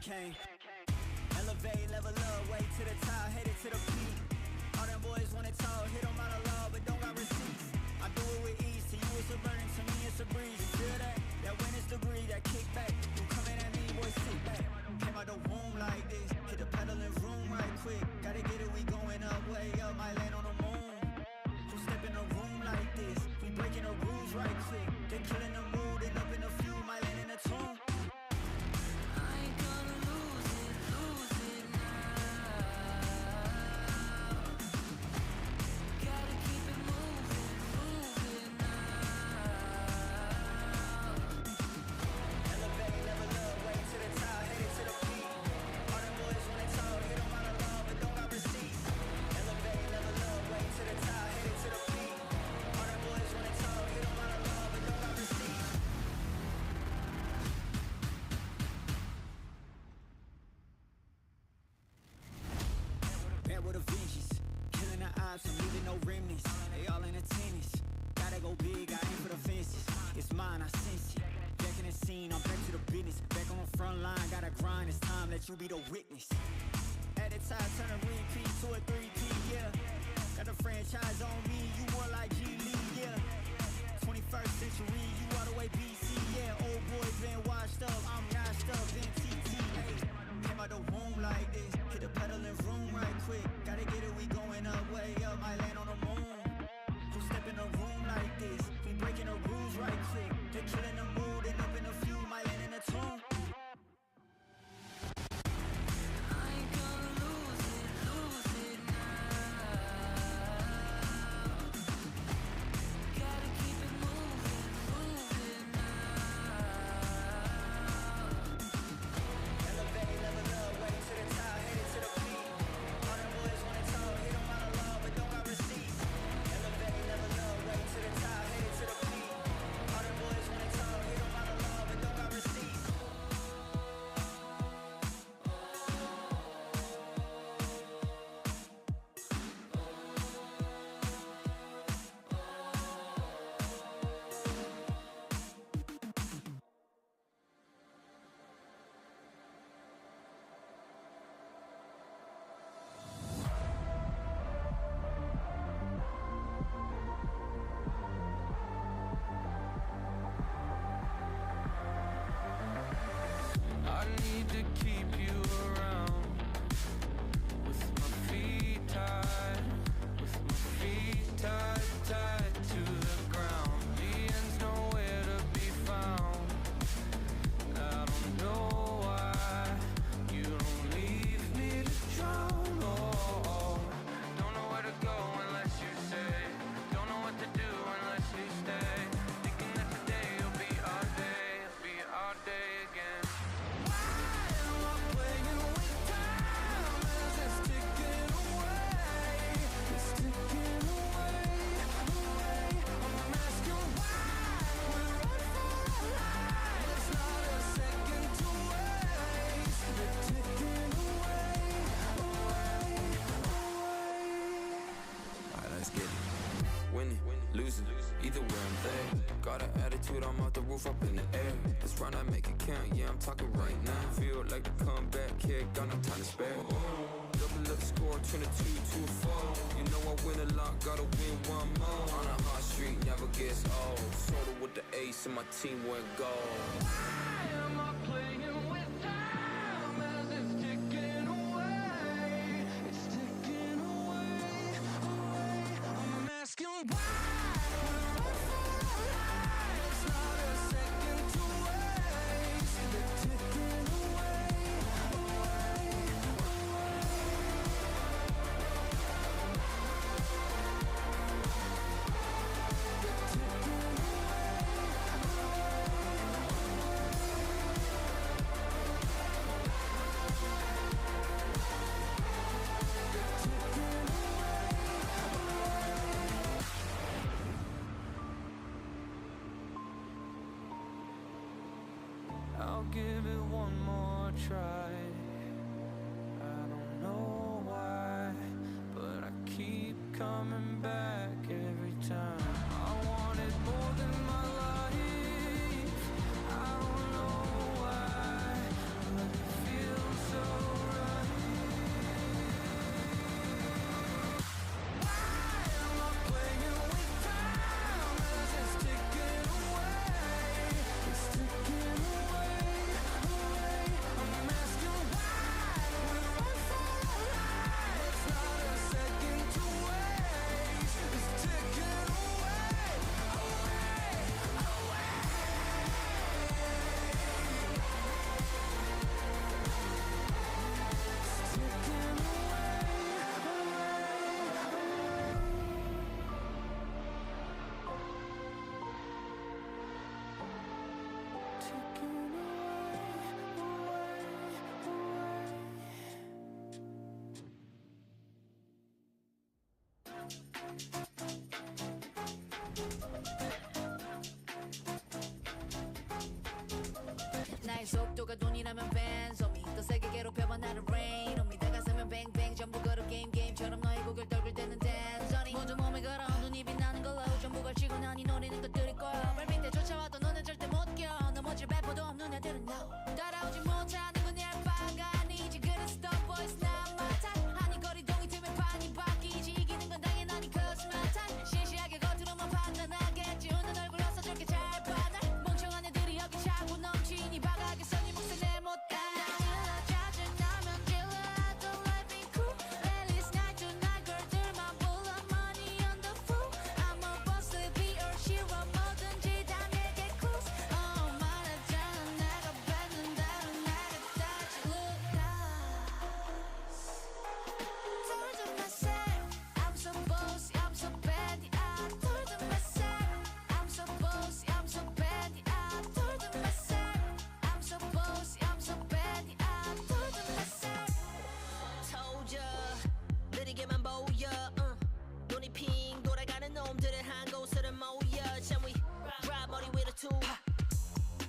came. Elevate, level up, way to the top, headed to the peak. All them boys wanna talk, hit them out of law, but don't got receipts. I do it with ease, to you it's a burden, to me it's a breeze. You feel that? That witness degree, that kickback. You coming at me, boy, sit back. Came out the womb like this, hit the pedal and room right quick. Gotta get it, we going up, way up, might land on the moon. Who step in a room like this? We breaking the rules right quick. They killing the mood, and up in a few, might land in a tomb. Back with a vengeance, killing the ops, I'm leaving no remnants. They all in attendance, gotta go big, I aim for the fences. It's mine, I sense it, back in the scene, I'm back to the business. Back on the front line, gotta grind, it's time, let you be the witness. At the top, turn a repeat to a 3P, yeah. Got the franchise on me, you more like G League, yeah. 21st century, you all the way BC, yeah. Old boys been washed up, I'm washed up in TTA. Came out the womb like this, hit the pedal and room right quick. Gotta get it, we going up, way up, might land on the moon. Who step in a room like this? We breaking the rules right quick. They killing the mood, and up in a few, might land in a tomb. Either way I'm there. Got an attitude, I'm off the roof, up in the air. Let's run, I make it count, yeah, I'm talking right now. Feel like the comeback kid, got no time to spare. Double up score, turn a 2 to a 4. You know I win a lot, gotta win one more. On a hot street, never gets old. Sorta with the ace and my team went gold. Why am I playing with time as it's ticking away? It's ticking away, away. I'm asking why. I'll give it one more try. I don't know why, but I keep coming back every time. I wanted more than my life. I don't know why, but it feels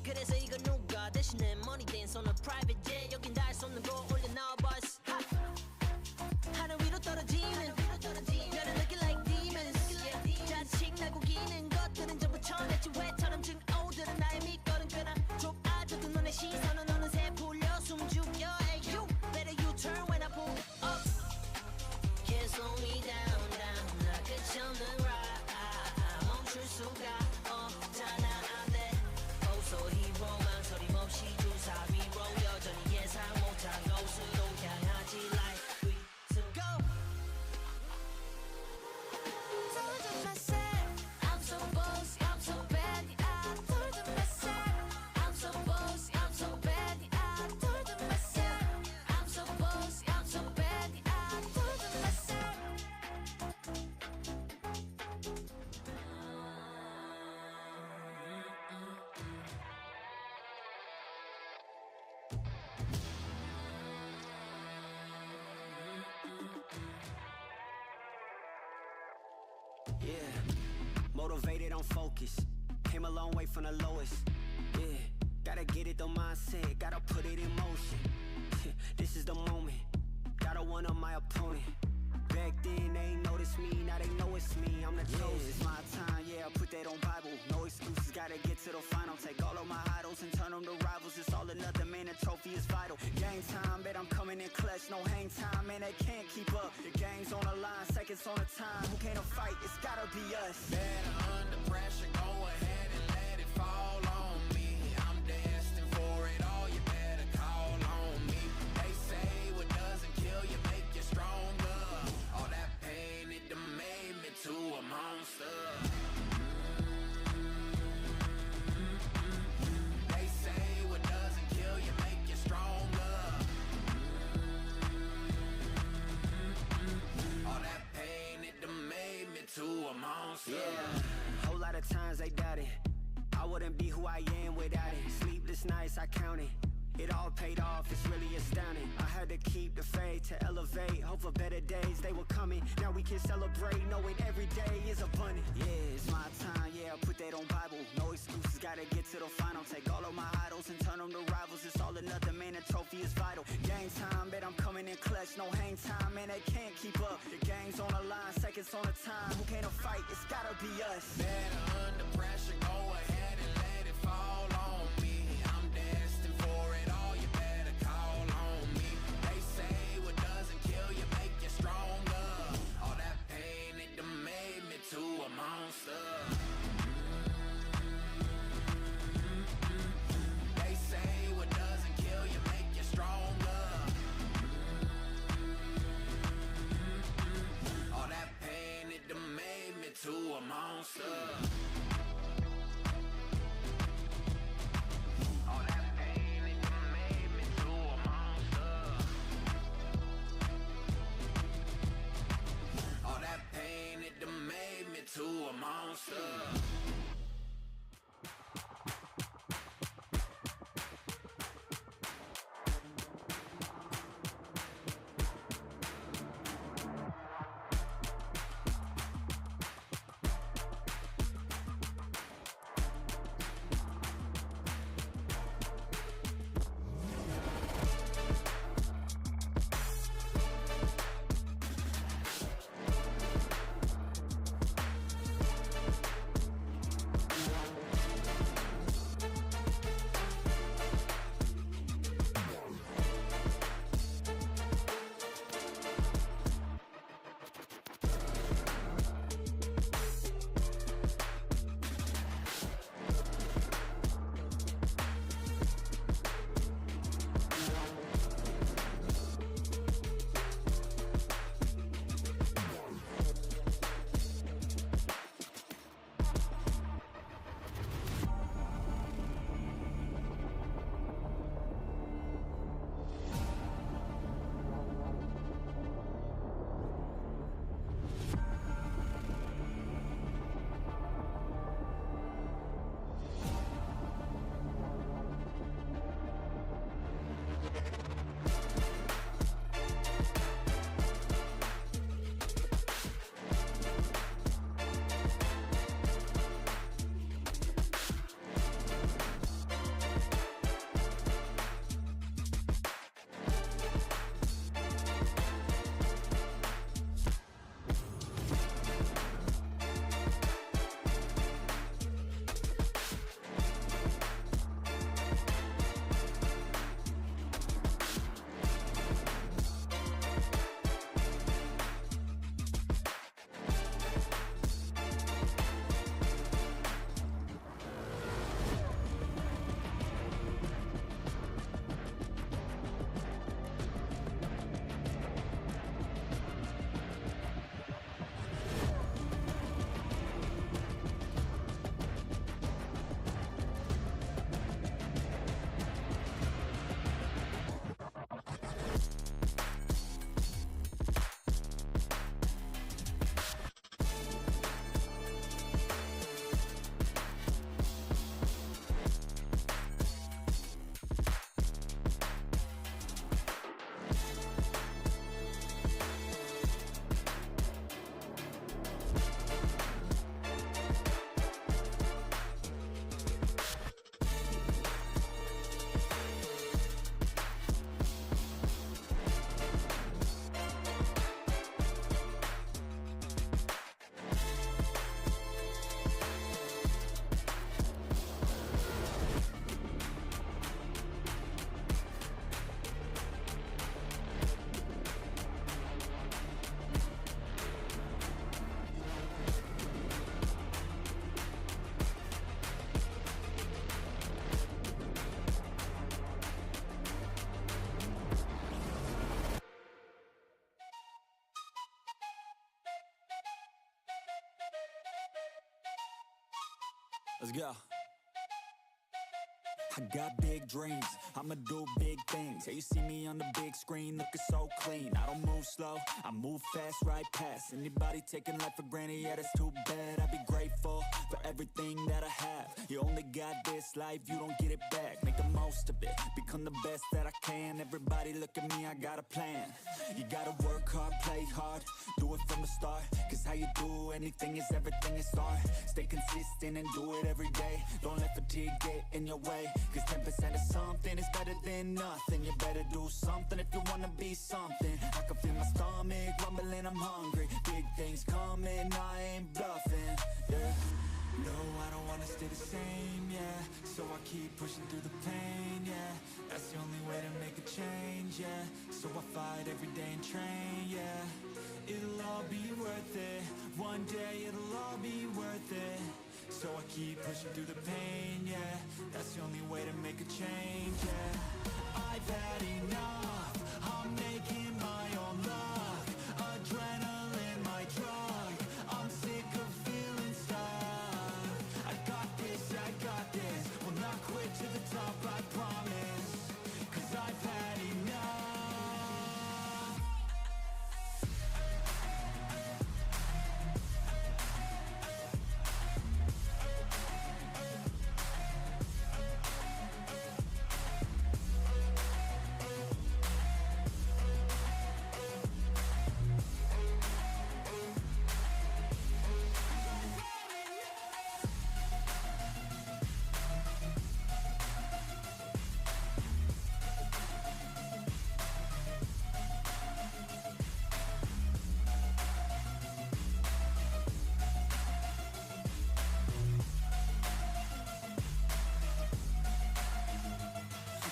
그래서 이거 누가 대신에 money dance on a private jet 여긴 닿을 수 없는 거 올려놔 boss 하늘 위로 떨어지는 별을 looking like demons 자칭 날 구기는 것들은 전부 쳐냈지 왜처럼 증 오들은 나의 밑거름 꽤나 좁아져도 너의 시선은 어느새 풀려 숨죽여 Hey you better you turn when I pull up Can't slow me down 나 끝이 없는 ride 멈출 수가 없잖아 안돼 소리 망설임 없이 주사 위로 여전히 예상 못한 곳으로 향하지 like we to go Told myself I'm so bossy, I'm so bad I told myself I'm so bossy, I'm so bad I told myself I'm so bossy, I'm so bad I told myself Yeah, motivated, I'm focused. Came a long way from the lowest. Yeah, gotta get it the mindset, gotta put it in motion. This is the moment, gotta one up my opponent. Back then they ain't noticed me, now they know it's me, I'm the chosen. It's my time, yeah, I put that on Bible. No excuses, gotta get to the final. Take all of my idols and turn them to rivals. It's all or nothing, man, the trophy is vital. Game time, bet I'm coming in clutch. No hang time, man, they can't keep up. The game's on the line, seconds on the time. Who can't fight? It's gotta be us. Better under pressure, go ahead and let it fall on me. I'm destined for it all, you better call on me. They say what doesn't kill you make you stronger. All that pain, it done made me to a monster. They say what doesn't kill you make you stronger. All that pain, it done made me to a monster. Yeah, whole lot of times they doubted I wouldn't be who I am without it. Sleepless nights, I counted. It all paid off, it's really astounding. I had to keep the faith to elevate. Hope for better days, they were coming. Now we can celebrate, knowing every day is abundant. Yeah, it's my time, yeah, I put that on Bible. No excuses, gotta get to the final. Take all of my idols and turn them to rivals. It's all or nothing, man, the trophy is vital. Game time, bet I'm coming in clutch. No hang time, man, they can't keep up. The game's on the line, seconds on the time. Who can't fight? It's gotta be us. Better under pressure, go ahead and let it fall on me. I'm destined for it all, you better call on me. They say what doesn't kill you make you stronger. All that pain, it done made me to a monster. They say what doesn't kill you make you stronger. All that pain, it done made me to a monster. Let's go. I got big dreams, I'ma do big things. Yeah, you see me on the big screen, looking so clean. I don't move slow, I move fast, right past anybody taking life for granted, yeah, that's too bad. I'd be grateful for everything that I have. You only got this life, you don't get it back. Make the most of it, become the best that I can. Everybody look at me, I got a plan. You gotta work hard, play hard, do it from the start. Cause how you do anything is everything is art. Stay consistent and do it every day. Don't let fatigue get in your way. Cause 10% of something is better than nothing. You better do something if you wanna be something. I can feel my stomach rumbling, I'm hungry. Big things coming, I ain't bluffing, yeah. No, I don't wanna stay the same, yeah. So I keep pushing through the pain, yeah. That's the only way to make a change, yeah. So I fight every day and train, yeah. It'll all be worth it. One day it'll all be worth it. So I keep pushing through the pain, yeah. That's the only way to make a change, yeah. I've had enough, I'm making my own luck. Adrenaline, my drug, I'm sick of feeling stuck. I got this, will not quit to the top, I promise. Cause I've had enough.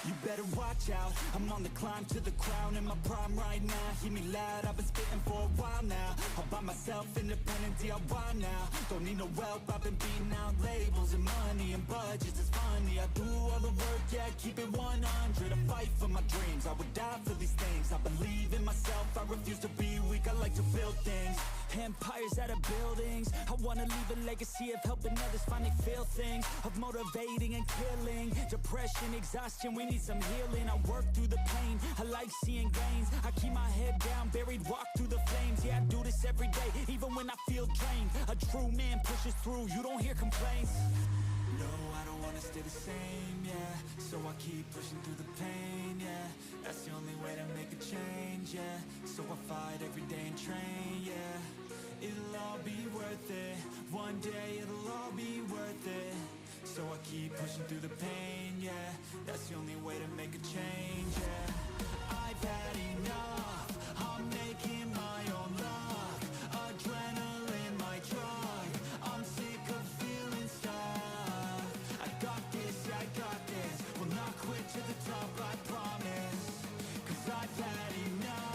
You better watch out, I'm on the climb to the crown. In my prime right now, hear me loud, I've been spitting for a while now. All by myself, independent DIY now. Don't need no help, I've been beating out labels and money and budgets, it's funny. I do all the work, yeah, keep it 100. I fight for my dreams, I would die for these things. I believe in myself, I refuse to be weak, I like to build things. Empires out of buildings, I wanna leave a legacy of helping others find they feel things. Of motivating and killing, depression, exhaustion, we need some healing. I work through the pain, I like seeing gains. I keep my head down, buried, walk through the flames. Yeah, I do this every day, even when I feel drained. A true man pushes through, you don't hear complaints. No, I don't wanna stay the same, yeah. So I keep pushing through the pain, yeah. That's the only way to make a change, yeah. So I fight every day and train, yeah. It'll all be worth it. One day it'll all be worth it. So I keep pushing through the pain, yeah. That's the only way to make a change, yeah. I've had enough, I'm making my own luck. Adrenaline, my drug, I'm sick of feeling stuck. I got this, will not quit to the top, I promise. Cause I've had enough.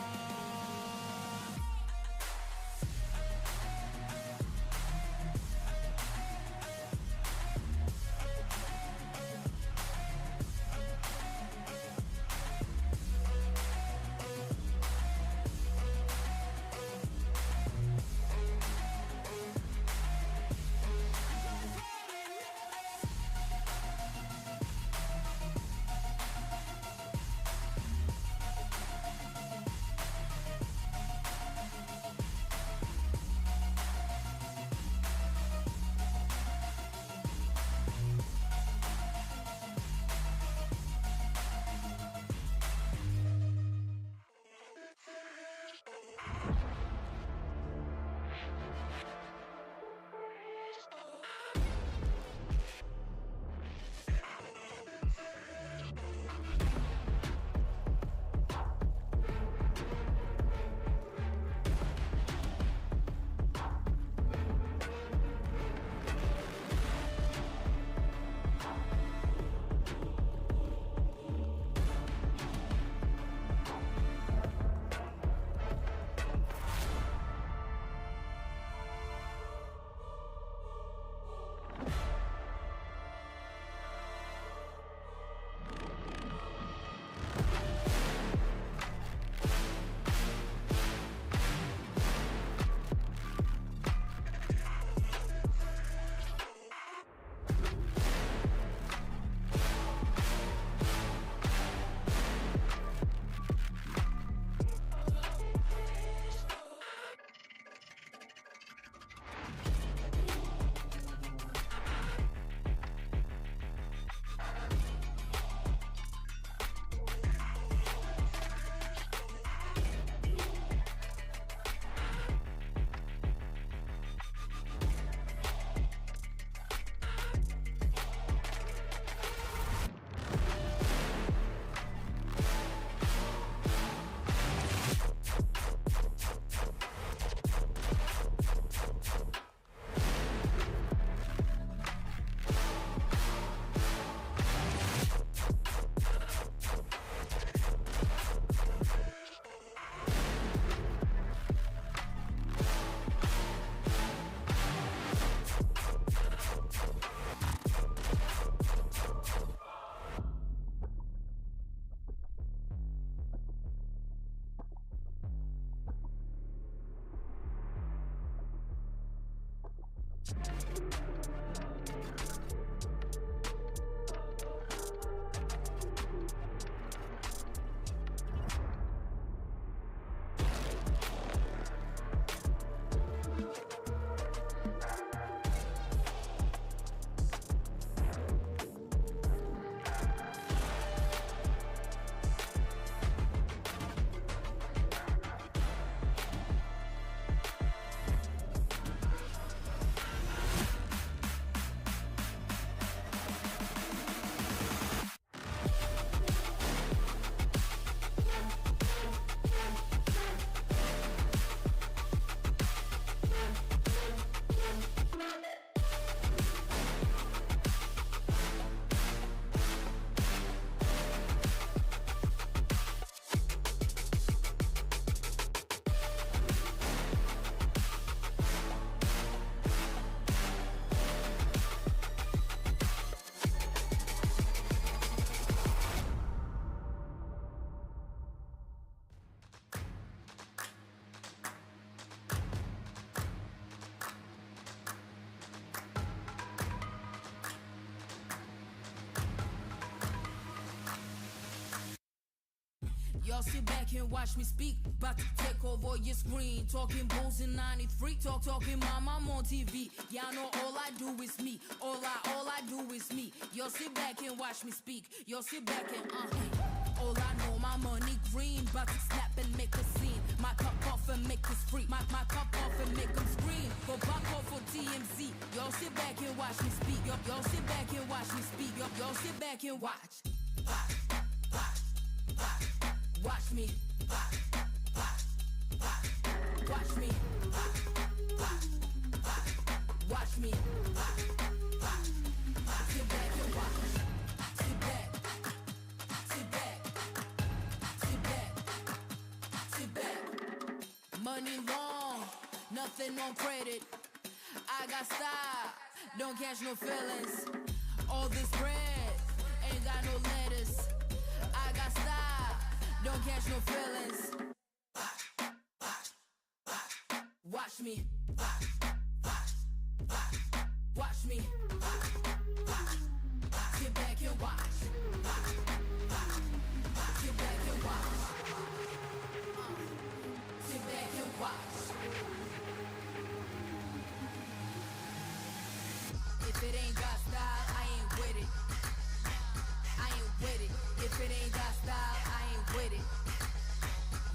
Y'all sit back and watch me speak. About to take over your screen. Talking bulls in 93. Talking mom, I'm on TV. Y'all know all I do is me. All I do is me. Y'all sit back and watch me speak. Y'all sit back and all I know, my money green. About to snap and make a scene. My cup off and make this free. My cup off and make them scream. Go back off for TMZ. Y'all sit back and watch me speak. Y'all sit back and watch me speak. Y'all sit back and watch. Watch me. Watch me. Watch me. Sit back and watch. Sit back. Sit back. Sit back. Sit back. Money long, nothing on credit. I got style, don't catch no feelings. All this bread, ain't got no lettuce. I got style, don't catch no feelings. Watch me. Watch me. Sit back and watch. Sit back and watch. Sit back and watch. If it ain't got style, I ain't with it. I ain't with it. If it ain't got style, I ain't with it.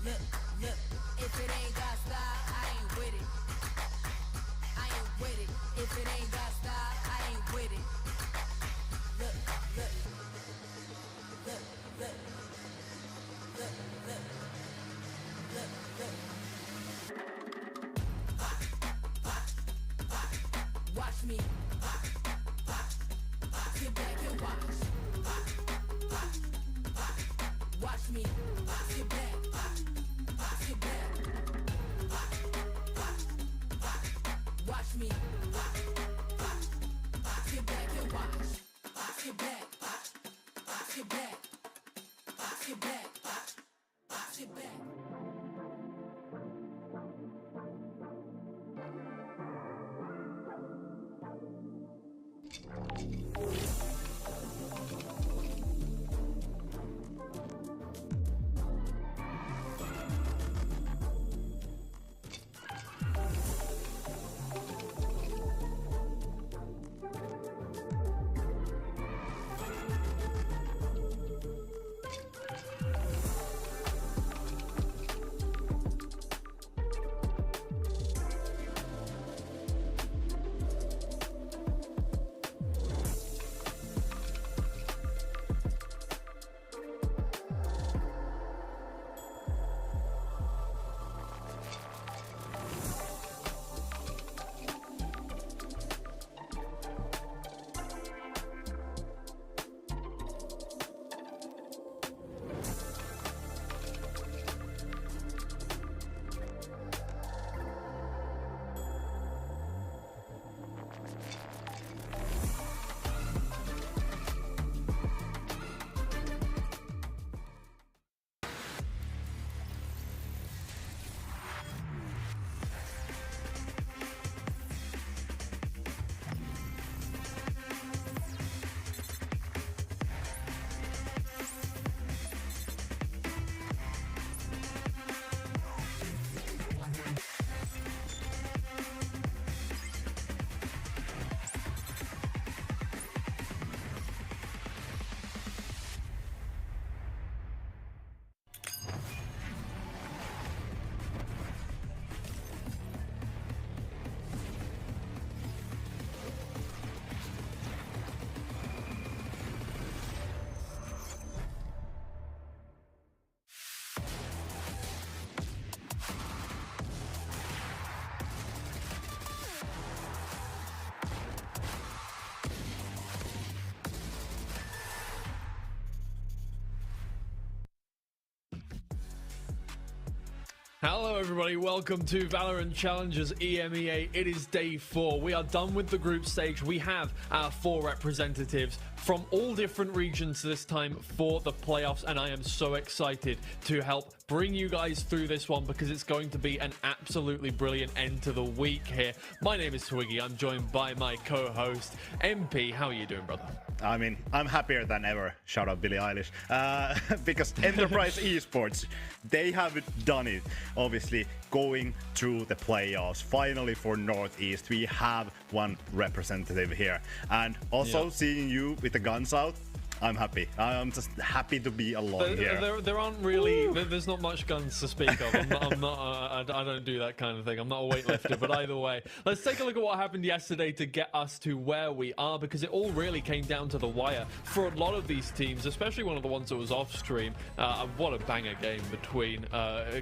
Look. If it ain't got style, I ain't with it. I ain't with it. If it ain't got style, I ain't with it. Look. Watch me. Sit back and watch. Watch me. Sit back. Sit back. Watch me. Sit back and watch. Sit back. Sit back. Sit back. Sit back. Hello everybody, welcome to VALORANT Challengers EMEA. It is day 4. We are done with the group stage. We have our 4 representatives from all different regions this time for the playoffs, and I am so excited to help bring you guys through this one because it's going to be an absolutely brilliant end to the week here. My name is Twiggy. I'm joined by my co-host MP. How are you doing, brother? I mean, I'm happier than ever. Shout out Billie Eilish. Because Enterprise Esports, they have done it. Obviously, going through the playoffs. Finally, for Northeast, we have one representative here. And also seeing you with the guns out, I'm happy. I'm just happy to be along here. There aren't really. There's not much guns to speak of. I don't do that kind of thing. I'm not a weightlifter. But either way, let's take a look at what happened yesterday to get us to where we are, because it all really came down to the wire for a lot of these teams, especially one of the ones that was off stream. What a banger game between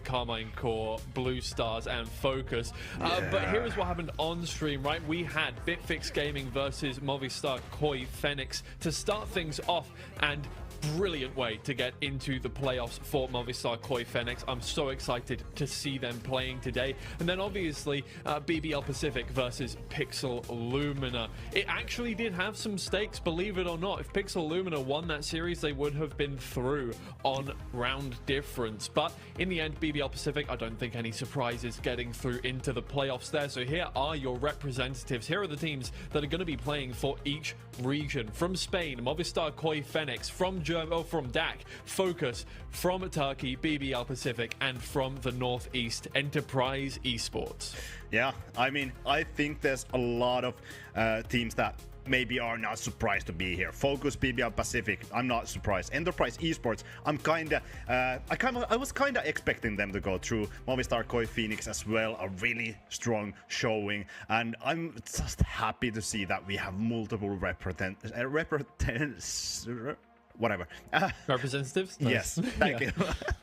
Carmine Core, Blue Stars, and Focus. But here is what happened on stream. Right, we had Bitfix Gaming versus Movistar Koi Phoenix to start things off. And brilliant way to get into the playoffs for Movistar Koi Phoenix. I'm so excited to see them playing today. And then obviously BBL Pacific versus Pixel Lumina. It actually did have some stakes, believe it or not. If Pixel Lumina won that series, they would have been through on round difference. But in the end, BBL Pacific, I don't think any surprises getting through into the playoffs there. So here are your representatives. Here are the teams that are going to be playing for each region. From Spain, Movistar Koi Phoenix. From DAC, Focus. From Turkey, BBL Pacific. And from the Northeast, Enterprise Esports. Yeah, I mean, I think there's a lot of teams that maybe are not surprised to be here. Focus, BBL Pacific, I'm not surprised. Enterprise Esports, I was kinda expecting them to go through. Movistar Koi Phoenix as well, a really strong showing, and I'm just happy to see that we have multiple representatives. Yes, thank you.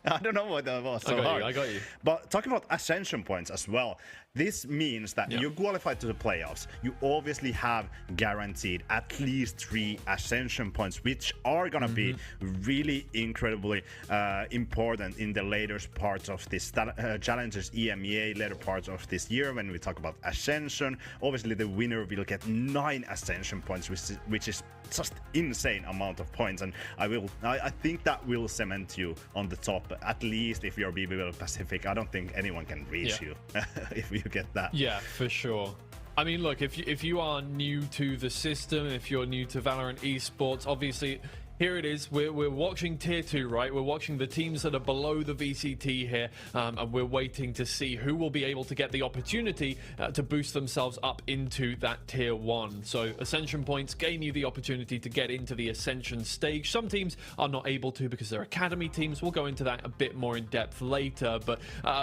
I don't know what that was. I got you. But talking about ascension points as well, this means that you qualify to the playoffs. You obviously have guaranteed at least 3 ascension points, which are gonna be really incredibly important in the later parts of this Challengers EMEA, later parts of this year when we talk about ascension. Obviously, the winner will get 9 ascension points, which is just insane amount of points, and I think that will cement you on the top, at least if you're BBL Pacific. I don't think anyone can reach you if you get that. Yeah, for sure. I mean, look, if you are new to the system, if you're new to Valorant Esports, obviously here it is. We're watching tier 2, right? We're watching the teams that are below the VCT here, and we're waiting to see who will be able to get the opportunity to boost themselves up into that tier 1. So ascension points gain you the opportunity to get into the ascension stage. Some teams are not able to because they're academy teams. We'll go into that a bit more in depth later, but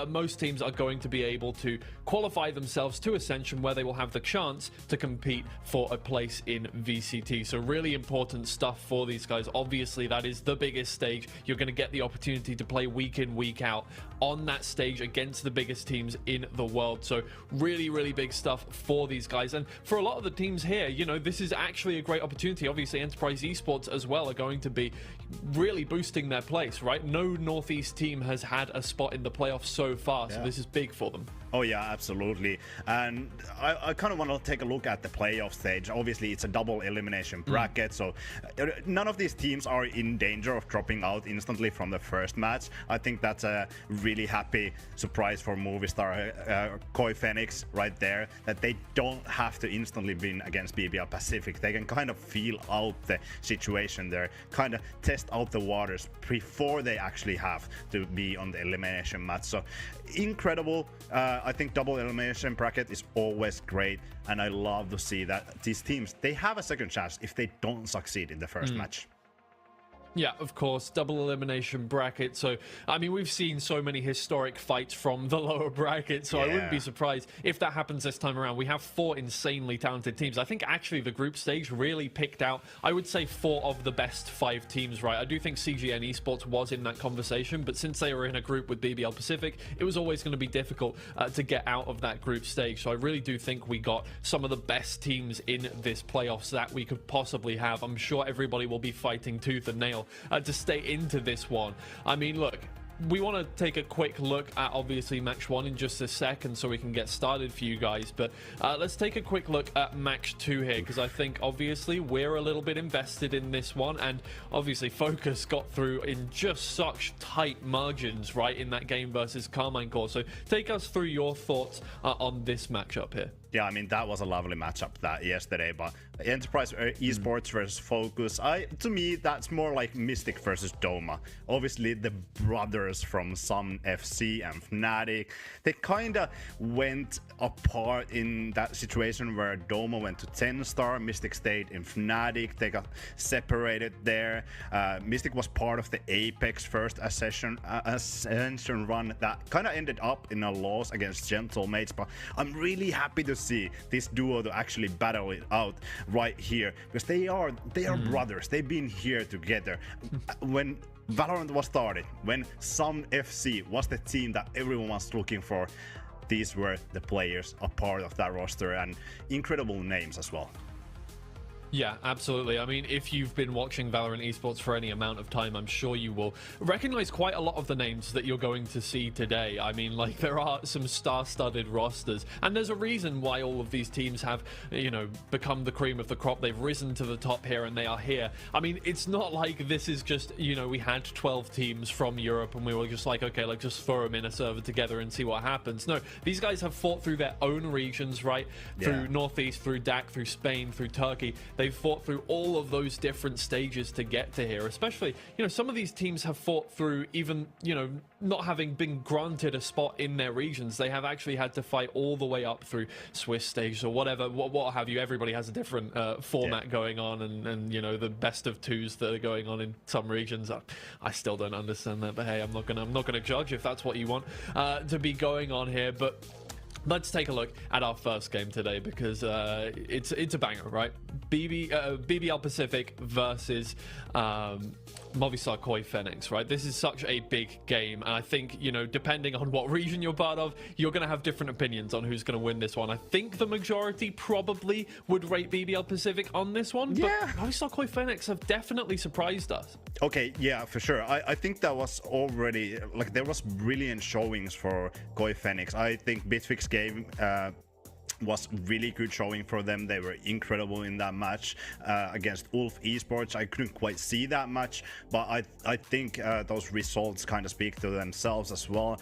most teams are going to be able to qualify themselves to ascension, where they will have the chance to compete for a place in VCT. So really important stuff for these guys. Obviously, that is the biggest stage. You're going to get the opportunity to play week in, week out on that stage against the biggest teams in the world. So really, really big stuff for these guys. And for a lot of the teams here, you know, this is actually a great opportunity. Obviously, Enterprise Esports as well are going to be really boosting their place, right? No Northeast team has had a spot in the playoffs so far, so this is big for them. Oh yeah, absolutely. And I kind of want to take a look at the playoff stage. Obviously, it's a double elimination bracket, so none of these teams are in danger of dropping out instantly from the first match. I think that's a really happy surprise for Movistar Koi Phoenix right there, that they don't have to instantly win against BBL Pacific. They can kind of feel out the situation there, kind of test out the waters before they actually have to be on the elimination match. So incredible. I think double elimination bracket is always great, and I love to see that these teams, they have a second chance if they don't succeed in the first match. Yeah, of course, double elimination bracket. So, I mean, we've seen so many historic fights from the lower bracket, so I wouldn't be surprised if that happens this time around. We have 4 insanely talented teams. I think actually the group stage really picked out, I would say, 4 of the best 5 teams, right? I do think CGN Esports was in that conversation, but since they were in a group with BBL Pacific, it was always going to be difficult to get out of that group stage. So I really do think we got some of the best teams in this playoffs that we could possibly have. I'm sure everybody will be fighting tooth and nail to stay into this one. I mean, look, we want to take a quick look at obviously match 1 in just a second so we can get started for you guys, but let's take a quick look at match 2 here, because I think obviously we're a little bit invested in this one, and obviously Focus got through in just such tight margins, right, in that game versus Carmine Core. So take us through your thoughts on this matchup here. Yeah, I mean, that was a lovely matchup that yesterday, but Enterprise Esports versus Focus, to me, that's more like Mystic versus Doma. Obviously, the brothers from Sun FC and Fnatic, they kind of went apart in that situation where Doma went to 10-star, Mystic stayed in Fnatic, they got separated there. Mystic was part of the Apex first Ascension run that kind of ended up in a loss against Gentlemates, but I'm really happy to see this duo to actually battle it out right here, because they are brothers. They've been here together. When Valorant was started, when Sun FC was the team that everyone was looking for, these were the players a part of that roster, and incredible names as well. Yeah, absolutely. I mean, if you've been watching Valorant Esports for any amount of time, I'm sure you will recognize quite a lot of the names that you're going to see today. I mean, like, there are some star-studded rosters, and there's a reason why all of these teams have, you know, become the cream of the crop. They've risen to the top here, and they are here. I mean, it's not like this is just, you know, we had 12 teams from Europe, and we were just like, okay, like, just throw them in a server together and see what happens. No, these guys have fought through their own regions, right? Through Northeast, through DAC, through Spain, through Turkey. They've fought through all of those different stages to get to here. Especially, you know, some of these teams have fought through even, you know, not having been granted a spot in their regions. They have actually had to fight all the way up through Swiss stage or whatever, what have you. Everybody has a different format going on, and you know, the best of twos that are going on in some regions. I still don't understand that, but hey, I'm not gonna judge if that's what you want to be going on here. But let's take a look at our first game today, because it's a banger, right? BBL Pacific versus Movistar Koi Phoenix, right? This is such a big game, and I think, you know, depending on what region you're part of, you're going to have different opinions on who's going to win this one. I think the majority probably would rate BBL Pacific on this one, but Movistar Koi Phoenix have definitely surprised us. Okay, yeah, for sure. I think that was already, like, there was brilliant showings for Koi Phoenix. I think Bitfix game was really good showing for them. They were incredible in that match against Ulf Esports. I couldn't quite see that much, but I think those results kind of speak to themselves as well.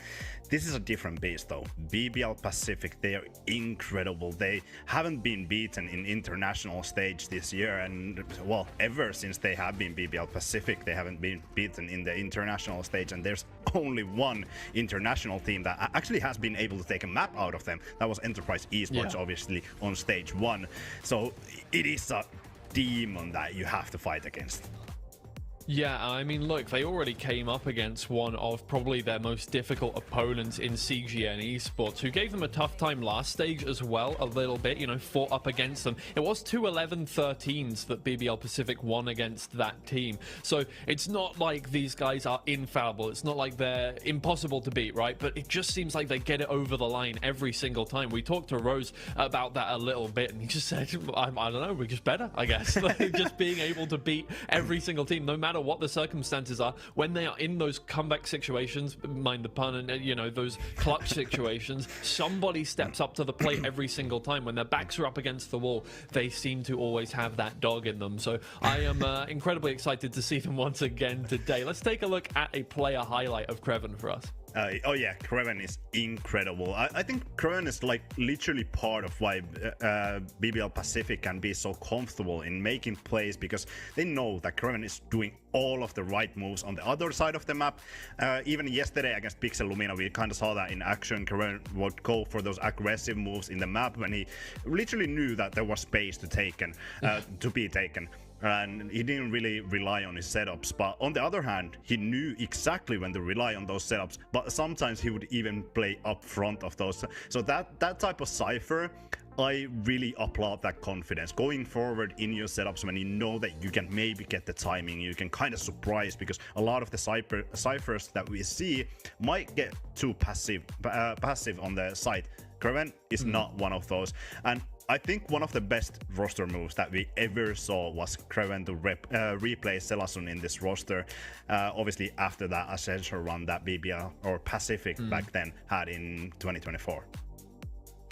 This is a different beast though. BBL Pacific, they are incredible. They haven't been beaten in international stage this year, and well, ever since they have been BBL Pacific, they haven't been beaten in the international stage, and there's only one international team that actually has been able to take a map out of them. That was Enterprise Esports, obviously, on stage 1. So it is a demon that you have to fight against. Yeah, I mean, look, they already came up against one of probably their most difficult opponents in CGN Esports, who gave them a tough time last stage as well, a little bit, you know, fought up against them. It was 2 11-13s that BBL Pacific won against that team. So it's not like these guys are infallible. It's not like they're impossible to beat, right? But it just seems like they get it over the line every single time. We talked to Rose about that a little bit, and he just said, I don't know, we're just better, I guess. Like, just being able to beat every single team, no matter what the circumstances are, when they are in those comeback situations, mind the pun, and you know, those clutch situations, somebody steps up to the plate every single time. When their backs are up against the wall, they seem to always have that dog in them. So I am incredibly excited to see them once again today. Let's take a look at a player highlight of Kreven for us. Oh yeah, Kreven is incredible. I think Kreven is like literally part of why BBL Pacific can be so comfortable in making plays, because they know that Kreven is doing all of the right moves on the other side of the map. Even yesterday against Pixel Lumina, we kind of saw that in action. Kreven would go for those aggressive moves in the map when he literally knew that there was space to be taken. And he didn't really rely on his setups, but on the other hand, he knew exactly when to rely on those setups, but sometimes he would even play up front of those. So that type of Cypher, I really applaud that confidence going forward in your setups, when you know that you can maybe get the timing, you can kind of surprise, because a lot of the ciphers that we see might get too passive on the site. Kraven is not one of those. And I think one of the best roster moves that we ever saw was Kraven to replace Selasun in this roster. Obviously, after that essential run that BBL or Pacific back then had in 2024.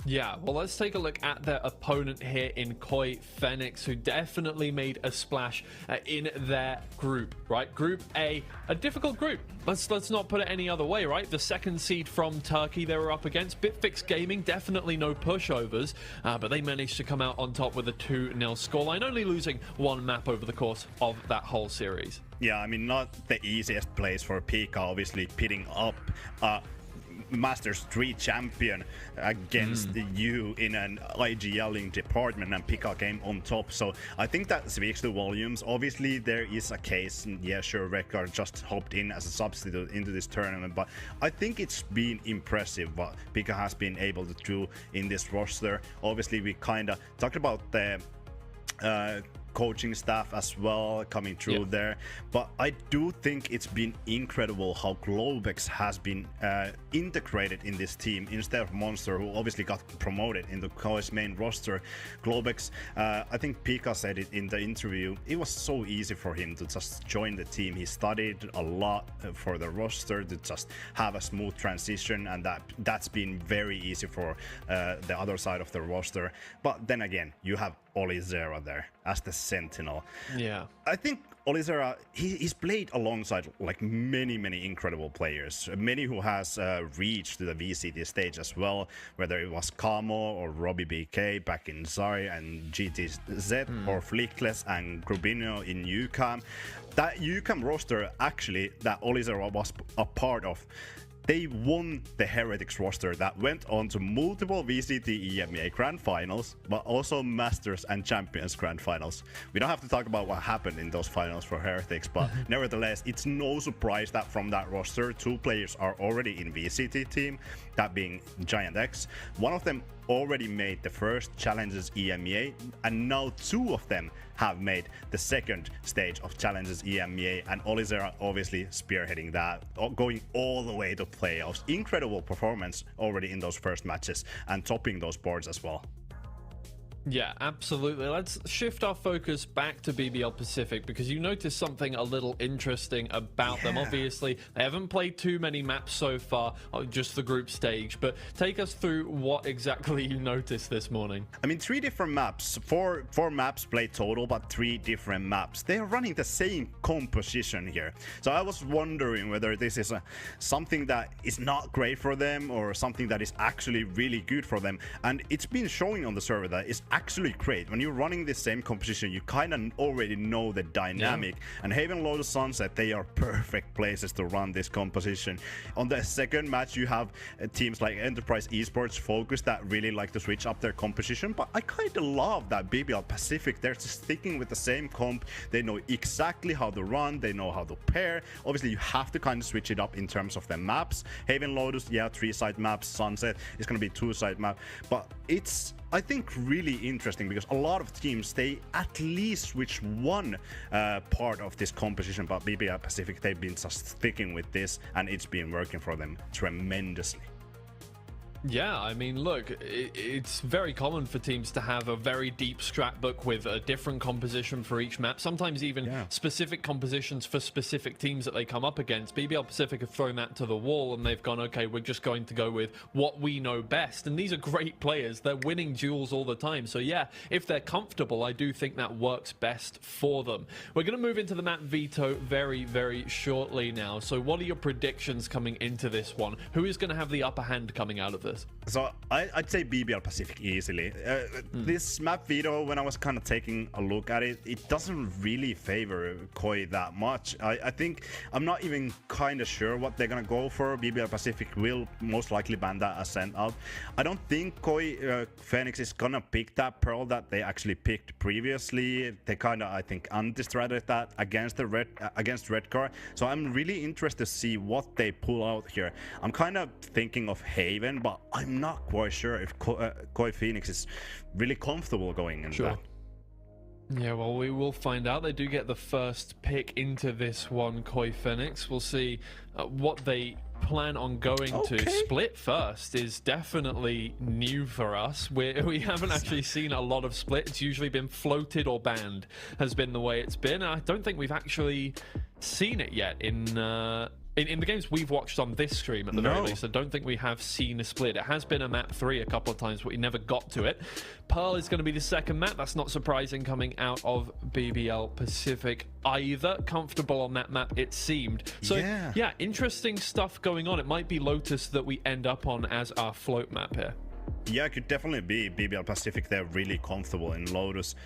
Yeah, well, let's take a look at their opponent here in Koi Phoenix, who definitely made a splash in their group, right? Group A, a difficult group. Let's not put it any other way, right? The second seed from Turkey they were up against. Bitfix Gaming, definitely no pushovers, but they managed to come out on top with a 2-0 scoreline, only losing one map over the course of that whole series. Yeah, I mean, not the easiest place for Pika, obviously, pitting up Masters 3 champion against you in an IGLing department, and Pika came on top. So I think that speaks to volumes. Obviously, there is a case, yeah, sure, Redcard just hopped in as a substitute into this tournament, but I think it's been impressive what Pika has been able to do in this roster. Obviously, we kind of talked about the coaching staff as well coming through there, but I do think it's been incredible how Globex has been integrated in this team instead of Monster, who obviously got promoted into Koi's main roster. Globex, I think Pika said it in the interview, it was so easy for him to just join the team. He studied a lot for the roster to just have a smooth transition, and that's been very easy for the other side of the roster. But then again, you have Oli Zera there as the sentinel. Yeah, I think Oli Zera, he's played alongside like many incredible players, many who has reached to the VCT stage as well, whether it was Kamo or Robbie BK back in Zari and GTZ, or Flickless and Grubino in UCAM. That UCAM roster actually that Oli Zera was a part of, they won the Heretics roster that went on to multiple VCT EMEA Grand Finals, but also Masters and Champions Grand Finals. We don't have to talk about what happened in those finals for Heretics, but nevertheless, it's no surprise that from that roster, 2 players are already in VCT team, that being Giant X. One of them already made the first Challengers EMEA, and now 2 of them have made the second stage of Challengers EMEA, and Oli Zera obviously spearheading that, going all the way to playoffs. Incredible performance already in those first matches and topping those boards as well. Yeah, absolutely. Let's shift our focus back to BBL Pacific, because you noticed something a little interesting about them. Obviously, they haven't played too many maps so far, just the group stage, but take us through what exactly you noticed this morning. I mean, 3 different maps, four maps played total, but 3 different maps. They are running the same composition here. So I was wondering whether this is something that is not great for them or something that is actually really good for them. And it's been showing on the server that it's actually great. When you're running the same composition, you kind of already know the dynamic. And Haven, Lotus, Sunset, they are perfect places to run this composition. On the second match, you have teams like Enterprise Esports, Focus that really like to switch up their composition, but I kind of love that BBL Pacific, they're just sticking with the same comp. They know exactly how to run, they know how to pair. Obviously, you have to kind of switch it up in terms of the maps. Haven, Lotus, yeah, 3-side maps. Sunset is going to be 2-side map, but it's, I think, really interesting because a lot of teams, they at least switch one part of this composition, but BBL Pacific, they've been just sticking with this and it's been working for them tremendously. Yeah, I mean, look, it's very common for teams to have a very deep strat book with a different composition for each map, sometimes even specific compositions for specific teams that they come up against. BBL Pacific have thrown that to the wall and they've gone, okay, we're just going to go with what we know best. And these are great players. They're winning duels all the time. So yeah, if they're comfortable, I do think that works best for them. We're going to move into the map Veto very shortly now. So what are your predictions coming into this one? Who is going to have the upper hand coming out of this? So I'd say BBL Pacific easily. This map Veto, when I was kind of taking a look at it, it doesn't really favor Koi that much. I think I'm not even kind of sure what they're gonna go for. BBL Pacific will most likely ban that Ascent out. I don't think Koi Phoenix is gonna pick that Pearl that they actually picked previously. They kind of, I think, anti-stratted that against the Redcar. So I'm really interested to see what they pull out here. I'm kind of thinking of Haven, but I'm not quite sure if Koi Phoenix is really comfortable going in that. Yeah, well, we will find out. They do get the first pick into this one, Koi Phoenix. We'll see what they plan on going to. Split first is definitely new for us. We haven't actually seen a lot of Split. It's usually been floated or banned, has been the way it's been. I don't think we've actually seen it yet in the games we've watched on this stream, at the very least. I don't think we have seen a Split. It has been a map 3 a couple of times, but we never got to it. Pearl is going to be the second map. That's not surprising coming out of BBL Pacific either. Comfortable on that map, it seemed. So, yeah, interesting stuff going on. It might be Lotus that we end up on as our float map here. Yeah, it could definitely be BBL Pacific. They're really comfortable in Lotus.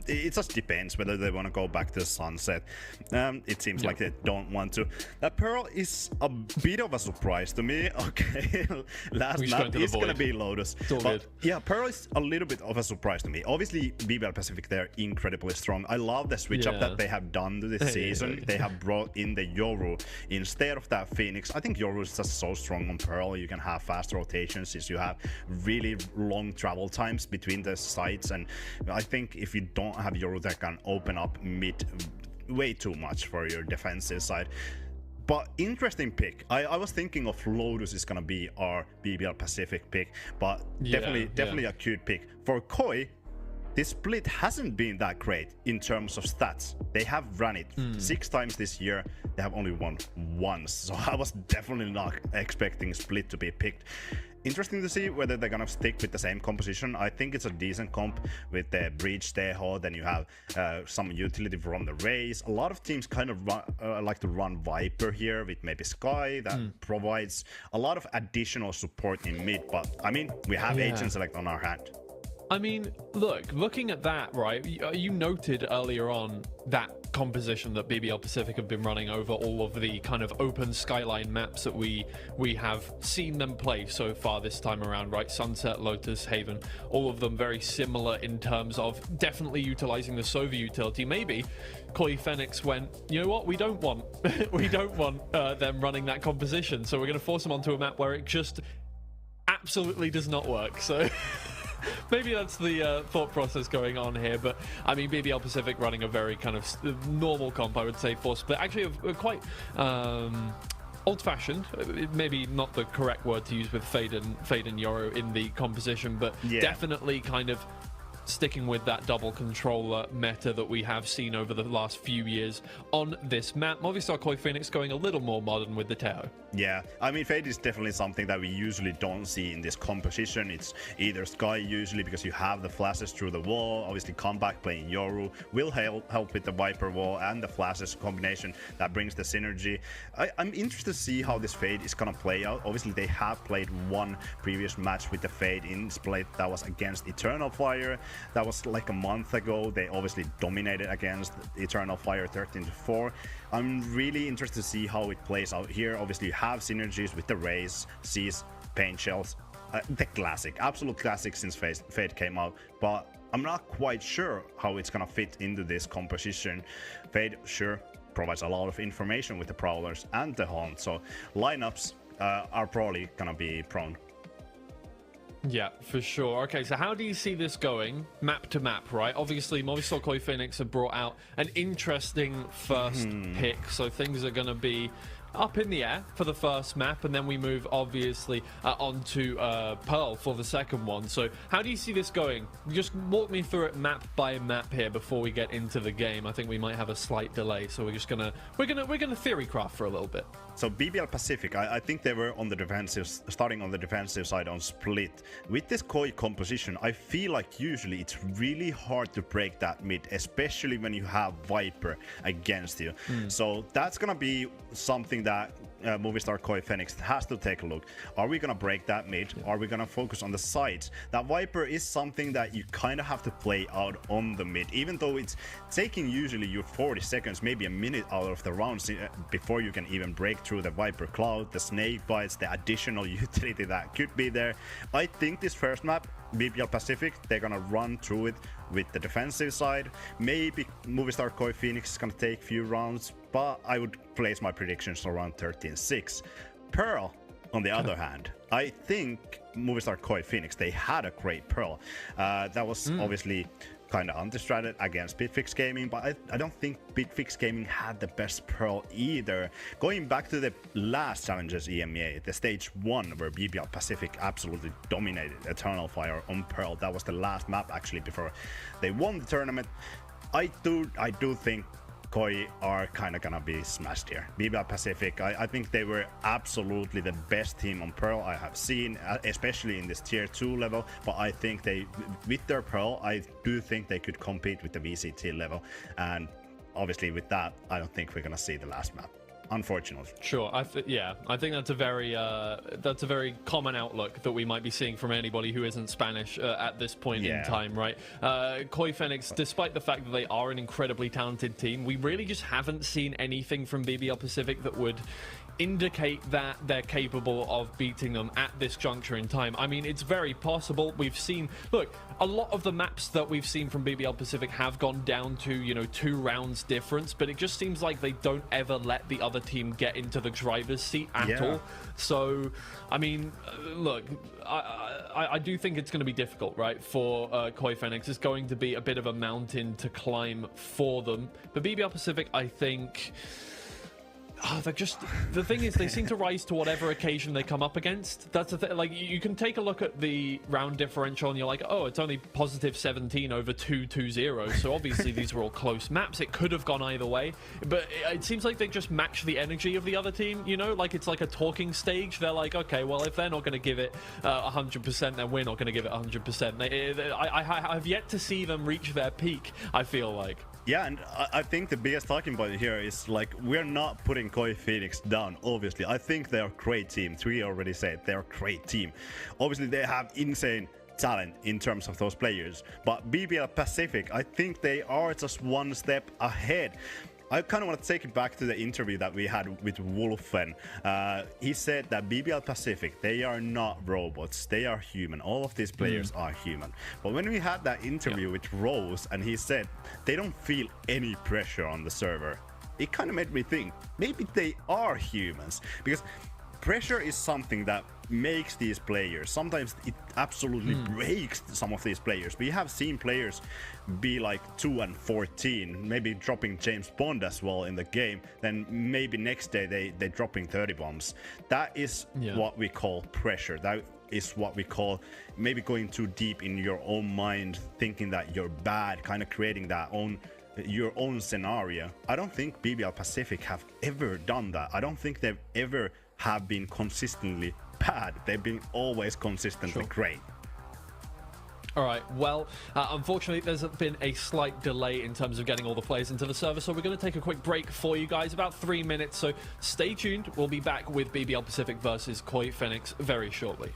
It just depends whether they want to go back to Sunset. It seems like they don't want to. Pearl is a bit of a surprise to me. Okay, last map is going to be Lotus. But yeah, Pearl is a little bit of a surprise to me. Obviously, BBL Pacific, they're incredibly strong. I love the switch up that they have done to this season. They have brought in the Yoru instead of that Phoenix. I think Yoru is just so strong on Pearl. You can have fast rotations since you have really long travel times between the sites, and I think if you don't have Yoru, that can open up mid way too much for your defensive side. But interesting pick. I was thinking of Lotus is gonna be our BBL Pacific pick, but definitely a cute pick. For Koi, this split hasn't been that great in terms of stats. They have run it 6 times this year. They have only won once, so I was definitely not expecting split to be picked. Interesting to see whether they're gonna stick with the same composition. I think it's a decent comp with the Breach, Teho, then you have some utility from the Raze. A lot of teams kind of like to run Viper here with maybe Sky that provides a lot of additional support in mid, but I mean, we have Agent Select on our hand. I mean, looking at that, right, you noted earlier on that composition that BBL Pacific have been running over all of the kind of open skyline maps that we have seen them play so far this time around, right? Sunset, Lotus, Haven, all of them very similar in terms of definitely utilizing the Sova utility. Maybe Koi Phoenix went, you know what, we don't want them running that composition, so we're going to force them onto a map where it just absolutely does not work. So maybe that's the thought process going on here, but I mean, BBL Pacific running a very kind of normal comp, I would say, for split. Actually, quite old-fashioned, maybe not the correct word to use with Fade and Yoru in the composition, but definitely kind of sticking with that double controller meta that we have seen over the last few years on this map. Movistar Koi Phoenix going a little more modern with the Teho. Yeah, I mean, Fade is definitely something that we usually don't see in this composition. It's either Sky usually because you have the flashes through the wall. Obviously, comeback playing Yoru will help with the Viper wall and the flashes combination that brings the synergy. I'm interested to see how this Fade is gonna play out. Obviously, they have played one previous match with the Fade in Split that was against Eternal Fire. That was like a month ago. They obviously dominated against Eternal Fire 13-4. I'm really interested to see how it plays out here. Obviously, you have synergies with the Raze, Seas, Paint Shells, the classic, absolute classic since Fade came out. But I'm not quite sure how it's gonna fit into this composition. Fade sure provides a lot of information with the Prowlers and the Haunt, so lineups are probably gonna be prone. Yeah, for sure. Okay, so how do you see this going map to map, right? Obviously, Movistar Koi Phoenix have brought out an interesting first pick, so things are going to be up in the air for the first map, and then we move obviously onto Pearl for the second one. So how do you see this going? Just walk me through it map by map here before we get into the game. I think we might have a slight delay, so we're gonna theory craft for a little bit. So BBL Pacific, I think they were on the defensive, starting on the defensive side on Split. With this Koi composition, I feel like usually it's really hard to break that mid, especially when you have Viper against you. So that's gonna be something that Movistar Koi Phoenix has to take a look. Are we gonna break that mid? Are we gonna focus on the sides? That Viper is something that you kind of have to play out on the mid, even though it's taking usually you 40 seconds, maybe a minute out of the rounds before you can even break through the Viper Cloud, the Snake Bites, the additional utility that could be there. I think this first map, BBL Pacific, they're gonna run through it with the defensive side. Maybe Movistar Koi Phoenix is gonna take a few rounds, but I would place my predictions around 13-6. Pearl, on the other hand, I think Movistar Koi Phoenix, they had a great Pearl. That was obviously kind of anti-stratted against Bitfix Gaming, but I don't think Bitfix Gaming had the best Pearl either. Going back to the last Challengers EMEA, the stage 1 where BBL Pacific absolutely dominated Eternal Fire on Pearl, that was the last map actually before they won the tournament. I do think Koi are kind of gonna be smashed here. BBL Pacific, I think they were absolutely the best team on Pearl I have seen, especially in this tier 2 level, but I think they, with their Pearl, I do think they could compete with the VCT level, and obviously with that, I don't think we're gonna see the last map, unfortunately. Sure, I think that's a very common outlook that we might be seeing from anybody who isn't Spanish at this point in time, right? Koi Phoenix, despite the fact that they are an incredibly talented team, we really just haven't seen anything from BBL Pacific that would indicate that they're capable of beating them at this juncture in time. I mean, it's very possible. We've seen, look, a lot of the maps that we've seen from BBL Pacific have gone down to, you know, 2 rounds difference, but it just seems like they don't ever let the other team get into the driver's seat at all. So, I mean, look, I do think it's going to be difficult, right, for Koi Phoenix. It's going to be a bit of a mountain to climb for them. But BBL Pacific, I think... they're just, the thing is, they seem to rise to whatever occasion they come up against. That's the thing. Like, you can take a look at the round differential and you're like, oh, it's only positive 17 over 2-2-0. So obviously these were all close maps. It could have gone either way, but it seems like they just match the energy of the other team, you know, like it's like a talking stage. They're like, okay, well, if they're not going to give it 100%, then we're not going to give it 100%. I have yet to see them reach their peak, I feel like. Yeah, and I think the biggest talking point here is, like, we're not putting Koi Phoenix down, obviously. I think they're a great team. Three already said they're a great team. Obviously, they have insane talent in terms of those players. But BBL Pacific, I think they are just one step ahead. I kind of want to take it back to the interview that we had with Wolfen. He said that BBL Pacific, they are not robots, they are human. All of these players are human. But when we had that interview with Rose and he said they don't feel any pressure on the server, it kind of made me think maybe they are humans, because pressure is something that makes these players, sometimes it absolutely breaks some of these players. We have seen players be like 2-14, maybe dropping James Bond as well in the game, then maybe next day they dropping 30 bombs. That is what we call pressure. That is what we call maybe going too deep in your own mind, thinking that you're bad, kind of creating that your own scenario. I don't think BBL Pacific have ever done that. I don't think they've ever have been consistently bad. They've been always consistently great. All right, well, unfortunately, there's been a slight delay in terms of getting all the players into the server, so we're going to take a quick break for you guys, about 3 minutes, so stay tuned. We'll be back with BBL Pacific versus Koi Phoenix very shortly.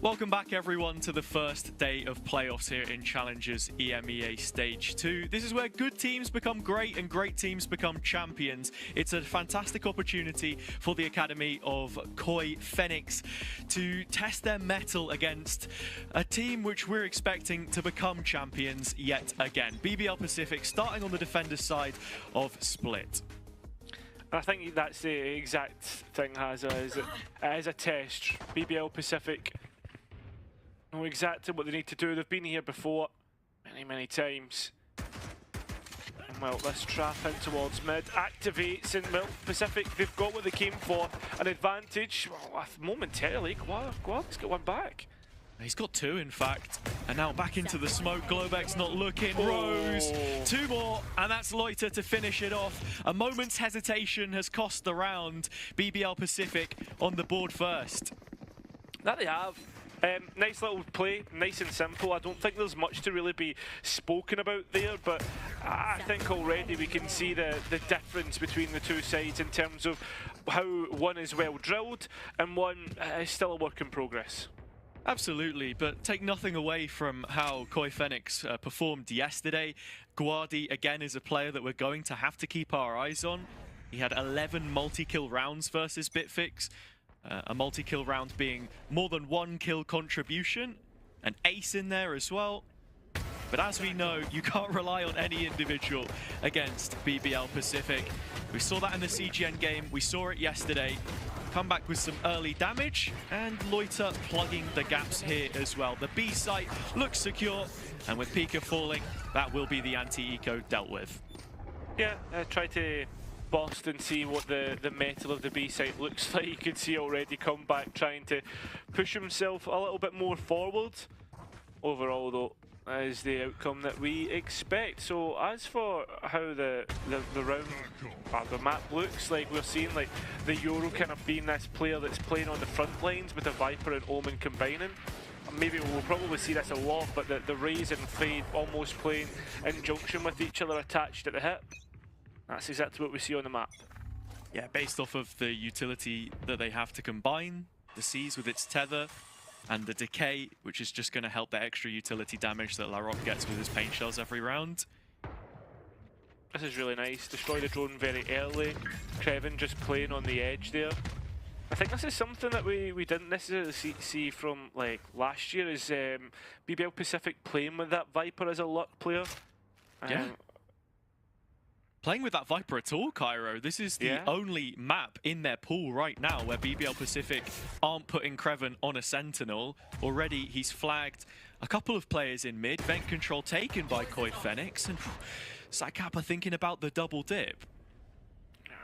Welcome back, everyone, to the first day of playoffs here in Challengers EMEA Stage 2. This is where good teams become great and great teams become champions. It's a fantastic opportunity for the Academy of Koi Phoenix to test their mettle against a team which we're expecting to become champions yet again. BBL Pacific starting on the defender's side of Split. I think that's the exact thing, Hazza, as a test. BBL Pacific know exactly what they need to do. They've been here before many times. And well, this trap in towards mid activates, and well, Pacific, they've got what they came for, an advantage. Well, momentarily, Guad's got one back. He's got two, in fact. And now back into the smoke. Globek's not looking. Rose, two more, and that's Loiter to finish it off. A moment's hesitation has cost the round. BBL Pacific on the board first. That they have. Nice little play, nice and simple. I don't think there's much to really be spoken about there, but I think already we can see the difference between the two sides in terms of how one is well drilled and one is still a work in progress. Absolutely, but take nothing away from how Koi Phoenix performed yesterday. Guadi, again, is a player that we're going to have to keep our eyes on. He had 11 multi-kill rounds versus Bitfix. A multi-kill round being more than one kill contribution. An ace in there as well. But as we know, you can't rely on any individual against BBL Pacific. We saw that in the CGN game. We saw it yesterday. Come back with some early damage, and Loiter plugging the gaps here as well. The B site looks secure, and with Pika falling, that will be the anti-eco dealt with. Yeah, try to bust and see what the metal of the B site looks like. You could see already come back trying to push himself a little bit more forward. Overall though, is the outcome that we expect. So as for how the round, the map looks like, we're seeing like the Euro kind of being this player that's playing on the front lines with the Viper and Omen combining. Maybe we'll probably see this a lot, but the Raze and Fade almost playing in junction with each other attached at the hip. That's exactly what we see on the map. Yeah, based off of the utility that they have to combine, the Seize with its tether, and the Decay, which is just going to help the extra utility damage that Larocque gets with his paint shells every round. This is really nice. Destroy the drone very early. Krevin just playing on the edge there. I think this is something that we didn't necessarily see from like last year, is BBL Pacific playing with that Viper as a luck player. Yeah. Playing with that Viper at all, Cairo. This is the only map in their pool right now where BBL Pacific aren't putting Krevin on a Sentinel. Already he's flagged a couple of players in mid. Vent control taken by Koi Phoenix, and Sakapa thinking about the double dip.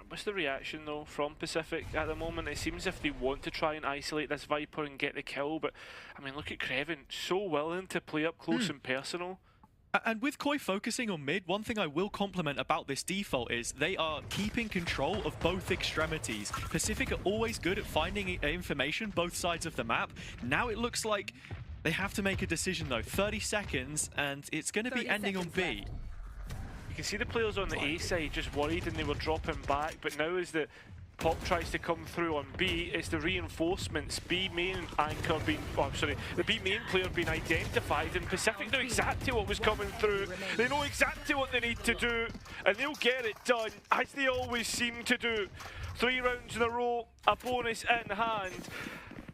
What's the reaction though from Pacific at the moment? It seems if they want to try and isolate this Viper and get the kill, but I mean, look at Krevin, so willing to play up close and personal. And with Koi focusing on mid, one thing I will compliment about this default is they are keeping control of both extremities. Pacific are always good at finding information both sides of the map. Now it looks like they have to make a decision though. 30 seconds, and it's going to be ending on B. You can see the players on the A side just worried and they were dropping back, but now as the Pop tries to come through on B, it's the reinforcements. B main anchor being, the B main player being identified, and Pacific knew exactly what was coming through. They know exactly what they need to do, and they'll get it done, as they always seem to do. 3 rounds in a row, a bonus in hand,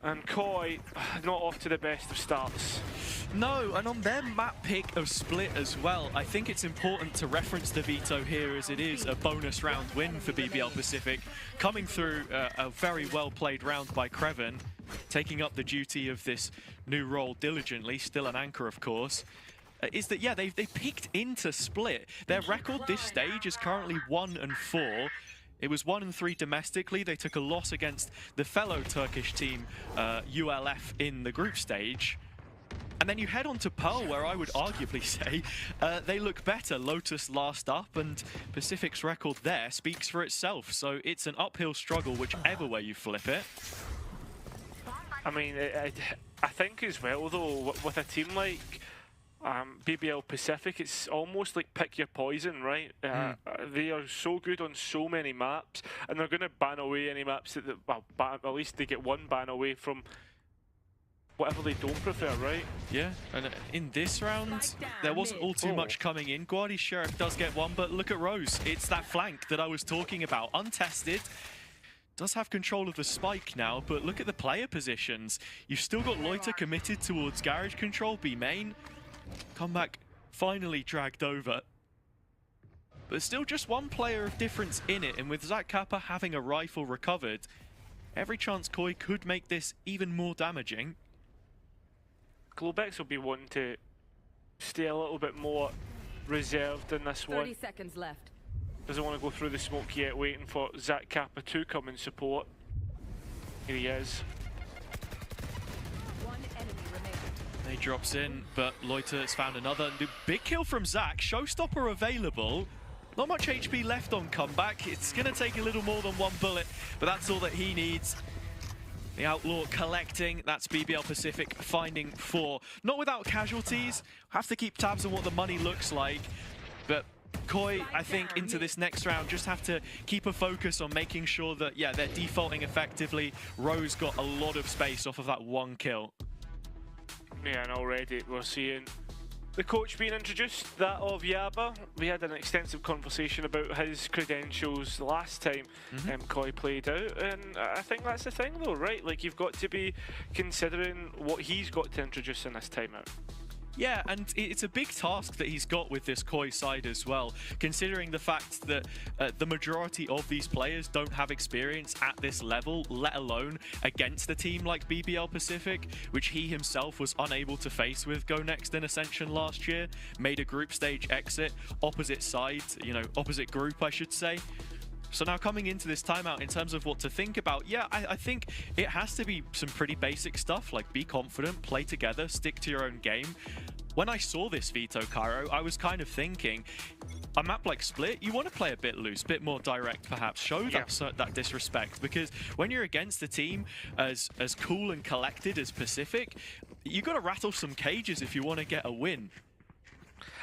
and Koi not off to the best of starts. No, and on their map pick of Split as well, I think it's important to reference the veto here, as it is a bonus round win for BBL Pacific. Coming through a very well played round by Krevin, taking up the duty of this new role diligently, still an anchor of course. Is that, yeah, they picked into Split. Their record this stage is currently 1-4. It was 1-3 domestically. They took a loss against the fellow Turkish team, ULF, in the group stage. And then you head on to Pearl, where I would arguably say they look better. Lotus last up, and Pacific's record there speaks for itself. So it's an uphill struggle, whichever way you flip it. I mean, I think as well, though, with a team like BBL Pacific, it's almost like pick your poison, right? They are so good on so many maps, and they're going to ban away any maps that, well, at least they get one ban away from whatever they don't prefer, right? Yeah, and in this round, there wasn't all too much coming in. Guardi Sheriff does get one, but look at Rose. It's that flank that I was talking about. Untested. Does have control of the spike now, but look at the player positions. You've still got Loiter committed towards garage control, B main. Comeback finally dragged over. But still just one player of difference in it, and with Zach Kappa having a rifle recovered, every chance Koi could make this even more damaging. Globex will be wanting to stay a little bit more reserved in this 30 one. seconds left. Doesn't want to go through the smoke yet, waiting for Zach Kappa to come and support. Here he is. One enemy remaining. He drops in, but Loiter has found another. Big kill from Zach. Showstopper available. Not much HP left on comeback. It's going to take a little more than one bullet, but that's all that he needs. The Outlaw collecting. That's BBL Pacific finding 4. Not without casualties. Have to keep tabs on what the money looks like, but Koi, I think, into this next round, just have to keep a focus on making sure that, yeah, they're defaulting effectively. Rose got a lot of space off of that one kill. Yeah, and already we're seeing the coach being introduced, that of Yaba. We had an extensive conversation about his credentials last time Koi played out, and I think that's the thing though, right? Like, you've got to be considering what he's got to introduce in this timeout. Yeah, and it's a big task that he's got with this Koi side as well, considering the fact that the majority of these players don't have experience at this level, let alone against a team like BBL Pacific, which he himself was unable to face with Go Next in Ascension last year. Made a group stage exit, opposite side, you know, opposite group, I should say. So now coming into this timeout, in terms of what to think about, yeah, I think it has to be some pretty basic stuff, like be confident, play together, stick to your own game. When I saw this Vito, Cairo, I was kind of thinking, a map like Split, you want to play a bit loose, a bit more direct perhaps, show that disrespect, because when you're against a team as cool and collected as Pacific, you got to rattle some cages if you want to get a win.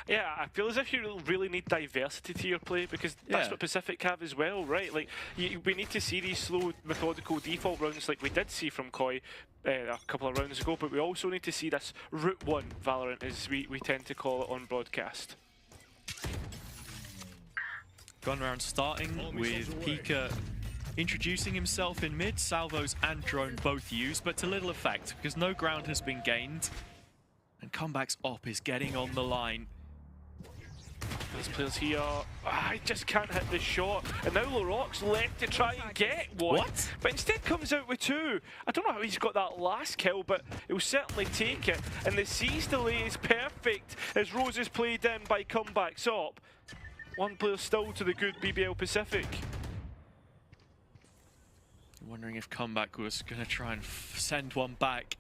Yeah, I feel as if you really need diversity to your play, because that's what Pacific have as well, right? Like, we need to see these slow, methodical default rounds like we did see from Koi a couple of rounds ago, but we also need to see this Route 1 Valorant, as we tend to call it on broadcast. Gun round starting with Pika introducing himself in mid, salvos and drone both used, but to little effect, because no ground has been gained. And Comeback's op is getting on the line. These players here, I just can't hit the shot, and now LaRock's left to try and get one. What? But instead comes out with 2. I don't know how he's got that last kill, but he'll certainly take it. And the seize delay is perfect as Rose is played in by Comeback's op. One player still to the good BBL Pacific. I'm wondering if Comeback was going to try and send one back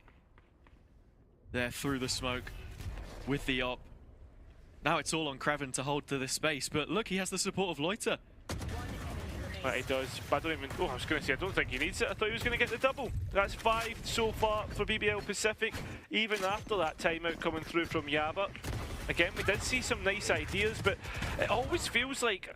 there through the smoke with the op. Now it's all on Kraven to hold to this space, but look, he has the support of Loiter. He does, but I don't even, I was going to say, I don't think he needs it. I thought he was going to get the double. That's 5 so far for BBL Pacific, even after that timeout coming through from Yaba. Again, we did see some nice ideas, but it always feels like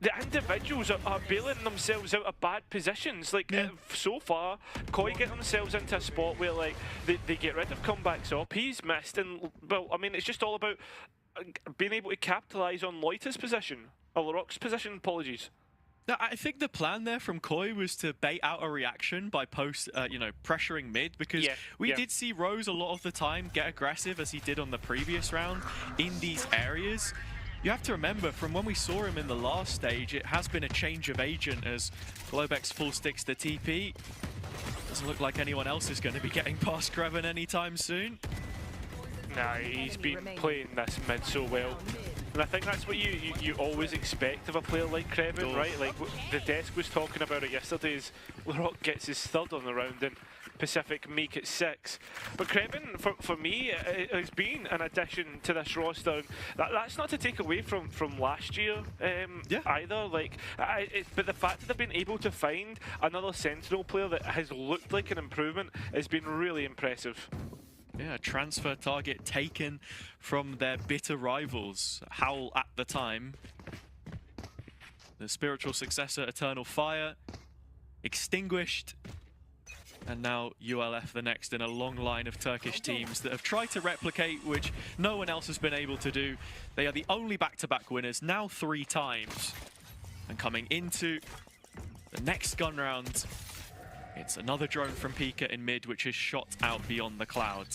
the individuals are bailing themselves out of bad positions. Like, so far, Koi get themselves into a spot where, like, they get rid of Comeback's op. He's missed, and, well, I mean, it's just all about being able to capitalise on Loiter's position, or LaRock's position, apologies. Now, I think the plan there from Koi was to bait out a reaction by pressuring mid, because we did see Rose a lot of the time get aggressive, as he did on the previous round, in these areas. You have to remember, from when we saw him in the last stage, it has been a change of agent as Globex full sticks the TP. Doesn't look like anyone else is going to be getting past Kraven anytime soon. Nah, he's been playing this mid so well. And I think that's what you always expect of a player like Kraven, right? Like, the desk was talking about it yesterday, as LaRock gets his 3rd on the round and Pacific make it 6. But Kraven, for me, it has been an addition to this roster. That's not to take away from last year either. Like, but the fact that they've been able to find another Sentinel player that has looked like an improvement has been really impressive. Yeah, a transfer target taken from their bitter rivals, Howl at the time. The spiritual successor, Eternal Fire, extinguished. And now ULF the next in a long line of Turkish teams that have tried to replicate, which no one else has been able to do. They are the only back-to-back winners, now 3 times. And coming into the next gun round, it's another drone from Pika in mid, which is shot out beyond the cloud.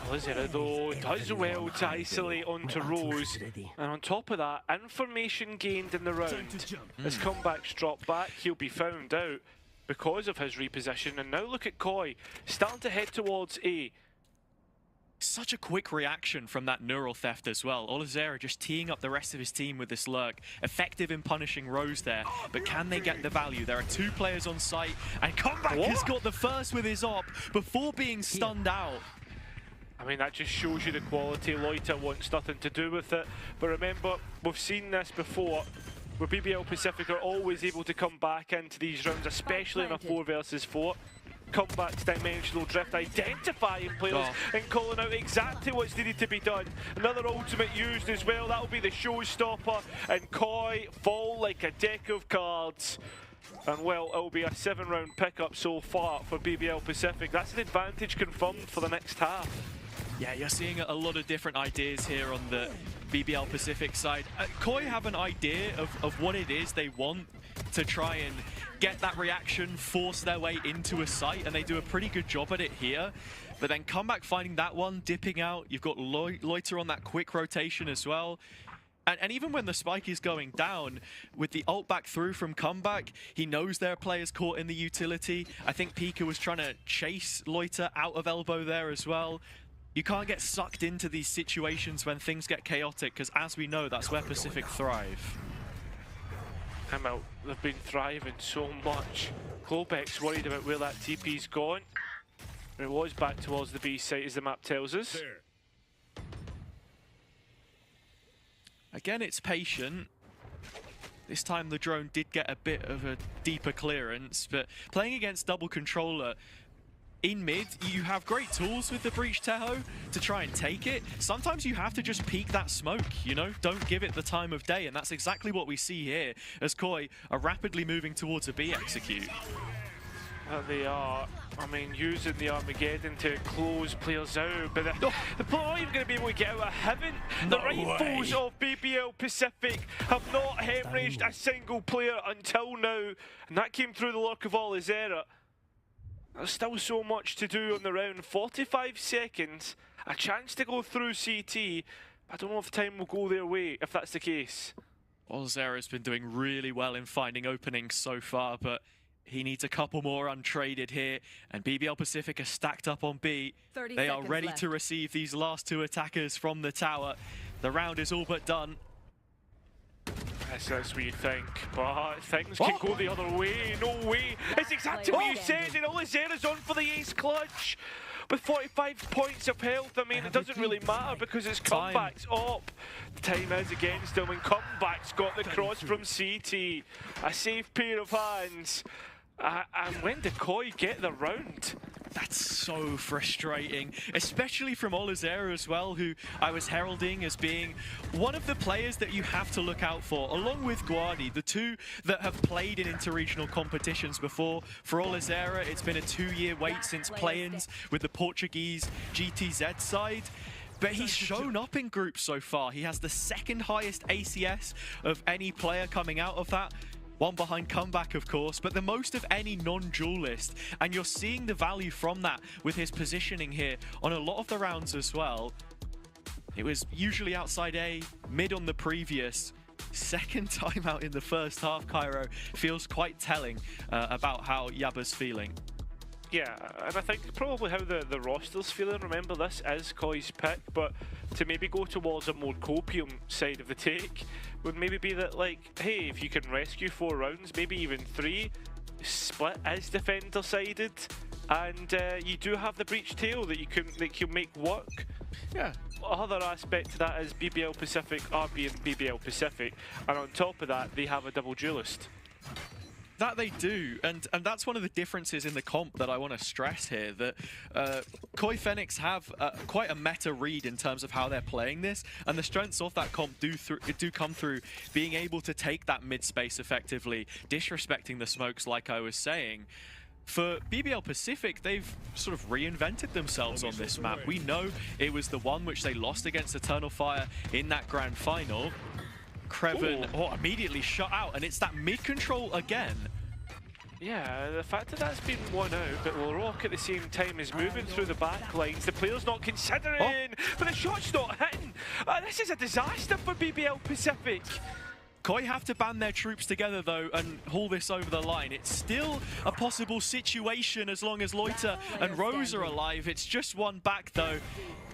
Olizera though does well to isolate onto Rose, and on top of that, information gained in the round. As Comeback's dropped back, he'll be found out because of his reposition, and now look at Koi starting to head towards A. Such a quick reaction from that neural theft as well. Olizera just teeing up the rest of his team with this lurk. Effective in punishing Rose there, but can they get the value? There are 2 players on site, and Comeback has got the first with his op before being stunned out. I mean, that just shows you the quality. Loiter wants nothing to do with it. But remember, we've seen this before, where BBL Pacific are always able to come back into these rounds, especially in a 4 versus 4. Comeback's dimensional drift, identifying players and calling out exactly what's needed to be done. Another ultimate used as well, that'll be the showstopper, and Koi fall like a deck of cards. And well, it'll be a 7-round pickup so far for BBL Pacific. That's an advantage confirmed for the next half. Yeah, you're seeing a lot of different ideas here on the BBL Pacific side. Koi have an idea of what it is they want to try and get that reaction, force their way into a site, and they do a pretty good job at it here. But then Comeback finding that one, dipping out. You've got Loiter on that quick rotation as well. And even when the spike is going down, with the ult back through from Comeback, he knows there are players caught in the utility. I think Pika was trying to chase Loiter out of elbow there as well. You can't get sucked into these situations when things get chaotic, because as we know, that's where Pacific thrive. I'm out. They've been thriving so much. Klobek's worried about where that TP's gone. It was back towards the B site, as the map tells us. Again, it's patient. This time the drone did get a bit of a deeper clearance, but playing against double controller in mid, you have great tools with the Breach Teho to try and take it. Sometimes you have to just peek that smoke, you know? Don't give it the time of day, and that's exactly what we see here as Koi are rapidly moving towards a B execute. They are, I mean, using the Armageddon to close players out, but they're not even going to be able to get out of heaven. The rifles of BBL Pacific have not hemorrhaged a single player until now, and that came through the luck of Olizera. There's still so much to do on the round. 45 seconds, a chance to go through CT. I don't know if time will go their way, if that's the case. Olizera's been doing really well in finding openings so far, but he needs a couple more untraded here, and BBL Pacific are stacked up on B. They are ready to receive these last 2 attackers from the tower. The round is all but done. That's what you think, but things can go the other way. No way. It's exactly what you said, and Olizera's on for the ace clutch. With 45 points of health, I mean, it doesn't really matter because it's Comeback's op. The time is against him, and Comeback's got the cross from CT. A safe pair of hands. And when did Koi get the round? That's so frustrating, especially from Olizera as well, who I was heralding as being one of the players that you have to look out for, along with Guardi, the 2 that have played in interregional competitions before. For Olizera, it's been a 2-year wait since play-ins with the Portuguese GTZ side. But he's shown up in groups so far. He has the 2nd highest ACS of any player coming out of that. One behind Comeback, of course, but the most of any non-duelist. And you're seeing the value from that with his positioning here on a lot of the rounds as well. It was usually outside A, mid on the previous. 2nd time out in the first half, Cairo, feels quite telling about how Yaba's feeling. Yeah, and I think probably how the roster's feeling. Remember, this is Koi's pick, but to maybe go towards a more copium side of the take would maybe be that, like, hey, if you can rescue 4 rounds, maybe even 3, split is defender-sided, and you do have the breach tail that you can make work. Yeah. Other aspect to that is BBL Pacific are being BBL Pacific, and on top of that, they have a double duelist. That they do, and that's one of the differences in the comp that I want to stress here, that Koi Phoenix have quite a meta read in terms of how they're playing this, and the strengths of that comp do come through being able to take that mid space effectively, disrespecting the smokes like I was saying. For BBL Pacific, they've sort of reinvented themselves on this map. We know it was the one which they lost against Eternal Fire in that grand final. Creven immediately shut out, and it's that mid-control again. Yeah, the fact that that's been won out, but LaRock at the same time is moving through the back lines. The player's not considering, but the shot's not hitting. This is a disaster for BBL Pacific. Koi have to band their troops together though and haul this over the line. It's still a possible situation as long as Loiter and Rose are alive. It's just one back though.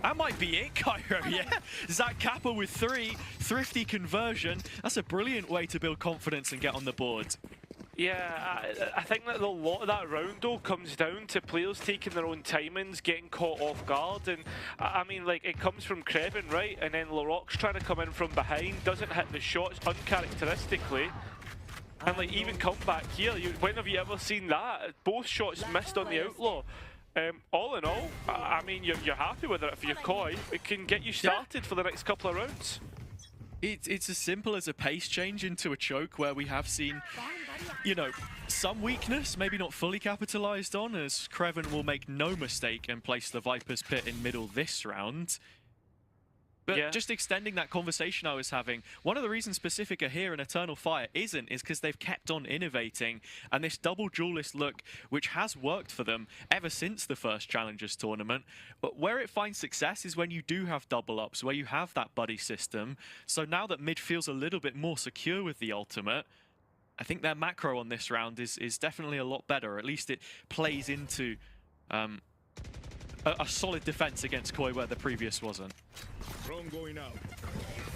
That might be it, Cairo, yeah? Zach Kappa with 3, thrifty conversion. That's a brilliant way to build confidence and get on the board. Yeah, I think that a lot of that round though comes down to players taking their own timings, getting caught off guard, and I mean, like, it comes from Creven, right? And then LaRock's trying to come in from behind, doesn't hit the shots uncharacteristically. And like, even come back here, when have you ever seen that? Both shots missed on the Outlaw. All in all, I mean, you're happy with it for your Koi. It can get you started for the next couple of rounds. It's as simple as a pace change into a choke where we have seen, you know, some weakness, maybe not fully capitalized on, as Creven will make no mistake and place the Viper's Pit in middle this round. But just extending that conversation I was having, one of the reasons Pacific are here and Eternal Fire isn't is because they've kept on innovating, and this double duelist look, which has worked for them ever since the first Challengers tournament, but where it finds success is when you do have double ups, where you have that buddy system. So now that mid feels a little bit more secure with the ultimate, I think their macro on this round is definitely a lot better. At least it plays into a solid defense against Koi where the previous wasn't. Drone going out.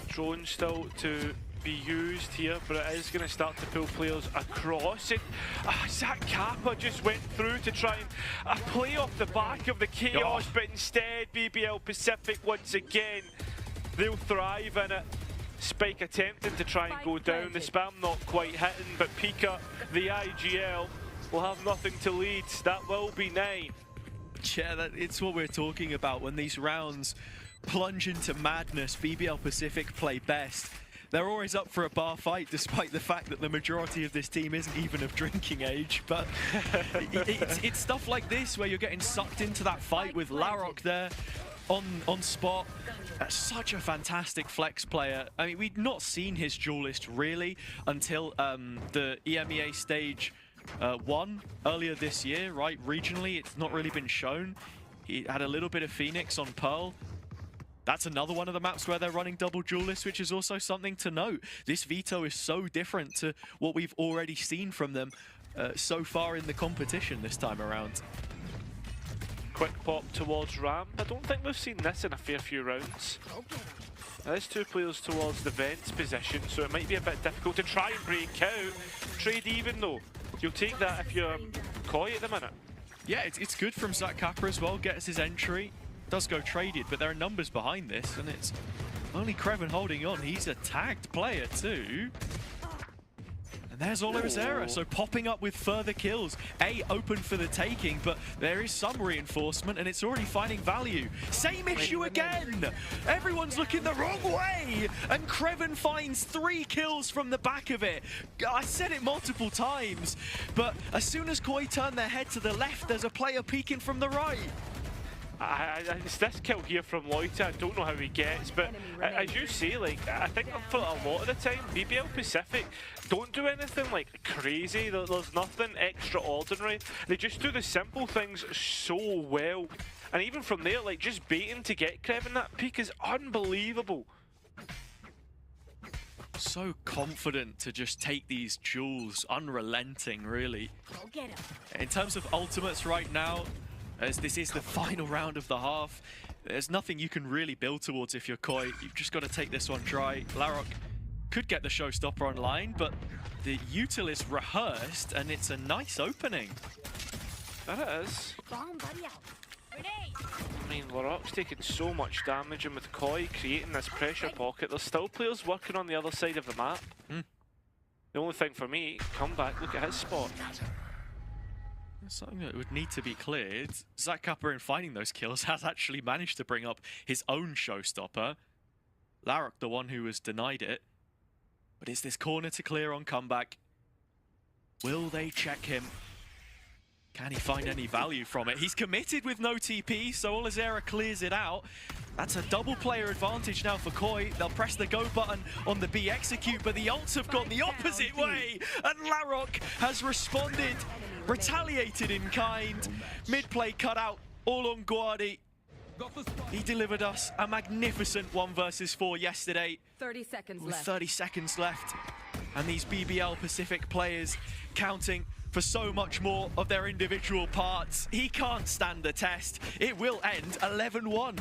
Drone still to be used here, but it is going to start to pull players across it. Zach Kappa just went through to try and play off the back of the chaos, but instead BBL Pacific once again, they'll thrive in it. Spike attempting to try and go down, the spam not quite hitting, but Pika, the IGL, will have nothing to lead. That will be 9. Yeah, it's what we're talking about. When these rounds plunge into madness, BBL Pacific play best. They're always up for a bar fight, despite the fact that the majority of this team isn't even of drinking age. But it's stuff like this where you're getting sucked into that fight with LaRock there on spot. Such a fantastic flex player. I mean, we'd not seen his duelist really until the EMEA stage 1 earlier this year, right? Regionally, it's not really been shown. He had a little bit of Phoenix on Pearl. That's another one of the maps where they're running double duelists, which is also something to note. This veto is so different to what we've already seen from them so far in the competition this time around. Quick pop towards ramp. I don't think we've seen this in a fair few rounds. There's 2 players towards the vents position, so it might be a bit difficult to try and break out. Trade even though. You'll take that if you're Koi at the minute. Yeah, it's good from Zach Kappa as well. Gets his entry. Does go traded, but there are numbers behind this, and it's only Creven holding on. He's a tagged player too. And there's Oliveira, so popping up with further kills. Open for the taking, but there is some reinforcement, and it's already finding value. Same issue again! Everyone's looking the wrong way! And Creven finds 3 kills from the back of it. I said it multiple times, but as soon as Koi turn their head to the left, there's a player peeking from the right. It's this kill here from Loiter. I don't know how he gets, but as you say, like, I think for a lot of the time, BBL Pacific don't do anything like crazy. There's nothing extraordinary. They just do the simple things so well. And even from there, like, just baiting to get Creven that peak is unbelievable. So confident to just take these duels, unrelenting, really. In terms of ultimates right now, as this is the final round of the half, there's nothing you can really build towards if you're Koi. You've just got to take this one dry. LaRock could get the showstopper online, but the util is rehearsed, and it's a nice opening. That it is. I mean, LaRock's taking so much damage, and with Koi creating this pressure pocket, there's still players working on the other side of the map. The only thing for me, comeback, look at his spot. Something that would need to be cleared. Zach Kappa, in finding those kills, has actually managed to bring up his own showstopper. LaRock, the one who was denied it. But is this corner to clear on comeback? Will they check him? Can he find any value from it? He's committed with no TP, so Olizera clears it out. That's a double player advantage now for Koi. They'll press the go button on the B execute, but the ults have gone the opposite way. And Larok has responded, retaliated in kind. Mid-play cut out, all on Guardi. He delivered us a magnificent 1 versus 4 yesterday. 30 seconds with left. 30 seconds left. And these BBL Pacific players counting for so much more of their individual parts. He can't stand the test. It will end 11-1.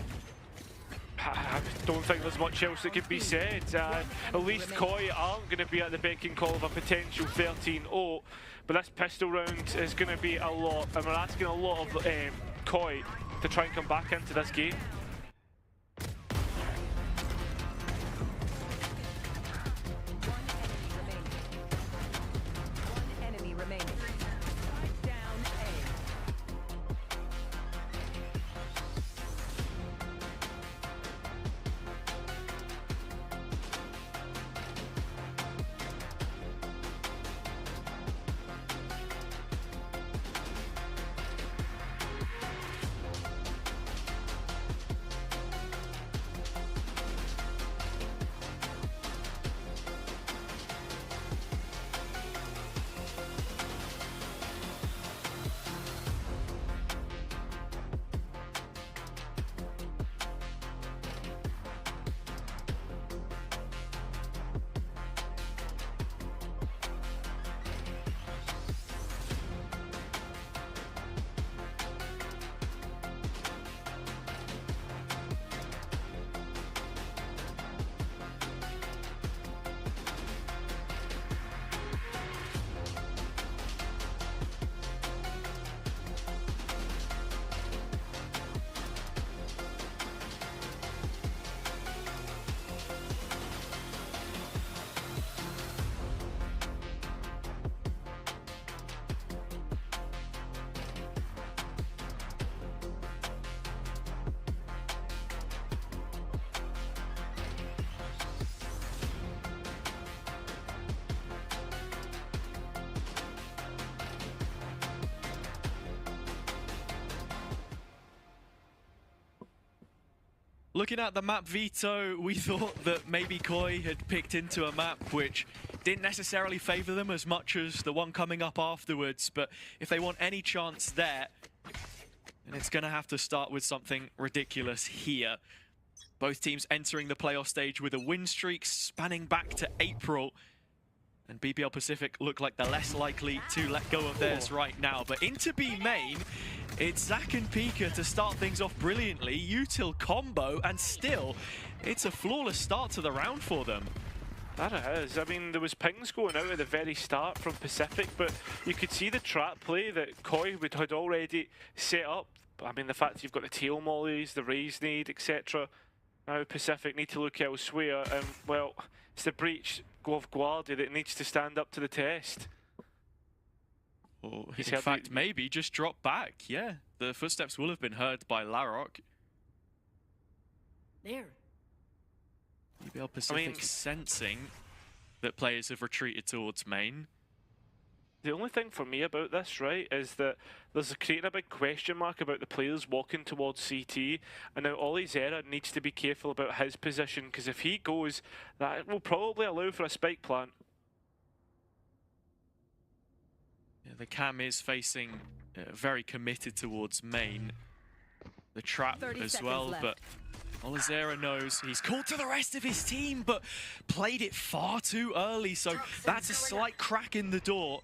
I don't think there's much else that could be said. At least Koi aren't going to be at the beck and call of a potential 13-0, but this pistol round is going to be a lot, and we're asking a lot of Koi to try and come back into this game. One enemy remaining. Down A. Looking at the map Vito, we thought that maybe Koi had picked into a map which didn't necessarily favor them as much as the one coming up afterwards, but if they want any chance there, then it's going to have to start with something ridiculous here. Both teams entering the playoff stage with a win streak spanning back to April. And BBL Pacific look like they're less likely to let go of theirs right now. But into B main, it's Zach and Pika to start things off brilliantly. Util combo, and still, it's a flawless start to the round for them. That it is. I mean, there was pings going out at the very start from Pacific, but you could see the trap play that Koi had already set up. I mean, the fact that you've got the tail mollies, the raise need, etc. Now Pacific need to look elsewhere, and well, it's the breach of Guardi that needs to stand up to the test. Or in fact, maybe just drop back. Yeah, the footsteps will have been heard by Larok. There. BBL Pacific sensing that players have retreated towards main. The only thing for me about this, right, is that there's creating a big question mark about the players walking towards CT, and now Olizera needs to be careful about his position, because if he goes, that will probably allow for a spike plant. Yeah, the cam is facing very committed towards main. The trap as well, left. but Olizera knows he's called to the rest of his team, but played it far too early, so that's a slight crack in the door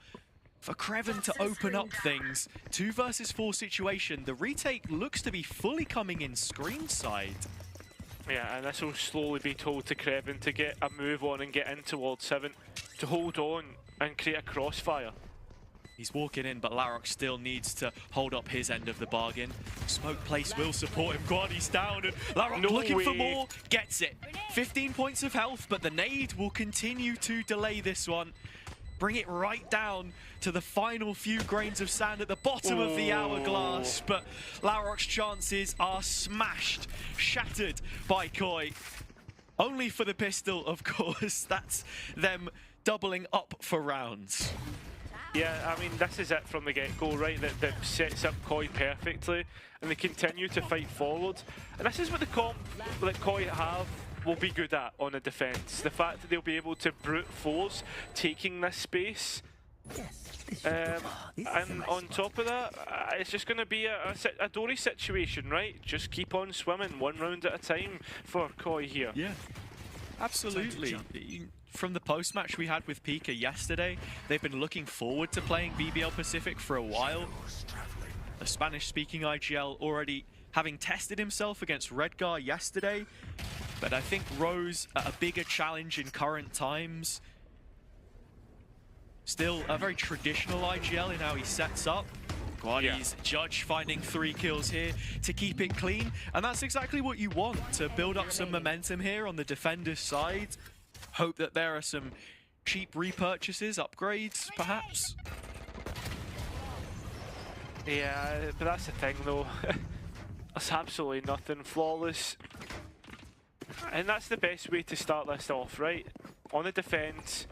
for Creven to open up things. 2 versus 4 situation. The retake looks to be fully coming in screen side. Yeah, and this will slowly be told to Creven to get a move on and get in towards 7, to hold on and create a crossfire. He's walking in, but Larok still needs to hold up his end of the bargain. Smoke place will support him. Guardi's down, and Larok looking for more. Gets it. 15 points of health, but the nade will continue to delay this one. Bring it right down to the final few grains of sand at the bottom of the hourglass. But Larok's chances are smashed, shattered by Koi. Only for the pistol, of course. That's them doubling up for rounds. Yeah, I mean, this is it from the get-go, right? That sets up Koi perfectly, and they continue to fight forward. And this is what the comp that Koi will be good at on the defense. The fact that they'll be able to brute force taking this space. And on top of that, it's just going to be a Dory situation, right? Just keep on swimming, one round at a time for Koi here. Yeah, absolutely. From the post-match we had with Pika yesterday, they've been looking forward to playing BBL Pacific for a while. The Spanish-speaking IGL already having tested himself against Redgar yesterday, but I think Rose a bigger challenge in current times. Still a very traditional IGL in how he sets up. Guardi's Judge finding 3 kills here to keep it clean, and that's exactly what you want to build up some momentum here on the defender's side. Hope that there are some cheap repurchases, upgrades, perhaps. Yeah, but that's the thing though. That's absolutely nothing. Flawless. And that's the best way to start this off, right? On the defense,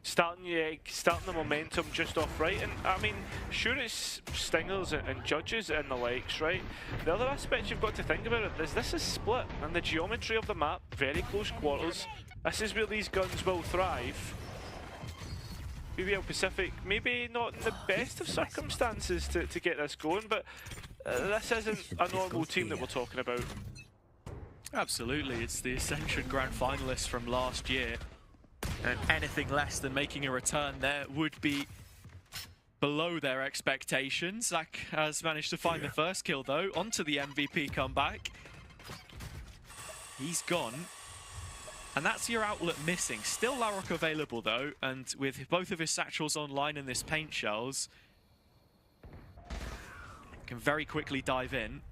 starting the momentum just off right. And I mean, sure, it's Stingers and Judges and the likes, right? The other aspect you've got to think about it is this is split, and the geometry of the map, very close quarters. This is where these guns will thrive. BBL Pacific, maybe not in the best of circumstances to get this going, but this isn't a normal team that we're talking about. Absolutely, it's the Ascension Grand Finalists from last year, and anything less than making a return there would be below their expectations. Zach has managed to find the first kill though, onto the MVP comeback. He's gone. And that's your outlet missing. Still Larok available though, and with both of his satchels online and this paint shells, can very quickly dive in.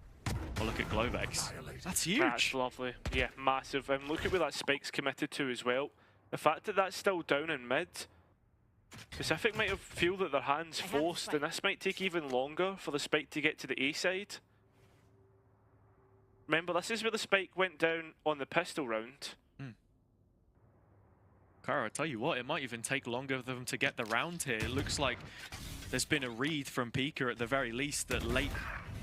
Oh, look at Globex. That's huge. That's lovely. Yeah, massive. And look at where that spike's committed to as well. The fact that that's still down in mid, Pacific might have feel that their hand's forced, and this might take even longer for the spike to get to the A side. Remember, this is where the spike went down on the pistol round. Kara, I tell you what, it might even take longer for them to get the round here. It looks like there's been a read from Pika at the very least that late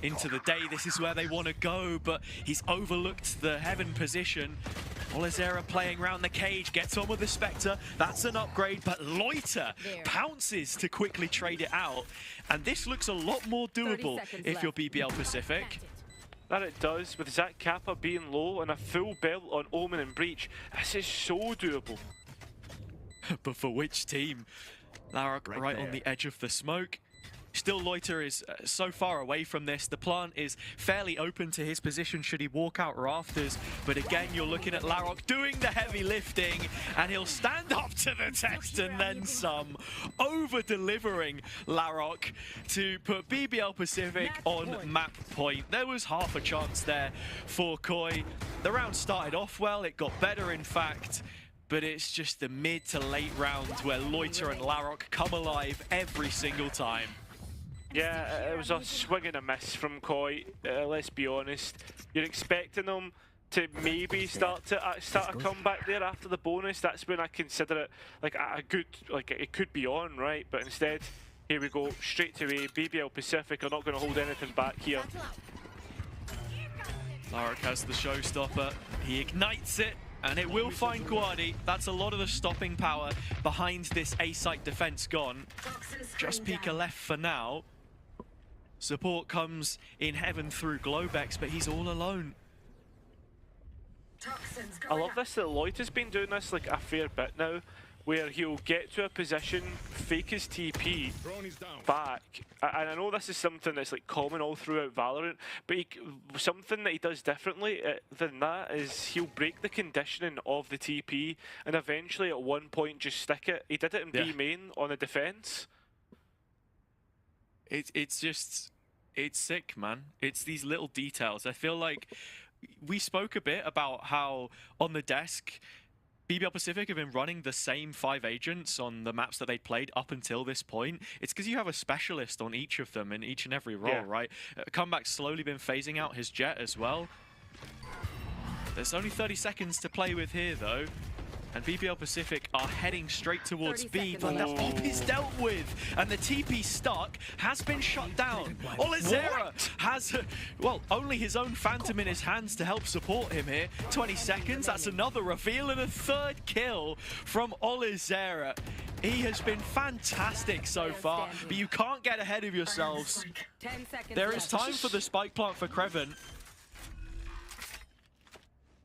into the day this is where they want to go, but he's overlooked the heaven position. Olizera playing around the cage, gets on with the Spectre. That's an upgrade, but Loiter pounces to quickly trade it out. And this looks a lot more doable if you're BBL Pacific. That it does, with Zach Kappa being low and a full belt on Omen and Breach. This is so doable. But for which team? Larok right on the edge of the smoke. Still, Loiter is so far away from this. The plant is fairly open to his position should he walk out rafters. But again, you're looking at Larok doing the heavy lifting, and he'll stand up to the test and then some. Over-delivering Larok to put BBL Pacific on map point. There was half a chance there for Koi. The round started off well. It got better, in fact. But it's just the mid to late rounds where Loiter and Larok come alive every single time. Yeah, it was a swing and a miss from Koi, let's be honest. You're expecting them to maybe start a comeback there after the bonus. That's when I consider it like a good, like it could be on, right? But instead, here we go, straight to A. BBL Pacific are not going to hold anything back here. Larok has the showstopper, he ignites it. And it will find Guardi. That's a lot of the stopping power behind this A-site defense gone. Just Pika left for now. Support comes in heaven through Globex, but he's all alone. I love this that Loiter's been doing this like a fair bit now, where he'll get to a position, fake his TP back, and I know this is something that's like common all throughout Valorant, but something that he does differently than that is he'll break the conditioning of the TP and eventually at one point just stick it. He did it in B main on the defense. It's just, it's sick, man. It's these little details. I feel like we spoke a bit about how on the desk, BBL Pacific have been running the same 5 agents on the maps that they played up until this point. It's because you have a specialist on each of them in each and every role, right? Comeback's slowly been phasing out his jet as well. There's only 30 seconds to play with here, though. And BBL Pacific are heading straight towards 30 B, seconds but the left. op is dealt with, and the TP stuck has been shut down. Olizera has, well, only his own Phantom in his hands to help support him here. 20 seconds, that's another reveal and a third kill from Olizera. He has been fantastic so far, but you can't get ahead of yourselves. 10 seconds There left. is time for the spike plant for Creven.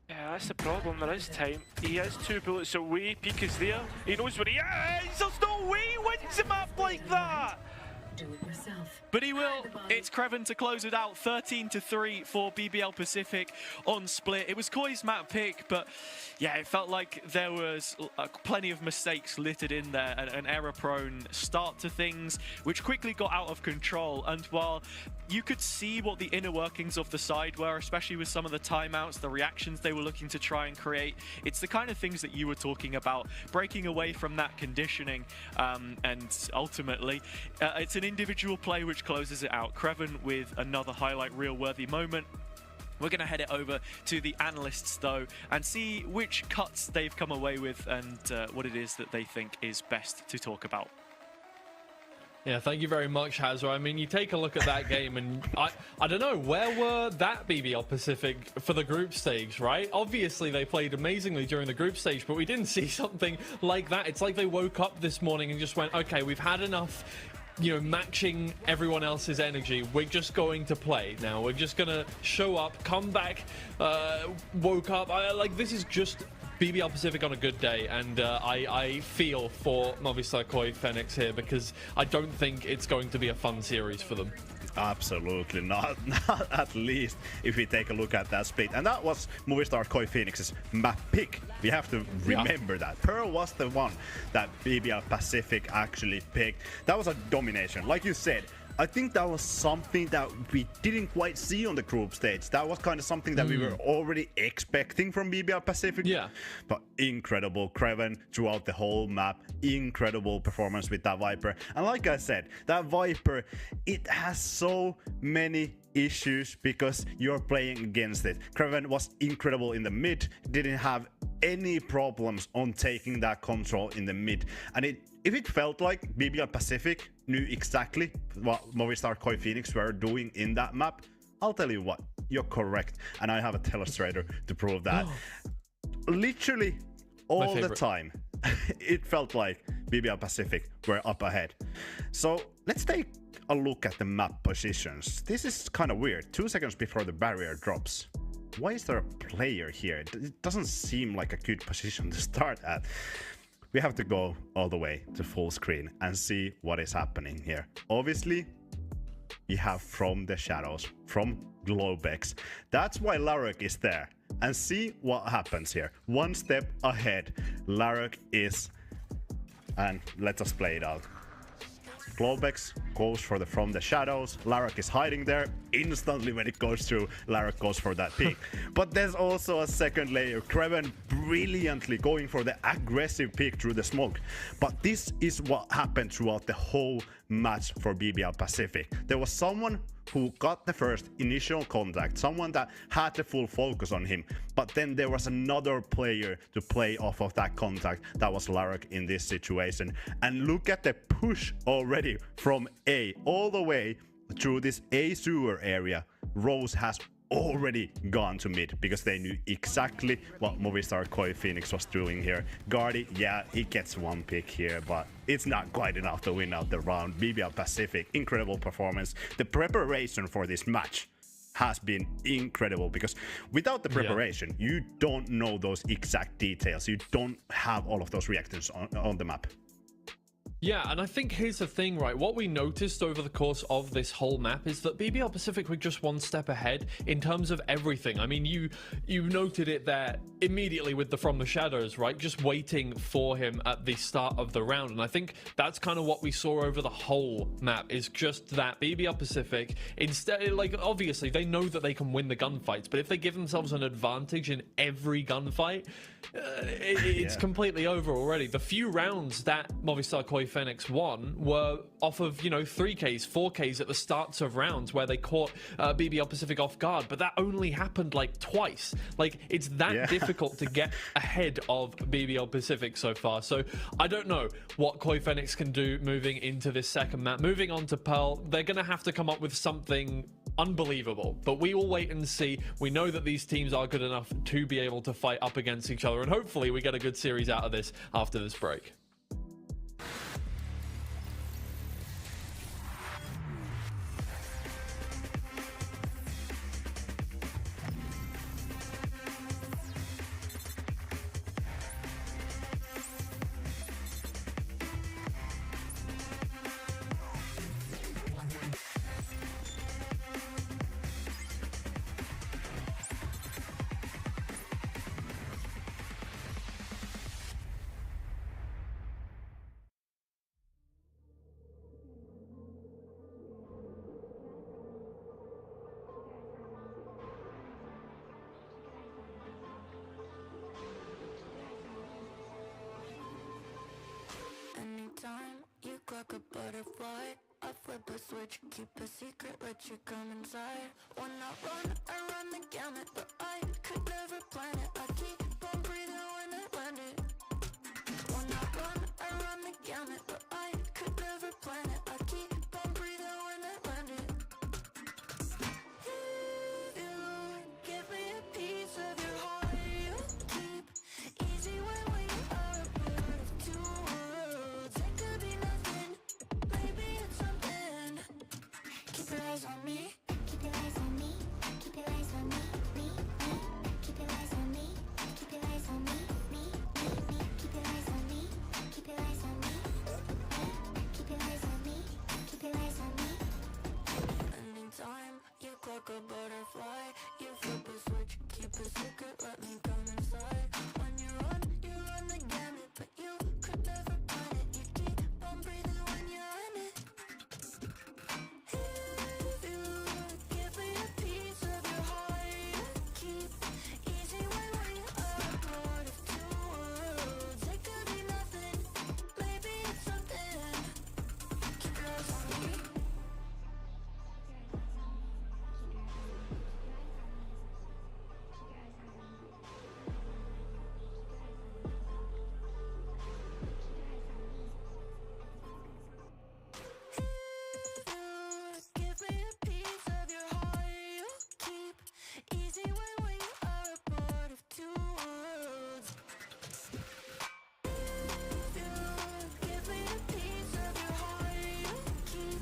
Yeah, that's the problem. There is time. He has 2 bullets away. Peak is there. He knows where he is. There's no way he wins a map like that. But he will. It's Creven to close it out. 13-3 for BBL Pacific on Split. It was Koi's map pick, but yeah, it felt like there was plenty of mistakes littered in there. An error-prone start to things, which quickly got out of control. And while you could see what the inner workings of the side were, especially with some of the timeouts, the reactions they were looking to try and create, it's the kind of things that you were talking about, breaking away from that conditioning, and ultimately, it's an individual play which closes it out. Creven with another highlight reel-worthy moment. We're going to head it over to the analysts, though, and see which cuts they've come away with and what it is that they think is best to talk about. Yeah, thank you very much, Hazra. I mean, you take a look at that game and I don't know, where were that BBL Pacific for the group stage, right? Obviously, they played amazingly during the group stage, but we didn't see something like that. It's like they woke up this morning and just went, okay, we've had enough, you know, matching everyone else's energy. We're just going to play now. We're just going to show up, come back, woke up. Like, this is just BBL Pacific on a good day, and I feel for Movistar Koi Phoenix here, because I don't think it's going to be a fun series for them. Absolutely not, not at least if we take a look at that split. And that was Movistar Koi Phoenix's map pick. We have to remember that. Pearl was the one that BBL Pacific actually picked. That was a domination. Like you said, I think that was something that we didn't quite see on the group stage. That was kind of something that we were already expecting from BBL Pacific. Yeah. But incredible Creven throughout the whole map. Incredible performance with that Viper. And like I said, that Viper, it has so many issues because you're playing against it. Creven was incredible in the mid, didn't have any problems on taking that control in the mid. And if it felt like BBL Pacific knew exactly what Movistar Koi Phoenix were doing in that map, I'll tell you what, you're correct. And I have a telestrator to prove that. Literally all the time, it felt like BBL Pacific were up ahead. So let's take a look at the map positions. This is kind of weird. 2 seconds before the barrier drops. Why is there a player here? It doesn't seem like a good position to start at. We have to go all the way to full screen and see what is happening here. Obviously, we have From the Shadows, from Globex. That's why Larok is there. And see what happens here. One step ahead, Larok is... And let us play it out. Globex goes for the From the Shadows. Larok is hiding there. Instantly when it goes through, Larok goes for that pick. But there's also a second layer. Creven brilliantly going for the aggressive pick through the smoke. But this is what happened throughout the whole match for BBL Pacific. There was someone who got the first initial contact, someone that had the full focus on him, but then there was another player to play off of that contact. That was Larok in this situation. And look at the push already from A all the way through this A sewer area. Rose has already gone to mid because they knew exactly what Movistar Koi Phoenix was doing here. Guardy, yeah, he gets one pick here, but it's not quite enough to win out the round. BBL Pacific, incredible performance. The preparation for this match has been incredible because without the preparation, you don't know those exact details. You don't have all of those reactions on the map. Yeah, and I think here's the thing, right? What we noticed over the course of this whole map is that BBL Pacific were just one step ahead in terms of everything. I mean, you noted it there immediately with the From the Shadows, right? Just waiting for him at the start of the round. And I think that's kind of what we saw over the whole map, is just that BBL Pacific, instead, like, obviously they know that they can win the gunfights, but if they give themselves an advantage in every gunfight, it's completely over already. The few rounds that Movistar Koi Phoenix won were off of, 3Ks, 4Ks at the starts of rounds where they caught BBL Pacific off guard, but that only happened like twice. Like, it's that difficult to get ahead of BBL Pacific so far. So I don't know what Koi Phoenix can do moving into this second map. Moving on to Pearl, they're going to have to come up with something unbelievable, but we will wait and see. We know that these teams are good enough to be able to fight up against each other, and hopefully we get a good series out of this after this break. Anytime you clock a butterfly, I flip a switch, keep a secret, let you come inside. When I run the gamut, but I could never plan it. I keep on breathing when I land it. When I run the gamut, but I could never plan it. I keep on breathing when I land it. If you give me a piece of your heart, you keep easy when we are a part of two worlds. It could be nothing, maybe it's something. Keep your eyes on me. Keep your eyes on me. Keep your eyes on me. Me. Keep your eyes on me. Keep your eyes on me. Me. Keep your eyes on me. Keep your eyes on me. Keep your eyes on me. Keep your eyes on me. Anytime you clock a butterfly, you flip a switch, keep a secret, let me come inside. When you run the gamut, but you could never plan it. You keep on breathing when you're in it. If you give me a piece of your heart, you keep easy when we are a part of two worlds. It could be nothing, maybe it's something. Keep your eyes on me. Give me a piece of your heart, you keep easy when we are a part of two worlds. Give me a piece of your heart, you keep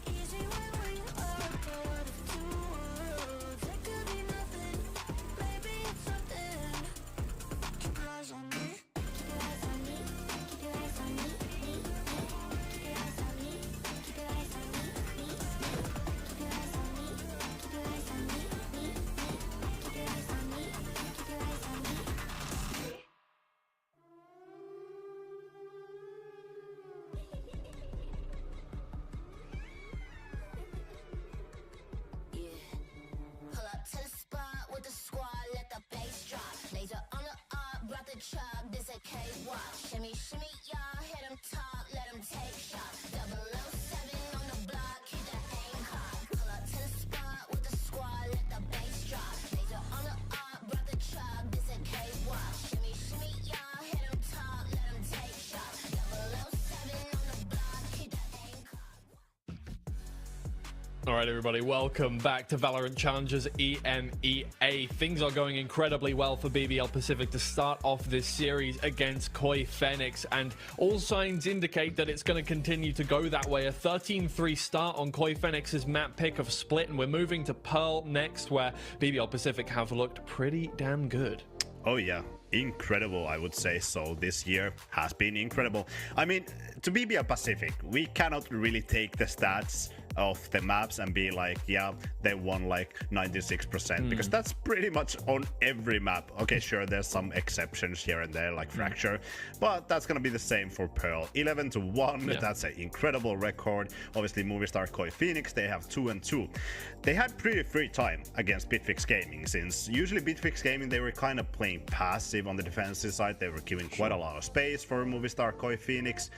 easy when we are a part of two worlds. It could be nothing, maybe it's something. Keep your eyes on me. Keep your eyes on me. Keep your eyes on me. Keep your eyes on me. Keep your eyes on me. Keep your eyes on me. Keep your eyes on me. Keep your eyes on me. Keep your eyes on me. Pull up to the spot with the squad, let the bass drop. Laser on the up, brought the chop, this a cakewalk. Shimmy, shimmy, y'all, hit 'em top, let 'em take shots. 007 on the block, hit the aim cock. Pull up to the spot with the squad, let the bass drop. Laser on the up, brought the chop, this a cakewalk. Shimmy, shimmy, y'all, hit 'em top, let 'em take shots. 007 on the block, hit the aim cock. All right, everybody, welcome back to VALORANT Challengers EMEA. Things are going incredibly well for BBL Pacific to start off this series against Koi Phoenix, and all signs indicate that it's going to continue to go that way. A 13-3 start on Koi Phoenix's map pick of Split, and we're moving to Pearl next, where BBL Pacific have looked pretty damn good. Oh yeah, incredible, I would say so. This year has been incredible. I mean, to BBL Pacific, we cannot really take the stats of the maps and be like, yeah, they won like 96%, because that's pretty much on every map. Okay, sure, there's some exceptions here and there, like Fracture, but that's gonna be the same for Pearl. 11-1, that's an incredible record. Obviously, Movistar Koi Phoenix, they have 2-2. They had pretty free time against Bitfix Gaming, since usually Bitfix Gaming, they were kind of playing passive on the defensive side. They were giving quite a lot of space for Movistar Koi Phoenix.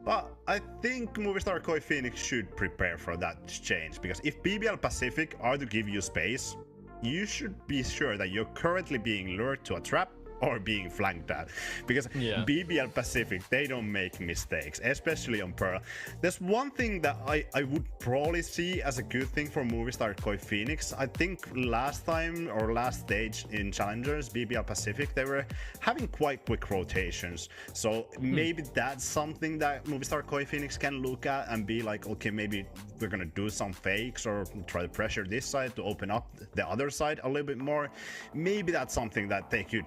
But I think Movistar Koi Phoenix should prepare for that change, because if BBL Pacific are to give you space, you should be sure that you're currently being lured to a trap or being flanked at, because BBL Pacific, they don't make mistakes, especially on Pearl. There's one thing that I would probably see as a good thing for Movistar Koi Phoenix. I think last time or last stage in Challengers BBL Pacific, they were having quite quick rotations, so maybe that's something that Movistar Koi Phoenix can look at and be like, okay, maybe we're gonna do some fakes or try to pressure this side to open up the other side a little bit more. Maybe that's something that they could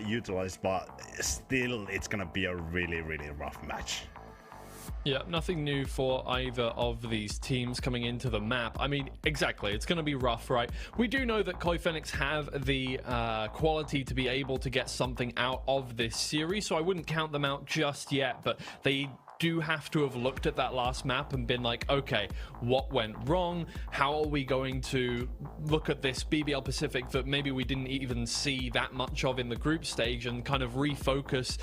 utilize, but still it's gonna be a really rough match. Yeah, nothing new for either of these teams coming into the map. I mean, exactly, it's going to be rough, right? We do know that Koi Phoenix have the quality to be able to get something out of this series, so I wouldn't count them out just yet, but they do have to have looked at that last map and been like, okay, what went wrong? How are we going to look at this BBL Pacific that maybe we didn't even see that much of in the group stage, and kind of refocus,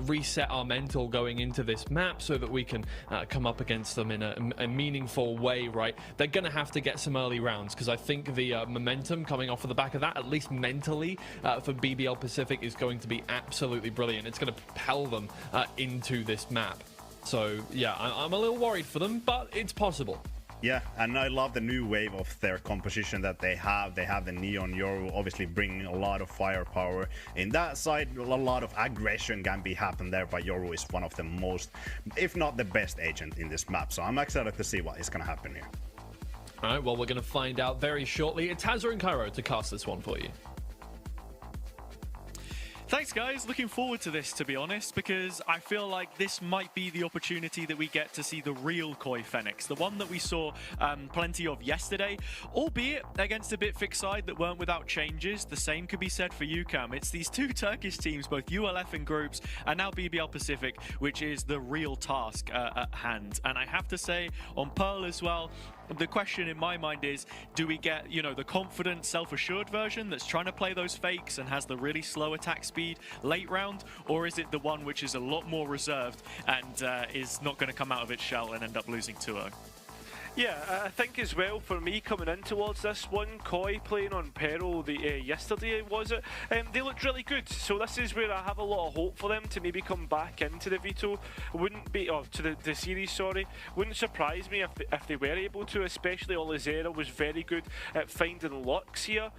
reset our mental going into this map so that we can come up against them in a meaningful way, right? They're going to have to get some early rounds, because I think the momentum coming off of the back of that, at least mentally, for BBL Pacific is going to be absolutely brilliant. It's going to propel them into this map. So yeah, I'm a little worried for them, but it's possible. Yeah, and I love the new wave of their composition that they have. They have the Neon Yoru, obviously bringing a lot of firepower. In that side, a lot of aggression can be happened there, but Yoru is one of the most, if not the best agent in this map. So I'm excited to see what is going to happen here. All right, well, we're going to find out very shortly. It's Hazard and Cairo to cast this one for you. Thanks, guys. Looking forward to this, to be honest, because I feel like this might be the opportunity that we get to see the real Koi Phoenix, the one that we saw plenty of yesterday, albeit against a BitFix side that weren't without changes. The same could be said for UCAM. It's these two Turkish teams, both ULF in groups and now BBL Pacific, which is the real task at hand. And I have to say, on Pearl as well, the question in my mind is, do we get, you know, the confident, self-assured version that's trying to play those fakes and has the really slow attack speed late round, or is it the one which is a lot more reserved and is not going to come out of its shell and end up losing 2-0? Yeah, I think as well, for me, coming in towards this one, Koi playing on Peril yesterday, was it? They looked really good, so this is where I have a lot of hope for them to maybe come back into the Veto. Wouldn't be, to the series, sorry. Wouldn't surprise me if they were able to, especially Olizera was very good at finding Lux here.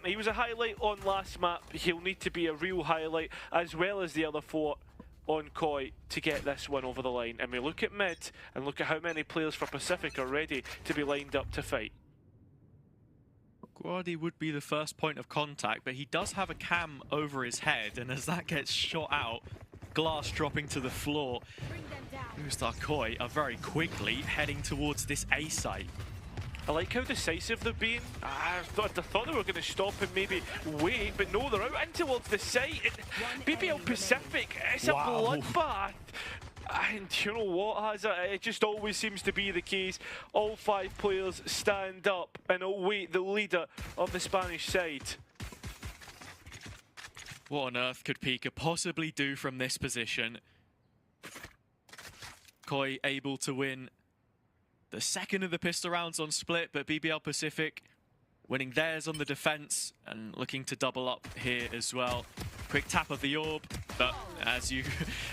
He was a highlight on last map. He'll need to be a real highlight, as well as the other 4 on Koi to get this one over the line. And we look at mid and look at how many players for Pacific are ready to be lined up to fight. Guardi would be the first point of contact, but he does have a cam over his head, and as that gets shot out, glass dropping to the floor, Movistar Koi are very quickly heading towards this A site. I like how decisive they're being. I thought they were going to stop and maybe wait, but no, they're out in towards the site. BBL Pacific, it's a bloodbath. And you know what, Hazard? It just always seems to be the case. All 5 players stand up and await the leader of the Spanish side. What on earth could Pika possibly do from this position? Koi able to win the second of the pistol rounds on split, but BBL Pacific winning theirs on the defense and looking to double up here as well. Quick tap of the orb, but as you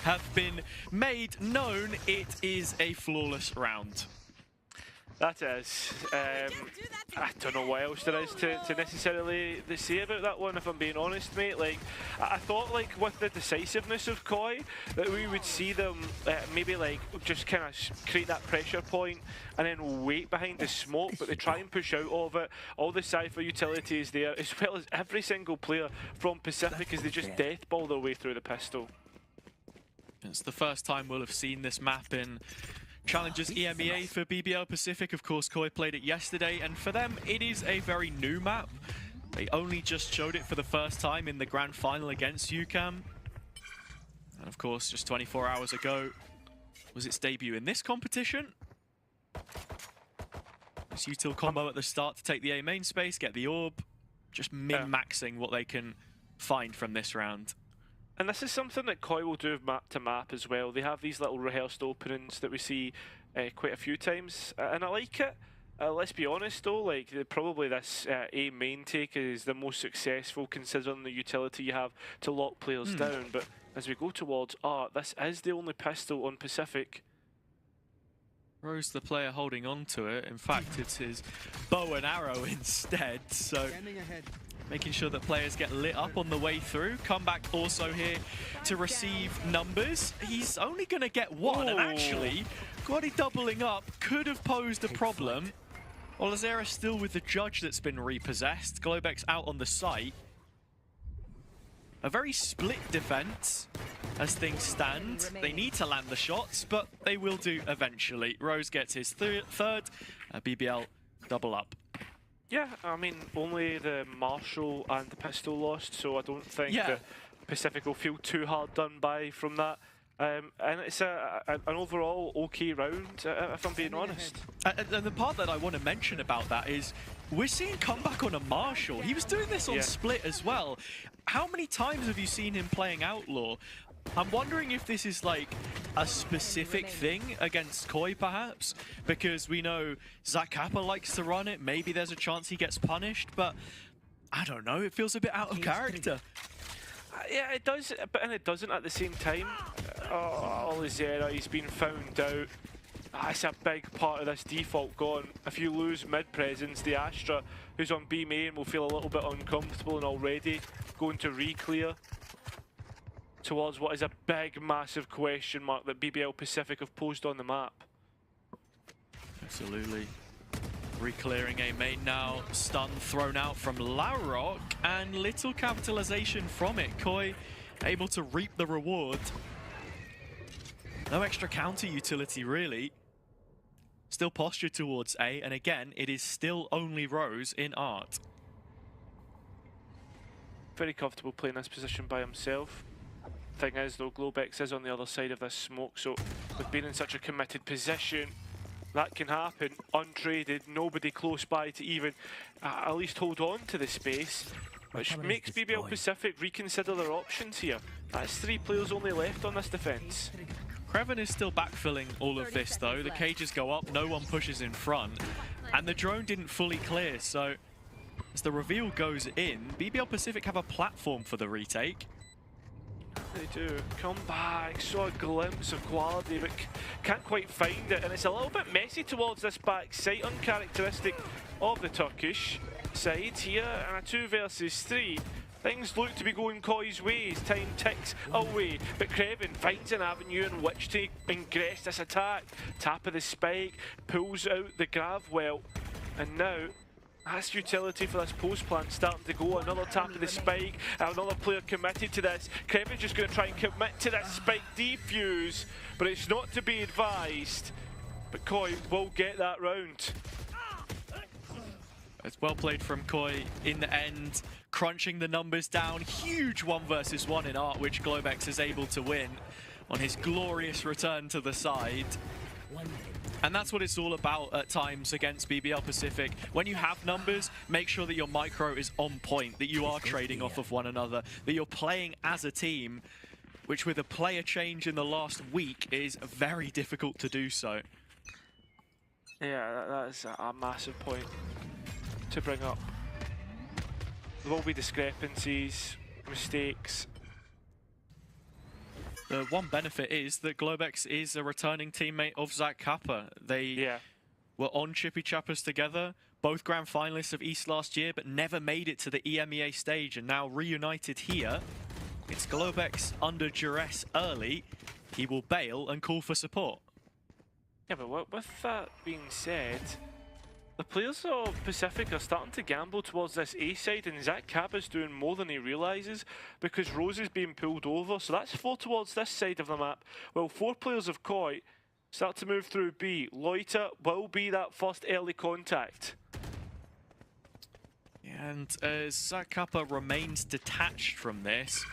have been made known, it is a flawless round. That is. I don't know what else there is to necessarily say about that one, if I'm being honest, mate. Like, I thought, like, with the decisiveness of Koi, that we would see them maybe, like, just kind of create that pressure point and then wait behind the smoke, but they try and push out of it. All the Cypher utility is there, as well as every single player from Pacific, as they just deathball their way through the pistol. It's the first time we'll have seen this map in Challengers EMEA for BBL Pacific. Of course, Koi played it yesterday, and for them, it is a very new map. They only just showed it for the first time in the grand final against UCAM. And of course, just 24 hours ago was its debut in this competition. This util combo at the start to take the A main space, get the orb, just min-maxing what they can find from this round. And this is something that Koi will do map to map as well. They have these little rehearsed openings that we see quite a few times, and I like it. Let's be honest though, like probably this A main take is the most successful considering the utility you have to lock players down. But as we go towards Art, this is the only pistol on Pacific. Rose, the player holding on to it. In fact, it's his bow and arrow instead. So making sure that players get lit up on the way through. Comeback also here to receive numbers. He's only going to get one, and actually, Guadi doubling up could have posed a problem. Olazera still with the judge that's been repossessed. Globex out on the site. A very split defense as things stand. They need to land the shots, but they will do eventually. Rose gets his third, BBL double up. Yeah, I mean, only the Marshall and the pistol lost, so I don't think that Pacific will feel too hard done by from that. And it's an overall okay round, if I'm being honest. And the part that I want to mention about that is we're seeing comeback on a Marshall. He was doing this on Split as well. How many times have you seen him playing Outlaw? I'm wondering if this is like a specific thing against Koi, perhaps, because we know Zach Kappa likes to run it. Maybe there's a chance he gets punished, but I don't know. It feels a bit out of character. Yeah, it does, but and it doesn't at the same time. Olazera, he's been found out. That's a big part of this default gone. If you lose mid-presence, the Astra, who's on B main, will feel a little bit uncomfortable and already going to re-clear towards what is a big, massive question mark that BBL Pacific have posed on the map. Absolutely. Re-clearing A main now. Stun thrown out from Larrock, and little capitalization from it. Koi able to reap the reward. No extra counter utility, really. Still posture towards A, and again, it is still only Rose in Art. Very comfortable playing this position by himself. Thing is though, Globex is on the other side of this smoke, so with being in such a committed position, that can happen untraded, nobody close by to even at least hold on to the space, which makes BBL Pacific reconsider their options here. That's 3 players only left on this defense. Kreven is still backfilling all of this though. The cages go up, no one pushes in front, and the drone didn't fully clear, so as the reveal goes in, BBL Pacific have a platform for the retake. They do. Come back, saw a glimpse of quality, but can't quite find it, and it's a little bit messy towards this back site, uncharacteristic of the Turkish side here, and a 2 versus 3. Things look to be going Koi's way as time ticks away, but Kreven finds an avenue in which to ingress this attack. Tap of the spike, pulls out the grav well, and now that's utility for this post plant starting to go. Another tap of the spike, another player committed to this. Kreven's just going to try and commit to this spike defuse, but it's not to be advised. But Koi will get that round. It's well played from Koi in the end, crunching the numbers down. Huge 1 versus 1 in Art, which Globex is able to win on his glorious return to the side. And that's what it's all about at times against BBL Pacific. When you have numbers, make sure that your micro is on point, that you are trading off of one another, that you're playing as a team, which with a player change in the last week is very difficult to do so. Yeah, that's a massive point to bring up. There will be discrepancies, mistakes. The one benefit is that Globex is a returning teammate of Zach Kappa. They were on Chippy Chappers together, both grand finalists of East last year, but never made it to the EMEA stage, and now reunited here. It's Globex under duress early. He will bail and call for support. Yeah, but with that being said, the players of Pacific are starting to gamble towards this A side, and Zach Kappa's doing more than he realises because Rose is being pulled over. So that's 4 towards this side of the map. Well, 4 players of Koi start to move through B. Loiter will be that first early contact. And as Zach Kappa remains detached from this,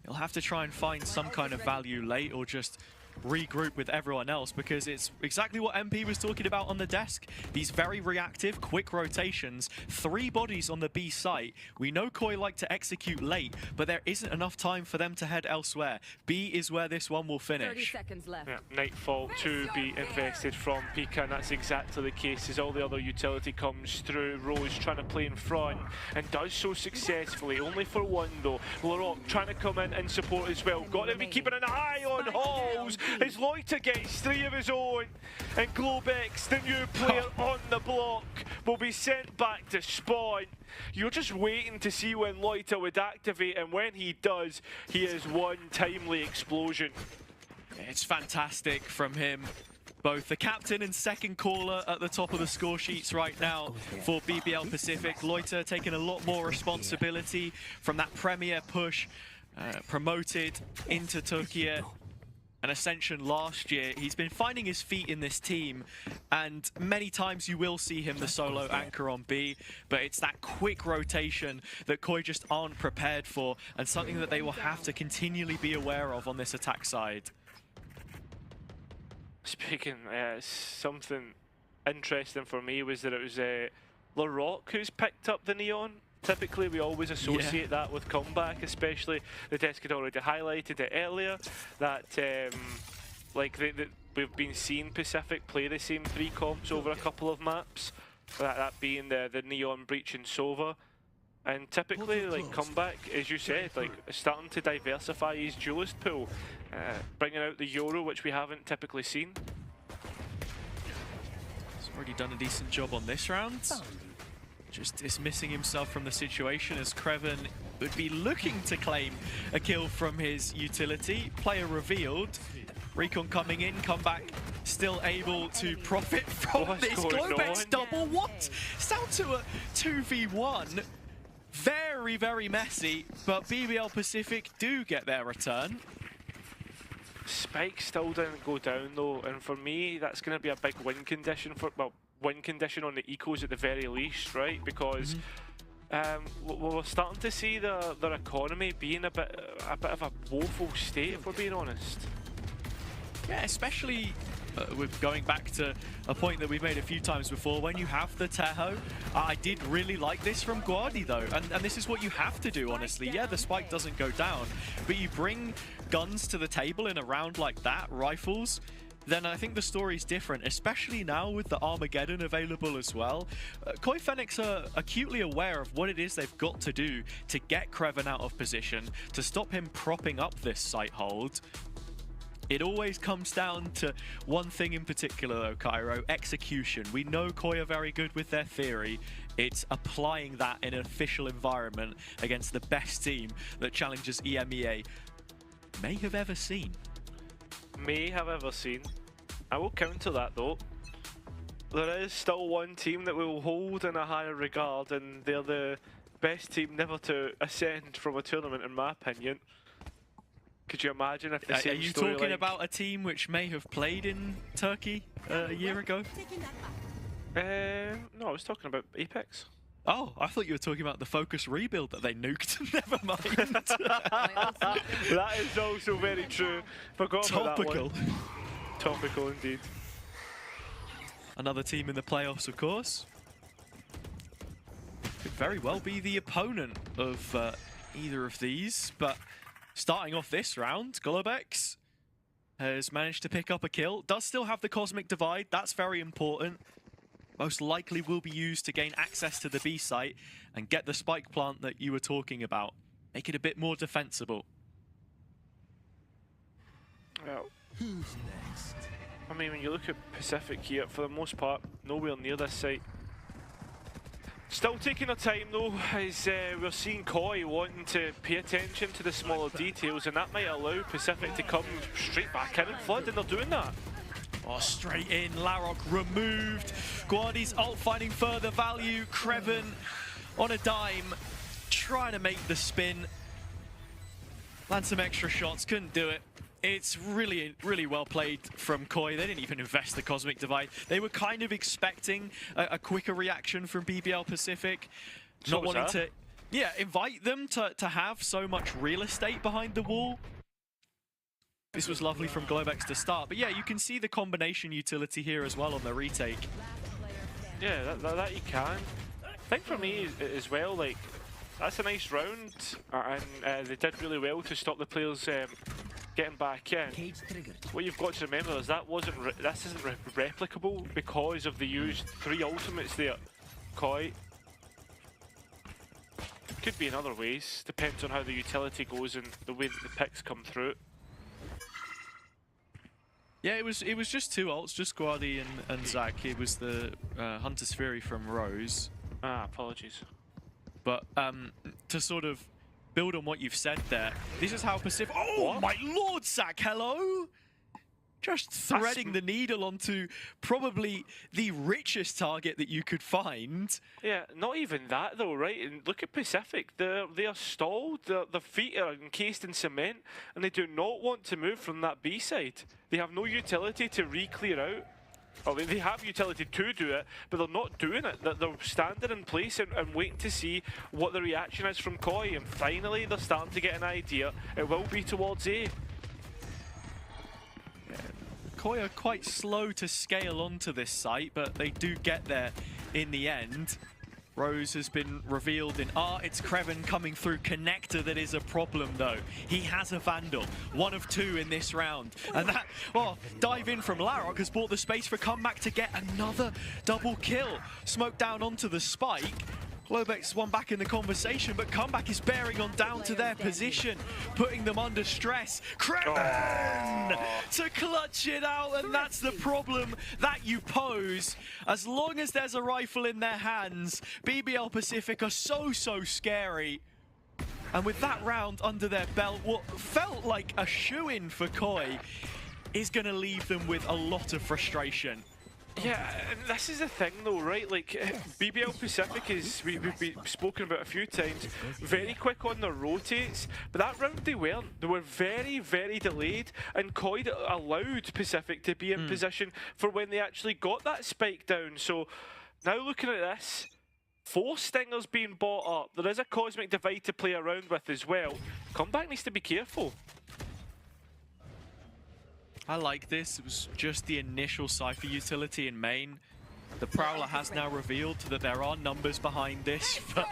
he'll have to try and find some kind of value late or just regroup with everyone else, because it's exactly what MP was talking about on the desk. These very reactive, quick rotations, 3 bodies on the B site. We know Koi like to execute late, but there isn't enough time for them to head elsewhere. B is where this one will 30 finish. seconds left. Yeah, Nightfall to be invested from Pika, and that's exactly the case as all the other utility comes through. Rose trying to play in front and does so successfully, only for one though. LaRock trying to come in and support as well. Got to be keeping an eye on Halls as Loiter gets 3 of his own, and Globex, the new player on the block, will be sent back to spawn. You're just waiting to see when Loiter would activate, and when he does, he is one timely explosion. It's fantastic from him. Both the captain and second caller at the top of the score sheets right now for BBL Pacific. Loiter taking a lot more responsibility from that Premier push, promoted into Turkey. An Ascension last year. He's been finding his feet in this team, and many times you will see him the solo anchor on B, but it's that quick rotation that Koi just aren't prepared for, and something that they will have to continually be aware of on this attack side. Speaking, something interesting for me was that it was LaRock who's picked up the Neon. Typically, we always associate that with comeback, especially the desk had already highlighted it earlier, that like we've been seeing Pacific play the same 3 comps over a couple of maps, that being the Neon, Breach and Sova. And typically, like comeback, as you said, like starting to diversify his duelist pool, bringing out the Euro, which we haven't typically seen. He's already done a decent job on this round. Just dismissing himself from the situation as Kreven would be looking to claim a kill from his utility. Player revealed. Recon coming in, comeback still able to profit from this. Globex double, what? It's down to a 2v1. Very, very messy, but BBL Pacific do get their return. Spike still didn't go down though, and for me that's going to be a big win condition for, well, win condition on the ecos at the very least, right? Because we're starting to see their economy being a bit of a woeful state, if we're being honest. Yeah, especially with going back to a point that we've made a few times before, when you have the Teho. I did really like this from Guardi though, and this is what you have to do, honestly. Yeah, the spike doesn't go down, but you bring guns to the table in a round like that, rifles, then I think the story's different, especially now with the Armageddon available as well. Koi Fenix are acutely aware of what it is they've got to do to get Kreven out of position, to stop him propping up this site hold. It always comes down to one thing in particular though, Cairo, execution. We know Koi are very good with their theory. It's applying that in an official environment against the best team that Challengers EMEA may have ever seen. May have ever seen. I will counter that though. There is still one team that we will hold in a higher regard, and they're the best team never to ascend from a tournament, in my opinion. Could you imagine if the same Are you story talking like... about a team which may have played in Turkey a year ago? No, I was talking about Apex. Oh, I thought you were talking about the Focus rebuild that they nuked. Never mind. That is also very true. Forgot about that one. Topical indeed. Another team in the playoffs, of course. Could very well be the opponent of either of these, but starting off this round, Globex has managed to pick up a kill. Does still have the Cosmic Divide, that's very important. Most likely will be used to gain access to the B site and get the spike plant that you were talking about. Make it a bit more defensible. Well, who's next? I mean, when you look at Pacific here, for the most part, nowhere near this site. Still taking their time though, as we're seeing Koi wanting to pay attention to the smaller details, and that might allow Pacific to come straight back in and flood, and they're doing that. Oh, straight in, Larok removed. Guardi's ult finding further value. Kreven on a dime, trying to make the spin. Land some extra shots, couldn't do it. It's really, really well played from Koi. They didn't even invest the Cosmic Divide. They were kind of expecting a quicker reaction from BBL Pacific. So not wanting to, invite them to have so much real estate behind the wall. This was lovely from Globex to start, but yeah, you can see the combination utility here as well on the retake. Yeah, that you can. I think for me as well, like, that's a nice round, and they did really well to stop the players getting back in. What you've got to remember is this isn't replicable because of the used 3 ultimates there. Koi. Could be in other ways, depends on how the utility goes and the way that the picks come through. Yeah, it was just 2 ults, just Guardi and Zach. It was the Hunter's Fury from Rose. Ah, apologies. But to sort of build on what you've said there, this is how Pacific... Oh, What? my lord, Zach, hello? Just threading the needle onto probably the richest target that you could find. Yeah, not even that though, right? And look at Pacific. They are stalled. Their feet are encased in cement, and they do not want to move from that B side. They have no utility to re-clear out. Well, they have utility to do it, but they're not doing it. They're standing in place and waiting to see what the reaction is from Koi. And finally, they're starting to get an idea. It will be towards A. Koi are quite slow to scale onto this site, but they do get there in the end. Rose has been revealed in It's Kreven coming through connector that is a problem though. He has a Vandal, 1 of 2 in this round. And that, dive in from Larok has bought the space for comeback to get another double kill. Smoke down onto the spike. Globex one back in the conversation, but comeback is bearing on down to their position, putting them under stress. Kreven to clutch it out, and that's the problem that you pose. As long as there's a rifle in their hands, BBL Pacific are so scary. And with that round under their belt, what felt like a shoo-in for Koi is going to leave them with a lot of frustration. Yeah, and this is the thing though, right? Like, BBL Pacific is, we've spoken about a few times, very quick on their rotates, but that round they weren't. They were very delayed, and Koi allowed Pacific to be in position for when they actually got that spike down. So, now looking at this, 4 Stingers being bought up. There is a Cosmic Divide to play around with as well. Comeback needs to be careful. I like this. It was just the initial Cypher utility in main. The Prowler has now revealed that there are numbers behind this, but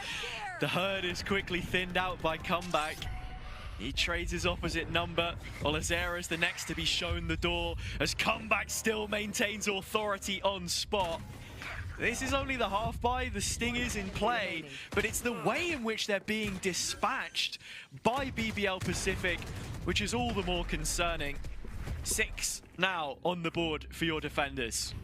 the herd is quickly thinned out by comeback. He trades his opposite number. Olazera is the next to be shown the door, as comeback still maintains authority on spot. This is only the half buy, the Sting is in play, but it's the way in which they're being dispatched by BBL Pacific, which is all the more concerning. 6 now on the board for your defenders.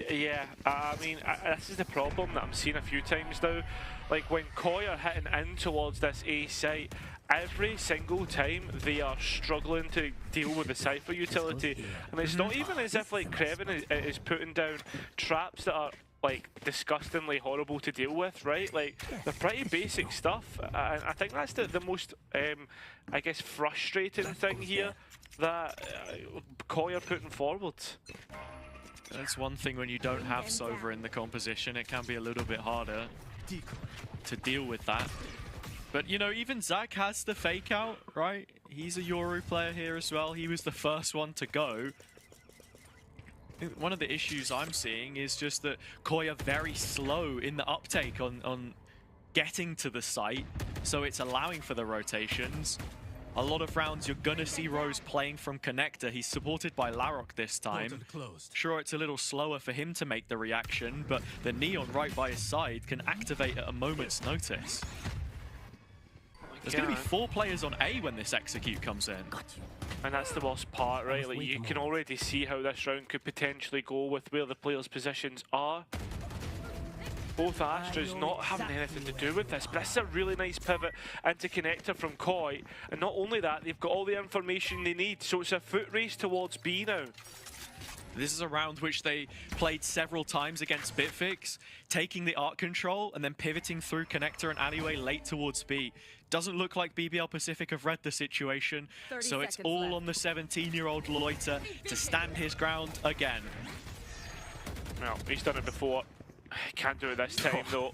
Yeah, I mean, this is the problem that I'm seeing a few times now. Like, when Koi are hitting in towards this A site, every single time they are struggling to deal with the Cypher utility. And it's not even as if, like, Kreven is putting down traps that are, like, disgustingly horrible to deal with, right? Like, they're pretty basic stuff. And I think that's the most, I guess, frustrating thing here that Koi are putting forward. That's one thing when you don't have Sova in the composition, it can be a little bit harder to deal with that. But, you know, even Zach has the fake out, right? He's a Yoru player here as well. He was the first one to go. I think one of the issues I'm seeing is just that Koi are very slow in the uptake on getting to the site, so it's allowing for the rotations. A lot of rounds you're gonna see Rose playing from connector. He's supported by Larok this time. Sure, it's a little slower for him to make the reaction, but the Neon right by his side can activate at a moment's notice. There's gonna be 4 players on A when this execute comes in. And that's the worst part, right? Like, you can already see how this round could potentially go with where the players' positions are. Both Astras not having anything to do with this, but this is a really nice pivot into connector from Koi. And not only that, they've got all the information they need, so it's a foot race towards B now. This is a round which they played several times against Bitfix, taking the art control and then pivoting through connector and alleyway late towards B. Doesn't look like BBL Pacific have read the situation, so it's all on the 17-year-old Loiter to stand his ground again. Well, he's done it before. Can't do it this time, though.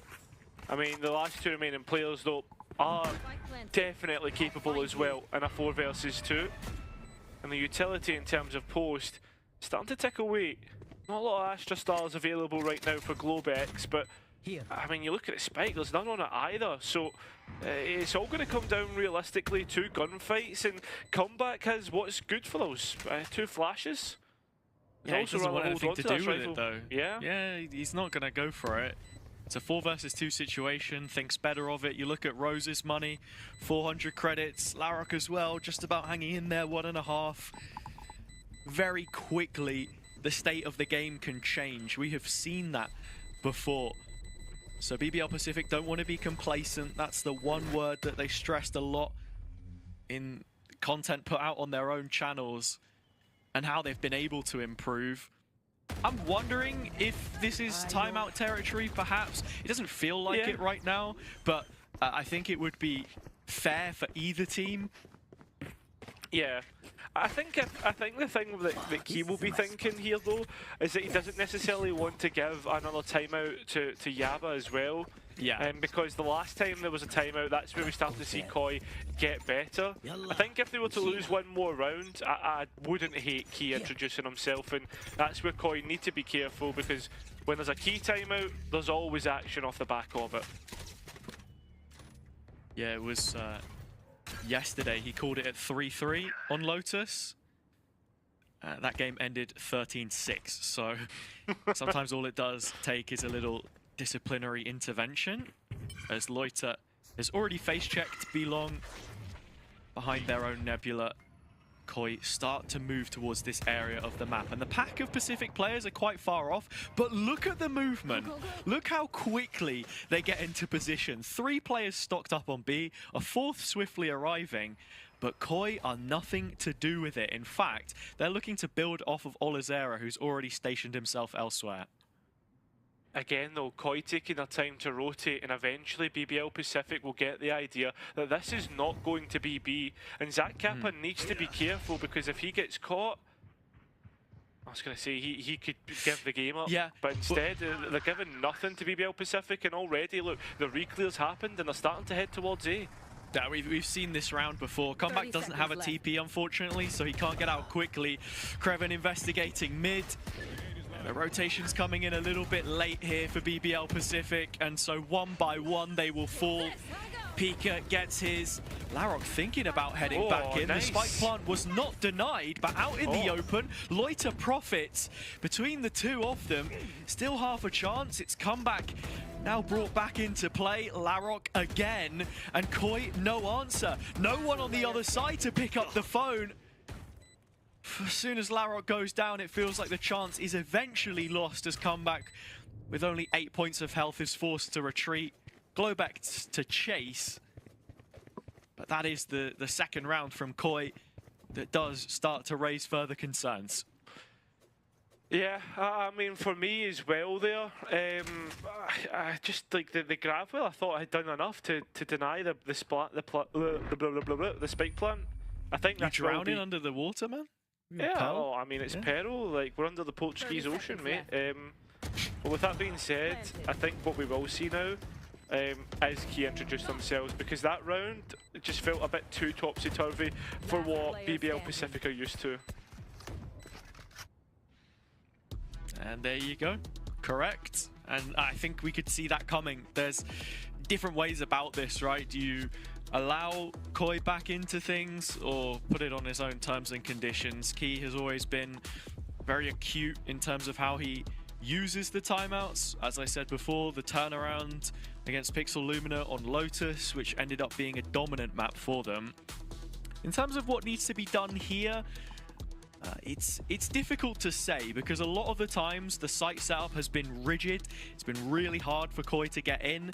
I mean, the last 2 remaining players, though, are definitely capable as well in a 4 versus 2. And the utility in terms of post, starting to tick away. Not a lot of Astra Stars available right now for Globex, but I mean, you look at the spike, there's none on it either. So it's all going to come down realistically to gunfights, and Comeback has what's good for those 2 flashes. Yeah, he doesn't want anything to do with it though. Yeah? Yeah, he's not going to go for it. It's a 4 versus 2 situation, thinks better of it. You look at Rose's money, 400 credits. Larok as well, just about hanging in there, 1.5. Very quickly, the state of the game can change. We have seen that before. So BBL Pacific don't want to be complacent. That's the one word that they stressed a lot in content put out on their own channels and how they've been able to improve. I'm wondering if this is timeout territory, perhaps. It doesn't feel like it right now, but I think it would be fair for either team. Yeah. I think the thing that Key will be thinking here, though, is that he doesn't necessarily want to give another timeout to Yaba as well. Yeah. Because the last time there was a timeout, that's where we started to see Koi get better. I think if they were to lose one more round, I wouldn't hate Key introducing himself, and that's where Koi need to be careful, because when there's a Key timeout, there's always action off the back of it. Yeah, it was yesterday. He called it at 3-3 on Lotus. That game ended 13-6, so sometimes all it does take is a little disciplinary intervention, as Loiter has already face-checked Belong behind their own Nebula. Koi start to move towards this area of the map, and the pack of Pacific players are quite far off, but look at the movement. Look how quickly they get into position. 3 players stocked up on B, a 4th swiftly arriving, but Koi are nothing to do with it. In fact, they're looking to build off of Olizera, who's already stationed himself elsewhere. Again though, Koi taking their time to rotate, and eventually BBL Pacific will get the idea that this is not going to be B, and Zach Kappa needs to be careful, because if he gets caught, I was going to say he could give the game up, but instead they're giving nothing to BBL Pacific, and already look, the reclears happened and they're starting to head towards A. Yeah, we've seen this round before. Comeback doesn't have a TP, unfortunately, so he can't get out quickly. Kreven investigating mid. The rotation's coming in a little bit late here for BBL Pacific, and so one by one they will fall. Pika gets his. Larok thinking about heading back in. Nice. The spike plant was not denied, but out in the open. Loiter profits between the 2 of them. Still half a chance. It's Comeback now brought back into play. Larok again, and Koi no answer. No one on the other side to pick up the phone. As soon as Larok goes down, it feels like the chance is eventually lost, as Comeback, with only 8 points of health, is forced to retreat. Globex to chase. But that is the second round from Koi that does start to raise further concerns. Yeah, I mean, for me as well there, I just like the Gravwell, I thought I had done enough to deny the spike plant. I think that's drowning under the water, man? Yeah, well, I mean, it's peril. Like, we're under the Portuguese Ocean, mate. But with that being said, I think what we will see now is Key introduce themselves, because that round just felt a bit too topsy-turvy for what BBL Pacific are used to. And there you go. Correct. And I think we could see that coming. There's different ways about this, right? Do you allow Koi back into things or put it on his own terms and conditions? Key has always been very acute in terms of how he uses the timeouts. As I said before, the turnaround against Pixel Lumina on Lotus, which ended up being a dominant map for them. In terms of what needs to be done here, it's difficult to say, because a lot of the times the site setup has been rigid. It's been really hard for Koi to get in.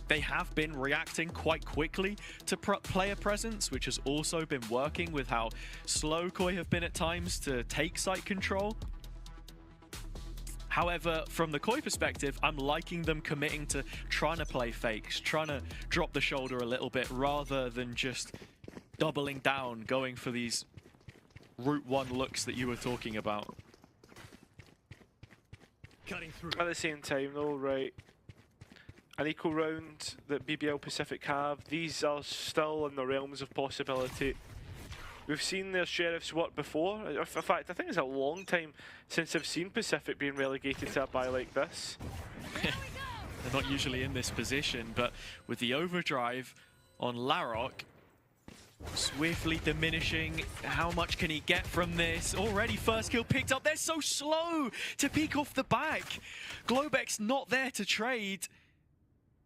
They have been reacting quite quickly to player presence, which has also been working with how slow Koi have been at times to take site control. However, from the Koi perspective, I'm liking them committing to trying to play fakes, trying to drop the shoulder a little bit rather than just doubling down, going for these Route 1 looks that you were talking about. At the same time though, right, an equal round that BBL Pacific have. These are still in the realms of possibility. We've seen their Sheriffs work before. In fact, I think it's a long time since I've seen Pacific being relegated to a bye like this. They're not usually in this position, but with the overdrive on Larok, swiftly diminishing. How much can he get from this? Already first kill picked up. They're so slow to peek off the back. Globex not there to trade.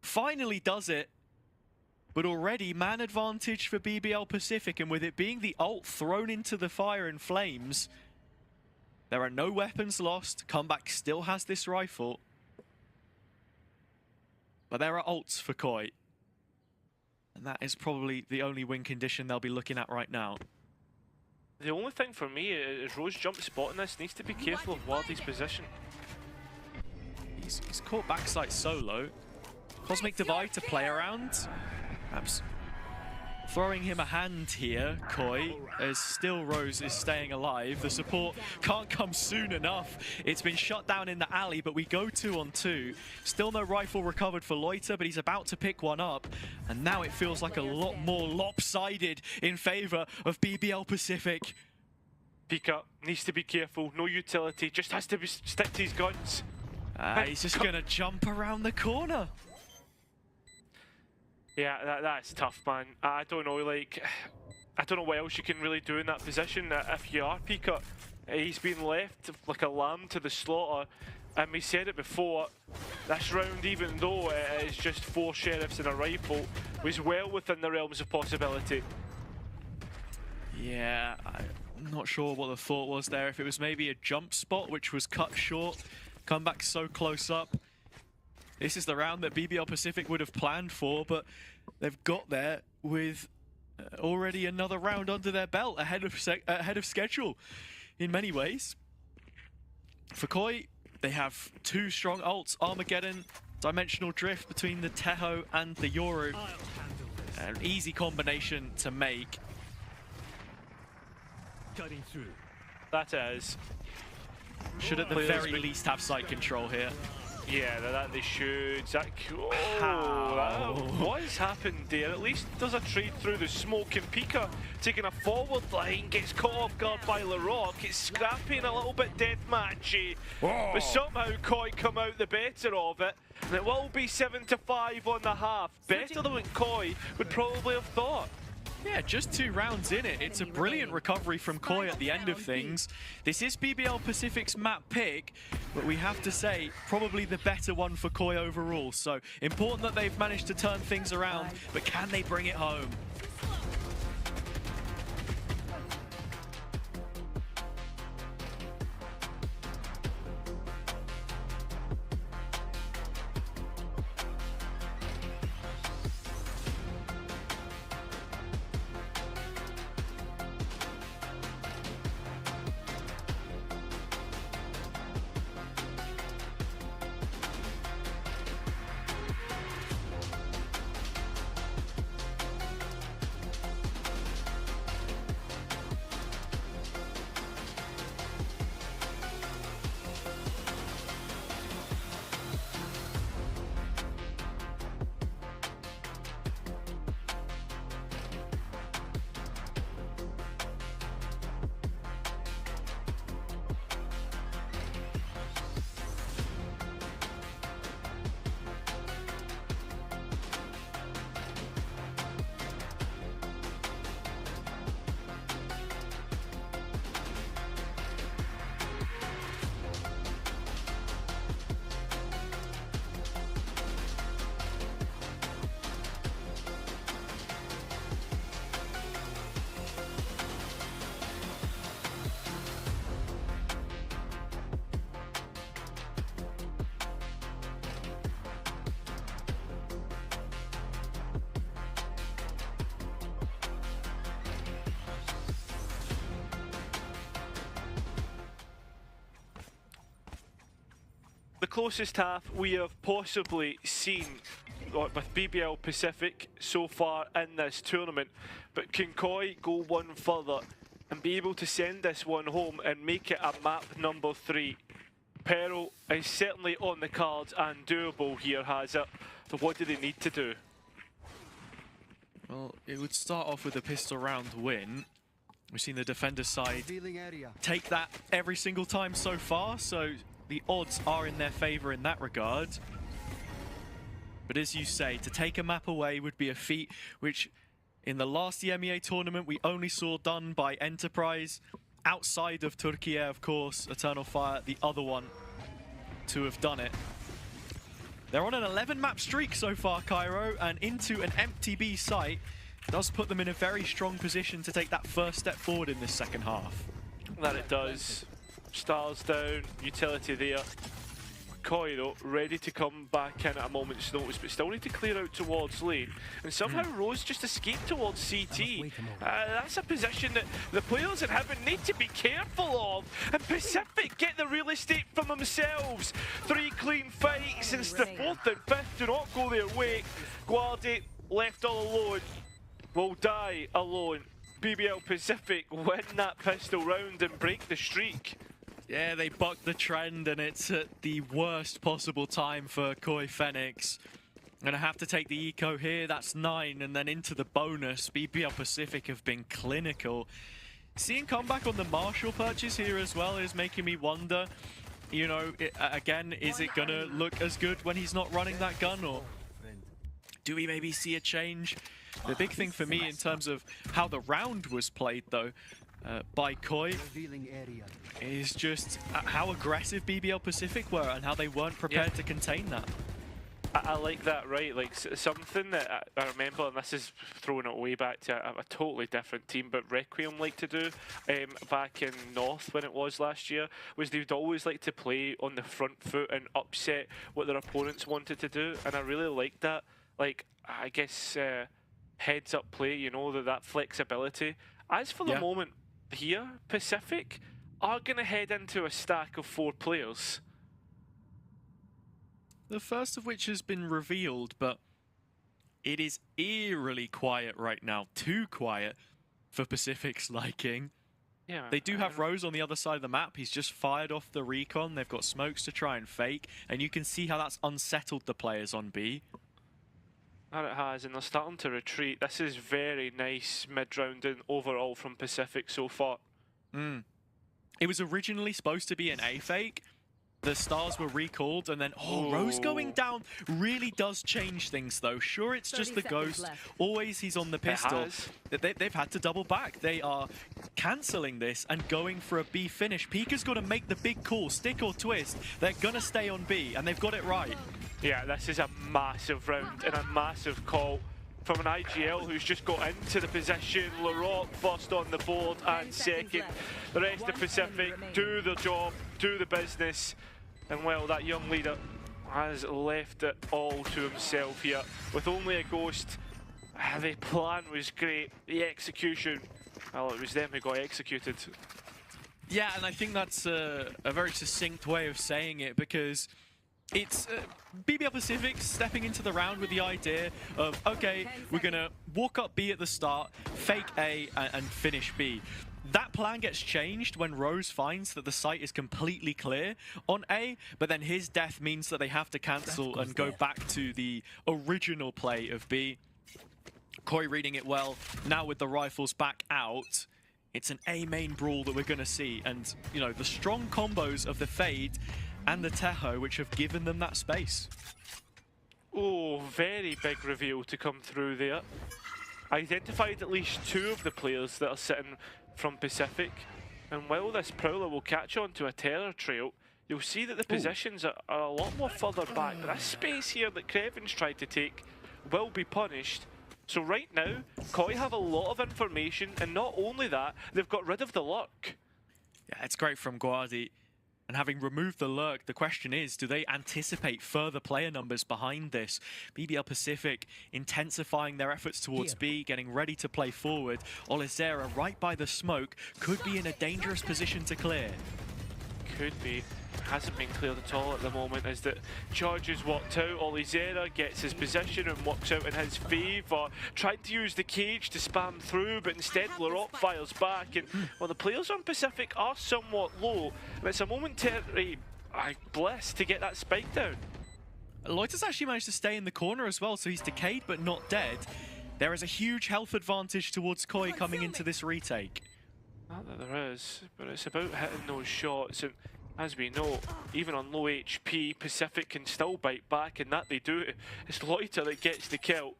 Finally does it. But already man advantage for BBL Pacific, and with it being the ult thrown into the fire and flames, there are no weapons lost. Comeback still has this rifle. But there are ults for Koi. And that is probably the only win condition they'll be looking at right now. The only thing for me is Rose jump spotting this. Needs to be careful of Wardy's position. He's caught backside solo. Cosmic Divide to play around. Perhaps throwing him a hand here, Koi, as still Rose is staying alive. The support can't come soon enough. It's been shut down in the alley, but we go 2-on-2. Still no rifle recovered for Loiter, but he's about to pick one up. And now it feels like a lot more lopsided in favor of BBL Pacific. Pika needs to be careful. No utility. Just has to stick to his guns. He's just going to jump around the corner. Yeah, that's tough, man. I don't know, like, I don't know what else you can really do in that position if you are Pika. He's been left like a lamb to the slaughter, and we said it before, this round, even though it is just 4 Sheriffs and a rifle, was well within the realms of possibility. Yeah, I'm not sure what the thought was there. If it was maybe a jump spot, which was cut short, come back so close up. This is the round that BBL Pacific would have planned for, but they've got there with already another round under their belt, ahead of schedule in many ways. For Koi, they have 2 strong ults, Armageddon, Dimensional Drift between the Teho and the Yoru. An easy combination to make. Cutting through. That is. Should at the very least have site control here. Yeah, that they should. What has happened there? At least there's a trade through the smoke, and Pika taking a forward line, gets caught off guard by Larok. It's scrappy and a little bit deathmatchy, but somehow Koi come out the better of it, and it will be 7-5 on the half. Better than what Koi would probably have thought. Yeah, just 2 rounds in it. It's a brilliant recovery from Koi at the end of things. This is BBL Pacific's map pick, but we have to say, probably the better one for Koi overall. So important that they've managed to turn things around, but can they bring it home? The closest half we have possibly seen with BBL Pacific so far in this tournament, but can Koi go one further and be able to send this one home and make it a map number 3? peril is certainly on the cards and doable here, has it? So what do they need to do? Well, it would start off with a pistol round win. We've seen the defender side take that every single time so far, so the odds are in their favor in that regard. But as you say, to take a map away would be a feat which in the last EMEA tournament we only saw done by Enterprise, outside of Turkey, of course, Eternal Fire, the other one to have done it. They're on an 11 map streak so far, Cairo, and into an empty B site does put them in a very strong position to take that first step forward in this second half. That it does. Stars down, utility there. McCoy though, ready to come back in at a moment's notice, but still need to clear out towards lane. And somehow Rose just escaped towards CT. That's a position that the players in Heaven need to be careful of. And Pacific get the real estate from themselves. 3 clean fights since the 4th and 5th do not go their way. Guardi left all alone, will die alone. BBL Pacific win that pistol round and break the streak. Yeah, they bucked the trend, and it's at the worst possible time for Koi Phoenix. Gonna have to take the eco here, that's 9, and then into the bonus. BBL Pacific have been clinical. Seeing comeback on the Marshall purchase here as well is making me wonder, you know, again, is it gonna look as good when he's not running that gun, or do we maybe see a change? The big thing for me in terms of how the round was played, though, by Koi is just how aggressive BBL Pacific were and how they weren't prepared to contain that. I like that, right? Like something that I remember, and this is throwing it way back to a totally different team, but Requiem liked to do back in North when it was last year, was they would always like to play on the front foot and upset what their opponents wanted to do, and I really liked that. Like, I guess heads up play, you know, that flexibility. As for the moment here, Pacific are going to head into a stack of 4 players. The first of which has been revealed, but it is eerily quiet right now. Too quiet for Pacific's liking. Yeah, they do have Rose on the other side of the map. He's just fired off the recon. They've got smokes to try and fake, and you can see how that's unsettled the players on B. That it has, and they're starting to retreat. This is very nice mid-rounding overall from Pacific so far. It was originally supposed to be an A fake. The stars were recalled, and then, Rose going down really does change things, though. Sure, it's just the ghost. Left. Always he's on the pistol. They've had to double back. They are cancelling this and going for a B finish. Pika's got to make the big call, stick or twist. They're going to stay on B, and they've got it right. Yeah, this is a massive round and a massive call from an IGL who's just got into the position. Laroque first on the board and second. The rest of Pacific do their job, do the business. And well, that young leader has left it all to himself here. With only a ghost, the plan was great. The execution, well, it was them who got executed. Yeah, and I think that's a very succinct way of saying it, because it's BBL Pacific stepping into the round with the idea of, okay, we're going to walk up B at the start, fake A, and finish B. That plan gets changed when Rose finds that the site is completely clear on A, but then his death means that they have to cancel and go back to the original play of B. Koi reading it well, now with the rifles back out. It's an A main brawl that we're going to see, and, you know, the strong combos of the Fade and the Teho, which have given them that space. Oh, very big reveal to come through there. Identified at least 2 of the players that are sitting from Pacific, and while this Prowler will catch on to a terror trail, you'll see that the positions are a lot more further back. But this space here that Krevin's tried to take will be punished. So right now, Koi have a lot of information, and not only that, they've got rid of the lurk. Yeah, it's great from Guardi. And having removed the lurk, the question is, do they anticipate further player numbers behind this? BBL Pacific intensifying their efforts towards B, getting ready to play forward. Olizera right by the smoke, could be in a dangerous position to clear. Could be. Hasn't been cleared at all at the moment, as that charges walked out. Olizera gets his position and works out in his favour. Tried to use the cage to spam through, but instead Laroque fires back. And well, the players on Pacific are somewhat low, and it's a momentary Bliss to get that spike down. Loiter's actually managed to stay in the corner as well, so he's decayed but not dead. There is a huge health advantage towards Koi coming into this retake. Not that there is, but it's about hitting those shots, and as we know, even on low HP, Pacific can still bite back, and that they do. It's Loiter that gets the kill.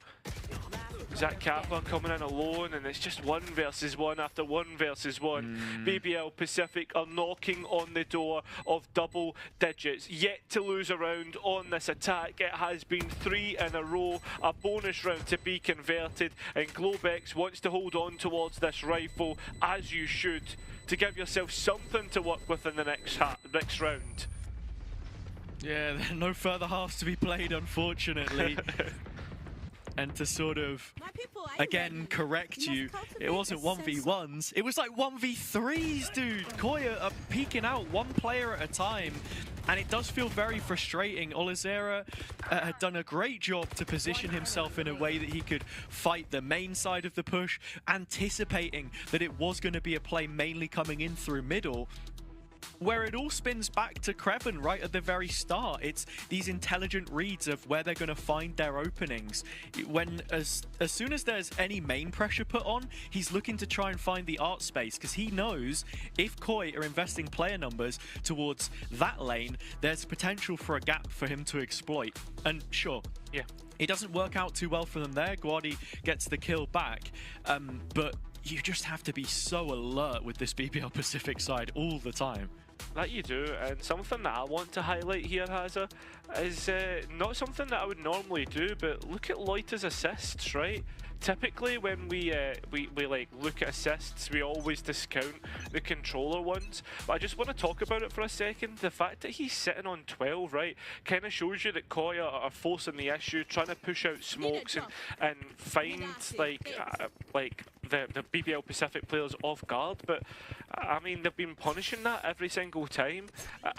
Zach Kappa coming in alone, and it's just 1 versus 1 after 1 versus 1. BBL Pacific are knocking on the door of double digits. Yet to lose a round on this attack. It has been 3 in a row. A bonus round to be converted, and Globex wants to hold on towards this rifle, as you should, to give yourself something to work with in the next round. Yeah, no further halves to be played, unfortunately. And to sort of, again, correct you, it wasn't 1v1s, it was like 1v3s, dude. Koi are peeking out 1 player at a time, and it does feel very frustrating. Olizera had done a great job to position himself in a way that he could fight the main side of the push, anticipating that it was going to be a play mainly coming in through middle, where it all spins back to Kreven right at the very start. It's these intelligent reads of where they're going to find their openings. When as soon as there's any main pressure put on, he's looking to try and find the art space, because he knows if Koi are investing player numbers towards that lane, there's potential for a gap for him to exploit. And sure, yeah, it doesn't work out too well for them there. Guardi gets the kill back, but you just have to be so alert with this BBL Pacific side all the time. That you do, and something that I want to highlight here, Hazza, is not something that I would normally do, but look at Loiter's assists, right? Typically when we like look at assists, we always discount the controller ones, but I just want to talk about it for a second. The fact that he's sitting on 12, right, kind of shows you that Koi are forcing the issue, trying to push out smokes and find like the BBL Pacific players off guard. But I mean, they've been punishing that every single time,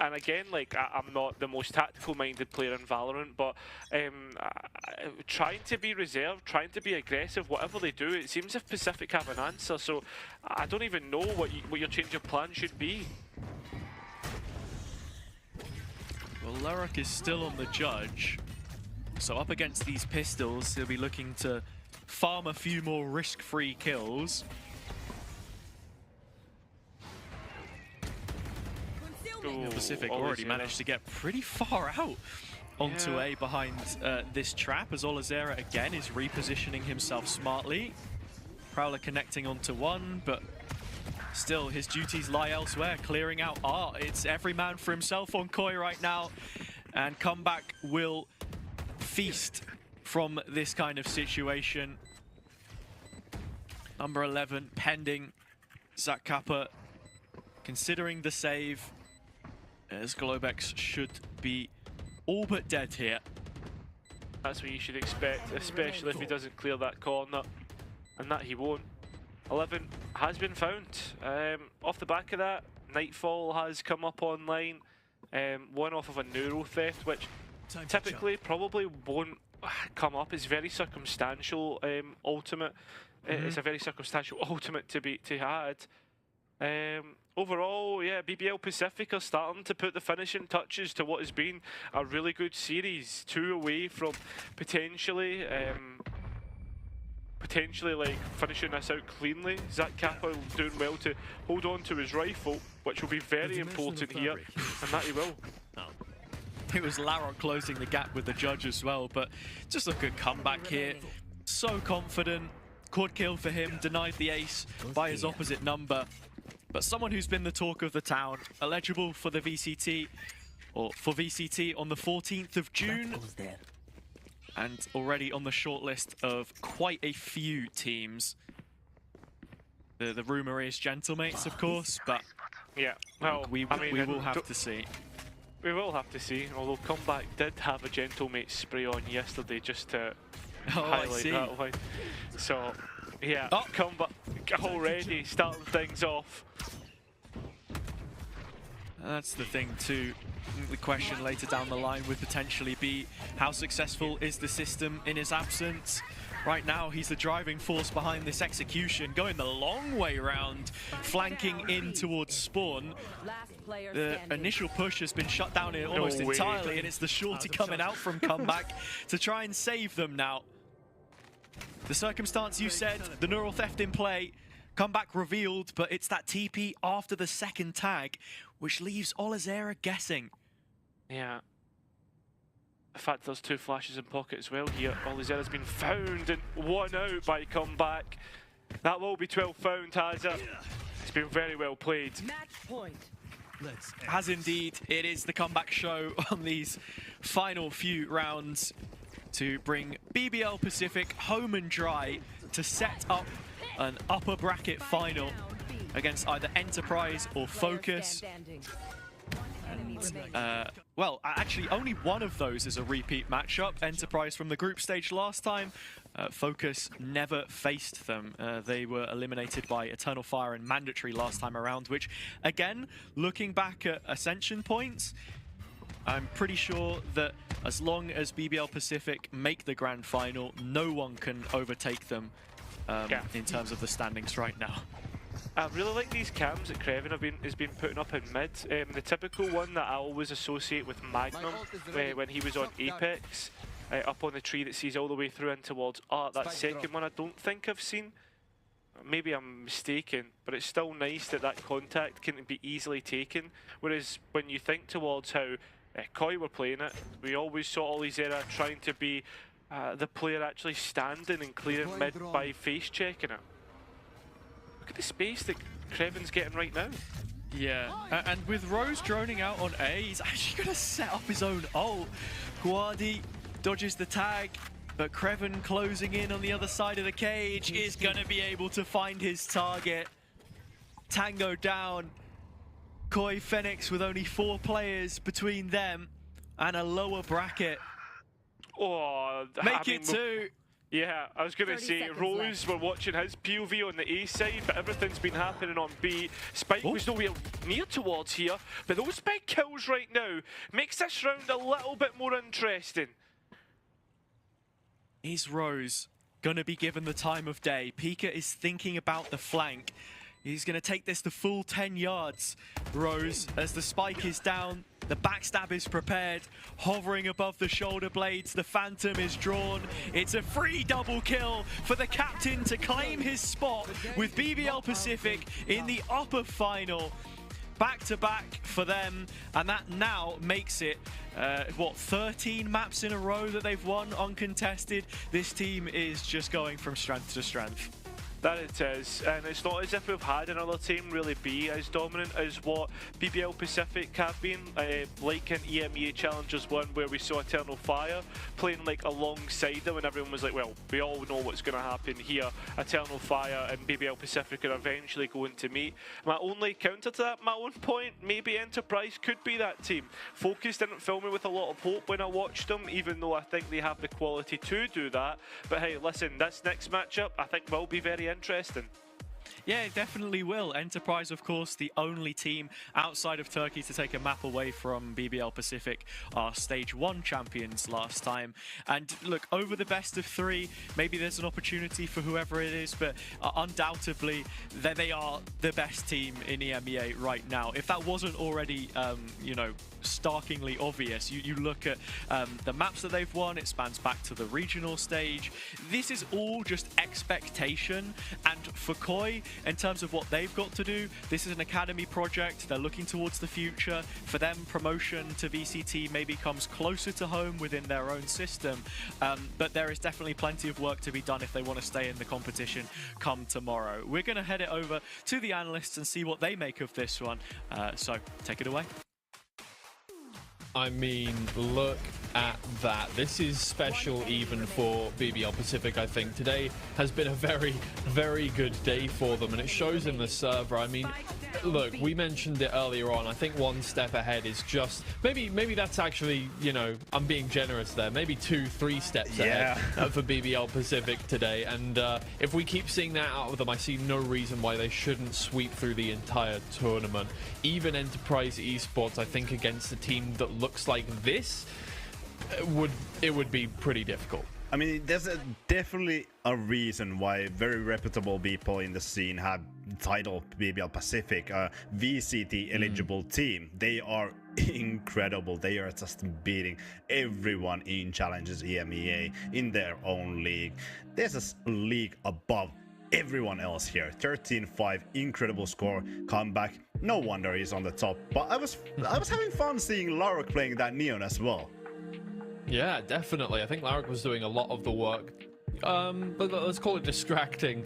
and again, like, I'm not the most tactical minded player in Valorant, but trying to be reserved, trying to be aggressive, whatever they do, it seems if Pacific have an answer. So I don't even know what your change of plan should be. Well, Lurok is still on the judge, so up against these pistols, he'll be looking to farm a few more risk-free kills. Ooh, Pacific already managed to get pretty far out onto A behind this trap, as Olizera again is repositioning himself smartly. Prowler connecting onto 1, but still his duties lie elsewhere, clearing out art. It's every man for himself on Koi right now, and Comeback will feast from this kind of situation. Number 11 pending. Zach Kappa considering the save, as Globex should be all but dead here. That's what you should expect, especially if he doesn't clear that corner, and that he won't. 11 has been found. Off the back of that, Nightfall has come up online, one off of a neuro theft, which typically probably won't come up. It's very circumstantial ultimate. It's a very circumstantial ultimate to be had. Overall, yeah, BBL Pacific are starting to put the finishing touches to what has been a really good series. 2 away from potentially like finishing this out cleanly. Zach Kappa doing well to hold on to his rifle, which will be very important here, and that he will. It was Larok closing the gap with the judge as well, but just a good comeback here. So confident. Quad kill for him, denied the ace by his opposite number. But someone who's been the talk of the town, eligible for the VCT, or for VCT on the 14th of June. And already on the shortlist of quite a few teams. The rumor is Gentlemates, of course, but yeah, well, we will have to see. We will have to see, although Comeback did have a Gentlemate spray on yesterday just to highlight that one. So, yeah, Comeback already starting things off. That's the thing too. The question later down the line would potentially be, how successful is the system in his absence? Right now, he's the driving force behind this execution, going the long way round, flanking in towards spawn. The initial push has been shut down almost entirely, and it's the shorty coming out from comeback to try and save them now. The circumstance you said, the neural theft in play, comeback revealed, but it's that TP after the second tag, which leaves Olazera guessing. Yeah. The fact there's 2 flashes in pocket as well here. Olazera's been found and 1 out by comeback. That will be 12 found, Hazard. It's been very well played. Match point. As indeed, it is the comeback show on these final few rounds to bring BBL Pacific home and dry to set up an upper bracket final against either Enterprise or Focus. Well, actually, only one of those is a repeat matchup. Enterprise from the group stage last time. Focus never faced them. They were eliminated by Eternal Fire and Mandatory last time around, which, again, looking back at Ascension points, I'm pretty sure that as long as BBL Pacific make the grand final, no one can overtake them in terms of the standings right now. I really like these cams that Kreven has been putting up in mid. The typical one that I always associate with Magnum when he was on Apex, up on the tree that sees all the way through and towards art. That second one I don't think I've seen. Maybe I'm mistaken, but it's still nice that that contact can be easily taken. Whereas when you think towards how Koi were playing it, we always saw Olazera trying to be the player actually standing and clearing mid by face checking it. Look at the space that Kreven's getting right now. Yeah, and with Rose droning out on A, he's actually going to set up his own ult. Guardi dodges the tag, but Kreven closing in on the other side of the cage is going to be able to find his target. Tango down. Koi Phoenix with only 4 players between them and a lower bracket. Oh, Make it 2. Yeah, I was going to say, Rose, we're watching his POV on the A side, but everything's been happening on B. Spike was nowhere near towards here, but those big kills right now makes this round a little bit more interesting. Is Rose going to be given the time of day? Pika is thinking about the flank. He's going to take this the full 10 yards. Rose, as the spike is down, the backstab is prepared, hovering above the shoulder blades, the Phantom is drawn. It's a free double kill for the captain to claim his spot with BBL Pacific in the upper final. Back-to-back for them, and that now makes it, 13 maps in a row that they've won uncontested. This team is just going from strength to strength. That it is, and it's not as if we've had another team really be as dominant as what BBL Pacific have been, like in EMEA Challengers 1 where we saw Eternal Fire playing like alongside them and everyone was like, well, we all know what's going to happen here. Eternal Fire and BBL Pacific are eventually going to meet. My only counter to that, my own point, maybe Enterprise could be that team. Focus didn't fill me with a lot of hope when I watched them, even though I think they have the quality to do that. But hey, listen, this next matchup I think will be very interesting. Yeah, it definitely will. Enterprise, of course, the only team outside of Turkey to take a map away from BBL Pacific, our Stage 1 champions last time. And look, over the best of 3, maybe there's an opportunity for whoever it is, but undoubtedly, they are the best team in EMEA right now. If that wasn't already, starkingly obvious, you look at the maps that they've won, it spans back to the regional stage. This is all just expectation, and for Koi, in terms of what they've got to do, this is an academy project. They're looking towards the future. For them, promotion to VCT maybe comes closer to home within their own system, but there is definitely plenty of work to be done if they want to stay in the competition come tomorrow. We're going to head it over to the analysts and see what they make of this one. So take it away. I mean, look at that. This is special even for BBL Pacific, I think. Today has been a very, very good day for them, and it shows in the server. I mean, look, we mentioned it earlier on. I think one step ahead is just... Maybe that's actually, I'm being generous there. Maybe 2-3 steps ahead for BBL Pacific today. And if we keep seeing that out of them, I see no reason why they shouldn't sweep through the entire tournament. Even Enterprise Esports, I think, against a team that looks like this, it would be pretty difficult. I mean, there's definitely a reason why very reputable people in the scene have titled BBL Pacific a VCT eligible team. They are incredible. They are just beating everyone in Challengers EMEA in their own league. There's a league above everyone else here. 13-5, incredible score, comeback. No wonder he's on the top. But I was having fun seeing Larok playing that Neon as well. Yeah, definitely. I think Larok was doing a lot of the work. But let's call it distracting.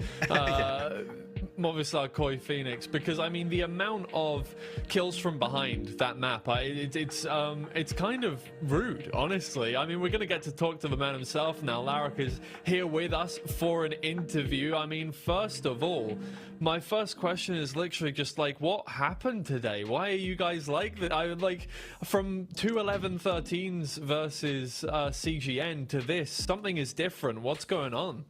Movistar Koi Phoenix, because I mean the amount of kills from behind that map, it's kind of rude, honestly. I mean, we're gonna get to talk to the man himself now. Larok is here with us for an interview. I mean, first of all, my first question is literally just like, what happened today? Why are you guys like that? I would like from 2-11-13s versus CGN to this, something is different. What's going on?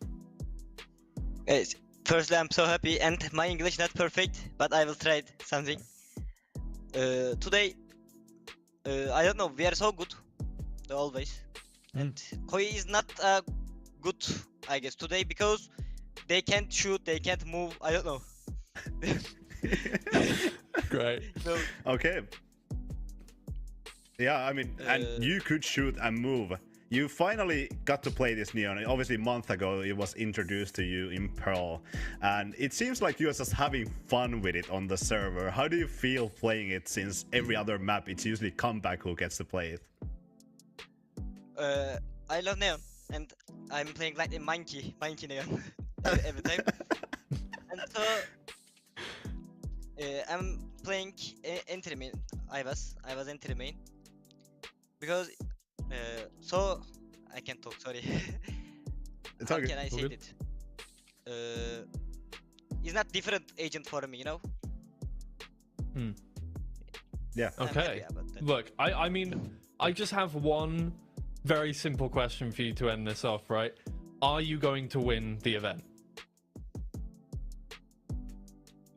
Firstly, I'm so happy, and my English not perfect, but I will try something. Today, I don't know, we are so good, always. And Koi is not good, I guess, today, because they can't shoot, they can't move, I don't know. Great. So, Okay. Yeah, I mean, and you could shoot and move. You finally got to play this Neon. Obviously, a month ago, it was introduced to you in Pearl. And it seems like you're just having fun with it on the server. How do you feel playing it, since every other map, it's usually Comeback who gets to play it? I love Neon, and I'm playing like a monkey Neon every time. And so, I'm playing entry main. I was entry main. Because so I can't talk, sorry. It's How okay. can I say it? It's not different agent for me, you know? Yeah. I'm Okay. happy about that. Look, I mean, I just have one very simple question for you to end this off, right? Are you going to win the event?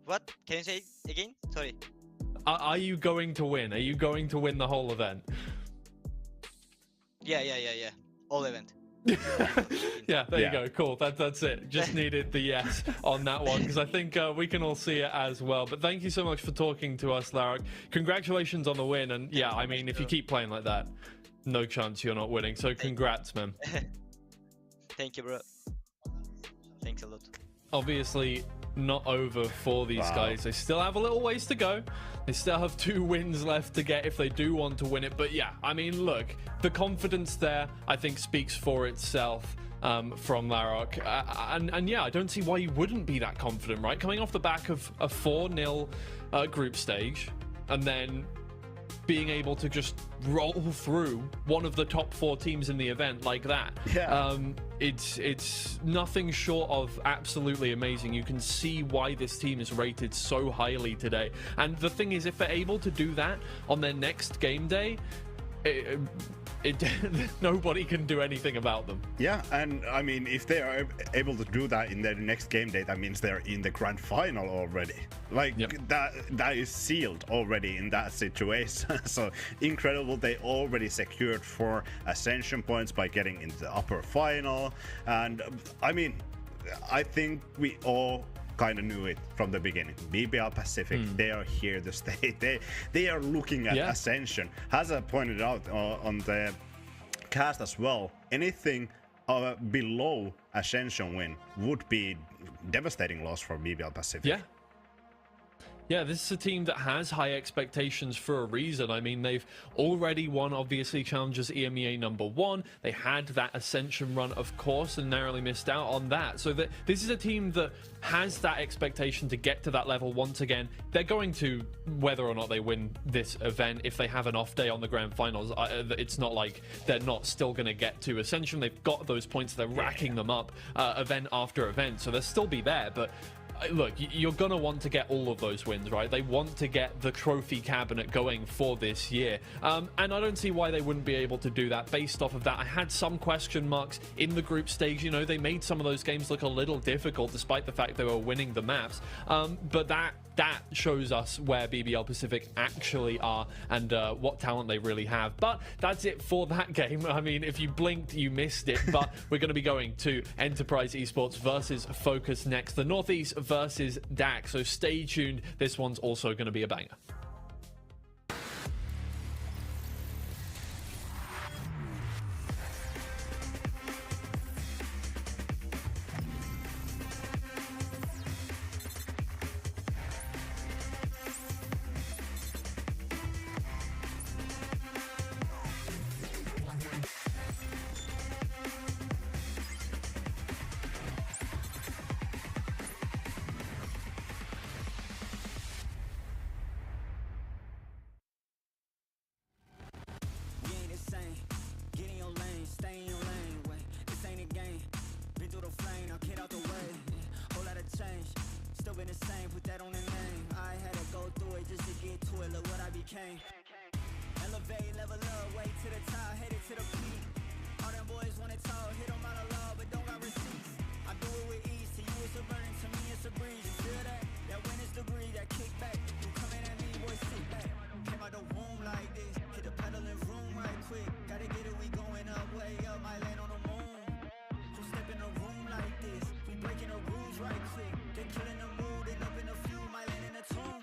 What? Can you say it again? Sorry. Are you going to win? Are you going to win the whole event? Yeah. All event. Yeah, there you go. Cool. That's it. Just needed the yes on that one, because I think we can all see it as well. But thank you so much for talking to us, Larok. Congratulations on the win. And yeah, I mean, if you keep playing like that, no chance you're not winning. So congrats, man. Thank you, bro. Thanks a lot. Obviously not over for these guys. They still have a little ways to go. They still have 2 wins left to get if they do want to win it. But yeah, I mean, look, the confidence there, I think, speaks for itself from Larok. And yeah, I don't see why you wouldn't be that confident, right? Coming off the back of a 4-0 group stage, and then being able to just roll through one of the top 4 teams in the event like that. Yeah. It's nothing short of absolutely amazing. You can see why this team is rated so highly today. And the thing is, if they're able to do that on their next game day, nobody can do anything about them. Yeah, and I mean, if they are able to do that in their next game day, that means they're in the grand final already. Like, that is sealed already in that situation. So incredible. They already secured 4 ascension points by getting into the upper final. And I mean, I think we all kind of knew it from the beginning. BBL Pacific, they are here to stay. They are looking at Ascension. As I pointed out on the cast as well, anything below Ascension win would be devastating loss for BBL Pacific. Yeah, this is a team that has high expectations for a reason. I mean, they've already won, obviously, Challengers EMEA #1. They had that Ascension run, of course, and narrowly missed out on that. So this is a team that has that expectation to get to that level once again. They're going to, whether or not they win this event, if they have an off day on the grand finals, it's not like they're not still going to get to Ascension. They've got those points. They're racking them up event after event, so they'll still be there. But look, you're going to want to get all of those wins, right? They want to get the trophy cabinet going for this year. And I don't see why they wouldn't be able to do that based off of that. I had some question marks in the group stage. You know, they made some of those games look a little difficult despite the fact they were winning the maps. But that that shows us where BBL Pacific actually are and what talent they really have. But that's it for that game. I mean, if you blinked, you missed it. But we're going to be going to Enterprise Esports versus Focus next. The Northeast versus DAC. So stay tuned. This one's also going to be a banger. Elevate, level up, way to the top, headed to the peak. All them boys wanna talk, hit them out of law, but don't got receipts. I do it with ease, to you it's a burden, to me it's a breeze. You feel that? That when it's degree, that kickback. You coming at me, boy, sit back. Came out the womb like this, hit the pedal and room right quick. Gotta get it, we going up, way up, might land on the moon. Who step in the room like this? We breaking the rules right quick. They killing the mood, and up in a few, might land in a tomb.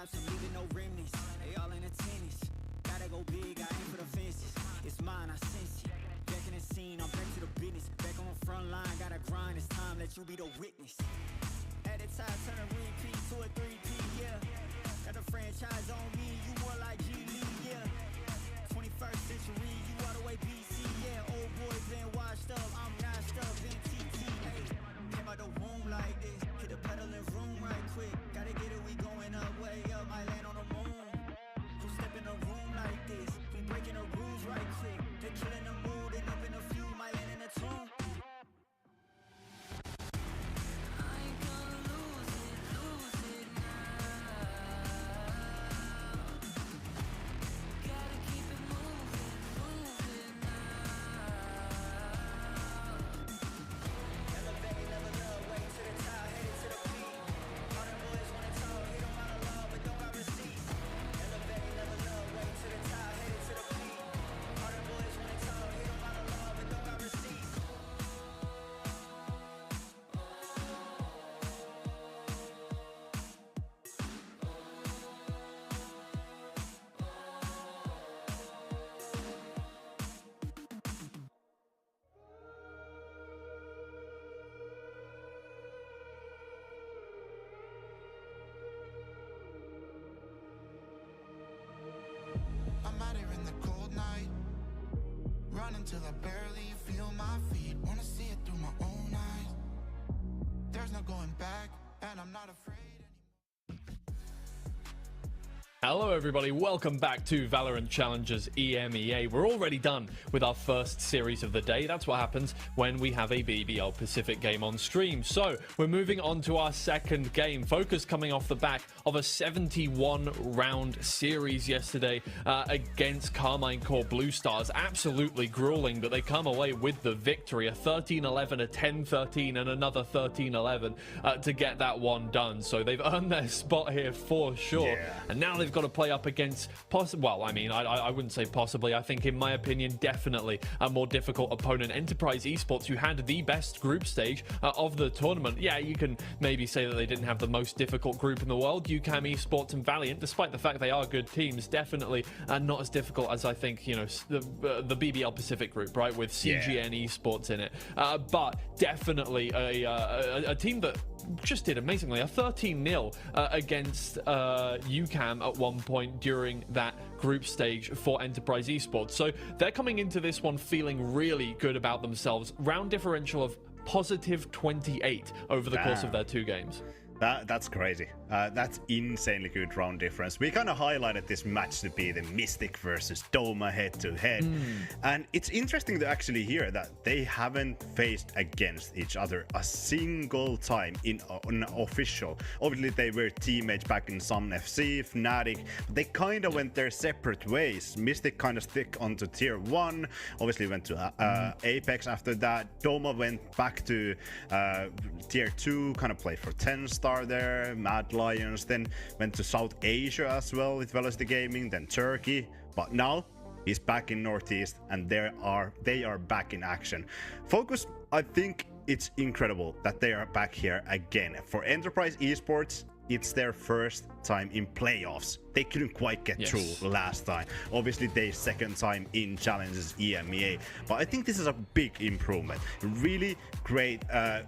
I'm leaving no remnants. They all in attendance. Gotta go big, I aim for the fences. It's mine, I sense it. Back in the scene, I'm back to the business. Back on the front line, gotta grind. It's time, let you be the witness. At the time, turn a repeat to a 3P, yeah. Got the franchise on me, you more like G League, yeah. 21st century, you all the way BC, yeah. Old boy been washed up, I'm notched up in TTA. Came out the womb like this, hit the pedal and room right quick. Gotta get it, we going up, way up, might land on the moon. Who step in a room like this? We breaking the rules right quick. They killing the mood and up in a few, might land in a tomb. I'm out here in the cold night, running till I barely feel my feet. Wanna see it through my own eyes. There's no going back, and I'm not afraid. Hello everybody, welcome back to VALORANT Challengers EMEA. We're already done with our first series of the day. That's what happens when we have a BBL Pacific game on stream. So we're moving on to our second game. Focus coming off the back of a 71 round series yesterday against Carmine Core Blue Stars. Absolutely grueling, but they come away with the victory. A 13-11, a 10-13 and another 13-11 to get that one done. So they've earned their spot here for sure. Yeah. And now they've got to play up against well, I mean, I wouldn't say possibly. I think, in my opinion, definitely a more difficult opponent. Enterprise Esports, who had the best group stage of the tournament. Yeah, you can maybe say that they didn't have the most difficult group in the world. UCAM Esports and Valiant, despite the fact they are good teams, definitely not as difficult as I think, you know, the BBL Pacific group, right, with CGN Esports in it. But definitely a team that just did amazingly. A 13-0 against UCAM at one point during that group stage for Enterprise Esports. So they're coming into this one feeling really good about themselves. Round differential of positive 28 over the course of their 2 games. That's crazy. That's insanely good round difference. We kind of highlighted this match to be the Mystic versus Doma head-to-head. And it's interesting to actually hear that they haven't faced against each other a single time in an official. Obviously, they were teammates back in Sun FC, Fnatic. They kind of went their separate ways. Mystic kind of stick onto Tier 1. Obviously, went to Apex after that. Doma went back to Tier 2, kind of played for 10-star there, Mad Lions, then went to South Asia as well with Velocity Gaming, then Turkey, but now he's back in Northeast and they are back in action. Focus, I think it's incredible that they are back here again. For Enterprise Esports, it's their first time in playoffs. They couldn't quite get through last time. Obviously, their second time in Challengers EMEA. But I think this is a big improvement. Really great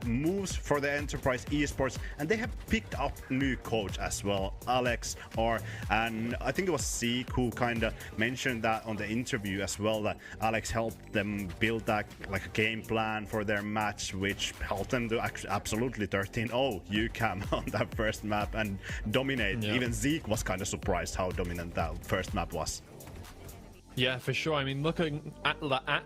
moves for the Enterprise Esports. And they have picked up new coach as well, Alex R. And I think it was Zeke who kind of mentioned that on the interview as well, that Alex helped them build that like a game plan for their match, which helped them to absolutely 13-0 UCAM on that first map and dominate. Even Zeke was kind of surprised how dominant that first map was. Yeah, for sure. I mean, looking at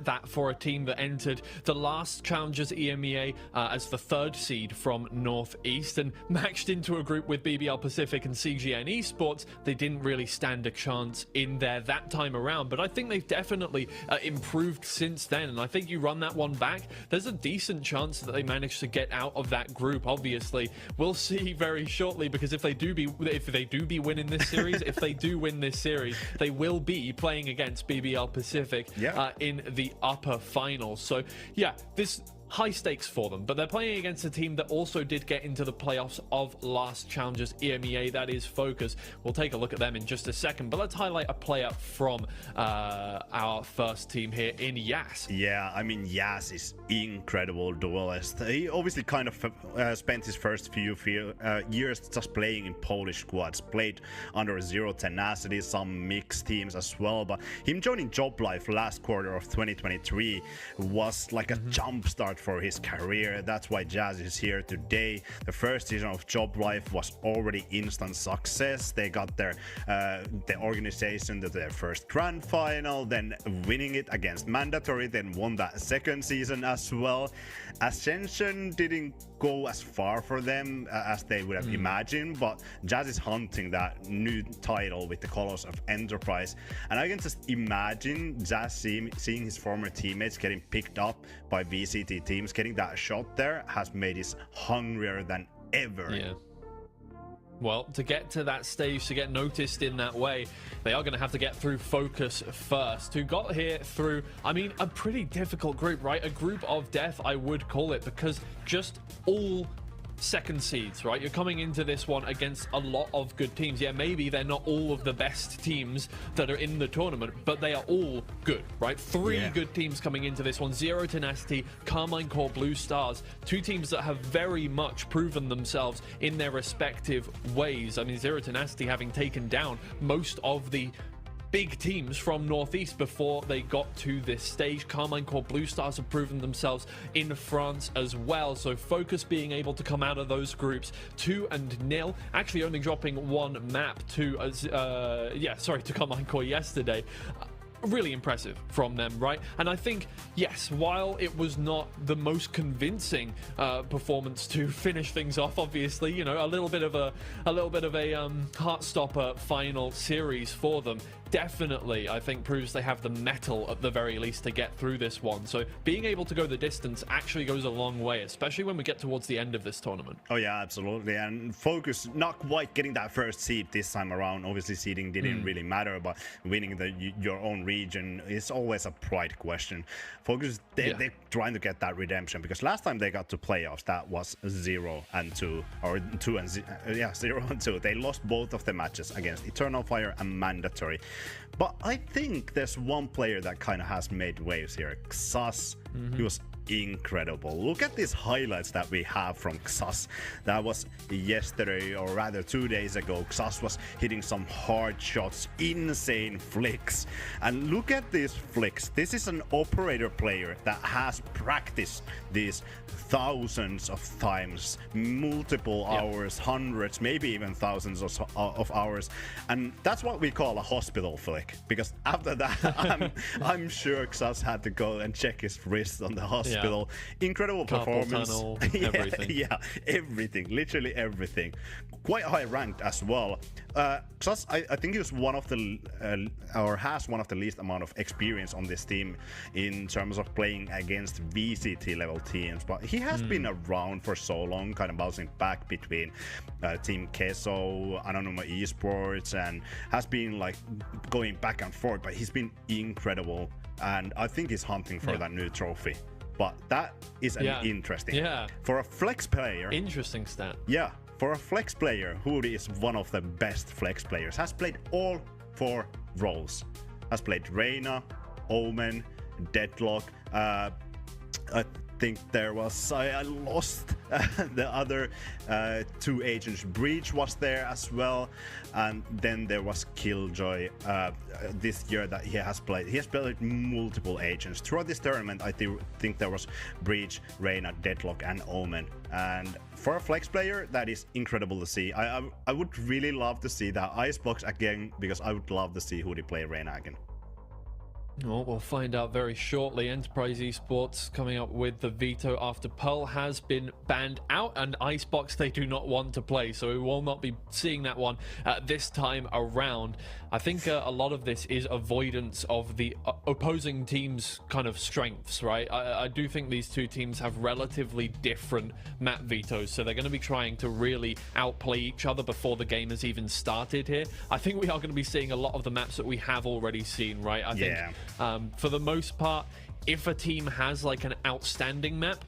that for a team that entered the last Challengers EMEA as the 3rd seed from Northeast and matched into a group with BBL Pacific and CGN Esports, they didn't really stand a chance in there that time around. But I think they've definitely improved since then. And I think you run that one back, there's a decent chance that they manage to get out of that group. Obviously, we'll see very shortly, because if they do be winning this series, if they do win this series, they will be playing against BBL Pacific in the upper finals. So yeah, this high stakes for them, but they're playing against a team that also did get into the playoffs of last Challengers EMEA, that is Focus. We'll take a look at them in just a second, but let's highlight a player from our first team here in Yas. Yeah, I mean, Yas is incredible duelist. He obviously kind of spent his first few years just playing in Polish squads, played under Zero Tenacity, some mixed teams as well, but him joining Job Life last quarter of 2023 was like a jump start for his career. That's why Jazz is here today. The first season of Job Life was already instant success. They got their the organization to their first grand final, then winning it against Mandatory, then won that second season as well. Ascension didn't go as far for them as they would have imagined, but Jazz is hunting that new title with the colors of Enterprise. And I can just imagine Jazz seeing his former teammates getting picked up by VCT teams, getting that shot there has made us hungrier than ever. Yeah. Well, to get to that stage, to get noticed in that way, they are going to have to get through Focus first, who got here through, I mean, a pretty difficult group, right? A group of death, I would call it, because just all second seeds, right? You're coming into this one against a lot of good teams. Yeah, maybe they're not all of the best teams that are in the tournament, but they are all good, right? Three good teams coming into this one. Zero Tenacity, Carmine Core, Blue Stars, 2 teams that have very much proven themselves in their respective ways. I mean, Zero Tenacity having taken down most of the big teams from Northeast before they got to this stage. Carmine Core, Blue Stars have proven themselves in France as well. So Focus being able to come out of those groups 2-0, actually only dropping 1 map to Carmine Core yesterday. Really impressive from them, right? And I think, yes, while it was not the most convincing performance to finish things off, obviously, you know, a little bit of a heart-stopper final series for them, definitely, I think, proves they have the mettle at the very least to get through this one. So being able to go the distance actually goes a long way, especially when we get towards the end of this tournament. Oh yeah, absolutely. And Focus not quite getting that first seed this time around. Obviously, seeding didn't really matter, but winning your own region is always a pride question. Focus, they're trying to get that redemption, because last time they got to playoffs, that was 0-2, or 0-2. They lost both of the matches against Eternal Fire and Mandatory. But I think there's one player that kind of has made waves here. Xas, he was incredible. Look at these highlights that we have from Xas. That was yesterday, or rather 2 days ago. Xas was hitting some hard shots, insane flicks. And look at these flicks. This is an operator player that has practiced these thousands of times, multiple hours, hundreds, maybe even thousands of hours. And that's what we call a hospital flick, because after that I'm sure Xas had to go and check his wrist on the hospital. Incredible performance. Tunnel, everything. Yeah, everything, literally everything. Quite high ranked as well. Xas, I think he was one of the or has one of the least amount of experience on this team in terms of playing against VCT level teams, but he has been around for so long, kind of bouncing back between Team Keso, Anonymous Esports, and has been like going back and forth, but he's been incredible, and I think he's hunting for that new trophy. But that is an interesting for a flex player. Interesting stat. Yeah, for a flex player, Hoodie is one of the best flex players. Has played all 4 roles. Has played Reyna, Omen, Deadlock. I think there was I lost the other 2 agents. Breach was there as well, and then there was Killjoy this year that he has played. He has played multiple agents throughout this tournament. I think there was Breach, Reyna, Deadlock, and Omen. And for a flex player, that is incredible to see. I would really love to see that Icebox again, because I would love to see Hoodie play Reyna again. Oh, we'll find out very shortly. Enterprise Esports coming up with the veto after Pearl has been banned out, and Icebox they do not want to play, so we will not be seeing that one this time around. I think a lot of this is avoidance of the opposing team's kind of strengths, right? I do think these 2 teams have relatively different map vetoes, so they're going to be trying to really outplay each other before the game has even started here. I think we are going to be seeing a lot of the maps that we have already seen, right? I think for the most part, if a team has like an outstanding map,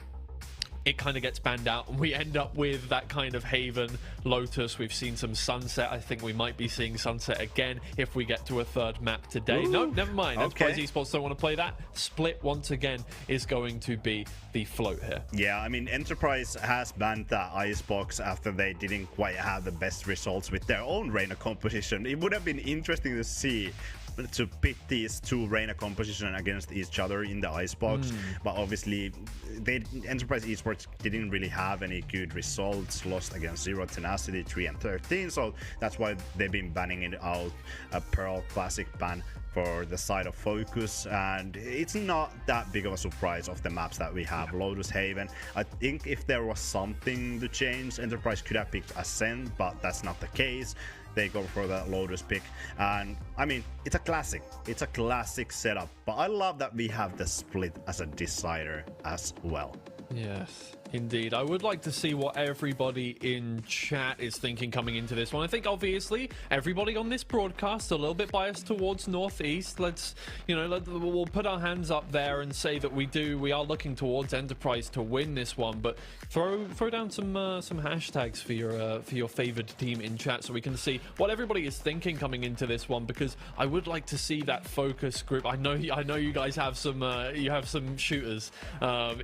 it kind of gets banned out, and we end up with that kind of Haven, Lotus. We've seen some Sunset. I think we might be seeing Sunset again if we get to a 3rd map today. Ooh, no, never mind. okay. Enterprise Esports don't want to play that. Split, once again, is going to be the float here. Yeah, I mean, Enterprise has banned the Icebox after they didn't quite have the best results with their own Reyna composition. It would have been interesting to see to pit these 2 Reyna composition against each other in the Icebox, but obviously Enterprise Esports didn't really have any good results, lost against Zero, Tenacity, 3 and 13, so that's why they've been banning it out. A Pearl Classic ban for the side of Focus, and it's not that big of a surprise of the maps that we have. Lotus, Haven, I think if there was something to change, Enterprise could have picked Ascent, but that's not the case. They go for the Lotus pick, and I mean, it's a classic. It's a classic setup, but I love that we have the split as a decider as well. Yes, indeed. I would like to see what everybody in chat is thinking coming into this one. I think obviously everybody on this broadcast a little bit biased towards Northeast. Let's, we'll put our hands up there and say that we are looking towards Enterprise to win this one. But throw down some hashtags for your favored team in chat so we can see what everybody is thinking coming into this one, because I would like to see that focus group. I know you guys have some shooters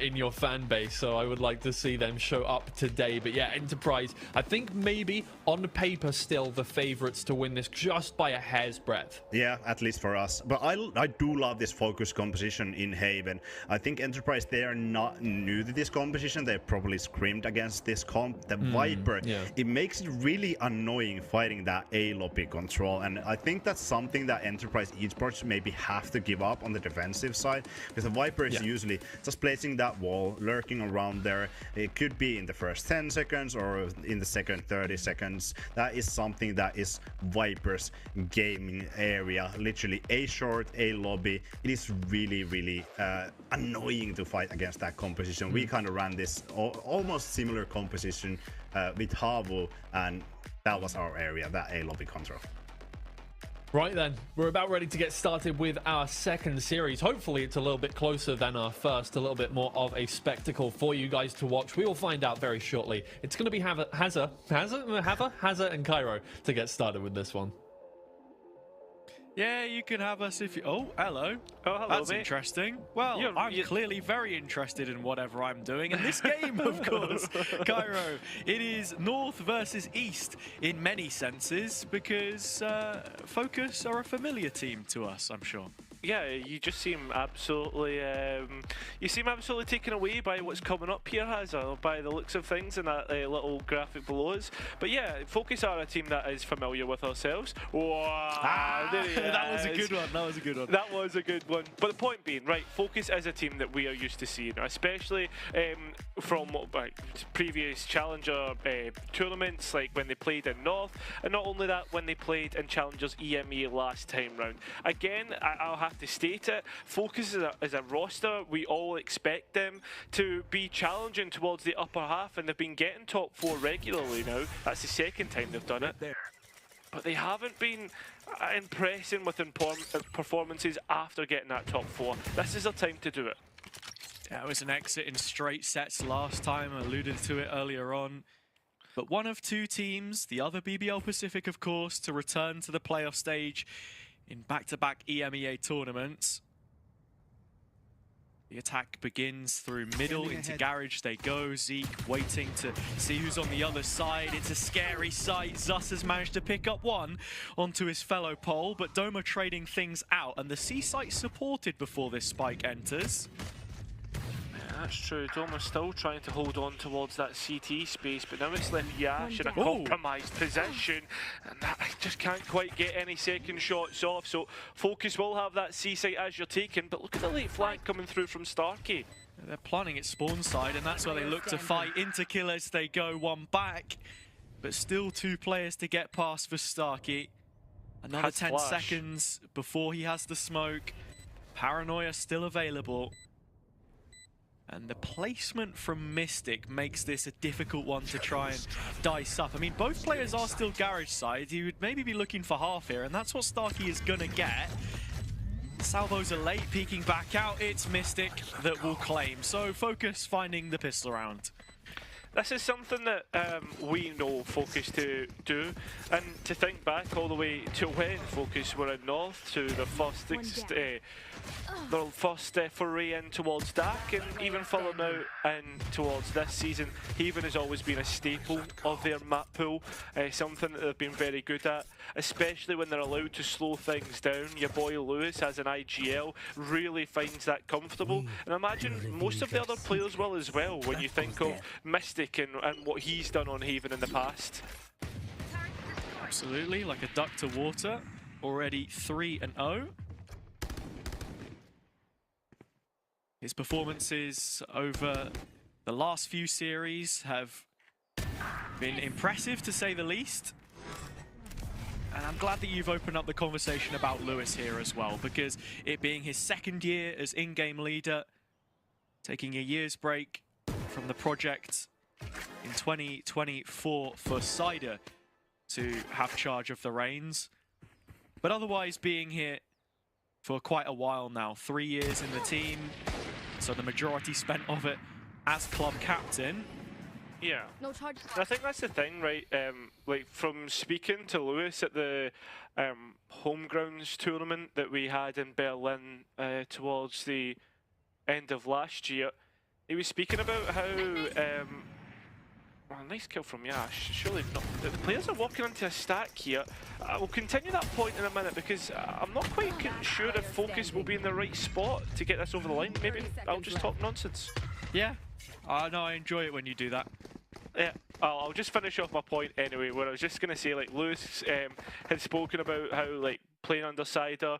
in your fan base, so I would like to see them show up today. But yeah, Enterprise, I think maybe on paper still the favorites to win this just by a hair's breadth. Yeah, at least for us. But I do love this focus composition in Haven. I think Enterprise, they are not new to this composition. They probably screamed against this comp. The Viper, it makes it really annoying fighting that A lobby control, and I think that's something that Enterprise Esports maybe have to give up on the defensive side, because the Viper is usually just placing that wall, lurking around there. It could be in the first 10 seconds or in the second 30 seconds. That is something that is Viper's gaming area. Literally A short, A lobby. It is really annoying to fight against that composition. We kind of ran this almost similar composition with Havu, and that was our area, that A lobby control. Right then, we're about ready to get started with our second series. Hopefully it's a little bit closer than our first, a little bit more of a spectacle for you guys to watch. We will find out very shortly. It's going to be Hazza and Cairo to get started with this one. Yeah, you can have us if you... Oh, hello. Oh, hello, That's mate. interesting. Well, I'm clearly very interested in whatever I'm doing. In this game, of course, Cairo, it is North versus East in many senses because Focus are a familiar team to us, I'm sure. Yeah, you just seem absolutely, taken away by what's coming up here, Hazza, by the looks of things in that little graphic below us. But yeah, Focus are a team that is familiar with ourselves. Wow, that was a good one. That was a good one. That was a good one. But the point being, right, Focus is a team that we are used to seeing, especially from previous Challenger tournaments, like when they played in North, and not only that, when they played in Challengers EMEA last time round. Again, I'll have to state it, Focus as a roster, we all expect them to be challenging towards the upper half, and they've been getting top 4 regularly now. That's the second time they've done it. But they haven't been impressing with performances after getting that top 4. This is their time to do it. Yeah, it was an exit in straight sets last time, I alluded to it earlier on. But one of 2 teams, the other BBL Pacific of course, to return to the playoff stage in back-to-back EMEA tournaments. The attack begins through middle, into garage they go. Zeke waiting to see who's on the other side. It's a scary sight. Zus has managed to pick up one onto his fellow pole, but Doma trading things out, and the C site supported before this spike enters. That's true. Doma's still trying to hold on towards that CT space, but now it's left Yash in a compromised position, and that just can't quite get any second shots off. So Focus will have that C site as you're taking, but look at the late flank coming through from Starkey. They're planning at spawn side, and that's where they look to fight into kill as they go one back. But still 2 players to get past for Starkey. Another 10 seconds before he has the smoke. Paranoia still available. And the placement from Mystic makes this a difficult one to try and dice up. I mean, both players are still garage side. He would maybe be looking for half here, and that's what Starkey is gonna get. Salvos are late, peeking back out. It's Mystic that will claim. So Focus finding the pistol round. This is something that we know Focus to do, and to think back all the way to when Focus were in North, to the first foray in towards DAC, and even further now in towards this season. Haven has always been a staple of their map pool, something that they've been very good at, especially when they're allowed to slow things down. Your boy Lewis, as an IGL, really finds that comfortable, and I imagine most of the other players will as well when you think of Mystic and what he's done on Haven in the past. Absolutely, like a duck to water. Already 3-0. His performances over the last few series have been impressive, to say the least. And I'm glad that you've opened up the conversation about Lewis here as well, because it being his 2nd year as in-game leader, taking a year's break from the project in 2024 for Cider to have charge of the reins, but otherwise being here for quite a while now. 3 years in the team, so the majority spent of it as club captain. Yeah, I think that's the thing, right? Like from speaking to Lewis at the Homegrounds tournament that we had in Berlin towards the end of last year, he was speaking about how well, nice kill from Yash. Surely not. The players are walking into a stack here. We'll continue that point in a minute because I'm not quite sure if Focus will be in the right spot to get this over the line. Maybe I'll just talk nonsense. Yeah. No, I enjoy it when you do that. Yeah, I'll just finish off my point anyway, where I was just going to say, like, Lewis had spoken about how, like, playing under Cider,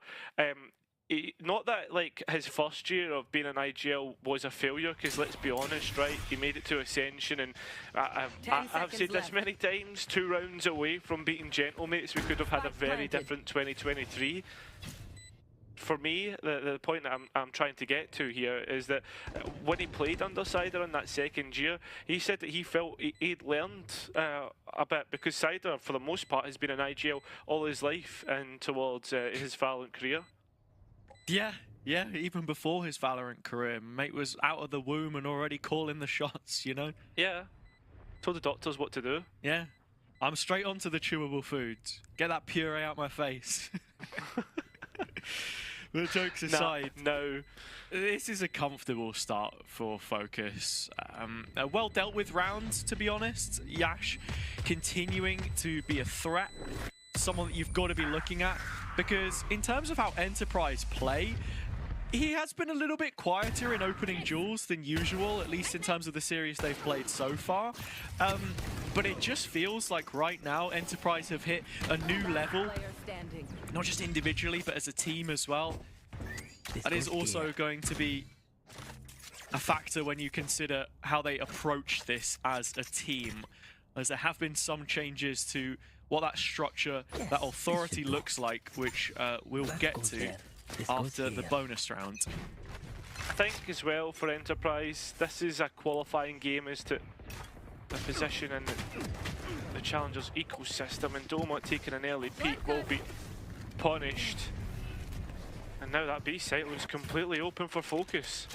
not that, like, his first year of being an IGL was a failure, because let's be honest, right, he made it to Ascension, and I've said this many times, 2 rounds away from beating Gentlemates, we could have had a very different 2023. For me, the point that I'm trying to get to here is that when he played under Cider in that 2nd year, he said that he felt he'd learned a bit, because Cider, for the most part, has been an IGL all his life and towards his Valorant career. Yeah, even before his Valorant career, mate was out of the womb and already calling the shots, you know? Yeah, told the doctors what to do. Yeah, I'm straight onto the chewable foods. Get that puree out my face. But jokes aside, no, this is a comfortable start for Focus. A well dealt with round, to be honest. Yash continuing to be a threat, someone that you've got to be looking at, because in terms of how Enterprise play, he has been a little bit quieter in opening duels than usual, at least in terms of the series they've played so far. But it just feels like right now Enterprise have hit a new level, not just individually, but as a team as well. That is also going to be a factor when you consider how they approach this as a team, as there have been some changes to what that structure, that authority looks like, which we'll get to after the bonus round. I think as well for Enterprise, this is a qualifying game as to the position in the Challengers ecosystem, and Doma taking an early peek will be punished. And now that B site looks completely open for Focus.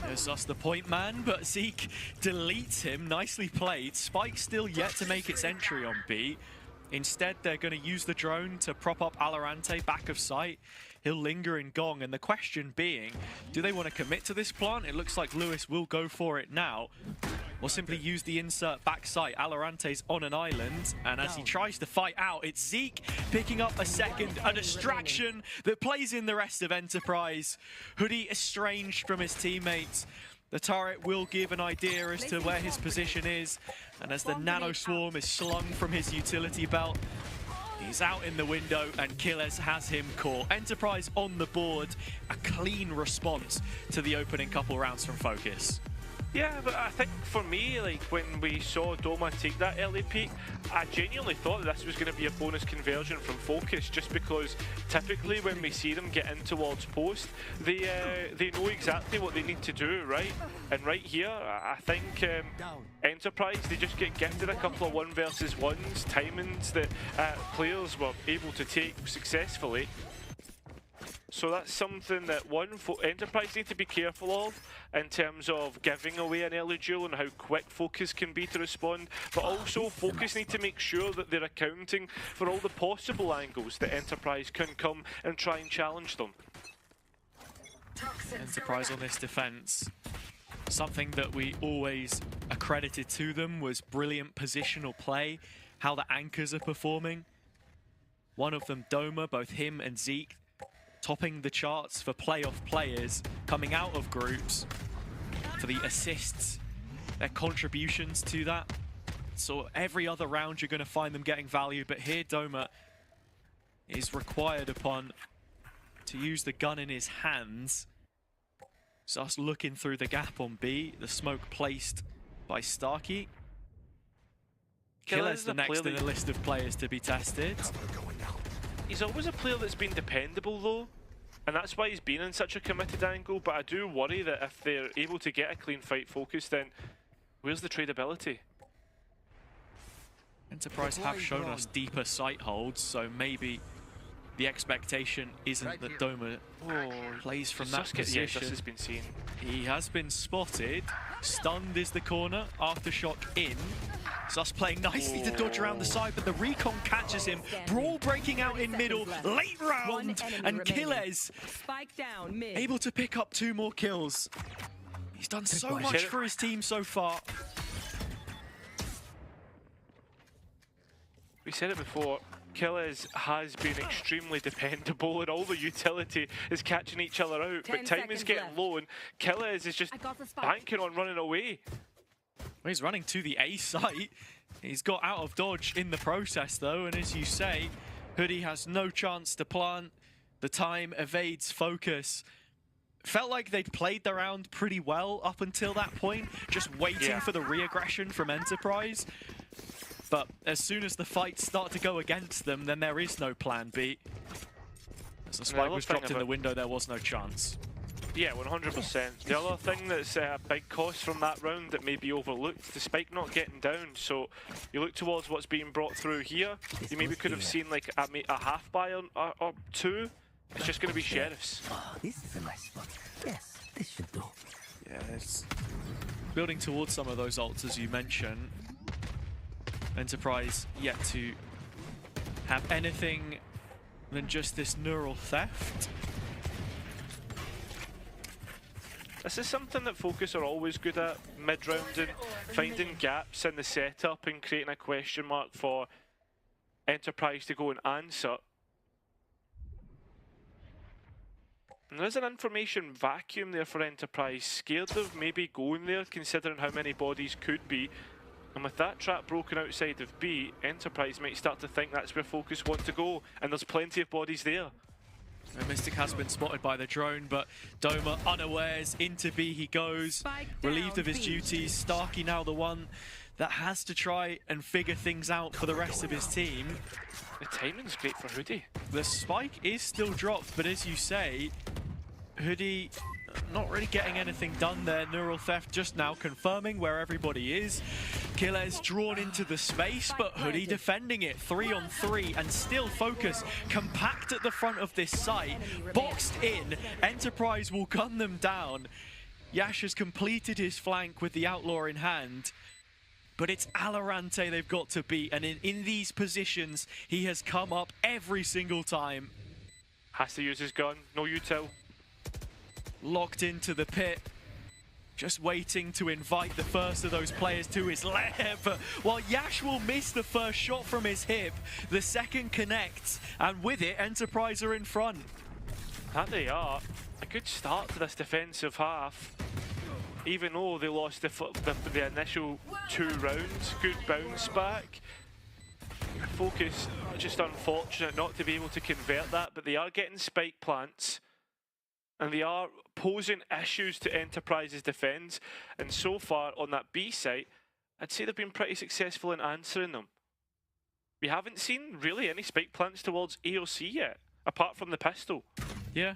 There's us the point man, but Zeke deletes him. Nicely played. Spike still yet to make its entry on B. Instead, they're going to use the drone to prop up Valorant back of sight. He'll linger in Gong, and the question being, do they want to commit to this plant? It looks like Lewis will go for it now, or simply use the insert back sight. Alarante's on an island, and as he tries to fight out, it's Zeke picking up a second, a distraction that plays in the rest of Enterprise. Hoodie estranged from his teammates. The turret will give an idea as to where his position is, and as the nano swarm is slung from his utility belt, he's out in the window and Killers has him caught. Enterprise on the board, a clean response to the opening couple rounds from Focus. Yeah, but I think for me, like when we saw Doma take that early peek, I genuinely thought that this was going to be a bonus conversion from Focus, just because typically when we see them get in towards post, they know exactly what they need to do, right? And right here, I think Enterprise, they just get gifted a couple of 1 versus 1s, timings that players were able to take successfully. So that's something that Enterprise need to be careful of in terms of giving away an early duel and how quick Focus can be to respond, but also Focus need to make sure that they're accounting for all the possible angles that Enterprise can come and try and challenge them. Enterprise on this defense, something that we always accredited to them was brilliant positional play, how the anchors are performing. One of them, Doma, both him and Zeke, topping the charts for playoff players coming out of groups, for the assists, their contributions to that. So every other round you're going to find them getting value, but here Doma is required upon to use the gun in his hands. So us looking through the gap on B, the smoke placed by Starkey. Killer's the next in the list of players to be tested. He's always a player that's been dependable though, and that's why he's been in such a committed angle, but I do worry that if they're able to get a clean fight focus, then where's the tradability? Enterprise have shown us deeper sight holds, so maybe the expectation isn't that Doma plays from that position. Yeah, this has been seen. He has been spotted. Stunned is the corner. Aftershock in. Sus playing nicely to dodge around the side, but the recon catches him. Brawl breaking out in middle. Late round. And Killers able to pick up 2 more kills. He's done so much for his team so far. We said it before. Killers has been extremely dependable and all the utility is catching each other out, but time is getting low and Killers is just banking on running away. Well, he's running to the A site. He's got out of dodge in the process though, and as you say, Hoodie has no chance to plant. The time evades focus. Felt like they'd played the round pretty well up until that point, just waiting for the re-aggression from Enterprise. But as soon as the fights start to go against them, then there is no plan B. As the spike was dropped in the window, there was no chance. Yeah, 100%. The other thing that's a big cost from that round that may be overlooked, the spike not getting down. So you look towards what's being brought through here. You maybe could have seen like a half buy or 2. It's just going to be Sheriffs. Oh, this is a nice spot. Yes, this should do. Yeah, it's building towards some of those ults as you mentioned. Enterprise yet to have anything than just this neural theft. This is something that Focus are always good at, mid-round, and finding gaps in the setup and creating a question mark for Enterprise to go and answer. And there's an information vacuum there for Enterprise, scared of maybe going there considering how many bodies could be. And with that trap broken outside of B, Enterprise might start to think that's where Focus want to go, and there's plenty of bodies there. And Mystic has been spotted by the drone, but Doma unawares, into B he goes, relieved of his duties. Starkey now the one that has to try and figure things out for the rest of his team. The timing's great for Hoodie. The spike is still dropped, but as you say, Hoodie not really getting anything done there. Neural theft just now confirming where everybody is. Killes drawn into the space, but Hoodie defending it. 3 on 3, and still Focus compact at the front of this site. Boxed in, Enterprise will gun them down. Yash has completed his flank with the Outlaw in hand. But it's Valorant they've got to beat, and in these positions, he has come up every single time. Has to use his gun, no util. Locked into the pit, just waiting to invite the first of those players to his lair. But while Yash will miss the first shot from his hip, the second connects, and with it, Enterprise are in front. That they are. A good start to this defensive half. Even though they lost the initial 2 rounds, good bounce back. Focus, just unfortunate not to be able to convert that, but they are getting spike plants. And they are posing issues to Enterprise's defense. And so far on that B site, I'd say they've been pretty successful in answering them. We haven't seen really any spike plants towards AOC yet, apart from the pistol. Yeah,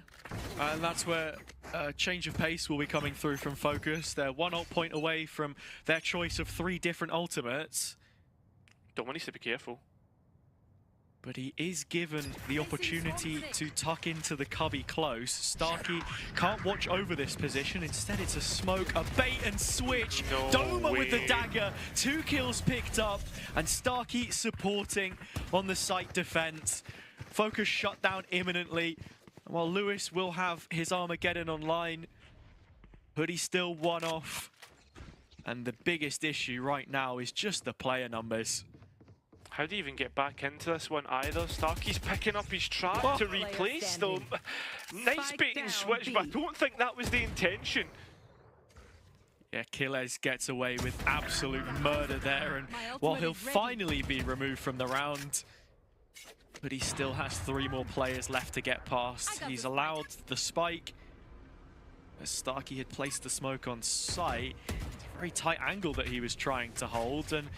and that's where a change of pace will be coming through from Focus. They're 1 ult point away from their choice of 3 different ultimates. Doma needs to be careful. But he is given the opportunity to tuck into the cubby close. Starkey can't watch over this position. Instead, it's a smoke, a bait and switch. No Doma way. with the dagger. 2 kills picked up, and Starkey supporting on the site defense. Focus shut down imminently. While Lewis will have his Armageddon online, Hoodie still 1 off. And the biggest issue right now is just the player numbers. How do you even get back into this one either? Starkey's picking up his trap to replace them. Nice bait and switch, but I don't think that was the intention. Yeah, Killes gets away with absolute murder there, and while he'll finally be removed from the round, but he still has 3 more players left to get past. He's allowed the spike, as Starkey had placed the smoke on site. Very tight angle that he was trying to hold, and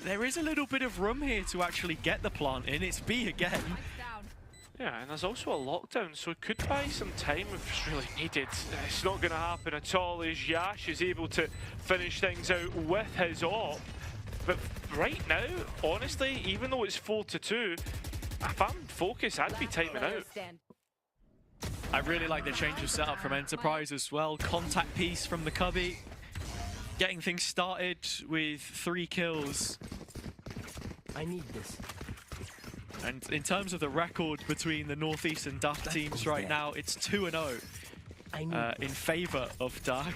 there is a little bit of room here to actually get the plant in. It's B again. Yeah, and there's also a lockdown, so it could buy some time if it's really needed. It's not going to happen at all, as Yash is able to finish things out with his op. But right now, honestly, even though it's 4-2, if I'm Focus, I'd be timing out. I really like the change of setup from Enterprise as well. Contact piece from the cubby. Getting things started with 3 kills. I need this. And in terms of the record between the Northeast and Duck teams right now, it's 2-0 in favor of Duck.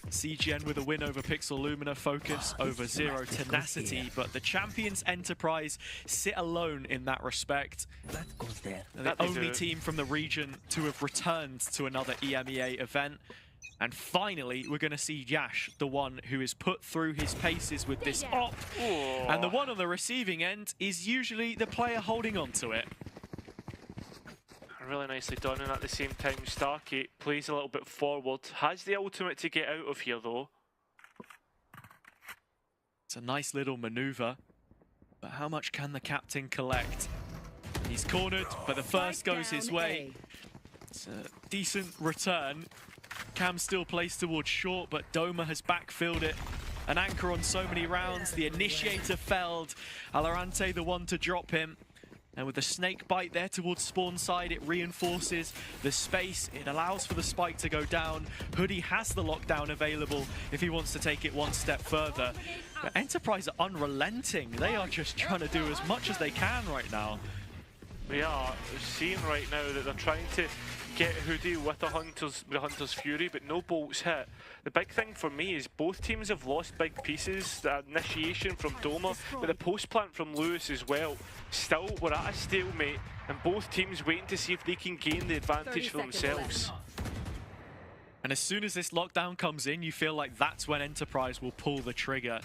CGN with a win over Pixel Lumina, Focus over Zero Tenacity, but the champions Enterprise sit alone in that respect. That goes there. They're the only team from the region to have returned to another EMEA event. And finally, we're going to see Yash, the one who is put through his paces with this op. And the one on the receiving end is usually the player holding on to it. Really nicely done, and at the same time, Starkey plays a little bit forward. Has the ultimate to get out of here, though. It's a nice little maneuver, but how much can the captain collect? He's cornered, but the first goes his way. It's a decent return. Cam still plays towards short, but Doma has backfilled it. An anchor on so many rounds. The initiator felled. Valorant the one to drop him. And with the snake bite there towards spawn side, it reinforces the space. It allows for the spike to go down. Hoodie has the lockdown available if he wants to take it 1 step further. But Enterprise are unrelenting. They are just trying to do as much as they can right now. We are seeing right now that they're trying to get Hoodie with the Hunter's Fury, but no bolts hit. The big thing for me is both teams have lost big pieces. The initiation from Doma, but the post plant from Lewis as well. Still, we're at a stalemate, and both teams waiting to see if they can gain the advantage for themselves. And as soon as this lockdown comes in, you feel like that's when Enterprise will pull the trigger.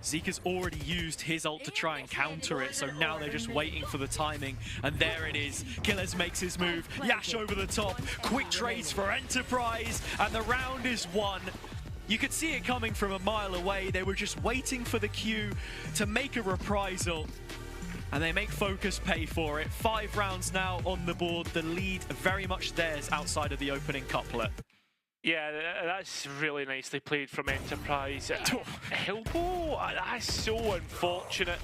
Zika's already used his ult to try and counter it, so now they're just waiting for the timing, and there it is. Killers makes his move, Yash over the top, quick trades for Enterprise, and the round is won. You could see it coming from a mile away. They were just waiting for the cue to make a reprisal, and they make Focus pay for it. 5 rounds now on the board, the lead very much theirs outside of the opening couplet. Yeah, that's really nicely played from Enterprise. Elbow, that's so unfortunate.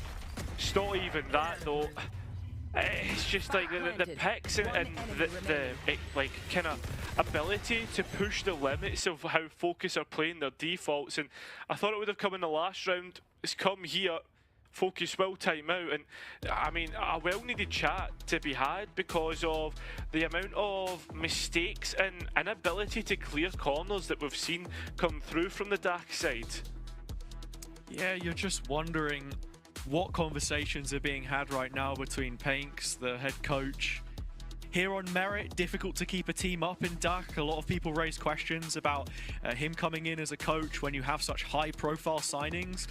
It's not even that though. It's just like the picks and the like kind of ability to push the limits of how Focus are playing their defaults. And I thought it would have come in the last round. It's come here. Focus will time out, and I mean a well-needed chat to be had because of the amount of mistakes and inability to clear corners that we've seen come through from the dark side. Yeah, you're just wondering what conversations are being had right now between Painks, the head coach. Here on Merit, difficult to keep a team up in Dark. A lot of people raise questions about him coming in as a coach when you have such high-profile signings.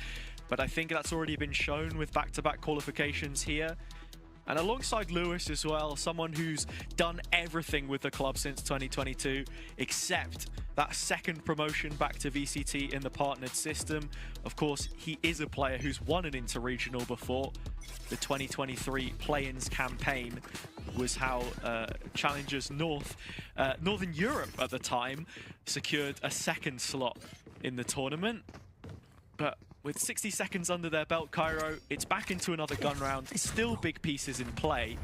But I think that's already been shown with back-to-back qualifications here. And alongside Lewis as well, someone who's done everything with the club since 2022, except that second promotion back to VCT in the partnered system. Of course, he is a player who's won an interregional before. The 2023 play-ins campaign was how Challengers Northern Europe at the time secured a second slot in the tournament. But with 60 seconds under their belt, Cairo, it's back into another gun round. Still big pieces in play.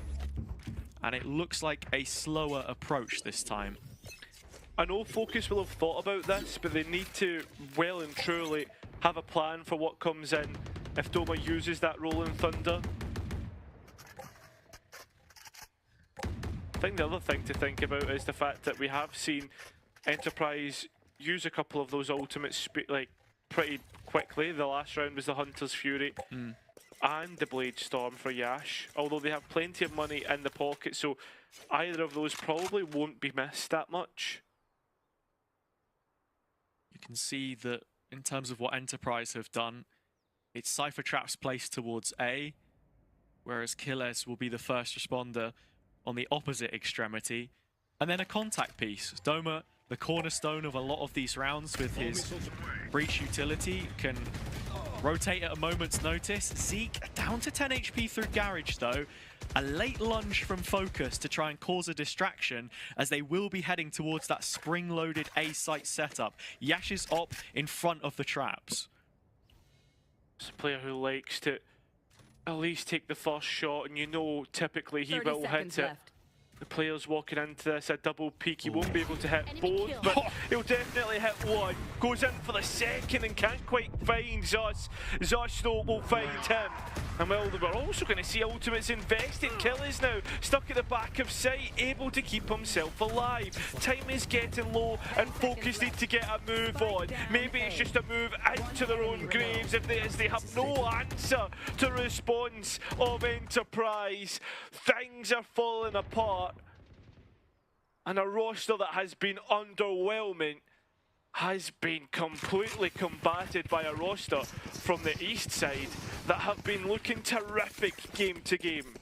And it looks like a slower approach this time. I know Focus will have thought about this, but they need to well and truly have a plan for what comes in if Doma uses that Rolling Thunder. I think the other thing to think about is the fact that we have seen Enterprise use a couple of those ultimates pretty quickly. The last round was the Hunter's Fury and the Blade Storm for Yash, although they have plenty of money in the pocket, so either of those probably won't be missed that much. You can see that in terms of what Enterprise have done, it's Cypher Traps placed towards A, whereas Killes will be the first responder on the opposite extremity, and then a contact piece. Doma, the cornerstone of a lot of these rounds with his breach utility, can rotate at a moment's notice. Zeke down to 10 HP through Garage though. A late lunge from Focus to try and cause a distraction as they will be heading towards that spring-loaded A-site setup. Yash's op in front of the traps. It's a player who likes to at least take the first shot, and you know typically he will hit it. The player's walking into this, a double peek. He won't be able to hit both, but he'll definitely hit one. Goes in for the second and can't quite find Zeus. Zeus though will find him. And well, we're also going to see ultimates invested. Killes now stuck at the back of sight, able to keep himself alive. Time is getting low and Focus need to get a move on. Maybe it's just a move into their own graves as they have no answer to response of Enterprise. Things are falling apart. And a roster that has been underwhelming has been completely combated by a roster from the east side that have been looking terrific game to game.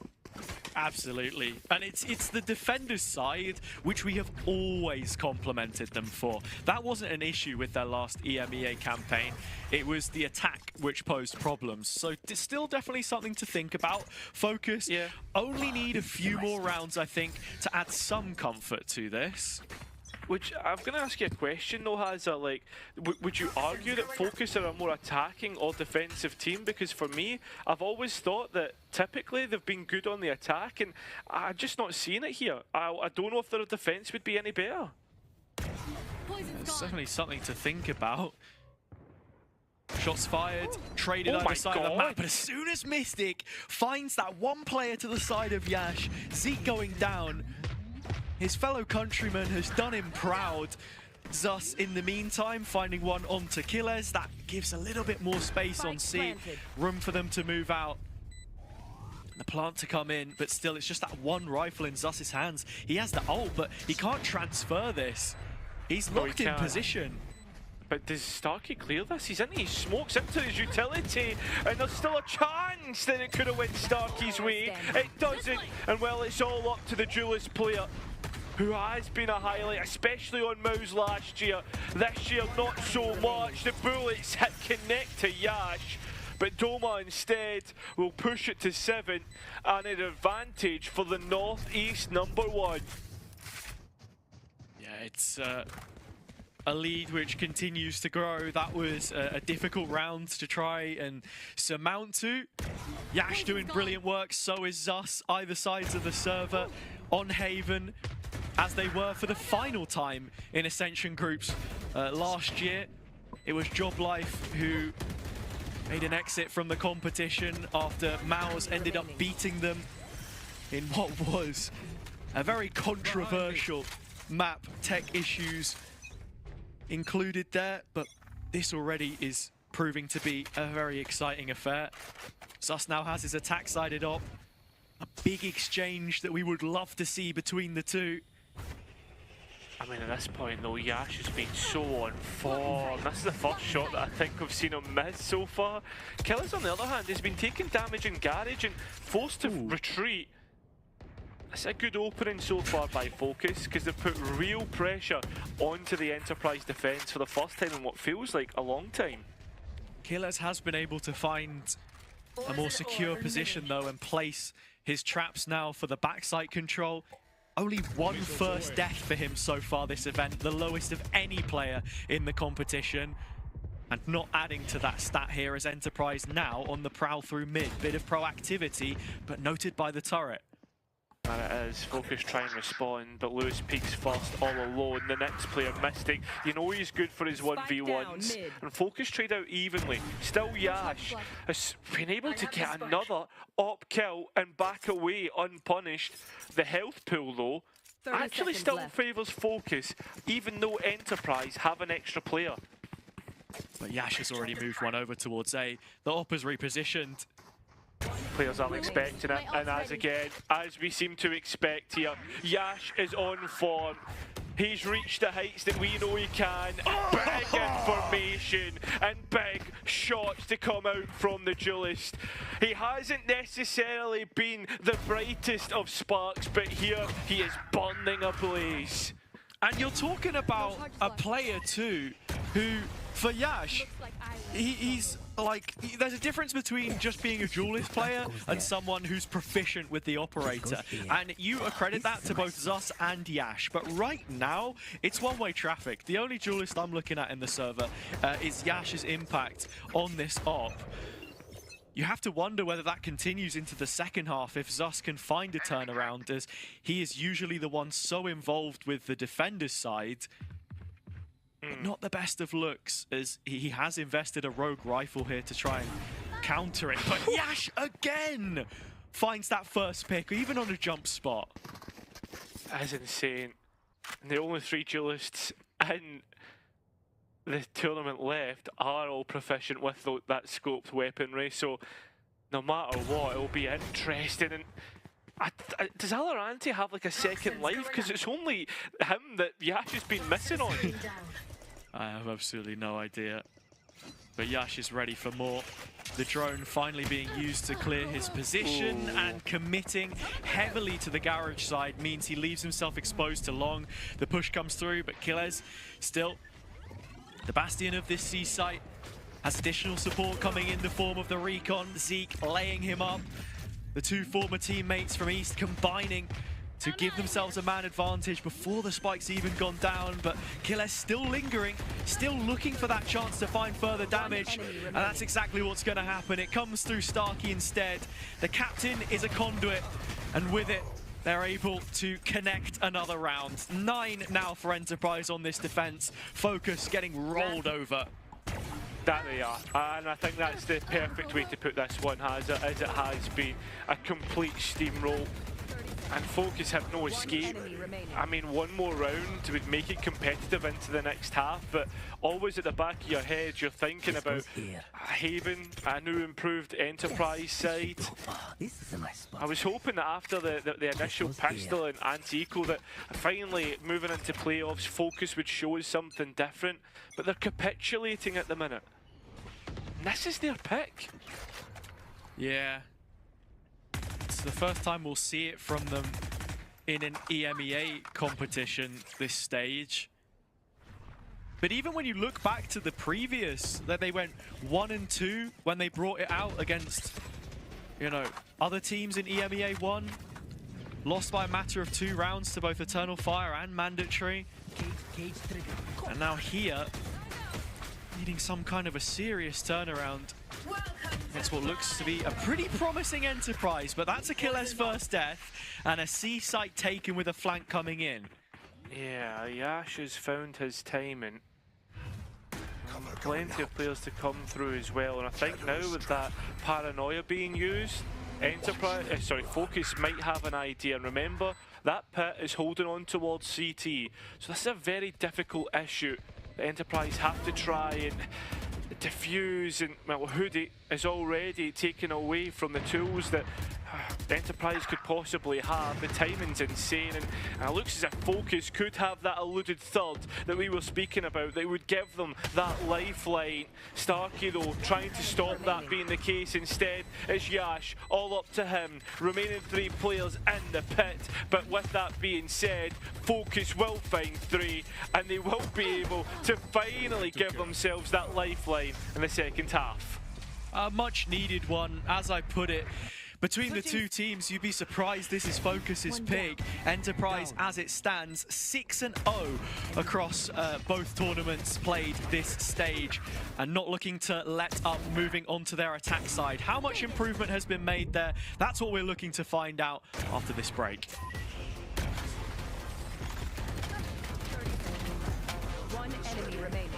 Absolutely. And it's the defenders' side which we have always complimented them for. That wasn't an issue with their last EMEA campaign. It was the attack which posed problems. So it's still definitely something to think about. Focus only need a few more rounds, I think, to add some comfort to this. Which I'm going to ask you a question though, Hazza. Like, would you argue that Focus are a more attacking or defensive team? Because for me, I've always thought that typically they've been good on the attack, and I'm just not seeing it here. I don't know if their defense would be any better. It's definitely something to think about. Shots fired, traded either side of the map, but as soon as Mystic finds that one player to the side of Yash, Zeke going down, his fellow countryman has done him proud. Zus, in the meantime, finding one on Tequiles. That gives a little bit more space on C, room for them to move out. The plant to come in, but still, it's just that one rifle in Zus's hands. He has the ult, but he can't transfer this. He's locked in position. But does Starkey clear this? He's into his smokes, into his utility, and there's still a chance that it could have went Starkey's way. It doesn't, and well, it's all up to the duelist player, who has been a highlight, especially on Mouse last year. This year, not so much. The bullets hit connect to Yash, but Doma instead will push it to 7, and an advantage for the Northeast #1. Yeah, it's a lead which continues to grow. That was a difficult round to try and surmount to. Yash doing brilliant work, so is Zus, either sides of the server on Haven, as they were for the final time in Ascension groups last year. It was Job Life who made an exit from the competition after Maus ended up beating them in what was a very controversial map. Tech issues included there, but this already is proving to be a very exciting affair. Zus now has his attack sided up. A big exchange that we would love to see between the two. I mean, at this point though, Yash has been so on form. This is the first shot that I think we've seen him miss so far. Killers, on the other hand, has been taking damage in garage and forced to retreat. It's a good opening so far by Focus, because they've put real pressure onto the Enterprise defense for the first time in what feels like a long time. Killers has been able to find a more secure position though and place his traps now for the backside control. Only one first death for him so far this event, the lowest of any player in the competition. And not adding to that stat here as Enterprise now on the prowl through mid. Bit of proactivity, but noted by the turret. And it is. Focus try and respond, but Lewis peeks first all alone. The next player, Mystic, you know he's good for his 1v1s. And Focus trade out evenly. Still Yash has been able to get another op kill and back away unpunished. The health pool though actually still favours Focus, even though Enterprise have an extra player. But Yash has already moved one over towards A. The op is repositioned. Players aren't expecting it, and as we seem to expect here, Yash is on form. He's reached the heights that we know he can. Big information and big shots to come out from the duelist. He hasn't necessarily been the brightest of sparks, but here he is burning ablaze. And you're talking about a player too, who, for Yash, he's like, there's a difference between just being a duelist player and someone who's proficient with the operator. And you accredit that to both Zus and Yash. But right now, it's one-way traffic. The only duelist I'm looking at in the server is Yash's impact on this op. You have to wonder whether that continues into the second half if Zus can find a turnaround, as he is usually the one so involved with the defender's side. But not the best of looks, as he has invested a rogue rifle here to try and counter it. But Yash again finds that first pick, even on a jump spot. That's insane. And the only 3 duelists in the tournament left are all proficient with that scoped weaponry, so no matter what, it'll be interesting. And does VALORANT have like a second life? Because it's only him that Yash has been missing on. I have absolutely no idea. But Yash is ready for more. The drone finally being used to clear his position, and committing heavily to the garage side means he leaves himself exposed to long. The push comes through, but Quilez still the bastion of this C site has additional support coming in the form of the recon. Zeke laying him up. The 2 former teammates from East combining to give themselves a man advantage before the spike's even gone down, but Quilez still lingering, still looking for that chance to find further damage, and that's exactly what's going to happen. It comes through Starkey instead. The captain is a conduit, and with it, they're able to connect another round. 9 now for Enterprise on this defense. Focus getting rolled over. That they are, and I think that's the perfect way to put this one, as it has been a complete steamroll. And Focus have no escape. I mean, one more round would make it competitive into the next half, but always at the back of your head, you're thinking about Haven, a new improved Enterprise side. This is a nice spot. I was hoping that after the initial pistol and anti-eco that finally moving into playoffs, Focus would show us something different, but they're capitulating at the minute. And this is their pick. Yeah. It's the first time we'll see it from them in an EMEA competition this stage. But even when you look back to the previous, that they went 1 and 2 when they brought it out against, you know, other teams in EMEA 1, lost by a matter of 2 rounds to both Eternal Fire and Mandatory. And now here, needing some kind of a serious turnaround. It's what looks to be a pretty promising Enterprise, but that's Achilles' first death and a C site taken with a flank coming in. Yeah, Yash has found his timing. Plenty of players to come through as well, and I think now with that paranoia being used, Focus might have an idea. And remember, that pit is holding on towards CT, so this is a very difficult issue. The Enterprise have to try and diffuse, and well, Hoodie is already taken away from the tools that Enterprise could possibly have. The timing's insane, and it looks as if Focus could have that eluded third that we were speaking about, that would give them that lifeline. Starkey though, trying to stop that being the case. Instead, it's Yash, all up to him. Remaining 3 players in the pit, but with that being said, Focus will find 3, and they will be able to finally give themselves that lifeline in the second half. A much needed one, as I put it. Between the two teams, you'd be surprised this is Focus's pick. Enterprise, as it stands, 6-0 across both tournaments played this stage, and not looking to let up, moving on to their attack side. How much improvement has been made there? That's what we're looking to find out after this break. One enemy remaining.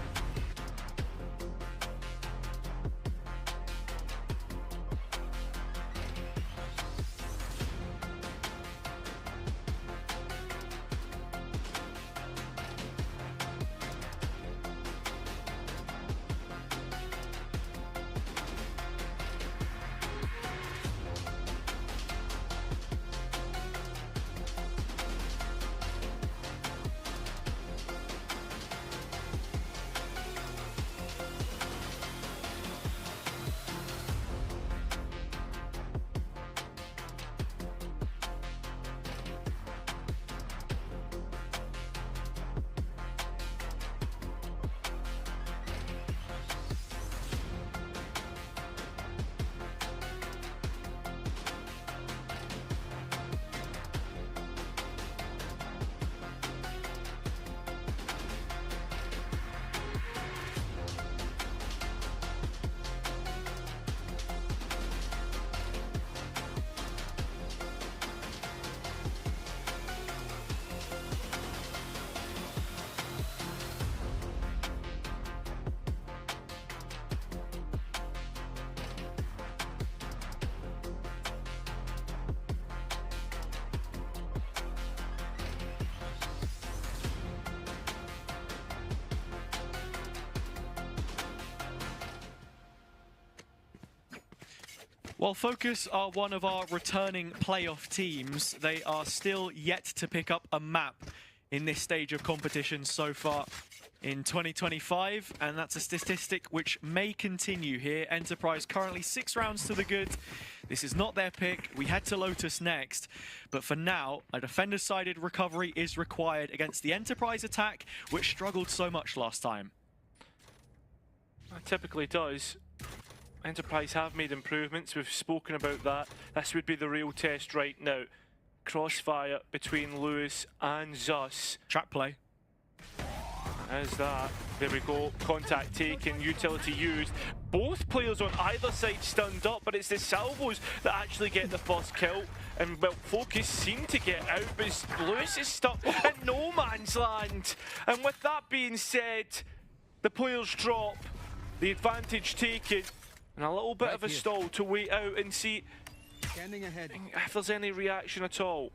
While Focus are one of our returning playoff teams, they are still yet to pick up a map in this stage of competition so far in 2025, and that's a statistic which may continue here. Enterprise currently 6 rounds to the good. This is not their pick. We head to Lotus next, but for now, a defender-sided recovery is required against the Enterprise attack, which struggled so much last time. It typically does. Enterprise have made improvements, we've spoken about that. This would be the real test right now. Crossfire between Lewis and Zus. Trap play. As that, there we go, contact taken, utility used. Both players on either side stunned up, but it's the salvos that actually get the first kill. And well, Focus seem to get out, but Lewis is stuck in no man's land. And with that being said, the players drop. The advantage taken, and a little bit of a stall to wait out and see if there's any reaction at all.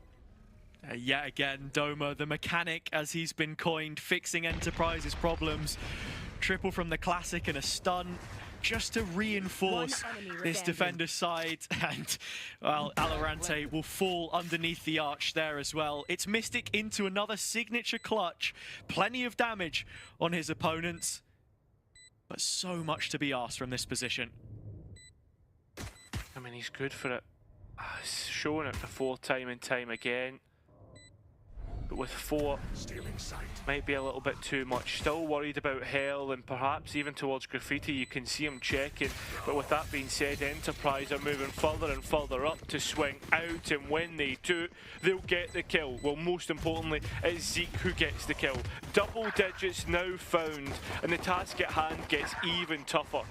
Yet again, Doma, the mechanic as he's been coined, fixing Enterprise's problems. Triple from the Classic and a stun, just to reinforce this defender's side. And, well, Valorant will fall underneath the arch there as well. It's Mystic into another signature clutch. Plenty of damage on his opponents, but so much to be asked from this position. I mean, he's good for it. He's shown it before time and time again. But with 4, might be a little bit too much. Still worried about Hell and perhaps even towards Graffiti. You can see him checking. But with that being said, Enterprise are moving further and further up to swing out. And when they do, they'll get the kill. Well, most importantly, it's Zeke who gets the kill. Double digits now found. And the task at hand gets even tougher.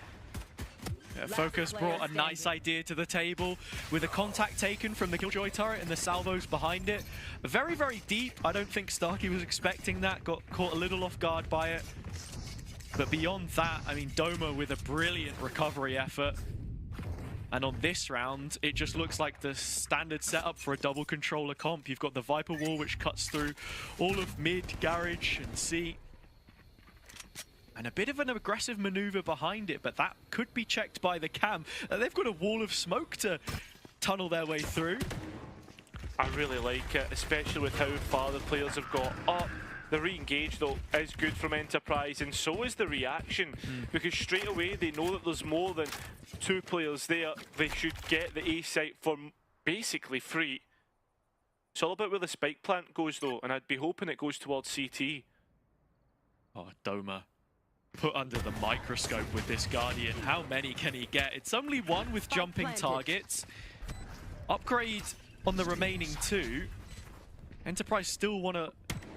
Focus brought a nice idea to the table with a contact taken from the Killjoy turret and the salvos behind it. Very, very deep. I don't think Starkey was expecting that. Got caught a little off guard by it. But beyond that, I mean, Doma with a brilliant recovery effort. And on this round, it just looks like the standard setup for a double controller comp. You've got the Viper wall, which cuts through all of mid, garage, and C. And a bit of an aggressive maneuver behind it, but that could be checked by the cam. They've got a wall of smoke to tunnel their way through. I really like it, especially with how far the players have got up. The re-engage, though, is good from Enterprise, and so is the reaction, because straight away they know that there's more than 2 players there. They should get the A site for basically free. It's all about where the spike plant goes, though, and I'd be hoping it goes towards CT. Oh, Doma put under the microscope with this Guardian. How many can he get? It's only 1 with jumping targets. Upgrade on the remaining 2. Enterprise still want to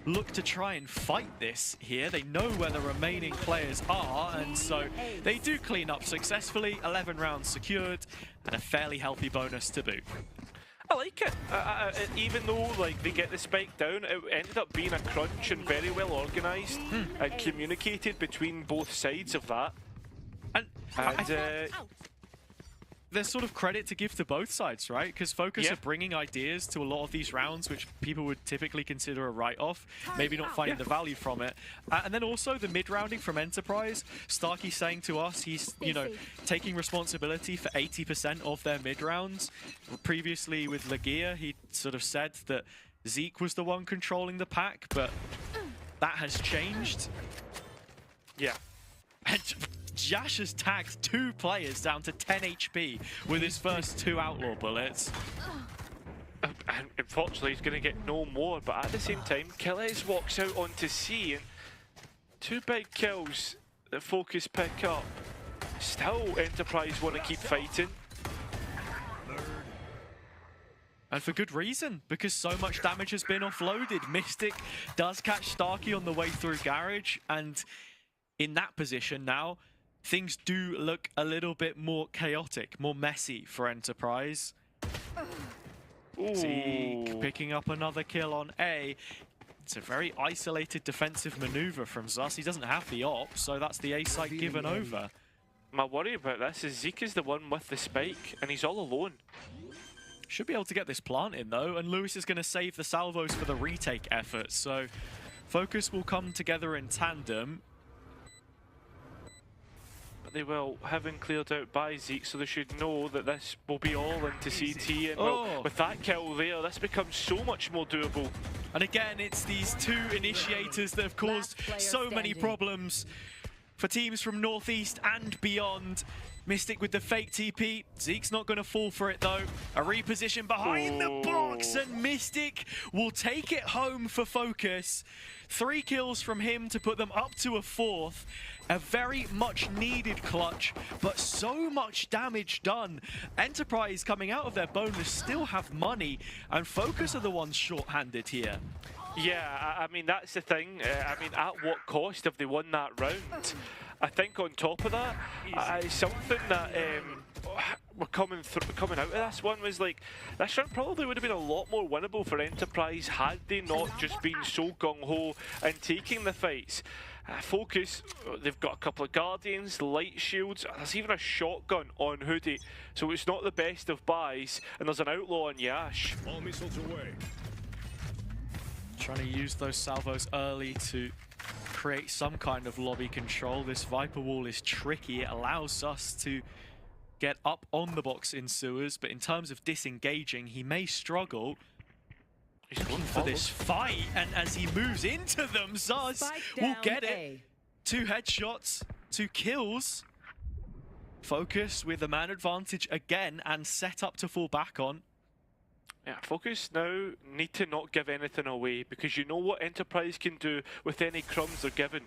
look to try and fight this here. They know where the remaining players are, and so they do clean up successfully. 11 rounds secured, and a fairly healthy bonus to boot. I like it. Even though like they get the spike down, it ended up being a crunch and very well organised and communicated between both sides of that. And there's sort of credit to give to both sides, right? Because Focus are bringing ideas to a lot of these rounds, which people would typically consider a write-off, maybe not finding the value from it. And then also the mid-rounding from Enterprise. Starkey saying to us he's, you know, taking responsibility for 80% of their mid-rounds. Previously with Lagia, he sort of said that Zeke was the one controlling the pack, but that has changed. Yeah. And Jash has tagged 2 players down to 10 HP with his first 2 Outlaw bullets. And unfortunately, he's going to get no more, but at the same time, Killes walks out onto C, and 2 big kills that Focus pick up. Still, Enterprise want to keep fighting. And for good reason, because so much damage has been offloaded. Mystic does catch Starkey on the way through Garage, and in that position now, things do look a little bit more chaotic, more messy for Enterprise. Zeke picking up another kill on A. It's a very isolated defensive maneuver from Zus. He doesn't have the op, so that's the A site given over. My worry about this is Zeke is the one with the spike, and he's all alone. Should be able to get this plant in, though, and Lewis is going to save the salvos for the retake effort, so Focus will come together in tandem. They will, having cleared out by Zeke, so they should know that this will be all into CT, and well, with that kill there, this becomes so much more doable. And again, it's these 2 initiators that have caused so many problems for teams from Northeast and beyond. Mystic with the fake TP. Zeke's not going to fall for it, though. A reposition behind the box, and Mystic will take it home for Focus. 3 kills from him to put them up to a 4th. A very much needed clutch, but so much damage done. Enterprise coming out of their bonus still have money, and Focus are the ones short-handed here. Yeah, I mean, that's the thing. I mean, at what cost have they won that round? I think on top of that, something that we're coming out of this one was like, this round probably would have been a lot more winnable for Enterprise had they not just been so gung-ho and taking the fights. Focus, they've got a couple of Guardians, light shields, there's even a shotgun on Hoodie, so it's not the best of buys, and there's an outlaw on Yash. All missiles away. Trying to use those salvos early to create some kind of lobby control. This Viper wall is tricky. It allows us to get up on the box in sewers, but in terms of disengaging, he may struggle. He's looking for this fight, and as he moves into them, Zuz will get it. 2 headshots, 2 kills. Focus with the man advantage again and set up to fall back on. Yeah, Focus now need to not give anything away, because you know what Enterprise can do with any crumbs they're given.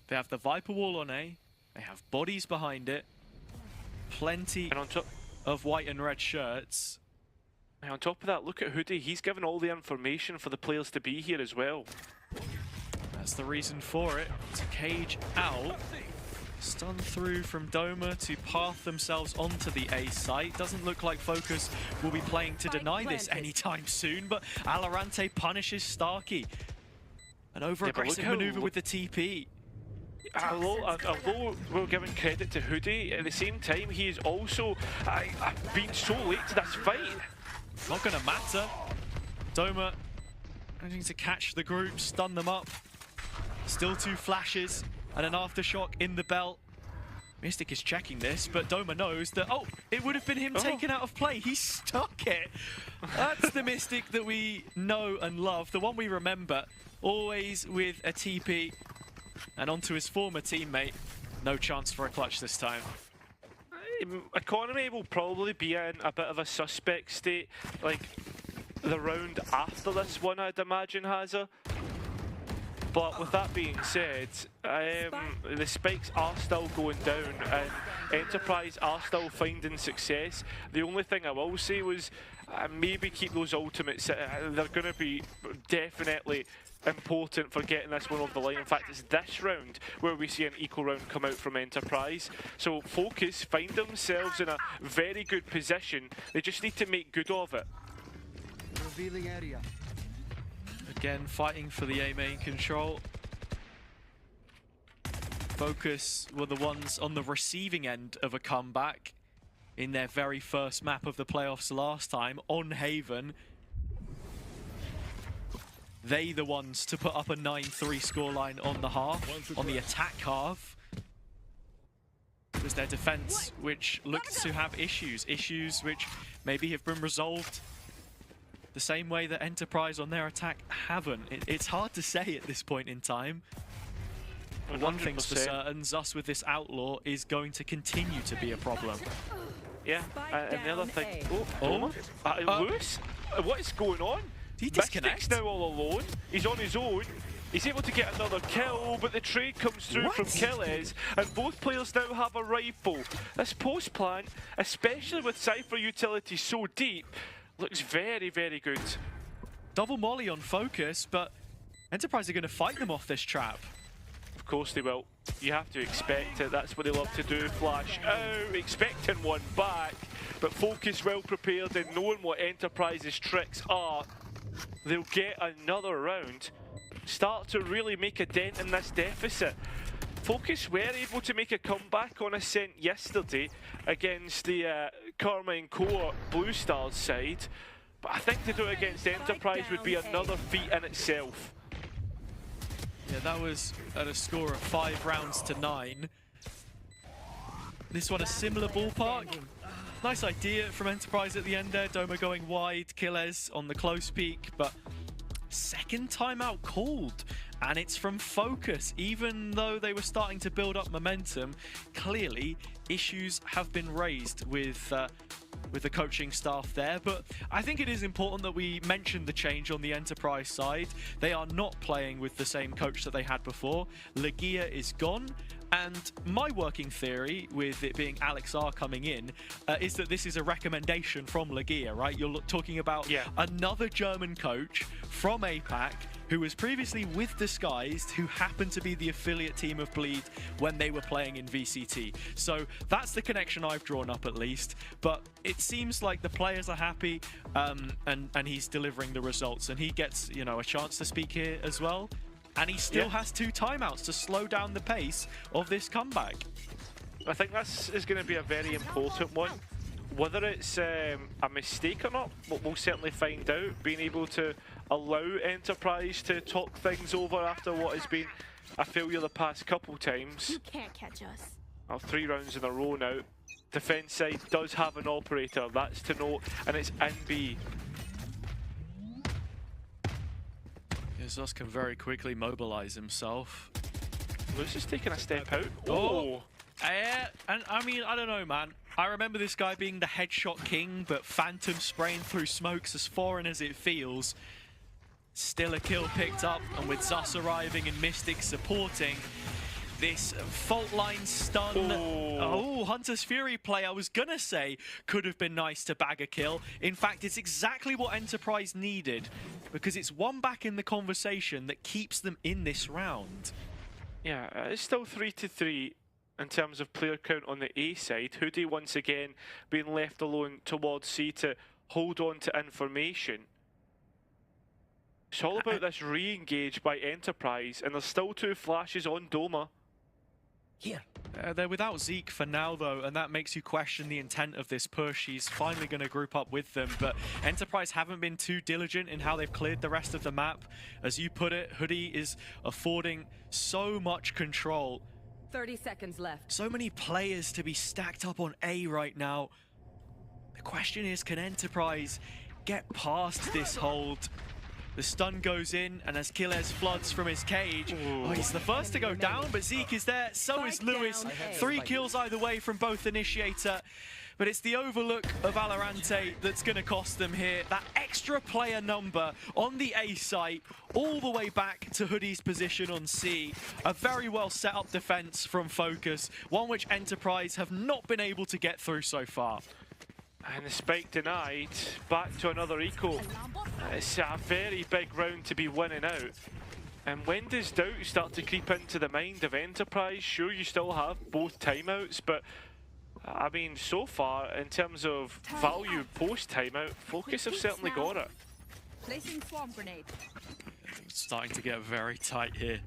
They have the Viper wall on A, they have bodies behind it, plenty of white and red shirts. And on top of that, look at Hoodie, he's given all the information for the players to be here as well. That's the reason for it, to cage out. Stun through from Doma to path themselves onto the A site. Doesn't look like Focus will be playing to deny this anytime soon, but Valorant punishes Starkey. An over-aggressive maneuver with the TP. Although we're giving credit to Hoodie, at the same time he is also been so late to this fight. Not going to matter. Doma managing to catch the group, stun them up. Still 2 flashes and an aftershock in the belt. Mystic is checking this, but Doma knows that, oh, it would have been him taken out of play. He stuck it. That's the Mystic that we know and love, the one we remember. Always with a TP and onto his former teammate. No chance for a clutch this time. Economy will probably be in a bit of a suspect state, like the round after this one, I'd imagine, Hazza. But with that being said, the spikes are still going down and Enterprise are still finding success. The only thing I will say was maybe keep those ultimates. They're going to be definitely important for getting this one over the line. In fact, it's this round where we see an equal round come out from Enterprise. So Focus find themselves in a very good position. They just need to make good of it. Revealing area. Again, fighting for the A main control. Focus were the ones on the receiving end of a comeback in their very first map of the playoffs last time on Haven. They the ones to put up a 9-3 scoreline on the half, on the attack half. It was their defense which looked to have issues which maybe have been resolved the same way that Enterprise on their attack haven't. It's hard to say at this point in time. But one thing's for certain, Zus with this outlaw is going to continue to be a problem. Yeah, and the other thing... Lewis? What is going on? Did he disconnect? Mystic's now all alone. He's on his own. He's able to get another kill, but the trade comes through from Killez, and both players now have a rifle. This post plan, especially with Cypher utility so deep, looks very, very good. Double molly on Focus, but Enterprise are going to fight them off this trap. Of course they will. You have to expect it. That's what they love to do. Flash out, expecting one back. But Focus well prepared and knowing what Enterprise's tricks are, they'll get another round. Start to really make a dent in this deficit. Focus were able to make a comeback on Ascent yesterday against the Carmine Core Blue Stars side, but I think to do it against Enterprise would be another feat in itself. Yeah, that was at a score of 5 rounds to 9. This one a similar ballpark. Nice idea from Enterprise at the end there. Doma going wide, Killez on the close peak, but second timeout called. And it's from Focus. Even though they were starting to build up momentum, clearly issues have been raised with the coaching staff there. But I think it is important that we mention the change on the Enterprise side. They are not playing with the same coach that they had before. Legia is gone. And my working theory, with it being Alex R coming in, is that this is a recommendation from Legia, right? You're talking about another German coach from APAC who was previously with Disguised, who happened to be the affiliate team of Bleed when they were playing in VCT. So that's the connection I've drawn up at least. But it seems like the players are happy and he's delivering the results. And he gets, you know, a chance to speak here as well. and he still has 2 timeouts to slow down the pace of this comeback. I think this is going to be a very important one. Whether it's a mistake or not, we'll certainly find out. Being able to allow Enterprise to talk things over after what has been a failure the past couple times. You can't catch us. Well, 3 rounds in a row now. Defense side does have an operator, that's to note, and it's in B. Zus can very quickly mobilize himself. Lewis is taking a step out. And I mean, I don't know, man. I remember this guy being the headshot king, but Phantom spraying through smokes as foreign as it feels. Still a kill picked up, and with Zus arriving and Mystic supporting, this fault line stun. Oh, Hunter's Fury play, I was gonna say, could have been nice to bag a kill. In fact, it's exactly what Enterprise needed, because it's one back in the conversation that keeps them in this round. Yeah, it's still 3-3 in terms of player count on the A side. Hoodie once again being left alone towards C to hold on to information. It's all about this re-engage by Enterprise, and there's still 2 flashes on Doma. Here. They're without Zeke for now, though, and that makes you question the intent of this push. He's finally going to group up with them, but Enterprise haven't been too diligent in how they've cleared the rest of the map. As you put it, Hoodie is affording so much control. 30 seconds left. So many players to be stacked up on A right now. The question is, can Enterprise get past this hold? The stun goes in, and as Killes floods from his cage, he's the first to go down, but Zeke is there, so is Lewis. 3 kills either way from both Initiator, but it's the overlook of VALORANT that's going to cost them here. That extra player number on the A site, all the way back to Hoodie's position on C. A very well set up defense from Focus, one which Enterprise have not been able to get through so far. And the spike denied, back to another eco. It's a very big round to be winning out. And when does doubt start to creep into the mind of Enterprise? Sure, you still have both timeouts, but I mean, so far, in terms of value post-timeout, Focus have certainly got it. Placing swarm grenade. It's starting to get very tight here.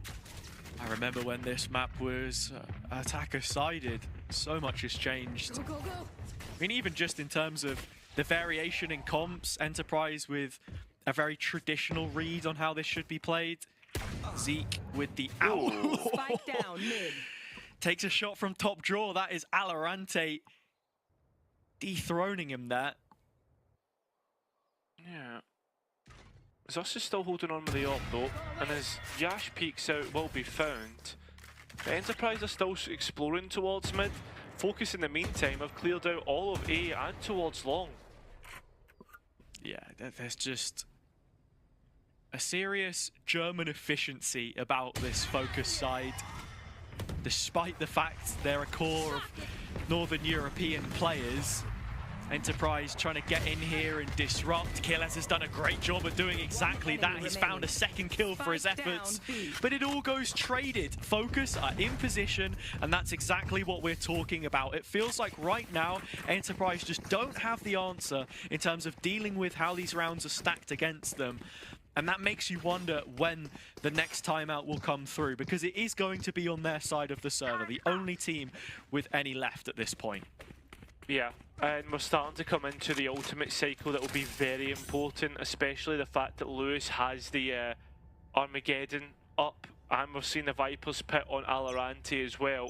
I remember when this map was attacker-sided. So much has changed. Go, go, go. I mean, even just in terms of the variation in comps, Enterprise with a very traditional read on how this should be played. Zeke with the Spike down mid. Takes a shot from top draw. That is VALORANT dethroning him there. Yeah. Zus is still holding on with the op though, and as Yash peeks out, will be found. The Enterprise are still exploring towards mid. Focus in the meantime have cleared out all of A and towards long. Yeah, there's just a serious German efficiency about this Focus side. Despite the fact they're a core of Northern European players, Enterprise trying to get in here and disrupt. Killes has done a great job of doing exactly that. He's found a second kill for his efforts, but it all goes traded. Focus are in position, and that's exactly what we're talking about. It feels like right now, Enterprise just don't have the answer in terms of dealing with how these rounds are stacked against them. And that makes you wonder when the next timeout will come through, because it is going to be on their side of the server, the only team with any left at this point. Yeah, and we're starting to come into the ultimate cycle that will be very important, especially the fact that Lewis has the Armageddon up, and we're seeing the Viper's Pit on VALORANT as well.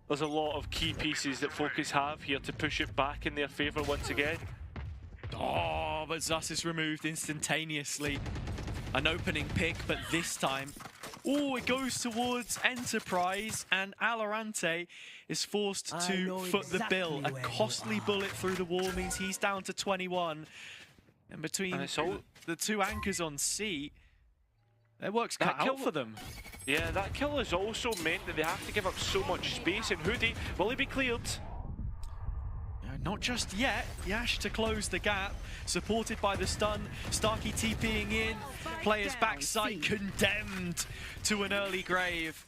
There's a lot of key pieces that Focus have here to push it back in their favour once again. Oh, but Zus is removed instantaneously. An opening pick, but this time, oh, it goes towards Enterprise, and VALORANT is forced to foot the bill. A costly bullet through the wall means he's down to 21. And between the 2 anchors on C, their work's cut out for them. Yeah, that kill has also meant that they have to give up so much space. And Hoodie, will he be cleared? Not just yet. Yash to close the gap, supported by the stun. Starkey TPing in. Players backside condemned to an early grave.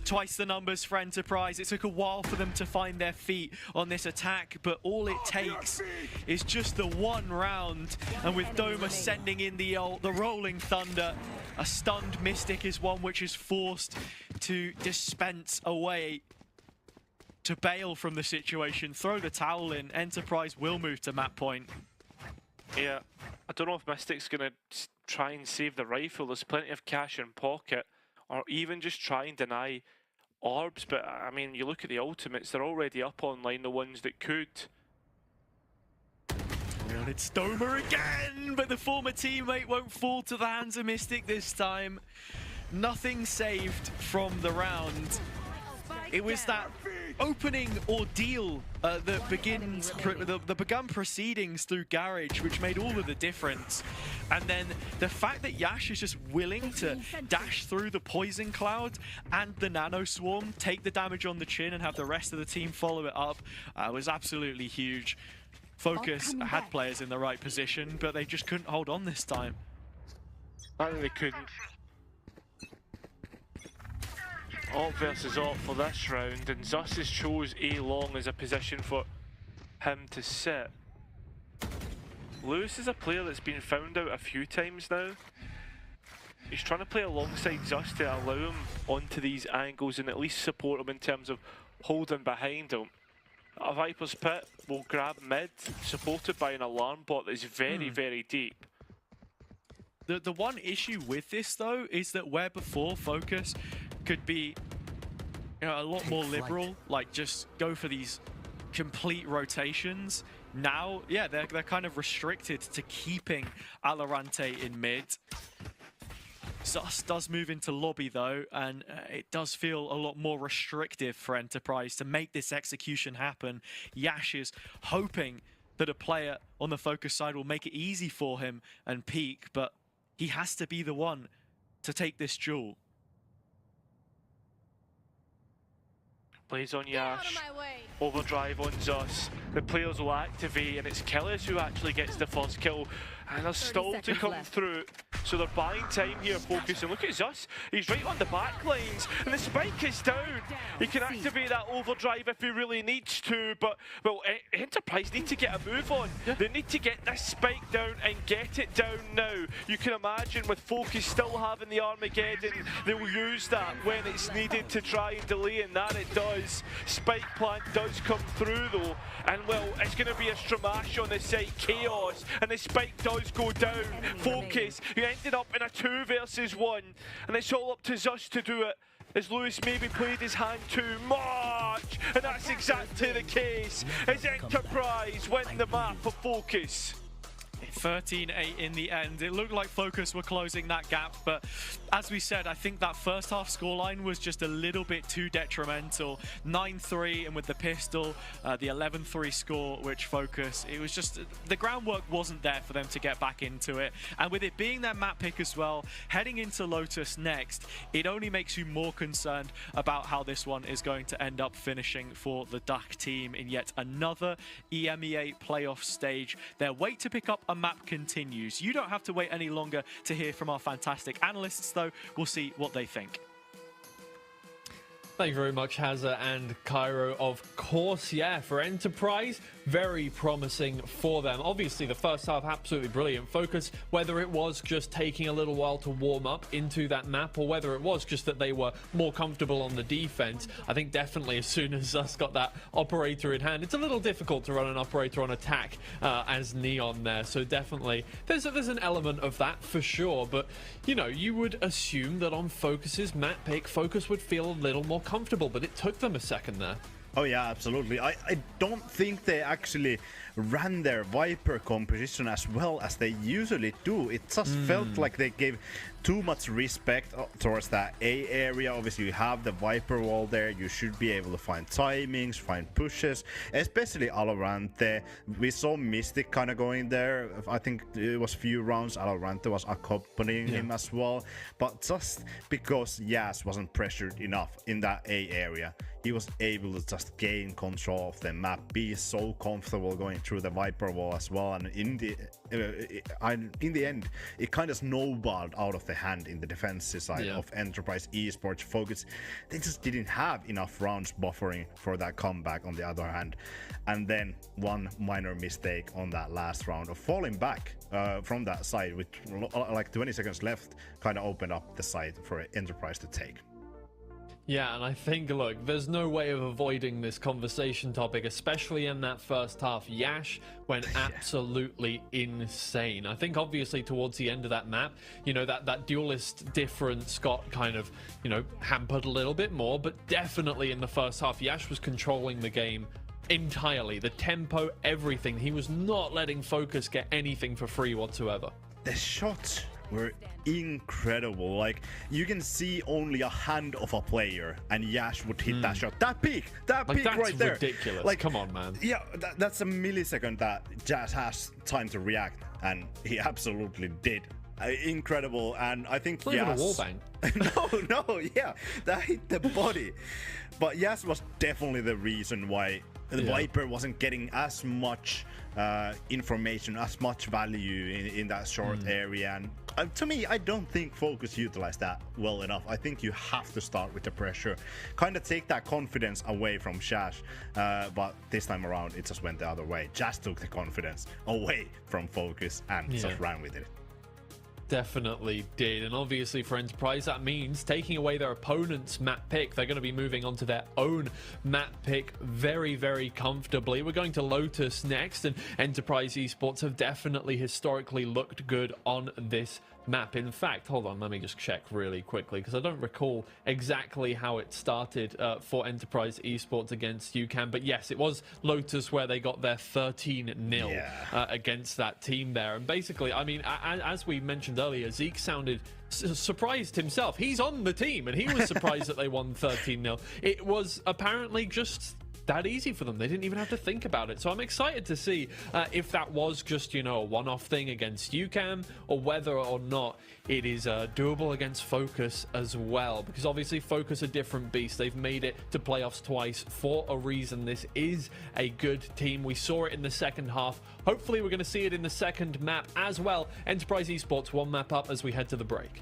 twice the numbers for Enterprise. It took a while for them to find their feet on this attack, but all it takes is just the one round. And with Doma sending in the rolling thunder, a stunned Mystic is one which is forced to dispense away, to bail from the situation, throw the towel in. Enterprise will move to map point. Yeah, I don't know if Mystic's going to try and save the rifle. There's plenty of cash in pocket, or even just try and deny orbs. But I mean, you look at the ultimates, they're already up online, the ones that could. And it's Doma again, but the former teammate won't fall to the hands of Mystic this time. Nothing saved from the round. It was that opening ordeal that began proceedings through Garage, which made all of the difference. And then the fact that Yash is just willing to dash through the poison cloud and the nano swarm, take the damage on the chin, and have the rest of the team follow it up was absolutely huge. Focus had players in the right position, but they just couldn't hold on this time. I think they couldn't. Alt versus Alt for this round, and Zus has chose A long as a position for him to sit. Lewis is a player that's been found out a few times now. He's trying to play alongside Zus to allow him onto these angles and at least support him in terms of holding behind him. A Viper's Pit will grab mid, supported by an alarm bot that is very, very deep. The one issue with this though is that where before Focus could be a lot more liberal, like just go for these complete rotations, now, yeah, they're kind of restricted to keeping Alorante in mid. Zus does move into lobby though, and it does feel a lot more restrictive for Enterprise to make this execution happen. Yash is hoping that a player on the Focus side will make it easy for him and peek, but he has to be the one to take this duel. Plays on Yash, overdrive on Zus. The players will activate, and it's Killis who actually gets the first kill. And there's still to come through, so they're buying time here, Focus. And look at Zus, he's right on the back lines, and the spike is down. He can activate that overdrive if he really needs to, but, well, Enterprise need to get a move on. They need to get this spike down and get it down now. You can imagine with Focus still having the Armageddon, they'll use that when it's needed to try and delay, and that it does. Spike plant does come through though, and well, it's going to be a Stramash on the site, Chaos, and the spike does go down. Focus, he ended up in a 2 versus 1, and it's all up to Zus to do it, as Lewis maybe played his hand too much, and that's exactly the case, as Enterprise win the map for Focus. 13-8 in the end. It looked like Focus were closing that gap, but as we said, I think that first half scoreline was just a little bit too detrimental. 9-3, and with the pistol, the 11-3 score, which Focus, it was just, the groundwork wasn't there for them to get back into it. And with it being their map pick as well, heading into Lotus next, it only makes you more concerned about how this one is going to end up finishing for the Duck team in yet another EMEA playoff stage. Their wait to pick up a map continues. You don't have to wait any longer to hear from our fantastic analysts, though. We'll see what they think. Thank you very much, Hazza and Cairo. Of course, yeah, for Enterprise, very promising for them. Obviously, the first half, absolutely brilliant. Focus, whether it was just taking a little while to warm up into that map, or whether it was just that they were more comfortable on the defense, I think definitely as soon as Zus got that operator in hand, it's a little difficult to run an operator on attack as Neon there. So definitely, there's an element of that for sure. But, you know, you would assume that on Focus's map pick, Focus would feel a little more comfortable, but it took them a second there. Oh yeah, absolutely. I don't think they actually ran their Viper composition as well as they usually do. It just felt like they gave too much respect towards that A area. Obviously, you have the Viper wall there. You should be able to find timings, find pushes, especially Alorante. We saw Mystic kind of going there. I think it was few rounds. Alorante was accompanying him as well. But just because Yas wasn't pressured enough in that A area, he was able to just gain control of the map, be so comfortable going through the Viper wall as well, and in the end, it kind of snowballed out of the hand in the defensive side of Enterprise Esports. Focus, they just didn't have enough rounds buffering for that comeback on the other hand, and then one minor mistake on that last round of falling back from that side with like 20 seconds left kind of opened up the side for Enterprise to take. Yeah, and I think, look, there's no way of avoiding this conversation topic, especially in that first half. Yash went absolutely insane. I think obviously towards the end of that map, you know, that duelist difference got kind of, you know, hampered a little bit more, but definitely in the first half, Yash was controlling the game entirely. The tempo, everything. He was not letting Focus get anything for free whatsoever. The shots were incredible. Like, you can see only a hand of a player and Yash would hit that shot. That peak like, right there. That's ridiculous. Like, come on, man. Yeah, that's a millisecond that Yash has time to react, and he absolutely did. Incredible. And I think It's not even a wallbang. no, yeah, that hit the body. But Yash was definitely the reason why the Viper wasn't getting as much information, as much value in that short area. And to me, I don't think Focus utilized that well enough. I think you have to start with the pressure, kind of take that confidence away from Shash. But this time around, it just went the other way. Just took the confidence away from Focus and just ran with it. Definitely did. And obviously for Enterprise, that means taking away their opponent's map pick. They're going to be moving on to their own map pick very, very comfortably. We're going to Lotus next, and Enterprise Esports have definitely historically looked good on this map. In fact, hold on, let me just check really quickly, because I don't recall exactly how it started for Enterprise Esports against UCAM, but yes, it was Lotus where they got their 13-0 against that team there. And basically, I mean, as we mentioned earlier, Zeke sounded surprised himself. He's on the team, and he was surprised that they won 13-0. It was apparently just that easy for them. They didn't even have to think about it. So I'm excited to see if that was just, you know, a one-off thing against UCAM, or whether or not it is doable against Focus as well, because obviously Focus a different beast. They've made it to playoffs twice for a reason. This is a good team. We saw it in the second half. Hopefully we're going to see it in the second map as well. Enterprise Esports one map up as we head to the break.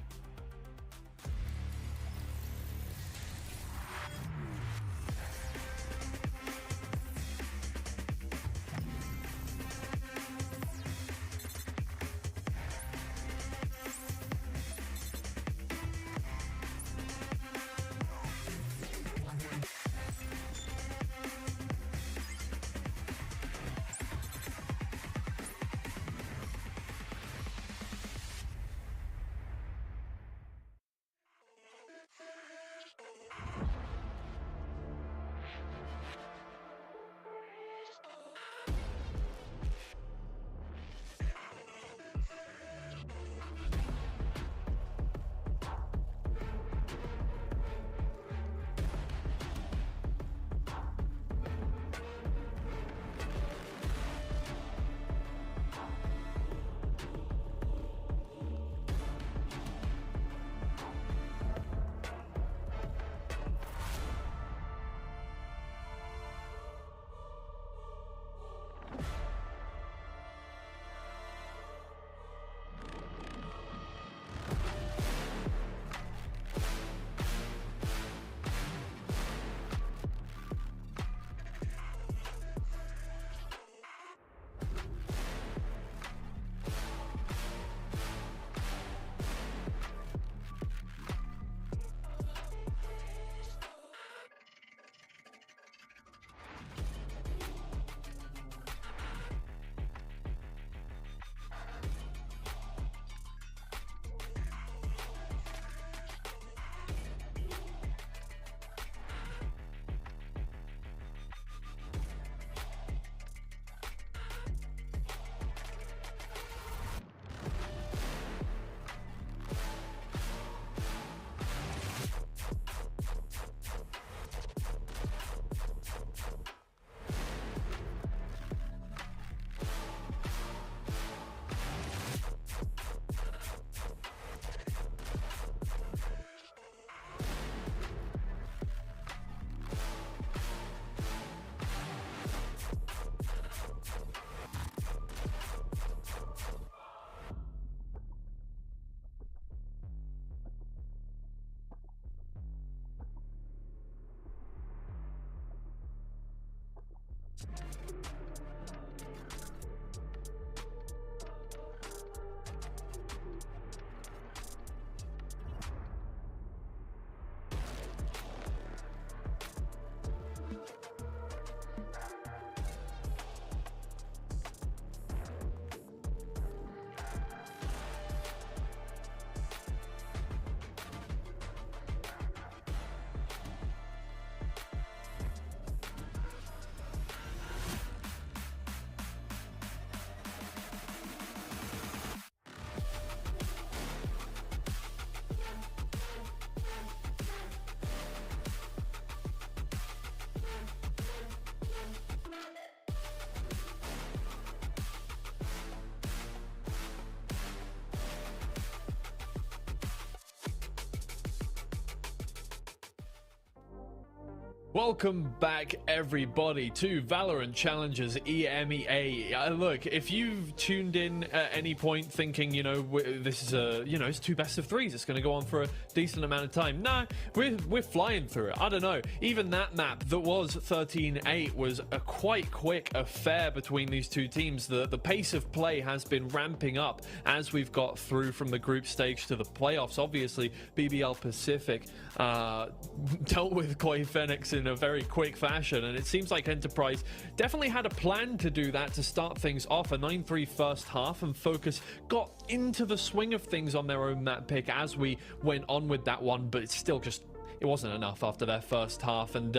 Welcome back, everybody, to VALORANT Challengers EMEA. Look, if you've tuned in at any point thinking, you know, this is it's 2 best of 3s, it's going to go on for a decent amount of time. Nah, we're flying through it. I don't know. Even that map that was 13-8 was a quite quick affair between these two teams. The pace of play has been ramping up as we've got through from the group stage to the playoffs. Obviously, BBL Pacific dealt with Koi Phoenix in a very quick fashion, and it seems like Enterprise definitely had a plan to do that to start things off. A 9-3 first half, and Focus got into the swing of things on their own map pick as we went on with that one, but it's still just, it wasn't enough after their first half. And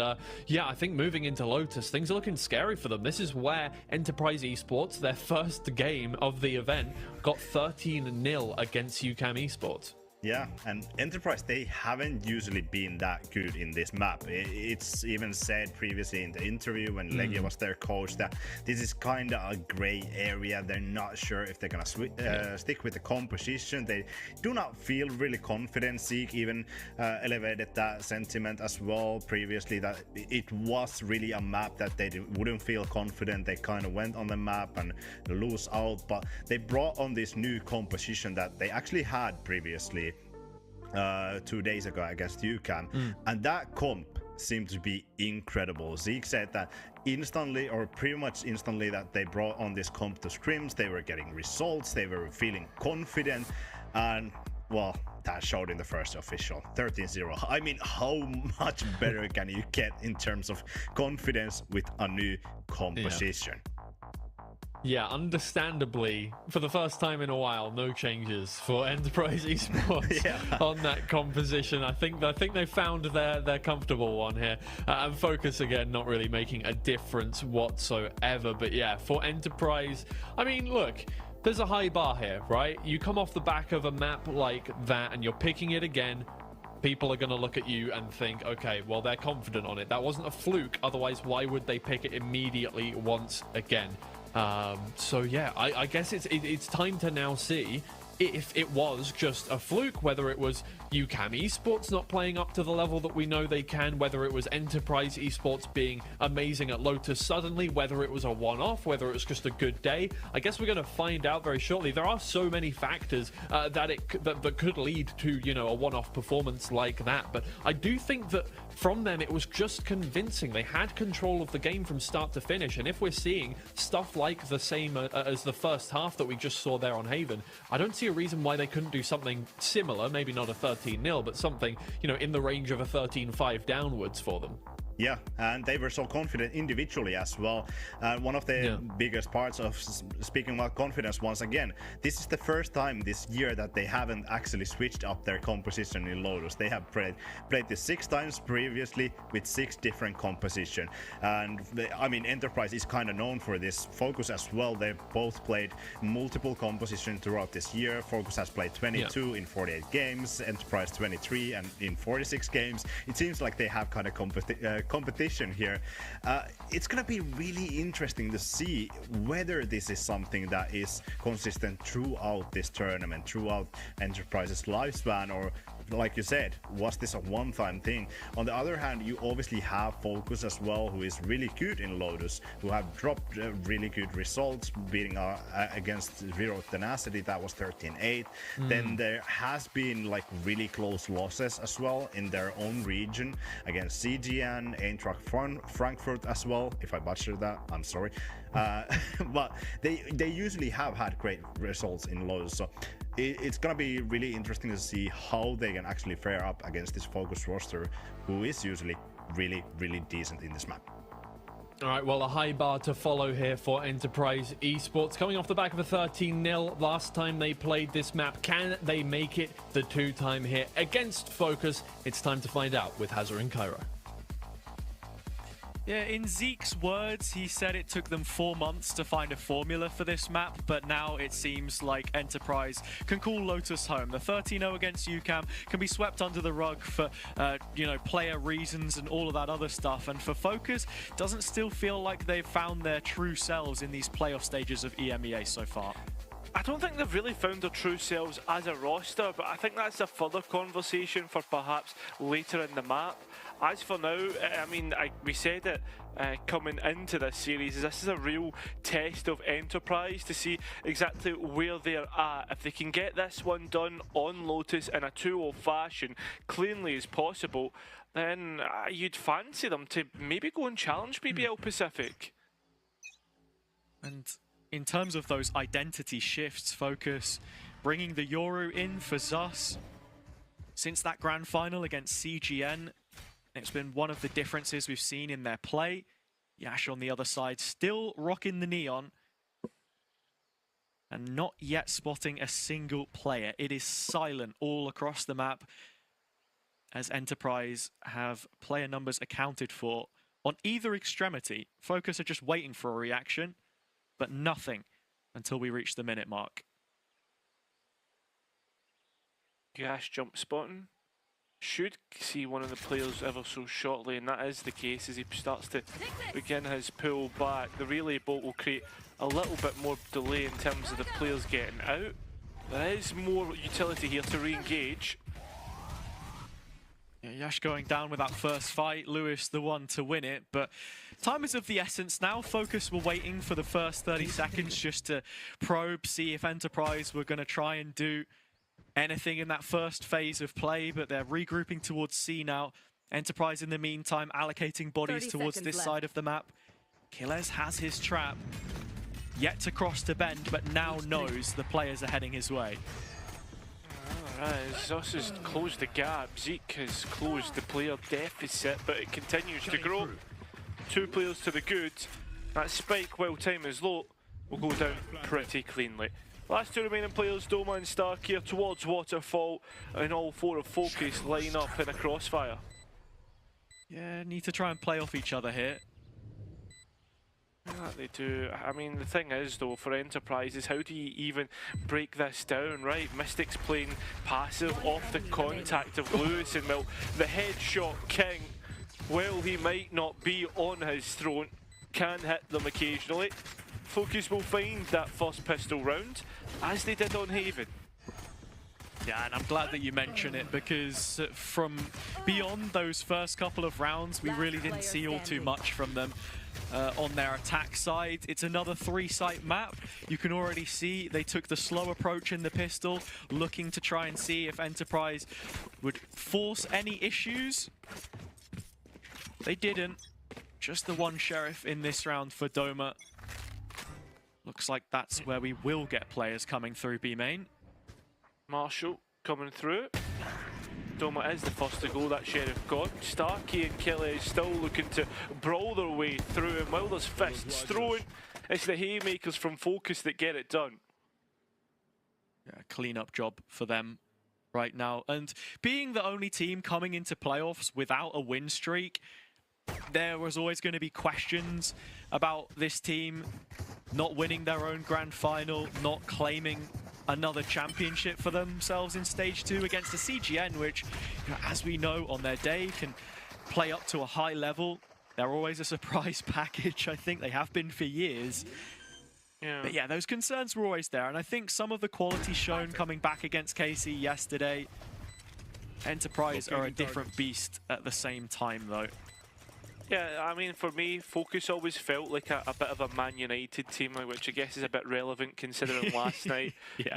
yeah, I think moving into Lotus, things are looking scary for them. This is where Enterprise Esports, their first game of the event, got 13-0 against UCAM Esports. Yeah, and Enterprise, they haven't usually been that good in this map. It's even said previously in the interview when Legia was their coach that this is kind of a gray area. They're not sure if they're gonna stick with the composition. They do not feel really confident. Zeke even elevated that sentiment as well previously, that it was really a map that they wouldn't feel confident. They kind of went on the map and lose out, but they brought on this new composition that they actually had previously 2 days ago against UCAM, and that comp seemed to be incredible. Zeke said that instantly, or pretty much instantly, that they brought on this comp to scrims, they were getting results, they were feeling confident, and well, that showed in the first official 13-0. I mean, how much better can you get in terms of confidence with a new composition? Yeah, understandably, for the first time in a while, no changes for Enterprise Esports on that composition. I think they found their comfortable one here, and Focus again not really making a difference whatsoever. But yeah, for Enterprise, I mean, look, there's a high bar here, right? You come off the back of a map like that and you're picking it again. People are going to look at you and think, okay, well, they're confident on it. That wasn't a fluke. Otherwise, why would they pick it immediately once again? So yeah, I guess it's time to now see if it was just a fluke, whether it was UCAM Esports not playing up to the level that we know they can, whether it was Enterprise Esports being amazing at Lotus suddenly, whether it was a one-off, whether it was just a good day. I guess we're going to find out very shortly. There are so many factors that could lead to, you know, a one-off performance like that, but I do think that from them it was just convincing. They had control of the game from start to finish, and if we're seeing stuff like the same as the first half that we just saw there on Haven, I don't see a reason why they couldn't do something similar, maybe not a 13-0, but something, you know, in the range of a 13-5 downwards for them. Yeah, and they were so confident individually as well. One of the biggest parts of speaking about confidence, once again, this is the first time this year that they haven't actually switched up their composition in Lotus. They have played this 6 times previously with 6 different composition. And I mean, Enterprise is kind of known for this. Focus as well, they've both played multiple composition throughout this year. Focus has played 22 in 48 games, Enterprise 23 and in 46 games. It seems like they have kind of competition here. It's gonna be really interesting to see whether this is something that is consistent throughout this tournament, throughout Enterprise's lifespan, or like you said, was this a one-time thing? On the other hand, you obviously have Focus as well, who is really good in Lotus, who have dropped really good results, beating against Zero Tenacity, that was 13-8. Then there has been like really close losses as well in their own region against CGN, Eintracht Frankfurt as well. If I butchered that, I'm sorry. But they usually have had great results in Lotus, so it's gonna be really interesting to see how they can actually fare up against this Focus roster, who is usually really, really decent in this map. All right, well, a high bar to follow here for Enterprise Esports. Coming off the back of a 13-0 last time they played this map. Can they make it the 2-time hit against Focus? It's time to find out with Hazard and Cairo. Yeah, in Zeke's words, he said it took them 4 months to find a formula for this map, but now it seems like Enterprise can call Lotus home. The 13-0 against UCAM can be swept under the rug for, player reasons and all of that other stuff. And for Focus, doesn't still feel like they've found their true selves in these playoff stages of EMEA so far. I don't think they've really found their true selves as a roster, but I think that's a further conversation for perhaps later in the map. As for now, I mean, we said it coming into this series, this is a real test of Enterprise to see exactly where they're at. If they can get this one done on Lotus in a 2-0 fashion, cleanly as possible, then you'd fancy them to maybe go and challenge BBL Pacific. And in terms of those identity shifts, Focus bringing the Yoru in for Zus. Since that grand final against CGN, it's been one of the differences we've seen in their play. Yash on the other side, still rocking the neon. And not yet spotting a single player. It is silent all across the map as Enterprise have player numbers accounted for on either extremity. Focus are just waiting for a reaction, but nothing until we reach the minute mark. Yash jump spotting. Should see one of the players ever so shortly, and that is the case as he starts to begin his pull back. The relay bolt will create a little bit more delay in terms of the players getting out. There is more utility here to re-engage. Yeah, Yash going down with that first fight, Lewis the one to win it, but time is of the essence now. Focus were waiting for the first 30 seconds just to probe, see if Enterprise were going to try and do anything in that first phase of play, but they're regrouping towards C now. Enterprise in the meantime allocating bodies towards this side of the map. Killers has his trap, yet to cross to bend, but now knows the players are heading his way. Alright, Zus has closed the gap. Zeke has closed the player deficit, but it continues to grow. 2 players to the good. That spike, while time is low, will go down pretty cleanly. Last 2 remaining players, Doma and Stark here towards Waterfall, and all 4 of Focus line up in a crossfire. Yeah, need to try and play off each other here. Yeah, they do. I mean, the thing is, though, for Enterprise is how do you even break this down, right? Mystic's playing passive off the contact of Lewis, and well, the headshot king, while he might not be on his throne, can hit them occasionally. Focus will find that first pistol round, as they did on Haven. Yeah, and I'm glad that you mention it, because from beyond those first couple of rounds, we really didn't see all too much from them on their attack side. It's another 3-site map. You can already see they took the slow approach in the pistol, looking to try and see if Enterprise would force any issues. They didn't. Just the one sheriff in this round for Doma. Looks like that's where we will get players coming through B main. Marshall coming through. Doma is the first to go, that sheriff gone. Starkey and Kelly still looking to brawl their way through, and while there's fists thrown, it's the haymakers from Focus that get it done. Yeah, clean-up job for them right now. And being the only team coming into playoffs without a win streak, there was always going to be questions about this team not winning their own grand final, not claiming another championship for themselves in stage 2 against the CGN, which, you know, as we know, on their day can play up to a high level. They're always a surprise package. I think they have been for years. Yeah. But yeah, those concerns were always there, and I think some of the quality shown coming back against KC yesterday, Enterprise are a different beast at the same time, though. Yeah, I mean, for me, Focus always felt like a bit of a Man United team, which I guess is a bit relevant considering last night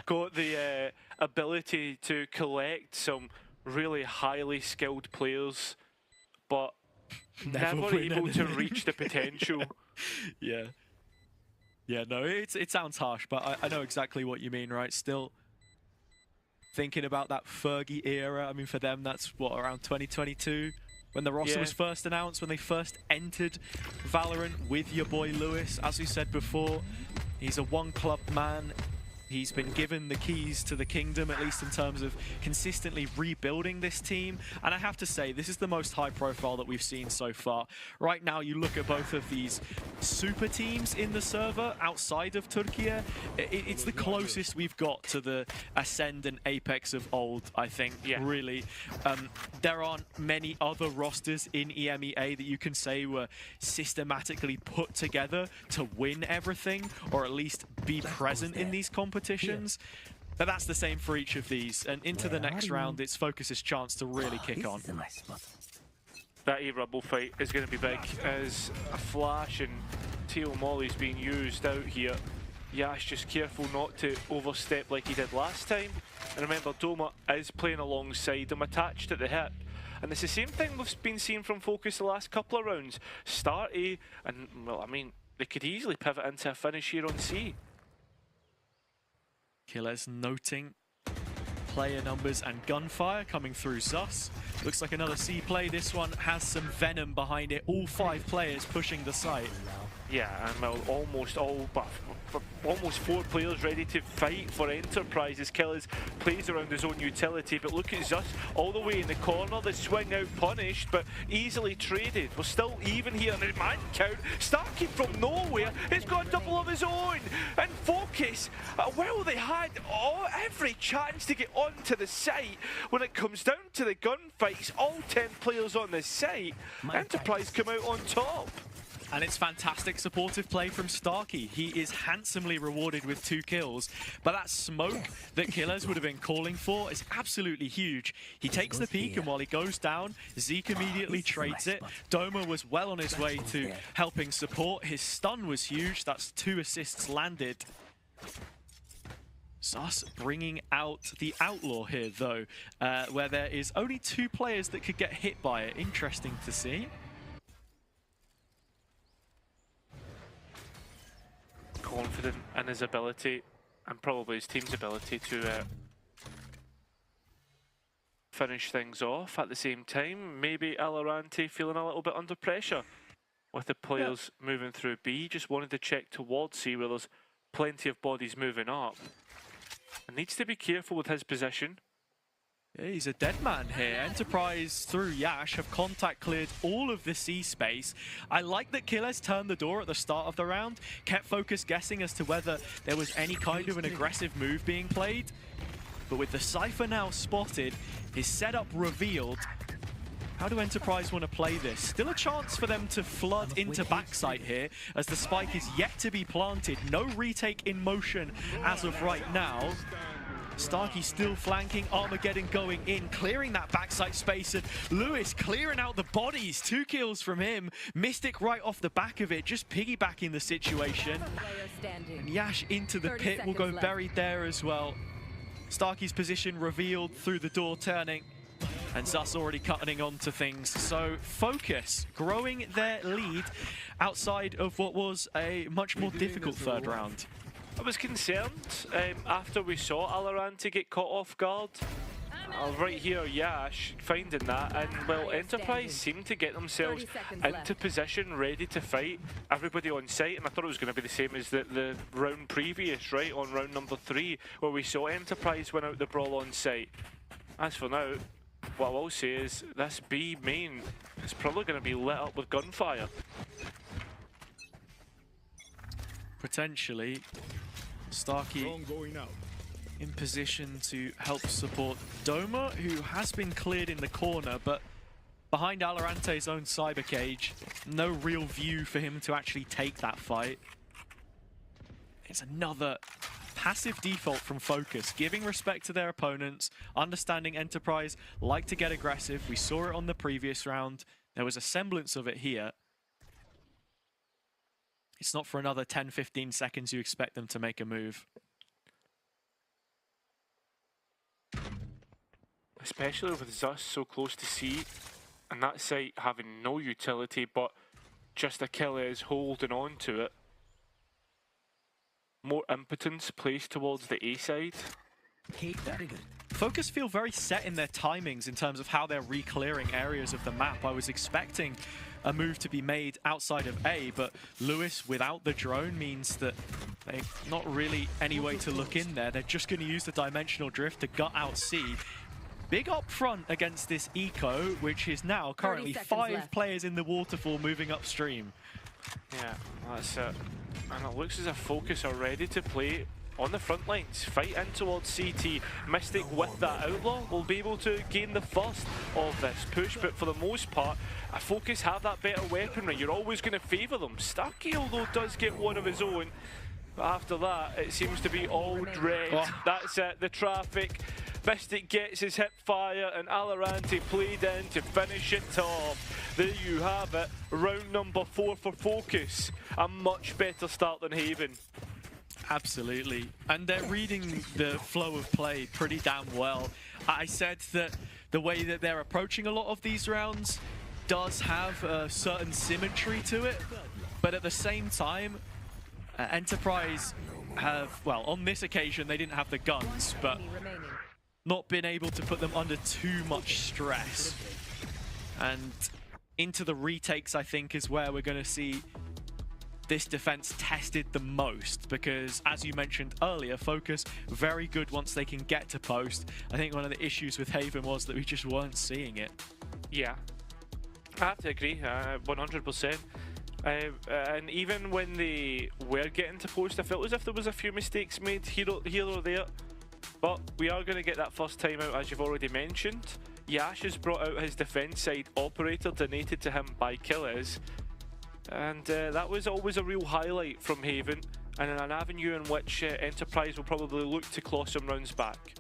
got the ability to collect some really highly skilled players, but never able to reach the potential. Yeah. Yeah, no, it sounds harsh, but I know exactly what you mean, right? Still thinking about that Fergie era. I mean, for them, that's what, around 2022? When the roster was first announced, when they first entered Valorant with your boy Lewis. As we said before, he's a one-club man. He's been given the keys to the kingdom, at least in terms of consistently rebuilding this team. And I have to say, this is the most high profile that we've seen so far. Right now, you look at both of these super teams in the server outside of Turkey. It's the closest we've got to the Ascend and Apex of old, I think, really. There aren't many other rosters in EMEA that you can say were systematically put together to win everything, or at least be present in these competitions. But that's the same for each of these. And into the next round, it's Focus's chance to really kick on. That A-Rumble fight is going to be big as a flash and Teal Molly's being used out here. Yash just careful not to overstep like he did last time. And remember, Doma is playing alongside him, attached at the hip. And it's the same thing we've been seeing from Focus the last couple of rounds. Start A, and well, I mean, they could easily pivot into a finish here on C. Killers noting player numbers and gunfire coming through Zus. Looks like another C play. This one has some venom behind it. All 5 players pushing the site. Yeah, and well, almost 4 players ready to fight for Enterprise as Killers plays around his own utility. But look at Zus all the way in the corner. The swing out punished, but easily traded. We're still even here in the man count. Starkey from nowhere has got a double of his own. And Focus, well, they had every chance to get onto the site. When it comes down to the gunfights, all 10 players on the site, Enterprise come out on top. And it's fantastic supportive play from Starkey. He is handsomely rewarded with 2 kills, but that smoke that Killers would have been calling for is absolutely huge. He takes the peek, and while he goes down, Zeke immediately trades it. Doma was well on his way to helping support. His stun was huge. That's 2 assists landed. Zus bringing out the Outlaw here, though, where there is only 2 players that could get hit by it. Interesting to see. Confident in his ability and probably his team's ability to finish things off. At the same time, maybe VALORANT feeling a little bit under pressure with the players moving through B. Just wanted to check towards C where there's plenty of bodies moving up. And needs to be careful with his position. Yeah, he's a dead man here. Enterprise through Yash have contact cleared all of the C space. I like that Killers turned the door at the start of the round, kept Focus guessing as to whether there was any kind of an aggressive move being played. But with the Cypher now spotted, his setup revealed, how do Enterprise want to play this? Still a chance for them to flood into backside here, as the spike is yet to be planted. No retake in motion as of right now. Starkey still flanking, Armageddon going in, clearing that backside space, and Lewis clearing out the bodies. 2 kills from him. Mystic right off the back of it, just piggybacking the situation. And Yash into the pit will go buried there as well. Starkey's position revealed through the door turning, and Zus already cutting onto things. So Focus growing their lead outside of what was a much more difficult 3rd round. I was concerned after we saw VALORANT get caught off guard. Right here, Yash finding that, and well, Enterprise seemed to get themselves into position, ready to fight. Everybody on site, and I thought it was going to be the same as the round previous, right, on round number 3, where we saw Enterprise win out the brawl on site. As for now, what I will say is this B main is probably going to be lit up with gunfire. Potentially. Starkey in position to help support Doma, who has been cleared in the corner, but behind VALORANT's own cyber cage, no real view for him to actually take that fight. It's another passive default from Focus, giving respect to their opponents, understanding Enterprise like to get aggressive. We saw it on the previous round. There was a semblance of it here. It's not for another 10-15 seconds you expect them to make a move. Especially with Zus so close to C, and that site having no utility, but just Achilles holding on to it. More impotence placed towards the A side. Very good. Focus feel very set in their timings in terms of how they're re-clearing areas of the map. I was expecting a move to be made outside of A, but Lewis without the drone means that they've not really any way to look in there. They're just going to use the dimensional drift to gut out C. Big up front against this eco, which is now currently 5 players in the waterfall moving upstream. Yeah, that's it. And it looks as if Focus are ready to play on the front lines, fight in towards CT. Mystic with that Outlaw will be able to gain the first of this push, but for the most part, Focus have that better weaponry. You're always going to favour them. Starkey, although, does get one of his own. But after that, it seems to be all dread. Oh. That's it, the traffic. Mystic gets his hip fire and Valorant played in to finish it off. There you have it, round number 4 for Focus. A much better start than Haven. Absolutely, and they're reading the flow of play pretty damn well. I said that the way that they're approaching a lot of these rounds does have a certain symmetry to it, but at the same time, Enterprise have, well, on this occasion they didn't have the guns, but not been able to put them under too much stress. And into the retakes, I think, is where we're going to see this defense tested the most, because as you mentioned earlier, Focus very good once they can get to post. I think one of the issues with Haven was that we just weren't seeing it. Yeah, I have to agree, 100%. And even when they were getting to post, I felt as if there was a few mistakes made here or there. But we are going to get that first time out, as you've already mentioned. Yash has brought out his defense side operator, donated to him by Killers. And that was always a real highlight from Haven, and an avenue in which Enterprise will probably look to claw some rounds back.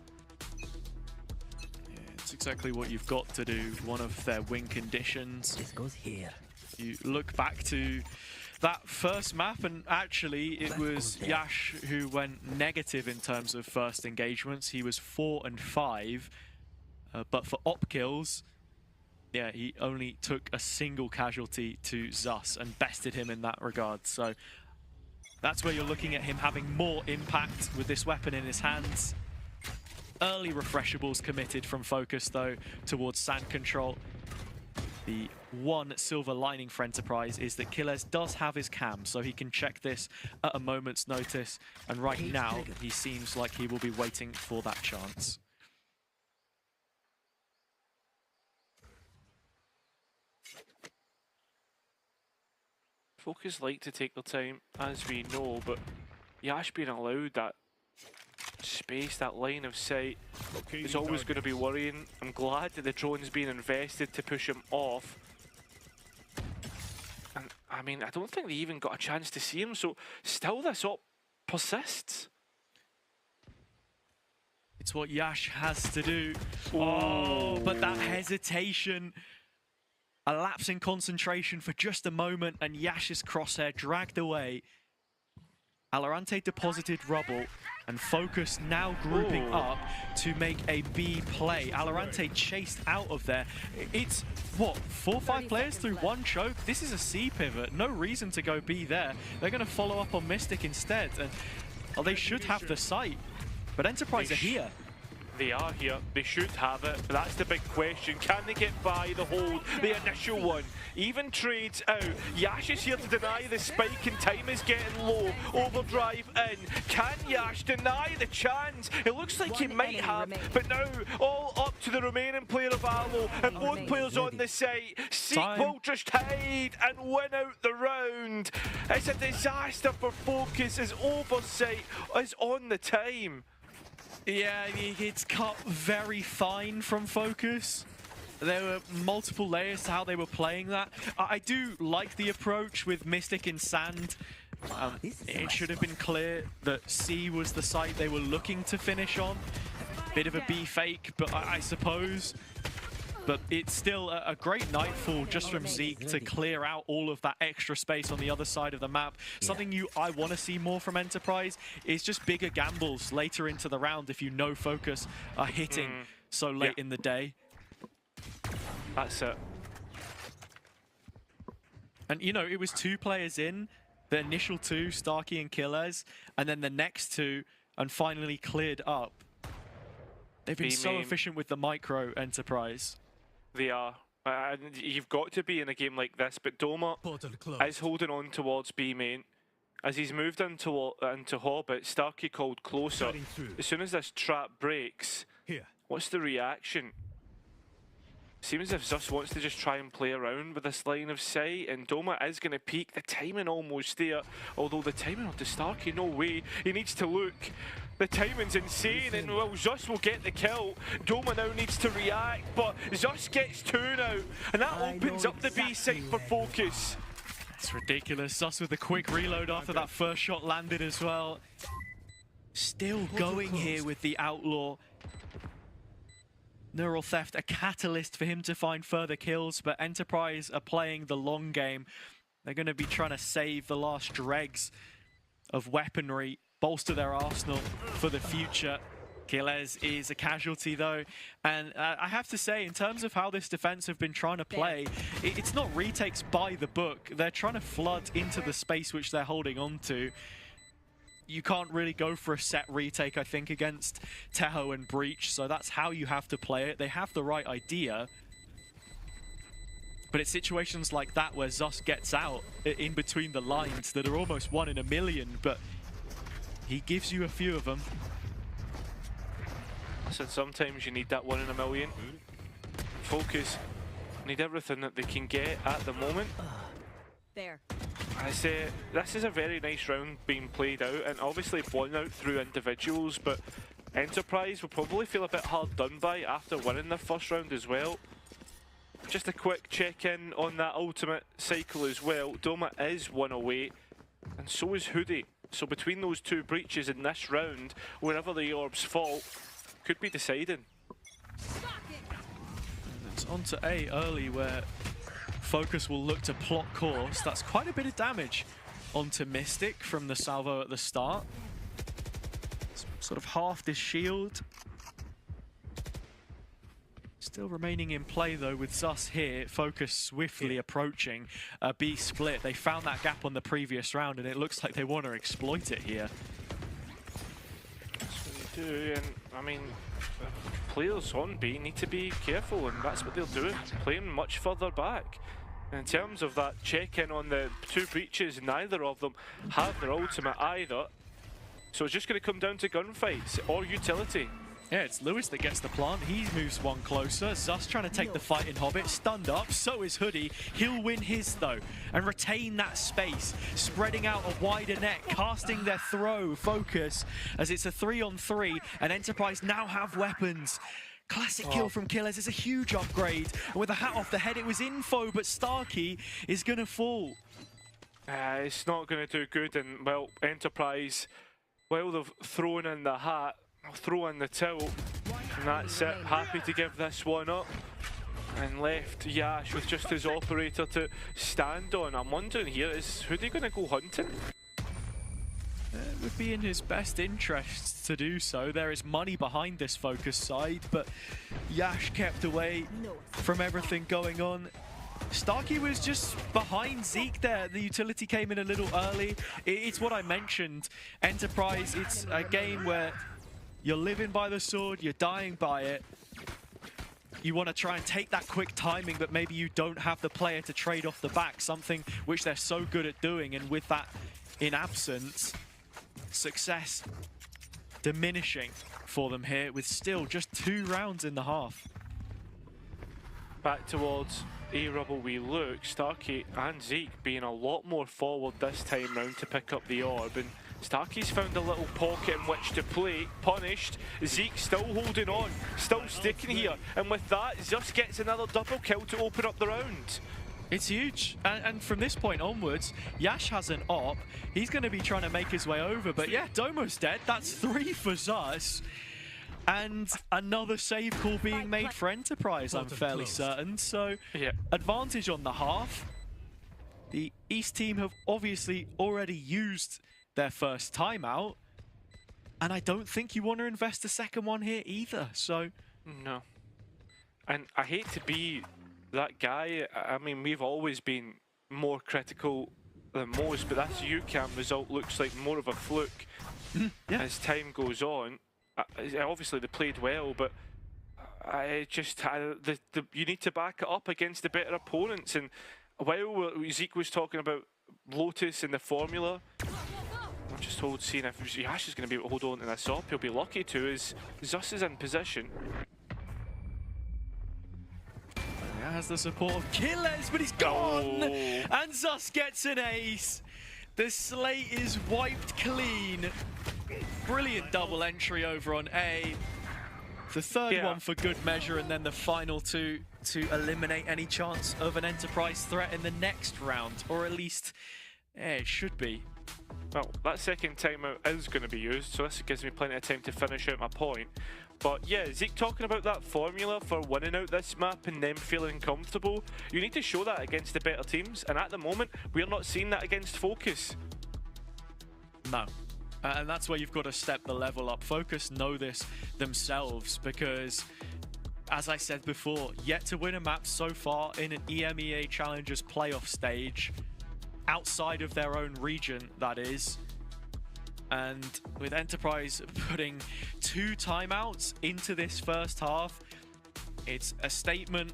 Yeah, it's exactly what you've got to do. One of their win conditions. This goes here. You look back to that first map, and actually it was Yash who went negative in terms of first engagements. He was 4 and 5, but for op kills, yeah, he only took a single casualty to Zus and bested him in that regard. So that's where you're looking at him having more impact with this weapon in his hands. Early refreshables committed from Focus, though, towards sand control. The one silver lining for Enterprise is that Killers does have his cam, so he can check this at a moment's notice. And right now, he seems like he will be waiting for that chance. Focus like to take their time, as we know, but Yash being allowed that space, that line of sight, is always going to be worrying. I'm glad that the drone's being invested to push him off. And I mean, I don't think they even got a chance to see him, so still this op persists. It's what Yash has to do. Oh, but that hesitation. A lapse in concentration for just a moment, and Yash's crosshair dragged away. Valorant deposited rubble, and Focus now grouping up to make a B play. Valorant chased out of there. It's, what, 4 or 5 players through one choke? This is a C pivot. No reason to go B there. They're going to follow up on Mystic instead, and well, they should have the site. But Enterprise are here. They are here, they should have it, but that's the big question. Can they get by the hold, the initial one? Even trades out. Yash is here to deny the spike and time is getting low. Overdrive in. Can Yash deny the chance? It looks like he might have, but now all up to the remaining player of Valo, and both players on the site. Seek will just hide and win out the round. It's a disaster for Focus as oversight is on the time. Yeah, it's cut very fine from Focus. There were multiple layers to how they were playing that. I do like the approach with Mystic and Sand. It should have been clear that C was the site they were looking to finish on. Bit of a B fake, but I suppose. But it's still a great nightfall just from Zeke to clear out all of that extra space on the other side of the map. Something I want to see more from Enterprise is just bigger gambles later into the round if you know Focus are hitting so late in the day. That's it. And you know, it was 2 players in, the initial 2, Starkey and Killers, and then the next 2, and finally cleared up. They've been so efficient with the micro, Enterprise. They are. You've got to be in a game like this, but Doma is holding on towards B main. As he's moved into Hobbit, Starkey called closer. As soon as this trap breaks, what's the reaction? Seems as if Zus wants to just try and play around with this line of sight, and Doma is going to peek. The timing almost there, although the timing of the Starkey, no way. He needs to look. The timing's insane, and well, Zus will get the kill. Doma now needs to react, but Zus gets 2 now, and that opens up the B site for Focus. It's ridiculous. Zus with a quick reload after that first shot landed as well. Still going here with the Outlaw. Neural Theft, a catalyst for him to find further kills, but Enterprise are playing the long game. They're going to be trying to save the last dregs of weaponry, bolster their arsenal for the future. Quilez is a casualty though, and I have to say, in terms of how this defense have been trying to play, it's not retakes by the book. They're trying to flood into the space which they're holding on to. You can't really go for a set retake, I think, against Teho and Breach, so that's how you have to play it. They have the right idea, but it's situations like that where Zus gets out in between the lines that are almost 1 in a million, but he gives you a few of them. Listen, sometimes you need that 1 in a million. Focus, need everything that they can get at the moment. There. I say this is a very nice round being played out, and obviously won out through individuals, but Enterprise will probably feel a bit hard done by after winning their first round as well. Just a quick check-in on that ultimate cycle as well. Doma is 1 away, and so is Hoodie. So between those two breaches in this round, wherever the orbs fall, could be deciding. And it's on to A early, where Focus will look to plot course. That's quite a bit of damage onto Mystic from the salvo at the start. It's sort of halved his shield. Still remaining in play though with Zus here. Focus swiftly approaching a B split. They found that gap on the previous round, and it looks like they want to exploit it here. That's what they do, and I mean, players on B need to be careful, and that's what they'll do, playing much further back. In terms of that check-in on the two breaches, neither of them have their ultimate either. So it's just going to come down to gunfights or utility. Yeah, it's Lewis that gets the plant. He moves one closer. Zus trying to take the fight in Hobbit. Stunned up. So is Hoodie. He'll win his, though, and retain that space. Spreading out a wider net. Casting their throw. Focus as it's a 3-on-3. And Enterprise now have weapons. Classic kill from Quilez is a huge upgrade. And with a hat off the head, it was info, but Starkey is going to fall. It's not going to do good. And, well, Enterprise, well, they've thrown in the hat, throw in the tilt, and that's it. Happy to give this one up, and left Yash with just his operator to stand on. I'm wondering here, is Hoodie going to go hunting? It would be in his best interest to do so. There is money behind this Focus side, but Yash kept away from everything going on. Starkey was just behind Zeke there. The utility came in a little early. It's what I mentioned. Enterprise, it's a game where you're living by the sword, you're dying by it. You want to try and take that quick timing, but maybe you don't have the player to trade off the back, something which they're so good at doing, and with that in absence, success diminishing for them here with still just 2 rounds in the half. Back towards A-Rubble we look. Starkey and Zeke being a lot more forward this time round to pick up the orb, and Starkey's found a little pocket in which to play. Punished. Zeke still holding on, still sticking here, and with that, Zus gets another double kill to open up the round. It's huge, and from this point onwards, Yash has an op. He's going to be trying to make his way over, but yeah, Domo's dead. That's 3 for Zus. And another save call being made for Enterprise, I'm fairly certain. So, advantage on the half. The East team have obviously already used their first timeout, and I don't think you want to invest a second one here either, so... No. And I hate to be that guy. I mean, we've always been more critical than most, but that UCAM result looks like more of a fluke as time goes on. Obviously, they played well, but I just you need to back it up against the better opponents. And while Zeke was talking about Lotus and the formula, I'm just seeing if Yash is going to be able to hold on to this up. He'll be lucky to, as Zus is in position. He has the support of Quilez, but he's gone! And Zus gets an ace. The slate is wiped clean. Brilliant double entry over on A. The third one for good measure, and then the final two to eliminate any chance of an Enterprise threat in the next round, or at least it should be. Well, that second timeout is going to be used, so this gives me plenty of time to finish out my point. But yeah, Zeke talking about that formula for winning out this map and them feeling comfortable, you need to show that against the better teams, and at the moment, we're not seeing that against Focus. No. And that's where you've got to step the level up. Focus know this themselves because, as I said before, yet to win a map so far in an EMEA Challengers playoff stage, outside of their own region, that is. And with Enterprise putting 2 timeouts into this first half, it's a statement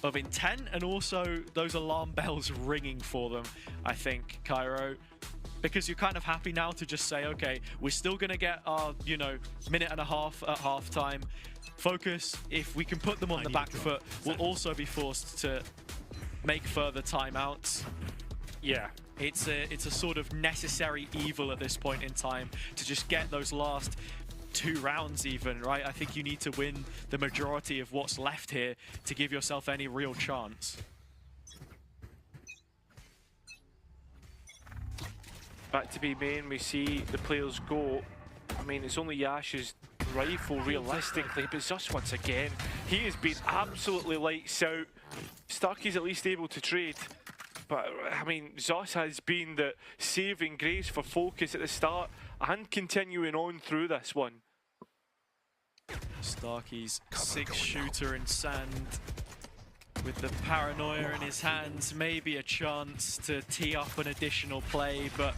of intent and also those alarm bells ringing for them, I think, Cairo. Because you're kind of happy now to just say, okay, we're still going to get our, you know, minute and a half at halftime. Focus, if we can put them on the back foot, we'll also be forced to make further timeouts. Yeah. It's a sort of necessary evil at this point in time to just get those last 2 rounds even, right? I think you need to win the majority of what's left here to give yourself any real chance. Back to B main, we see the players go. I mean, it's only Yash's rifle realistically, but just once again, he has been absolutely lights out. Starkey's at least able to trade. But, I mean, Zos has been the saving grace for Focus at the start and continuing on through this one. Starkey's 6-shooter in sand with the paranoia in his hands, maybe a chance to tee up an additional play, but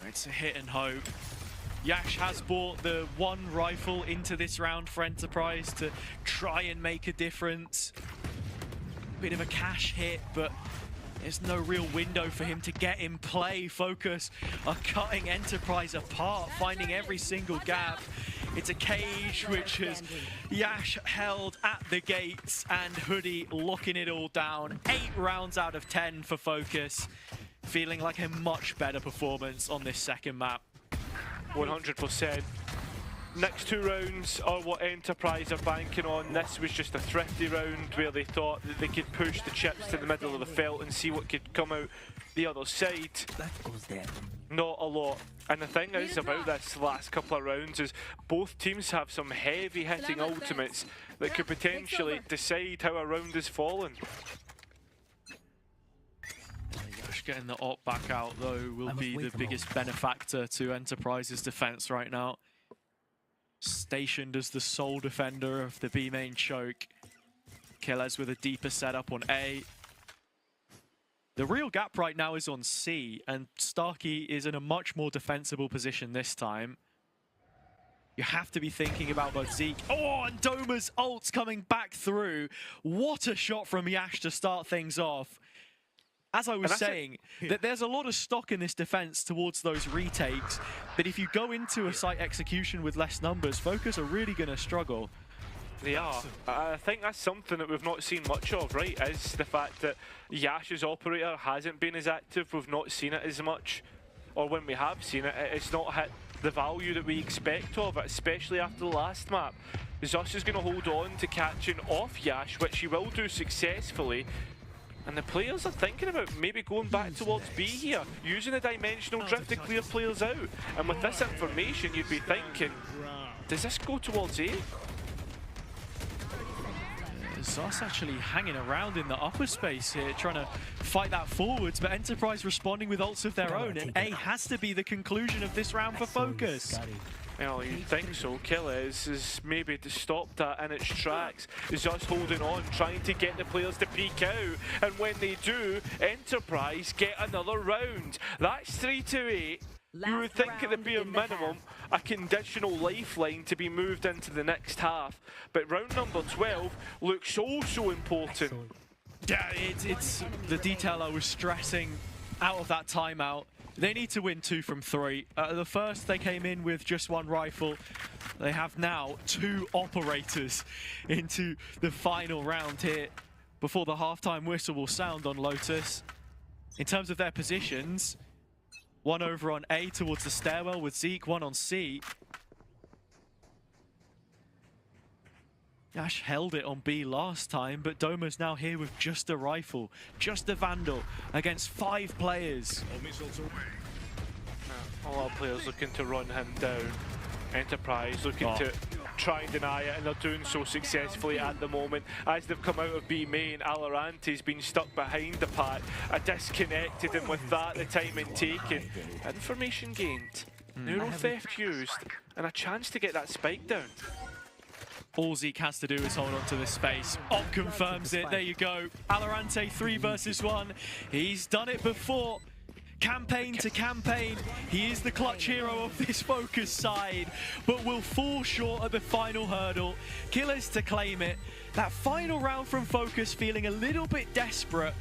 it's a hit and hope. Yash has brought the 1 rifle into this round for Enterprise to try and make a difference. Bit of a cash hit, but there's no real window for him to get in play. Focus are cutting Enterprise apart, finding every single gap. It's a cage which has Yash held at the gates and Hoodie locking it all down. 8 rounds out of 10 for Focus. Feeling like a much better performance on this second map. 100%. Next 2 rounds are what Enterprise are banking on. This was just a thrifty round where they thought that they could push the chips to the middle of the felt and see what could come out the other side. Not a lot. And the thing is about this last couple of rounds is both teams have some heavy hitting ultimates that could potentially decide how a round is fallen. Yash getting the op back out though will be the biggest benefactor to Enterprise's defense right now. Stationed as the sole defender of the B main choke. Killers with a deeper setup on A. The real gap right now is on C, and Starkey is in a much more defensible position this time. You have to be thinking about both Zeke. Oh, and Doma's ult's coming back through. What a shot from Yash to start things off. As I was saying, that there's a lot of stock in this defense towards those retakes, that if you go into a site execution with less numbers, Focus are really going to struggle. They are. I think that's something that we've not seen much of, right, is the fact that Yash's operator hasn't been as active. We've not seen it as much, or when we have seen it, it's not hit the value that we expect of it, especially after the last map. Zus is going to hold on to catching off Yash, which he will do successfully. And the players are thinking about maybe going back towards B here, using a dimensional drift to clear players out. And with this information, you'd be thinking, does this go towards A? Zus actually hanging around in the upper space here, trying to fight that forwards, but Enterprise responding with ults of their own, and A has to be the conclusion of this round for Focus. Well, you'd think so. Killers is maybe to stop that in its tracks. Is just holding on, trying to get the players to peek out. And when they do, Enterprise get another round. That's 3-8. You would think at the bare minimum, a conditional lifeline to be moved into the next half. But round number 12 looks also important. Yeah, it's the detail I was stressing out of that timeout. They need to win 2 from 3. The first, they came in with just 1 rifle. They have now 2 operators into the final round here before the halftime whistle will sound on Lotus. In terms of their positions, 1 over on A towards the stairwell with Zeke, 1 on C. Ash held it on B last time, but Doma's now here with just a rifle, just a Vandal against 5 players. A lot of players looking to run him down. Enterprise looking to try and deny it, and they're doing so successfully at the moment. As they've come out of B main, VALORANT has been stuck behind the pack, disconnected, and with that the timing taken. Information gained, neural theft used, and a chance to get that spike down. All Zeke has to do is hold on to this space. Op confirms it, there you go. VALORANT 3 versus 1. He's done it before. Campaign to campaign, he is the clutch hero of this Focus side, but will fall short at the final hurdle. Killers to claim it. That final round from Focus feeling a little bit desperate.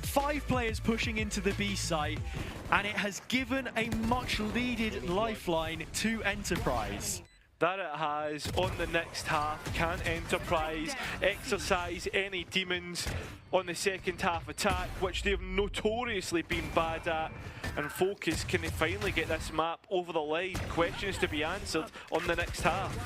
5 players pushing into the B site, and it has given a much needed lifeline to Enterprise. That it has on the next half. Can Enterprise exercise any demons on the second half attack, which they've notoriously been bad at? And Focus, can they finally get this map over the line? Questions to be answered on the next half.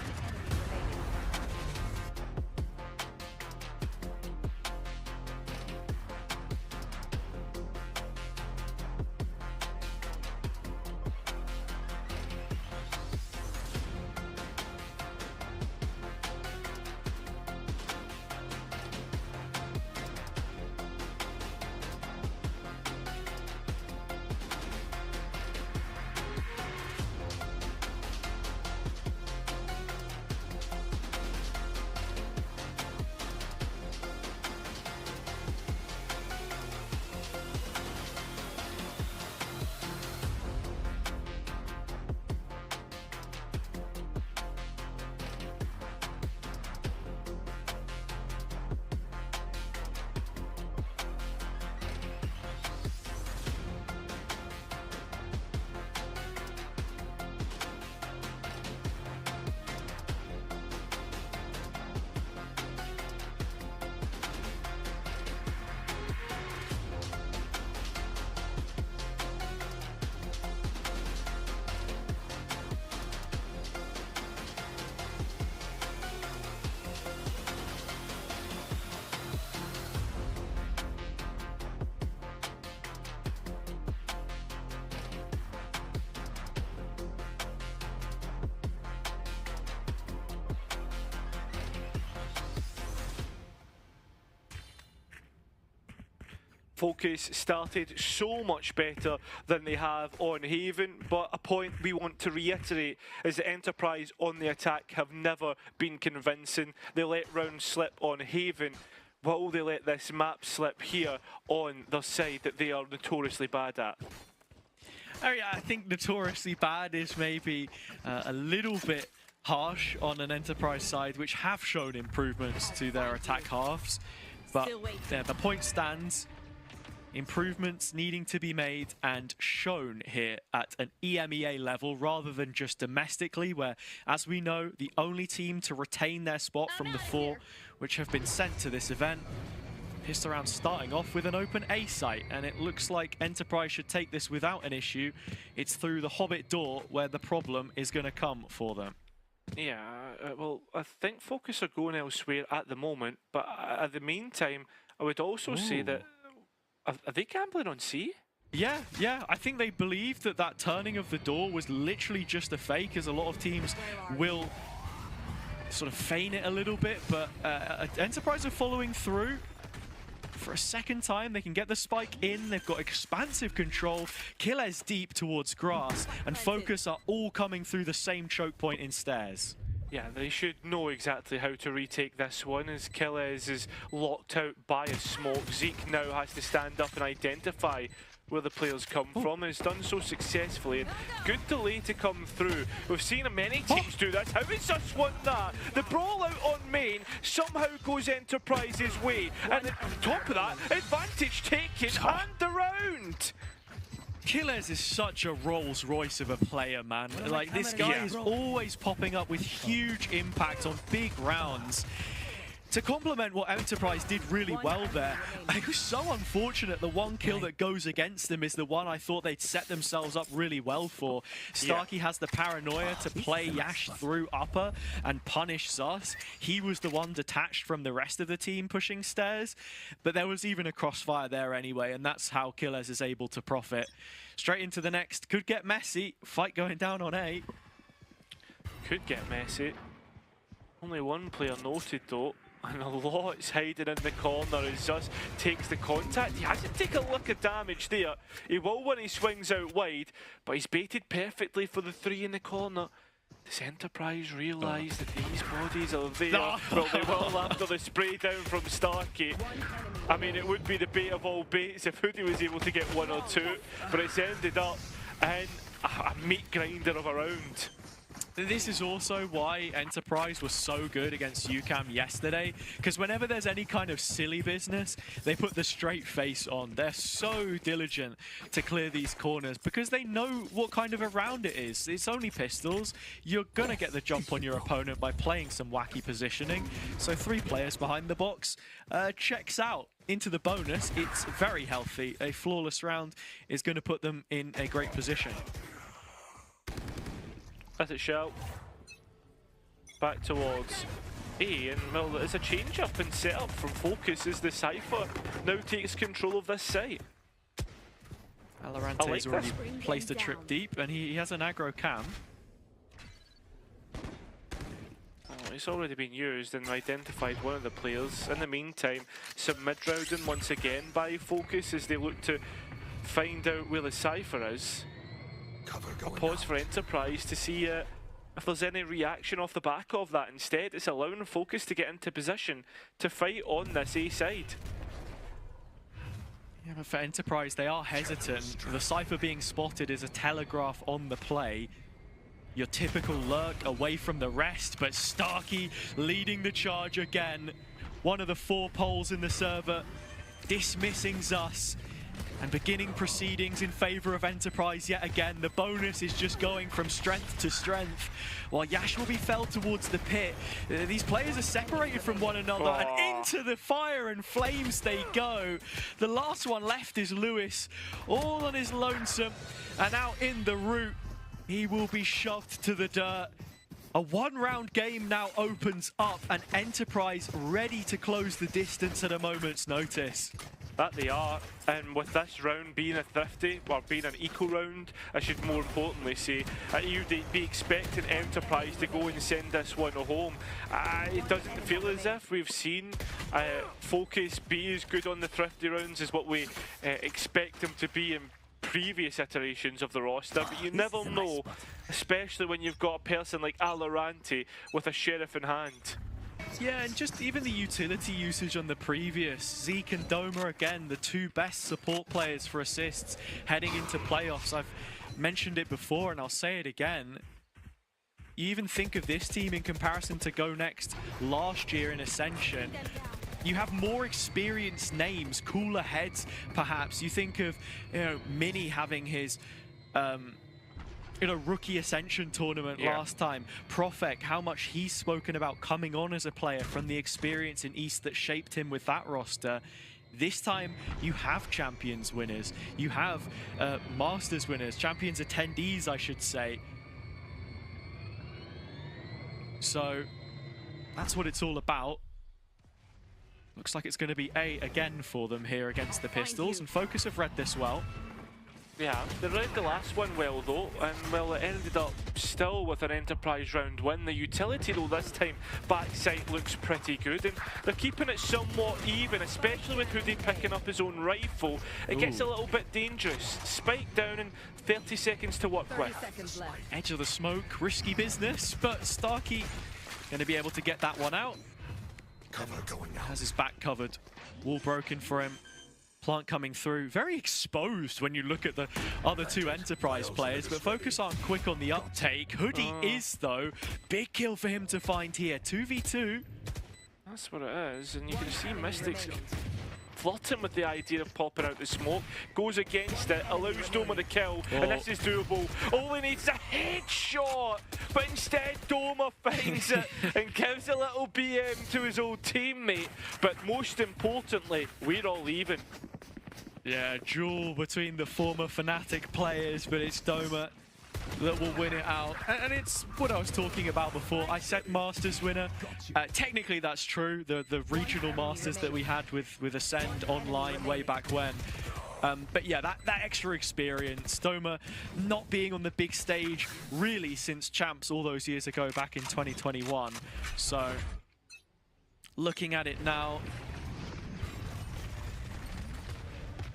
Focus started so much better than they have on Haven, but a point we want to reiterate is that Enterprise on the attack have never been convincing. They let rounds slip on Haven. Will they let this map slip here on their side that they are notoriously bad at? Oh yeah, I think notoriously bad is maybe a little bit harsh on an Enterprise side, which have shown improvements to their attack halves. But yeah, the point stands. Improvements needing to be made and shown here at an EMEA level rather than just domestically, where, as we know, the only team to retain their spot from the 4 which have been sent to this event. Pissed around starting off with an open A site, and it looks like Enterprise should take this without an issue. It's through the Hobbit door where the problem is going to come for them. Yeah, well, I think Focus are going elsewhere at the moment, but at the meantime, I would also say that are they gambling on C? Yeah, I think they believe that that turning of the door was literally just a fake, as a lot of teams will sort of feign it a little bit, but Enterprise are following through. For a second time, they can get the spike in. They've got expansive control. Killers deep towards grass, and Focus are all coming through the same choke point in stairs. Yeah, they should know exactly how to retake this one, as Killers is locked out by a smoke. Zeke now has to stand up and identify where the players come from, and has done so successfully. And good delay to come through. We've seen many teams do that. How is this one that? The brawl out on main somehow goes Enterprise's way. And on top of that, advantage taken and the round. Killers is such a Rolls Royce of a player, man. Like, this guy is always popping up with huge impact on big rounds. to complement what Enterprise did really well there, it was so unfortunate the one kill that goes against them is the one I thought they'd set themselves up really well for. Starkey has the paranoia to play Yash through upper and punish Zus. He was the one detached from the rest of the team pushing stairs, but there was even a crossfire there anyway, and that's how Killers is able to profit. Straight into the next, could get messy, fight going down on A. Could get messy. Only one player noted though. And a lot's hiding in the corner as Zus takes the contact. He hasn't taken a look of damage there. He will when he swings out wide, but he's baited perfectly for the 3 in the corner. Does Enterprise realise that these bodies are there? Well, they will after the spray down from Starkey. I mean, it would be the bait of all baits if Hoodie was able to get 1 or 2, but it's ended up in a meat grinder of a round. This is also why Enterprise was so good against UCAM yesterday, because whenever there's any kind of silly business, they put the straight face on. They're so diligent to clear these corners because they know what kind of a round it is. It's only pistols. You're going to get the jump on your opponent by playing some wacky positioning. So 3 players behind the box checks out. Into the bonus, it's very healthy. A flawless round is going to put them in a great position. Let it shout. Back towards A, and well, there's a change up in setup from Focus as the Cypher now takes control of this site. VALORANT has already placed a trip deep, and he has an aggro cam. Oh, it's already been used and identified one of the players. In the meantime, some mid-rounding once again by Focus as they look to find out where the Cypher is. A pause for Enterprise to see if there's any reaction off the back of that. Instead, it's allowing Focus to get into position to fight on this A side. Yeah, but for Enterprise, they are hesitant. The Cypher being spotted is a telegraph on the play. Your typical lurk away from the rest, but Starkey leading the charge again. One of the 4 poles in the server, dismissing Zus. And beginning proceedings in favor of Enterprise yet again. The bonus is just going from strength to strength. While Yash will be felled towards the pit, these players are separated from one another and into the fire and flames they go. The last one left is Lewis, all on his lonesome and out in the route. He will be shoved to the dirt. A 1-round game now opens up and Enterprise ready to close the distance at a moment's notice. That they are, and with this round being a thrifty, or being an eco round, I should more importantly say, you'd be expecting Enterprise to go and send this one home. It doesn't feel as if we've seen Focus be as good on the thrifty rounds as what we expect them to be in previous iterations of the roster, but you never know, especially when you've got a person like VALORANT with a sheriff in hand. Yeah, and just even the utility usage on the previous. Zeke and Doma, again, the 2 best support players for assists heading into playoffs. I've mentioned it before and I'll say it again. You even think of this team in comparison to Go Next last year in Ascension. You have more experienced names, cooler heads, perhaps. You think of, Mini having his rookie Ascension tournament last time. Profek, how much he's spoken about coming on as a player from the experience in East that shaped him with that roster. This time, you have Champions winners. You have Masters winners, Champions attendees, I should say. So, that's what it's all about. Looks like it's going to be A again for them here against the Pistols, and Focus have read this well. Yeah, they read the last one well though, and well, it ended up still with an Enterprise round win. The utility though this time backside looks pretty good, and they're keeping it somewhat even, especially with Hoodie picking up his own rifle. It gets a little bit dangerous. Spike down and 30 seconds to work with. Edge of the smoke, risky business, but Starkey going to be able to get that one out. Has his back covered. Wall broken for him. Plant coming through. Very exposed when you look at the other 2 Enterprise players, but Focus aren't quick on the uptake. Hoodie is, though. Big kill for him to find here. 2v2. That's what it is, and you can see Mystics flirting with the idea of popping out the smoke. Goes against it, allows Doma the kill, and this is doable. All he needs is a headshot but instead Doma finds it and gives a little BM to his old teammate. But most importantly, we're all even. Yeah, duel between the former Fnatic players, but it's Doma that will win it out. And it's what I was talking about before. I said Masters winner. Technically that's true, the regional Masters that we had with Ascend online way back when. But yeah, that extra experience, Doma not being on the big stage really since Champs all those years ago back in 2021. So looking at it now,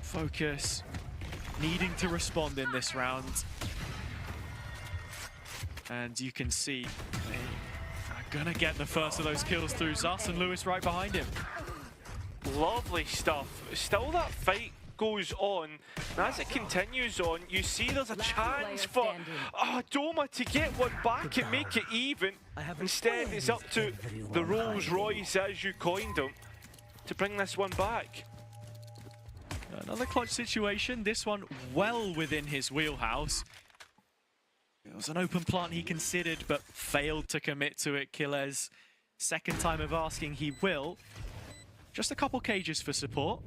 Focus needing to respond in this round. And you can see they are gonna get the first of those kills through Zus, and Lewis right behind him. Lovely stuff. Still that fight goes on, and as it continues on, you see there's a chance for Doma to get one back and make it even. Instead, it's up to the Rolls Royce, as you coined them, to bring this one back. Another clutch situation, this one well within his wheelhouse. It was an open plant he considered, but failed to commit to it. Killez, second time of asking, he will. Just a couple cages for support.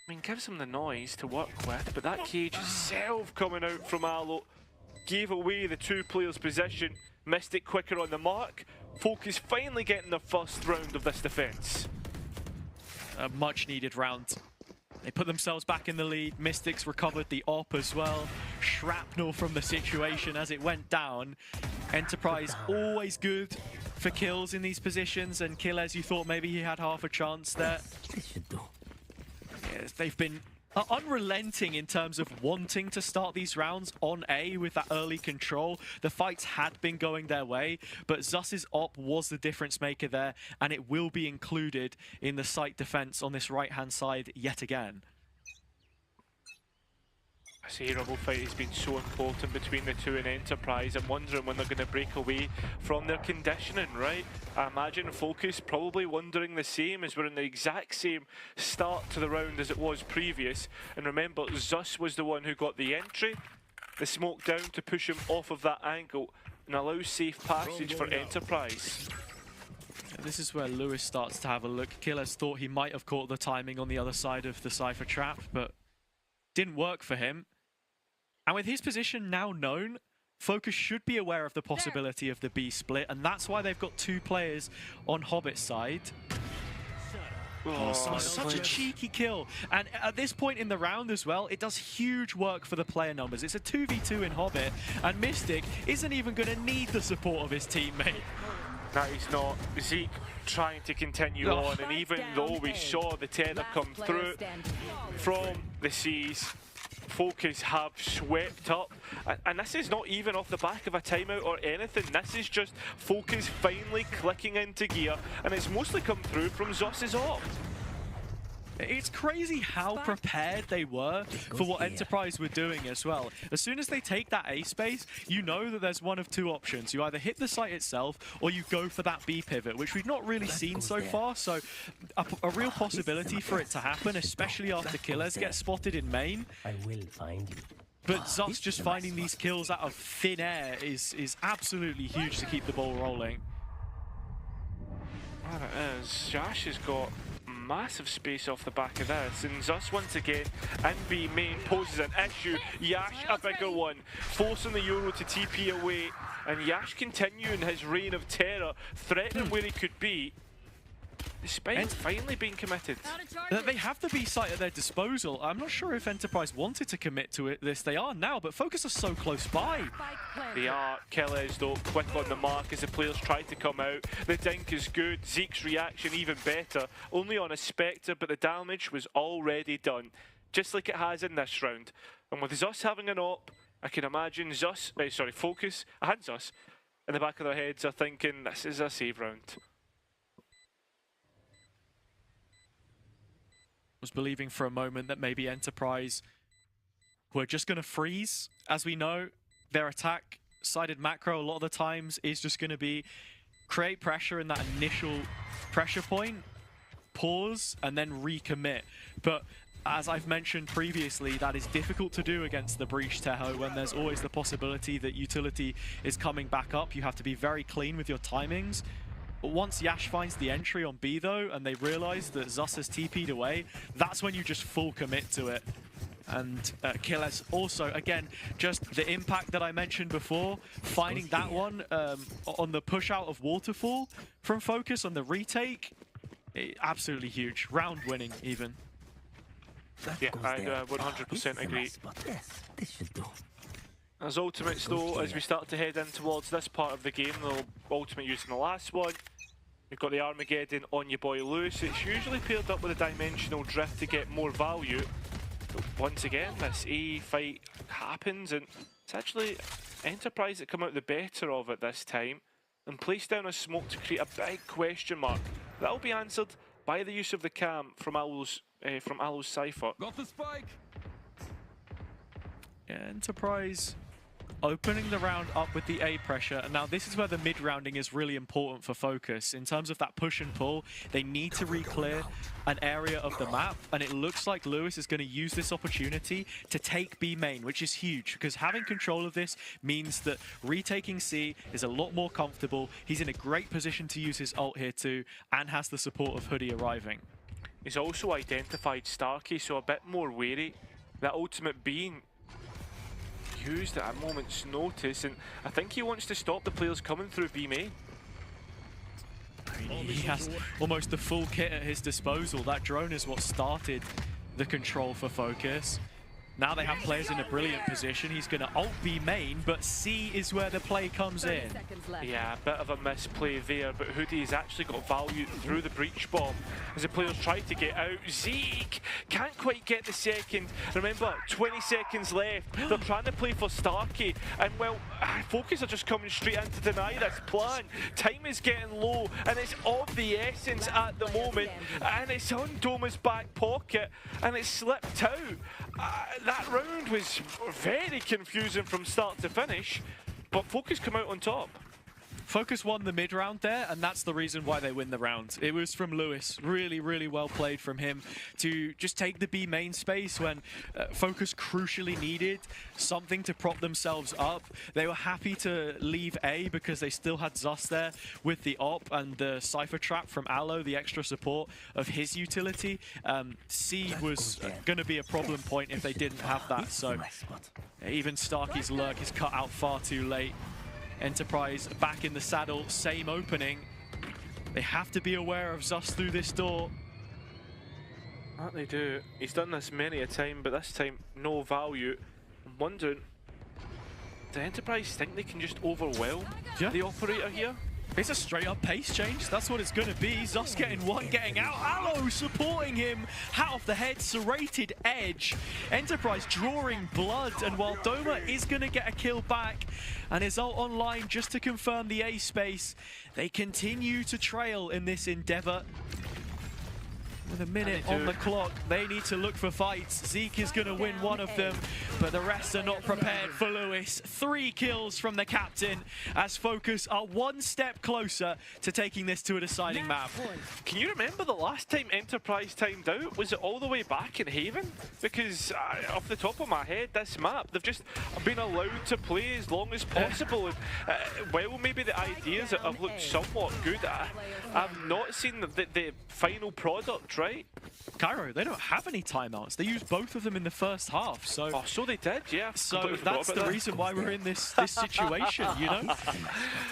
I mean, gives him the noise to work with, but that cage itself coming out from Alo gave away the two players' position. Missed it quicker on the mark. Focus finally getting the first round of this defense. A much needed round. They put themselves back in the lead. Mystics recovered the op as well. Shrapnel from the situation as it went down. Enterprise always good for kills in these positions, and Killez, you thought maybe he had half a chance there. Yes, they've been unrelenting in terms of wanting to start these rounds on A with that early control. The fights had been going their way, but Zus's op was the difference maker there, and it will be included in the site defense on this right-hand side yet again. I say Rumble fight has been so important between the two in Enterprise. I'm wondering when they're going to break away from their conditioning, right? I imagine Focus probably wondering the same, as we're in the exact same start to the round as it was previous. And remember, Zus was the one who got the entry, the smoke down to push him off of that angle and allow safe passage for Enterprise. This is where Lewis starts to have a look. Killez thought he might have caught the timing on the other side of the Cypher trap, but didn't work for him. And with his position now known, Focus should be aware of the possibility of the B split, and that's why they've got two players on Hobbit's side. Such a cheeky kill. And at this point in the round as well, it does huge work for the player numbers. It's a 2v2 in Hobbit, and Mystic isn't even going to need the support of his teammate. No, he's not. Zeke trying to continue on, and even though we saw the tether come through from the seas, Focus have swept up, and this is not even off the back of a timeout or anything. This is just Focus finally clicking into gear, and it's mostly come through from Zus's op. It's crazy how prepared they were for what Enterprise were doing as well. As soon as they take that A space, you know that there's one of two options. You either hit the site itself, or you go for that B pivot, which we've not really seen so far. So a real possibility for it to happen, especially after Killez gets spotted in main. I will find you. But Zus just finding these kills out of thin air is absolutely huge to keep the ball rolling. Well, it is. Josh has got massive space off the back of this, and Zus once again in B main poses an issue. Yash a bigger one, forcing the Euro to TP away, and Yash continuing his reign of terror, threatening where he could be, despite finally being committed. They have the B site at their disposal. I'm not sure if Enterprise wanted to commit to it. They are now, but Focus are so close by. They are. Killez though, quick on the mark as the players try to come out. The dink is good. Zeke's reaction even better. Only on a Spectre, but the damage was already done, just like it has in this round. And with Zus having an op, I can imagine Focus and Zus in the back of their heads are thinking this is a save round. Was believing for a moment that maybe Enterprise were just going to freeze. As we know, their attack-sided macro a lot of the times is just going to be create pressure in that initial pressure point, pause, and then recommit. But as I've mentioned previously, that is difficult to do against the Breach Teho when there's always the possibility that utility is coming back up. You have to be very clean with your timings. But once Yash finds the entry on B though, and they realize that Zus has TP'd away, that's when you just full commit to it. And Killers also, again, just the impact that I mentioned before, finding that one on the push out of Waterfall from Focus on the retake, absolutely huge. Round winning even. Yeah, I 100% agree. This should do. As ultimates though, as we start to head in towards this part of the game, the ultimate using the last one, we've got the Armageddon on your boy Lewis. It's usually paired up with a Dimensional Drift to get more value. But once again, this A fight happens, and it's actually Enterprise that come out the better of it this time and place down a smoke to create a big question mark. That'll be answered by the use of the cam from Alo's Cypher. Got the spike. Yeah, Enterprise opening the round up with the A pressure, and now this is where the mid-rounding is really important for Focus. In terms of that push and pull, they need to re-clear an area of the map, and it looks like Lewis is going to use this opportunity to take B main, which is huge, because having control of this means that retaking C is a lot more comfortable. He's in a great position to use his ult here too, and has the support of Hoodie arriving. He's also identified Starkey, so a bit more wary. That ultimate being used at a moment's notice, and I think he wants to stop the players coming through B main. He has almost the full kit at his disposal. That drone is what started the control for Focus. Now they have players in a brilliant position. He's going to ult B main, but C is where the play comes in. Yeah, a bit of a misplay there, but Hoodie's actually got value through the breach bomb as the players try to get out. Zeke can't quite get the second. Remember, 20 seconds left. They're trying to play for Starkey, and well, Focus are just coming straight in to deny this plan. Time is getting low, and it's of the essence at the moment, and it's on Doma's back pocket, and it slipped out. That round was very confusing from start to finish, but Focus come out on top. Focus won the mid round there, and that's the reason why they win the round. It was from Lewis. Really, really well played from him to just take the B main space when Focus crucially needed something to prop themselves up. They were happy to leave A because they still had Zus there with the op and the Cypher Trap from Alo, the extra support of his utility. C was going to be a problem point if they didn't have that, so even Starkey's lurk is cut out far too late. Enterprise back in the saddle, same opening. They have to be aware of Zus through this door. That they do. He's done this many a time, but this time no value. I'm wondering, do Enterprise think they can just overwhelm the operator here? It's a straight up pace change, that's what it's going to be. Zus getting one, getting out. Alo supporting him. Hat off the head, serrated edge. Enterprise drawing blood, and while Doma is going to get a kill back and is ult online just to confirm the A space, they continue to trail in this endeavor. With a minute on the clock, they need to look for fights. Zeke is going to win one of them, but the rest are not prepared for Lewis. 3 kills from the captain as Focus are one step closer to taking this to a deciding map. Can you remember the last time Enterprise timed out? Was it all the way back in Haven? Because off the top of my head, this map, they've just been allowed to play as long as possible. And well, maybe the ideas have looked somewhat good. I've not seen the final product, right? Cairo, they don't have any timeouts. They used both of them in the first half, so... Oh, so they did, yeah. So that's the reason why we're in this situation, you know?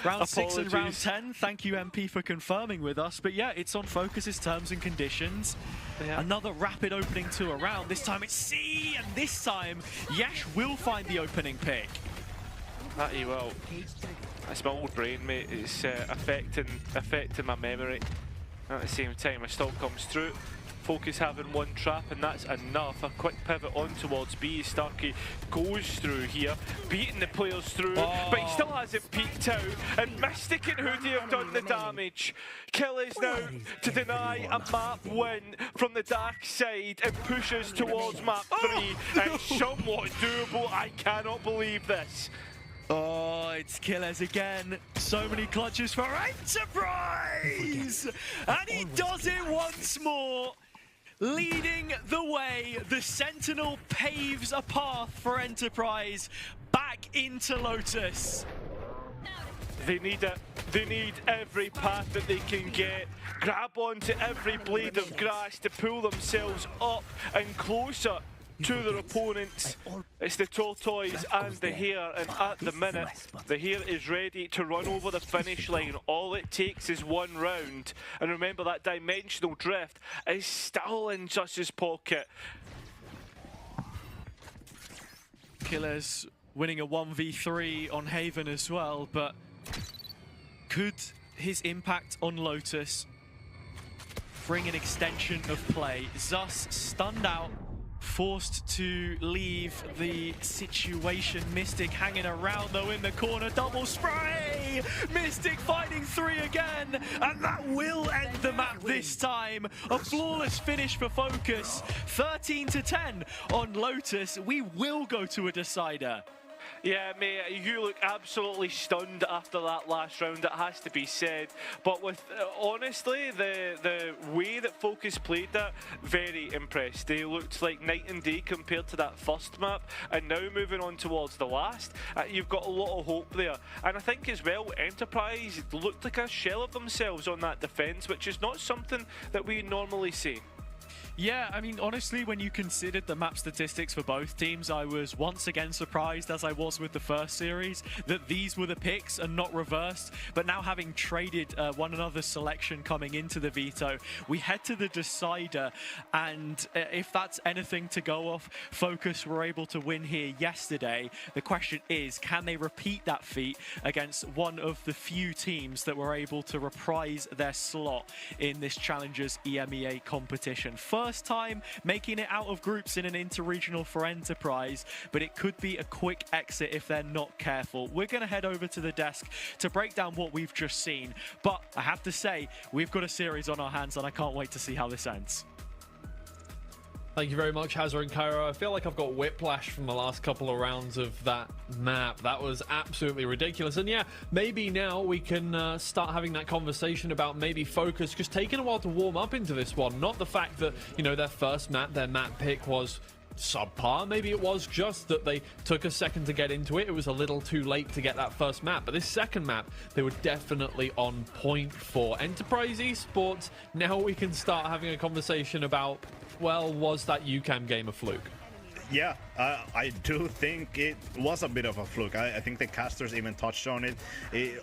Round 6 and round 10, thank you MP for confirming with us. But yeah, it's on Focus's terms and conditions. Yeah. Another rapid opening to a round. This time it's C, and this time Yash will find the opening pick. That he will. That's my old brain, mate. It's affecting my memory. At the same time, it still comes through. Focus having one trap, and that's enough. A quick pivot on towards B. Starkey goes through here, beating the players through, but he still hasn't peeked out. And Mystic and Hoodie have done the damage. Kill is now to deny a map win from the dark side and pushes towards map 3. It's somewhat doable. I cannot believe this. Oh, it's Killers again. So many clutches for Enterprise! And he does it once more. Leading the way, the Sentinel paves a path for Enterprise back into Lotus. They need it. They need every path that they can get. Grab onto every blade of grass to pull themselves up and closer to their opponents. It's the Tortoise and the Hare, and at the minute, the Hare is ready to run over the finish line. All it takes is one round. And remember, that dimensional drift is still in Jus's pocket. Killers winning a 1v3 on Haven as well, but could his impact on Lotus bring an extension of play? Zus stunned out, forced to leave the situation. Mystic hanging around though in the corner, double spray! Mystic finding 3 again, and that will end the map this time. A flawless finish for Focus, 13-10 on Lotus. We will go to a decider. Yeah, mate, you look absolutely stunned after that last round, it has to be said. But with, honestly, the way that Focus played that, very impressed. They looked like night and day compared to that first map, and now moving on towards the last, you've got a lot of hope there. And I think as well, Enterprise looked like a shell of themselves on that defense, which is not something that we normally see. Yeah, I mean, honestly, when you considered the map statistics for both teams, I was once again surprised, as I was with the first series, that these were the picks and not reversed. But now having traded one another's selection coming into the veto, we head to the decider. And if that's anything to go off, Focus were able to win here yesterday. The question is, can they repeat that feat against one of the few teams that were able to reprise their slot in this Challengers EMEA competition? First time making it out of groups in an interregional for Enterprise, but it could be a quick exit if they're not careful. We're going to head over to the desk to break down what we've just seen, but I have to say, we've got a series on our hands and I can't wait to see how this ends. Thank you very much, Hazard and Cairo. I feel like I've got whiplash from the last couple of rounds of that map. That was absolutely ridiculous. And yeah, maybe now we can start having that conversation about maybe Focus just taking a while to warm up into this one. Not the fact that, you know, their first map, their map pick was subpar. Maybe it was just that they took a second to get into it. It was a little too late to get that first map. But this second map, they were definitely on point for. Enterprise Esports, now we can start having a conversation about, well, was that UCAM game a fluke? Yeah, I do think it was a bit of a fluke. I think the casters even touched on it.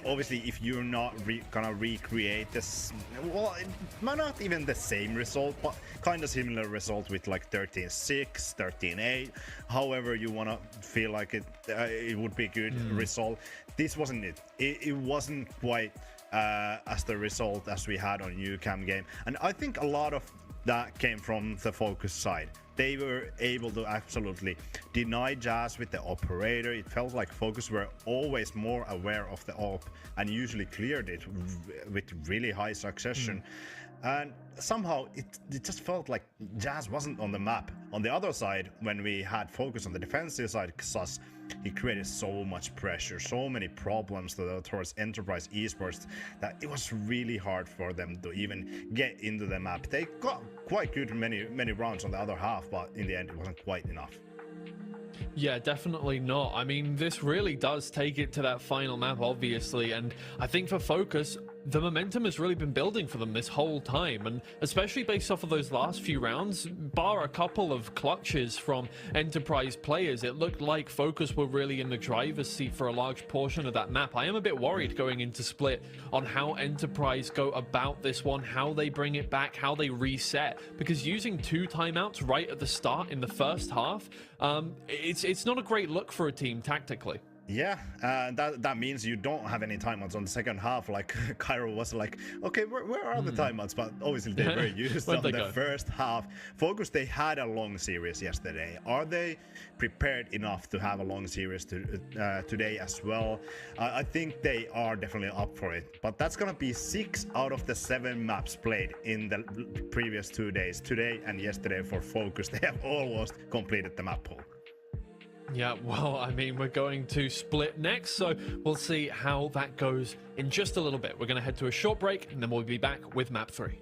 Obviously, if you're not gonna recreate this, well, it might not even the same result, but kind of similar result with like 13-6, 13-8. However you wanna feel like it would be a good result. This wasn't it. It wasn't quite as the result as we had on UCAM game, and I think a lot of that came from the Focus side. They were able to absolutely deny Jazz with the operator. It felt like Focus were always more aware of the op and usually cleared it with really high succession. And somehow it just felt like Jazz wasn't on the map. On the other side, when we had Focus on the defensive side, Xus, he created so much pressure, so many problems towards Enterprise Esports that it was really hard for them to even get into the map. They got quite good many rounds on the other half, but in the end it wasn't quite enough. Yeah, definitely not. I mean, this really does take it to that final map, obviously, and I think for Focus, the momentum has really been building for them this whole time, and especially based off of those last few rounds, bar a couple of clutches from Enterprise players, it looked like Focus were really in the driver's seat for a large portion of that map. I am a bit worried going into Split on how Enterprise go about this one, how they bring it back, how they reset, because using 2 timeouts right at the start in the first half, it's not a great look for a team tactically. Yeah, that means you don't have any timeouts on the second half. Like Cairo was like, okay, where are the timeouts? But obviously they were used on the first half. Focus, they had a long series yesterday. Are they prepared enough to have a long series today as well? I think they are definitely up for it. But that's gonna be 6 out of the 7 maps played in the previous 2 days. Today and yesterday for Focus, they have almost completed the map pool. Yeah, well, I mean, we're going to Split next, so we'll see how that goes in just a little bit. We're going to head to a short break, and then we'll be back with Map 3.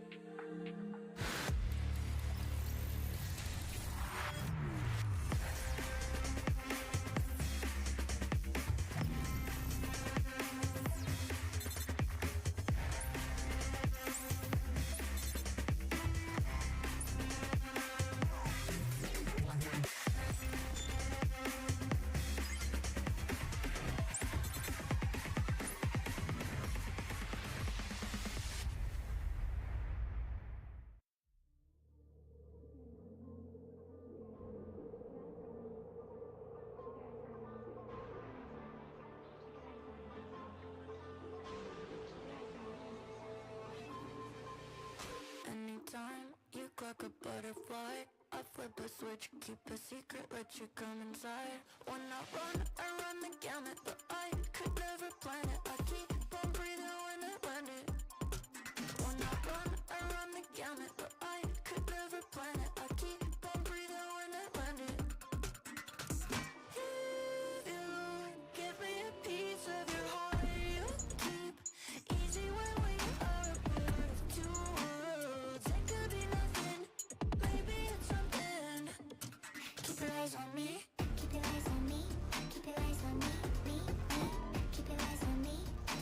butterfly. I flip a switch, keep a secret, let you come inside. When I run the gamut, but I could never plan it. I keep on breathing when I land it. When I run the gamut, but I could never plan it. I keep on breathing when I land it. If you give me a piece of your heart, you keep easy when we are a part of two worlds. It could be nothing, maybe it's something. Keep your eyes on me. Keep your eyes on me. Keep your eyes on me. Me. Keep your eyes on me.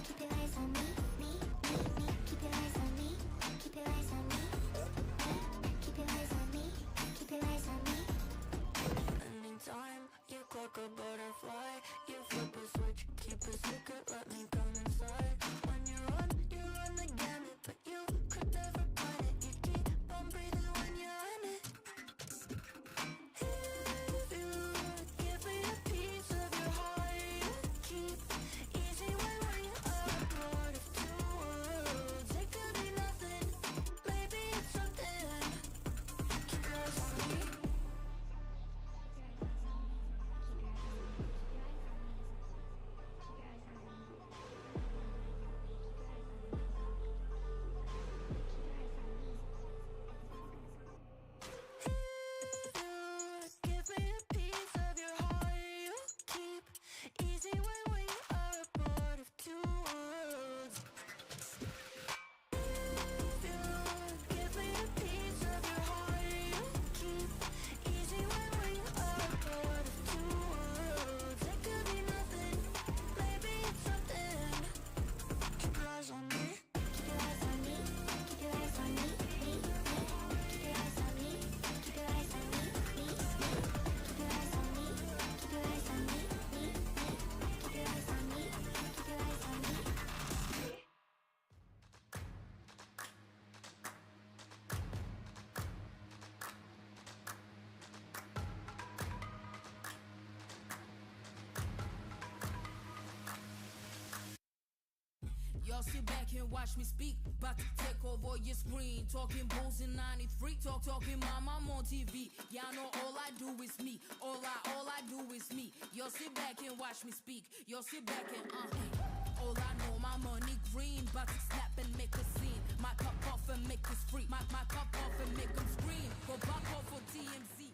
Keep your eyes on me. Me. Keep your eyes on me. Keep your eyes on me. Keep your eyes on me. Keep your eyes on me. Anytime you clock a butterfly, you flip a switch, keep a secret, let me come inside. When you run the gamut, but you could never plan it. You keep on breathing when you're in it. If you give me a piece of your heart, you keep easy when we are a part of two worlds. It could be nothing, maybe it's something. Keep your eyes on me. Give me a piece of your heart, you keep easy when we are a part of two worlds. Give me a piece of your heart, you keep easy when we are a part of two worlds. It could be nothing, maybe it's something. Keep your eyes on me. Keep your eyes on me. Keep your eyes on me. Me. Keep your eyes on me. Keep your eyes on me. Me. Keep your eyes on me. Keep your eyes on me. Me. Keep your eyes on me. Keep your eyes on me. Y'all sit back and watch me speak. About to take over your screen. Talking bulls in 93. Talking mom, I'm on TV. Y'all know all I do is me. All I do is me. Y'all sit back and watch me speak. Y'all sit back and all I know, my money green. About to snap and make a scene. My cup off and make this free. My cup off and make them scream. Go back off for TMZ.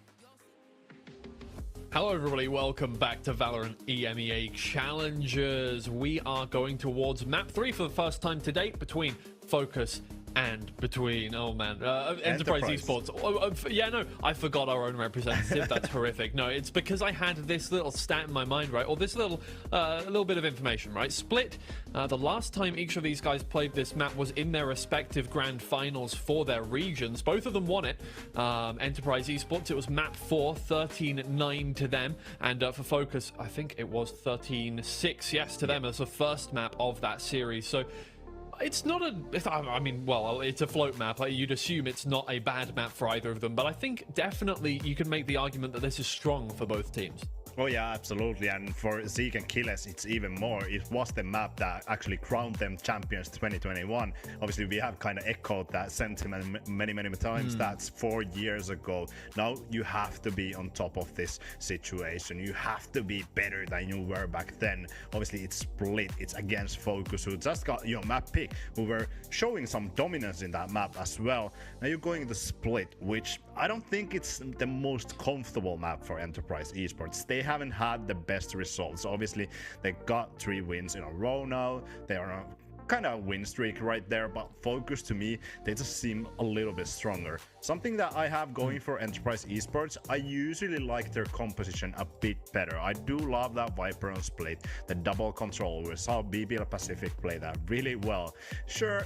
Hello everybody, welcome back to VALORANT EMEA Challengers. We are going towards map 3 for the first time to date between Focus and between, oh man, Enterprise Esports. Yeah, no, I forgot our own representative. That's horrific. No, it's because I had this little stat in my mind, right? Or this little bit of information, right? Split, the last time each of these guys played this map was in their respective grand finals for their regions. Both of them won it. Enterprise Esports, it was map 4, 13-9 to them. And for Focus, I think it was 13-6, yes, to them as the first map of that series. So it's not I mean, well, it's a float map. You'd assume it's not a bad map for either of them, but I think definitely you can make the argument that this is strong for both teams. Oh yeah, absolutely. And for Zeke and Killes, it's even more. It was the map that actually crowned them champions 2021. Obviously, we have kind of echoed that sentiment many times. That's 4 years ago. Now you have to be on top of this situation. You have to be better than you were back then. Obviously, it's Split. It's against Focus, who just got map pick, who were showing some dominance in that map as well. Now you're going to Split, which I don't think it's the most comfortable map for Enterprise Esports. They haven't had the best results. Obviously, they got 3 wins in a row now. They are on kind of win streak right there, but Focus, to me, they just seem a little bit stronger. Something that I have going for Enterprise Esports, I usually like their composition a bit better. I do love that Viper on Split, the double control. We saw BBL Pacific play that really well. Sure,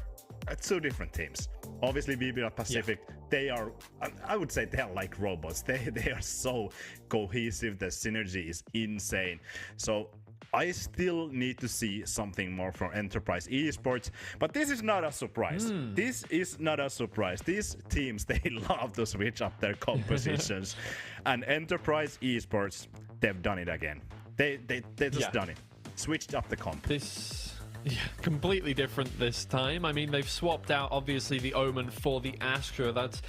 it's 2 different teams. Obviously, BBL Pacific, they are, I would say they are like robots. They are so cohesive. The synergy is insane. So I still need to see something more from Enterprise Esports, but this is not a surprise. This is not a surprise. These teams, they love to switch up their compositions, and Enterprise Esports, they've done it again. They just done it. Switched up the comp. Yeah, completely different this time. I mean, they've swapped out, obviously, the Omen for the Astra. That's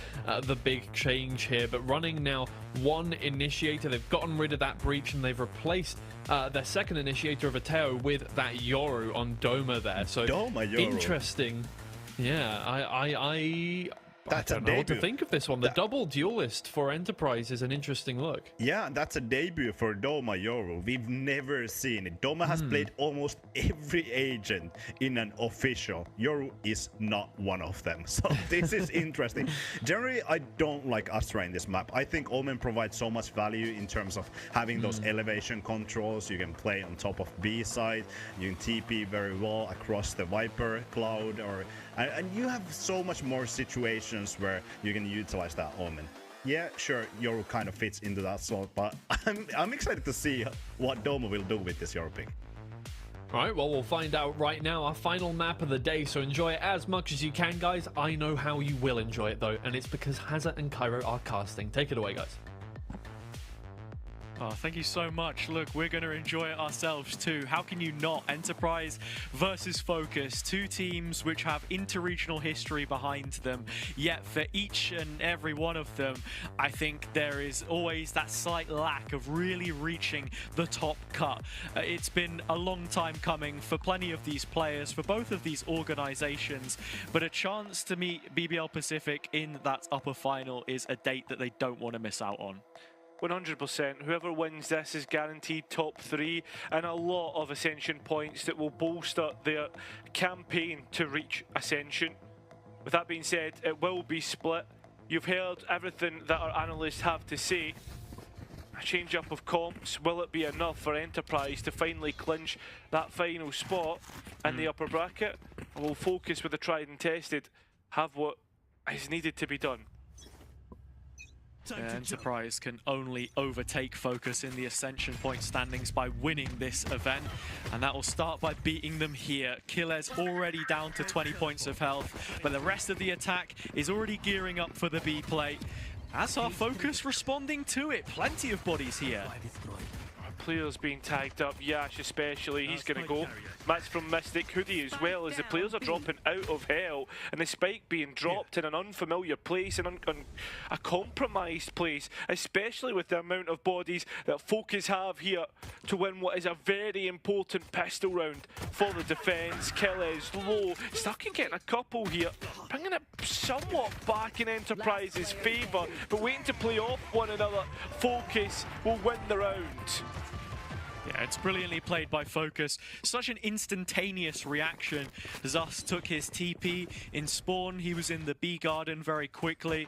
the big change here. But running now one Initiator, they've gotten rid of that Breach, and they've replaced their second Initiator of Ateo with that Yoru on Doma there. So, Doma Yoru. Interesting. Yeah, That's I don't know what to think of this one. The double duelist for Enterprise is an interesting look. Yeah, that's a debut for Doma Yoru. We've never seen it. Doma has played almost every agent in an official. Yoru is not one of them. So this is interesting. Generally, I don't like Astra in this map. I think Omen provides so much value in terms of having those elevation controls. You can play on top of B side. You can TP very well across the Viper cloud, and you have so much more situations where you can utilize that Omen. Yeah, sure, Yoru kind of fits into that slot, but I'm excited to see what Doma will do with this Yoru pick. Alright, well, we'll find out right now. Our final map of the day, so enjoy it as much as you can, guys. I know how you will enjoy it, though, and it's because Hazza and Cairo are casting. Take it away, guys. Oh, thank you so much. Look, we're going to enjoy it ourselves too. How can you not? Enterprise versus Focus, two teams which have interregional history behind them. Yet for each and every one of them, I think there is always that slight lack of really reaching the top cut. It's been a long time coming for plenty of these players, for both of these organizations, but a chance to meet BBL Pacific in that upper final is a date that they don't want to miss out on. 100%. Whoever wins this is guaranteed top 3 and a lot of Ascension points that will bolster their campaign to reach Ascension. With that being said, it will be split. You've heard everything that our analysts have to say. A change up of comps, will it be enough for Enterprise to finally clinch that final spot in the upper bracket? We'll Focus with the tried and tested, have what is needed to be done. Enterprise can only overtake Focus in the Ascension point standings by winning this event, and that will start by beating them here. Killer's already down to 20 points of health, but the rest of the attack is already gearing up for the B plate. As our Focus responding to it, plenty of bodies here. Players being tagged up, Yash especially, he's going to go. Match from Mystic, Hoodie as well, as the players are dropping out of hell, and the spike being dropped in an unfamiliar place, and a compromised place, especially with the amount of bodies that Focus have here to win what is a very important pistol round for the defence. Kill is low, stuck in getting a couple here, bringing it somewhat back in Enterprise's favour, but waiting to play off one another. Focus will win the round. Yeah, it's brilliantly played by Focus. Such an instantaneous reaction. Zus took his TP in spawn. He was in the B garden very quickly.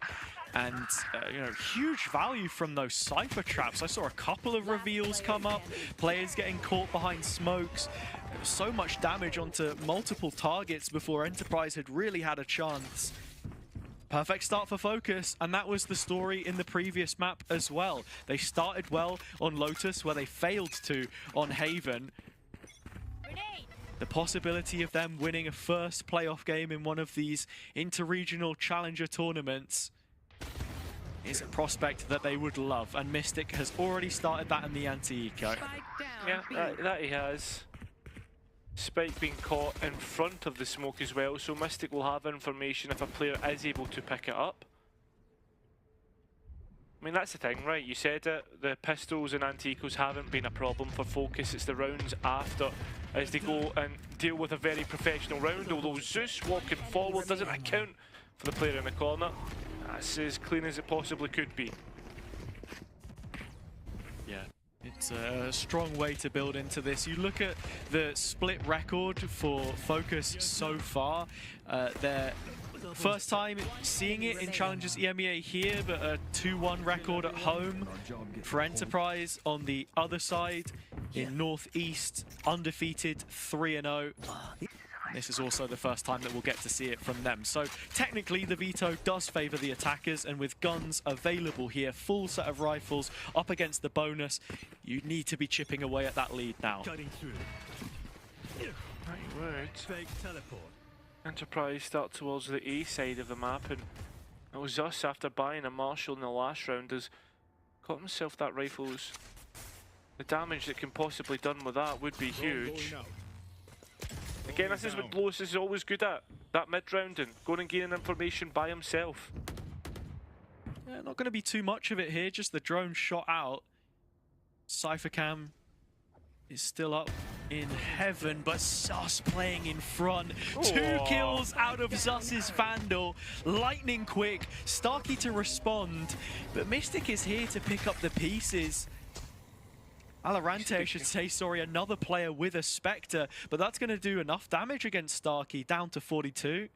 And, you know, huge value from those Cypher traps. I saw a couple of reveals come up. Players getting caught behind smokes. There was so much damage onto multiple targets before Enterprise had really had a chance. Perfect start for Focus, and that was the story in the previous map as well. They started well on Lotus, where they failed to on Haven. The possibility of them winning a first playoff game in one of these interregional challenger tournaments is a prospect that they would love, and Mystic has already started that in the anti-eco. Yeah, that he has. Spike being caught in front of the smoke as well, so Mystic will have information if a player is able to pick it up. I mean, that's the thing, right? You said it, the pistols and anti-ecos haven't been a problem for Focus. It's the rounds after as they go and deal with a very professional round, although Zeus walking forward doesn't account for the player in the corner. That's as clean as it possibly could be. Yeah. It's a strong way to build into this. You look at the split record for Focus so far. Their first time seeing it in Challengers EMEA here, but a 2-1 record at home. For Enterprise on the other side in Northeast, undefeated 3-0. This is also the first time that we'll get to see it from them. So technically the veto does favour the attackers, and with guns available here, full set of rifles up against the bonus, you need to be chipping away at that lead now. Right word. Enterprise start towards the A side of the map, and it was us after buying a Marshall in the last round has got himself that rifles. The damage that can possibly be done with that would be huge. The Again, this is what Lewis is always good at. That mid-rounding, going and gaining information by himself. Yeah, not going to be too much of it here, just the drone shot out. Cyphercam is still up in heaven, but Sus playing in front. Oh. 2 kills out of Zus's Vandal. Lightning quick, Starkey to respond, but Mystic is here to pick up the pieces. VALORANT, I should say, sorry, another player with a Spectre, but that's going to do enough damage against Starkey, down to 42.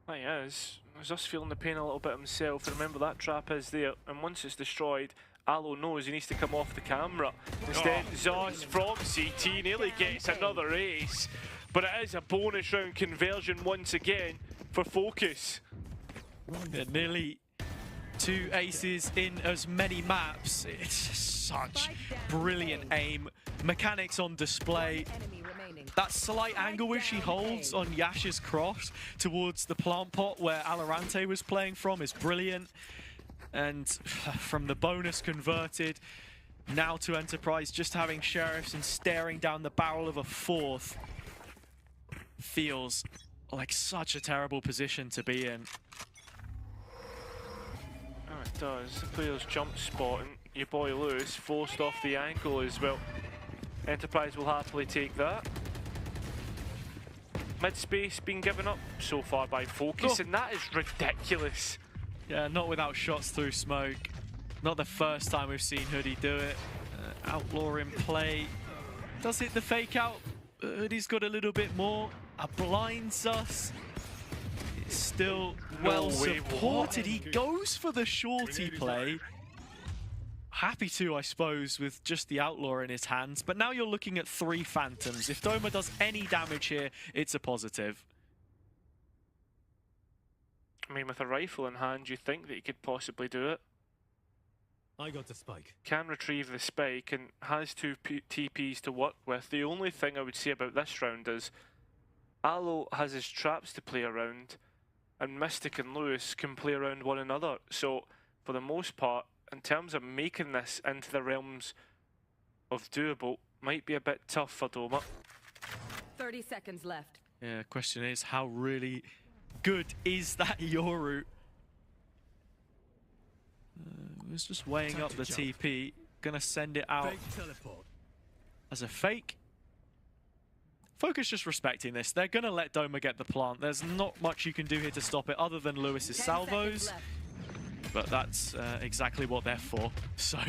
He is. Zus feeling the pain a little bit himself. Remember, that trap is there, and once it's destroyed, Aloe knows he needs to come off the camera. Instead, Zus from CT nearly gets another ace, but it is a bonus round conversion once again for Focus. Yeah, nearly 2 aces in as many maps. It's such brilliant aim. Mechanics on display. That slight angle which she holds on Yash's cross towards the plant pot where Alorante was playing from is brilliant. And from the bonus converted, now to Enterprise just having Sheriffs and staring down the barrel of a 4th feels like such a terrible position to be in. Oh, it does. The player's jump spot, and your boy Lewis forced off the ankle as well. Enterprise will happily take that. Mid-space being given up so far by Focus, and that is ridiculous. Yeah, not without shots through smoke. Not the first time we've seen Hoodie do it. Outlaw in play. Does hit the fake out. Hoodie's got a little bit more. A blind Sus. It's still well supported. He goes for the shorty play. Happy to, I suppose, with just the Outlaw in his hands. But now you're looking at 3 Phantoms. If Doma does any damage here, it's a positive. I mean, with a rifle in hand, you think that he could possibly do it. I got the spike. Can retrieve the spike and has 2 TPs to work with. The only thing I would say about this round is Aloe has his traps to play around, and Mystic and Lewis can play around one another. So, for the most part, in terms of making this into the realms of doable, might be a bit tough for Doma. 30 seconds left. Yeah, question is, how really good is that Yoru? Was just weighing up the TP. Gonna send it out as a fake. Focus just respecting this. They're gonna let Doma get the plant. There's not much you can do here to stop it other than Lewis's salvos. But that's exactly what they're for. So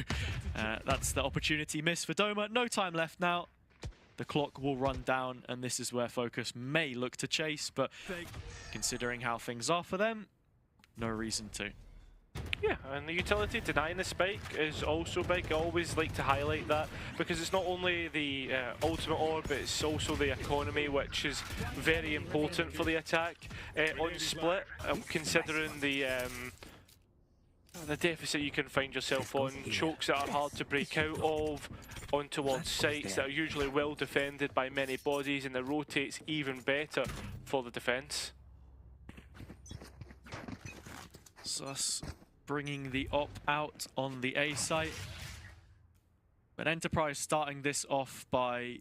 that's the opportunity missed for Doma. No time left now. The clock will run down, and this is where Focus may look to chase, but considering how things are for them, no reason to. Yeah, and the utility denying the spike is also big. I always like to highlight that because it's not only the ultimate orb, but it's also the economy, which is very important for the attack. On split, considering the deficit you can find yourself on, chokes that are hard to break out of, on towards sites that are usually well defended by many bodies, and it rotates even better for the defense. Sus bringing the op out on the A site. But Enterprise starting this off by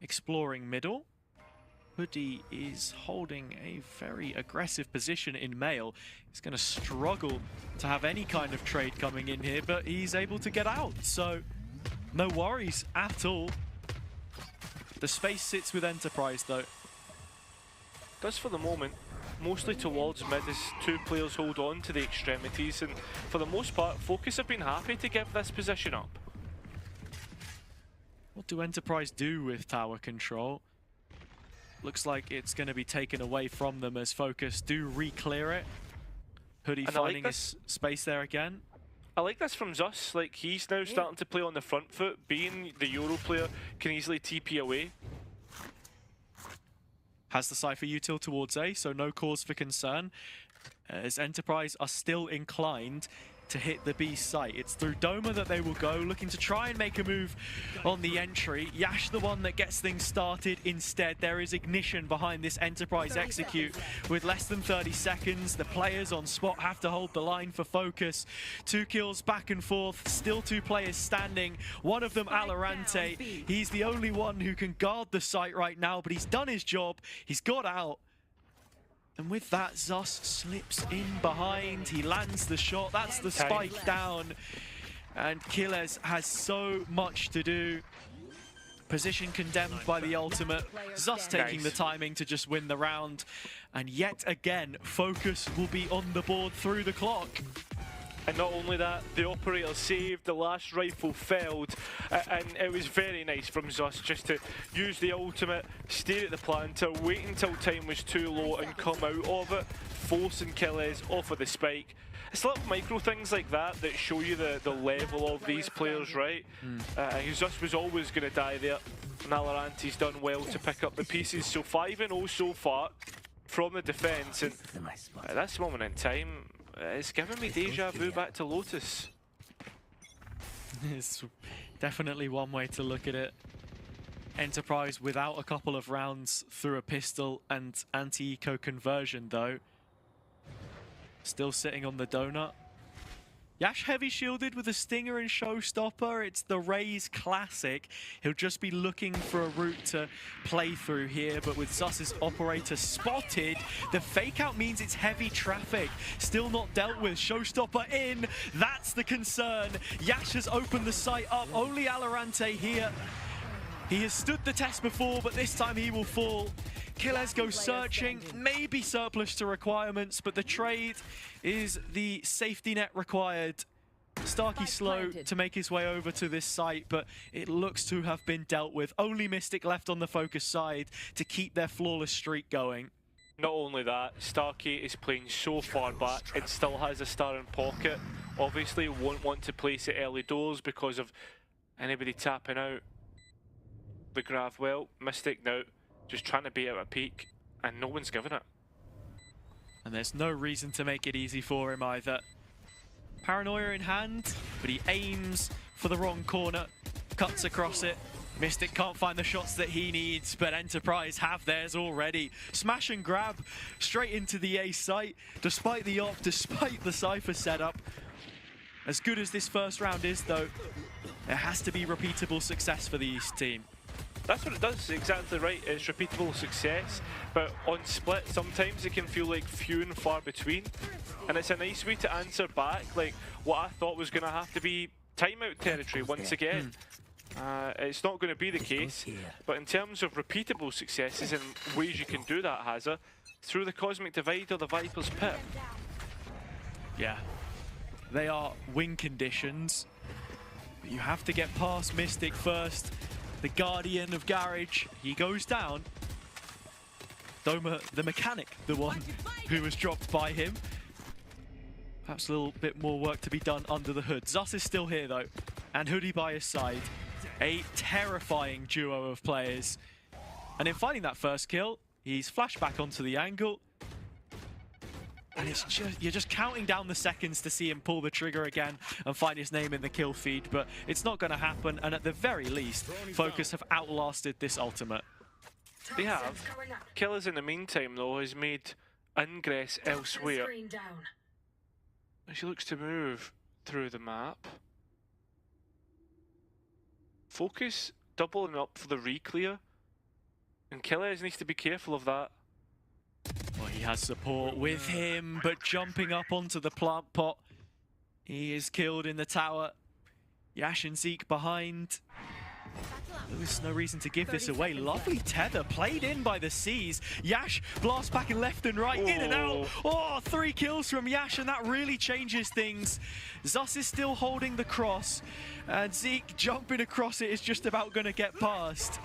exploring middle. Hoodie is holding a very aggressive position in male. He's going to struggle to have any kind of trade coming in here, but he's able to get out, so no worries at all. The space sits with Enterprise though. Does for the moment. Mostly towards mid as 2 players hold on to the extremities, and for the most part, Focus have been happy to give this position up. What do Enterprise do with tower control? Looks like it's going to be taken away from them as Focus do re-clear it. Hoodie And finding his space there again. I like this from Zus, like he's now starting to play on the front foot, being the Euro player, can easily TP away. Has the Cypher util towards A, so no cause for concern. As Enterprise are still inclined to hit the B site. It's through Doma that they will go, looking to try and make a move on the entry. Yash the one that gets things started. Instead, there is ignition behind this Enterprise execute. With less than 30 seconds, the players on spot have to hold the line for focus. 2 kills back and forth, still 2 players standing. One of them, Valorant. He's the only one who can guard the site right now, but he's done his job. He's got out. And with that, Zus slips in behind. He lands the shot. That's the spike down. And Killers has so much to do. Position condemned by the ultimate. Zus taking the timing to just win the round. And yet again, focus will be on the board through the clock. And not only that, the operator saved, the last rifle failed, and it was very nice from Zus just to use the ultimate, stare at the planter, wait until time was too low and come out of it, forcing Killers off of the spike. It's little micro things like that that show you the level of these players, right? Zus was always going to die there, and Valorante's done well to pick up the pieces. So 5-0 so far from the defense, and at this moment in time, it's giving me deja vu back to Lotus. It's definitely one way to look at it. Enterprise without a couple of rounds through a pistol and anti-eco conversion though. Still sitting on the donut. Yash heavy shielded with a stinger and showstopper. It's the Raze classic. He'll just be looking for a route to play through here, but with Zus's operator spotted, the fake out means it's heavy traffic. Still not dealt with. Showstopper in. That's the concern. Yash has opened the site up. Only Valorant here. He has stood the test before, but this time he will fall. Killers go searching, maybe surplus to requirements, but the trade is the safety net required. Starkey slow to make his way over to this site, but it looks to have been dealt with. Only Mystic left on the focus side to keep their flawless streak going. Not only that, Starkey is playing so far back and still has a star in pocket. Obviously won't want to place it early doors because of anybody tapping out. The Grav, well, Mystic now just trying to beat out a peak, and no one's given it. And there's no reason to make it easy for him either. Paranoia in hand, but he aims for the wrong corner, cuts across it. Mystic can't find the shots that he needs, but Enterprise have theirs already. Smash and grab straight into the A site, despite the op, despite the Cypher setup. As good as this first round is though, there has to be repeatable success for the East team. That's what it does, exactly right. It's repeatable success, but on split, sometimes it can feel like few and far between. And it's a nice way to answer back, like what I thought was going to have to be timeout territory once again. It's not going to be the case, but in terms of repeatable successes and ways you can do that, Hazza, through the Cosmic Divide or the Viper's Pit. Yeah, they are win conditions, but you have to get past Mystic first. The Guardian of Garage, he goes down. Doma, the mechanic, the one who was dropped by him. Perhaps a little bit more work to be done under the hood. Zus is still here though, and Hoodie by his side. A terrifying duo of players. And in finding that first kill, he's flashed back onto the angle. And it's just, you're just counting down the seconds to see him pull the trigger again and find his name in the kill feed, but it's not going to happen, and at the very least, Focus have outlasted this ultimate. They have. Killers in the meantime though has made ingress elsewhere. And she looks to move through the map. Focus doubling up for the re-clear, and Killers needs to be careful of that. Well, he has support with him, but jumping up onto the plant pot. He is killed in the tower. Yash and Zeke behind. There's no reason to give this away. Lovely tether played in by the Seas. Yash blasts back and left and right, in and out. Oh, 3 kills from Yash, and that really changes things. Zus is still holding the cross, and Zeke jumping across it is just about going to get past.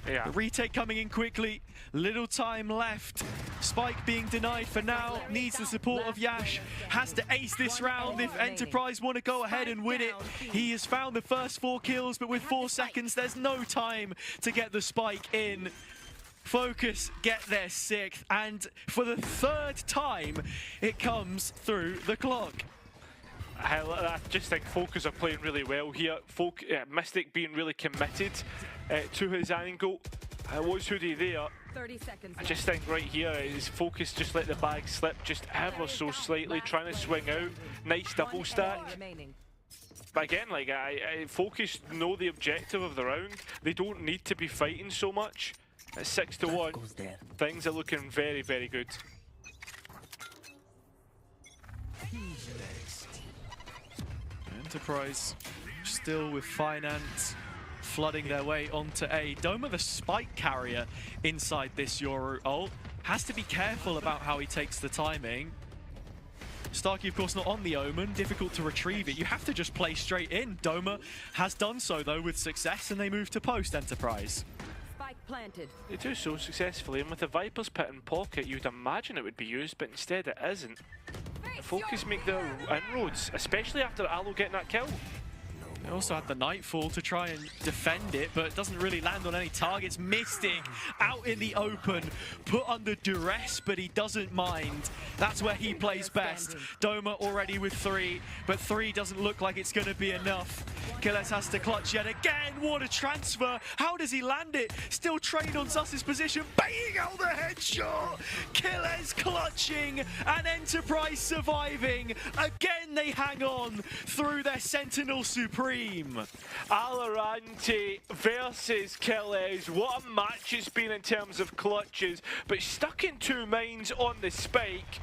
Yeah. The retake coming in quickly. Little time left. Spike being denied for now. Needs the support of Yash. Has to ace this round if Enterprise want to go ahead and win it. He has found the first 4 kills, but with 4 seconds, there's no time to get the spike in. Focus get their 6th, and for the 3rd time, it comes through the clock. I just think Focus are playing really well here. Mystic being really committed to his angle. Was Hoodie there? 30 seconds. I just think right here is Focus just let the bag slip just ever so slightly, trying to swing out. Nice double stack. But again, like Focus know the objective of the round. They don't need to be fighting so much. At 6-1, things are looking very, very good. Enterprise still with Finance flooding their way onto A. Doma, the spike carrier inside this Yoru ult, has to be careful about how he takes the timing. Starkey, of course, not on the Omen. Difficult to retrieve it. You have to just play straight in. Doma has done so, though, with success, and they move to post Enterprise. Spike planted. They do so successfully, and with the Viper's Pit in pocket, you'd imagine it would be used, but instead it isn't. Focus make their inroads, especially after Aloe getting that kill. They also had the Nightfall to try and defend it, but it doesn't really land on any targets. Mystic out in the open, put under duress, but he doesn't mind. That's where he plays best. Doma already with 3, but 3 doesn't look like it's going to be enough. Killers has to clutch yet again. What a transfer. How does he land it? Still trained on Sus's position, banging out the headshot. Killers clutching and Enterprise surviving. Again, they hang on through their Sentinel Supreme. VALORANT versus Killers. What a match it's been in terms of clutches, but stuck in 2 minds on the spike.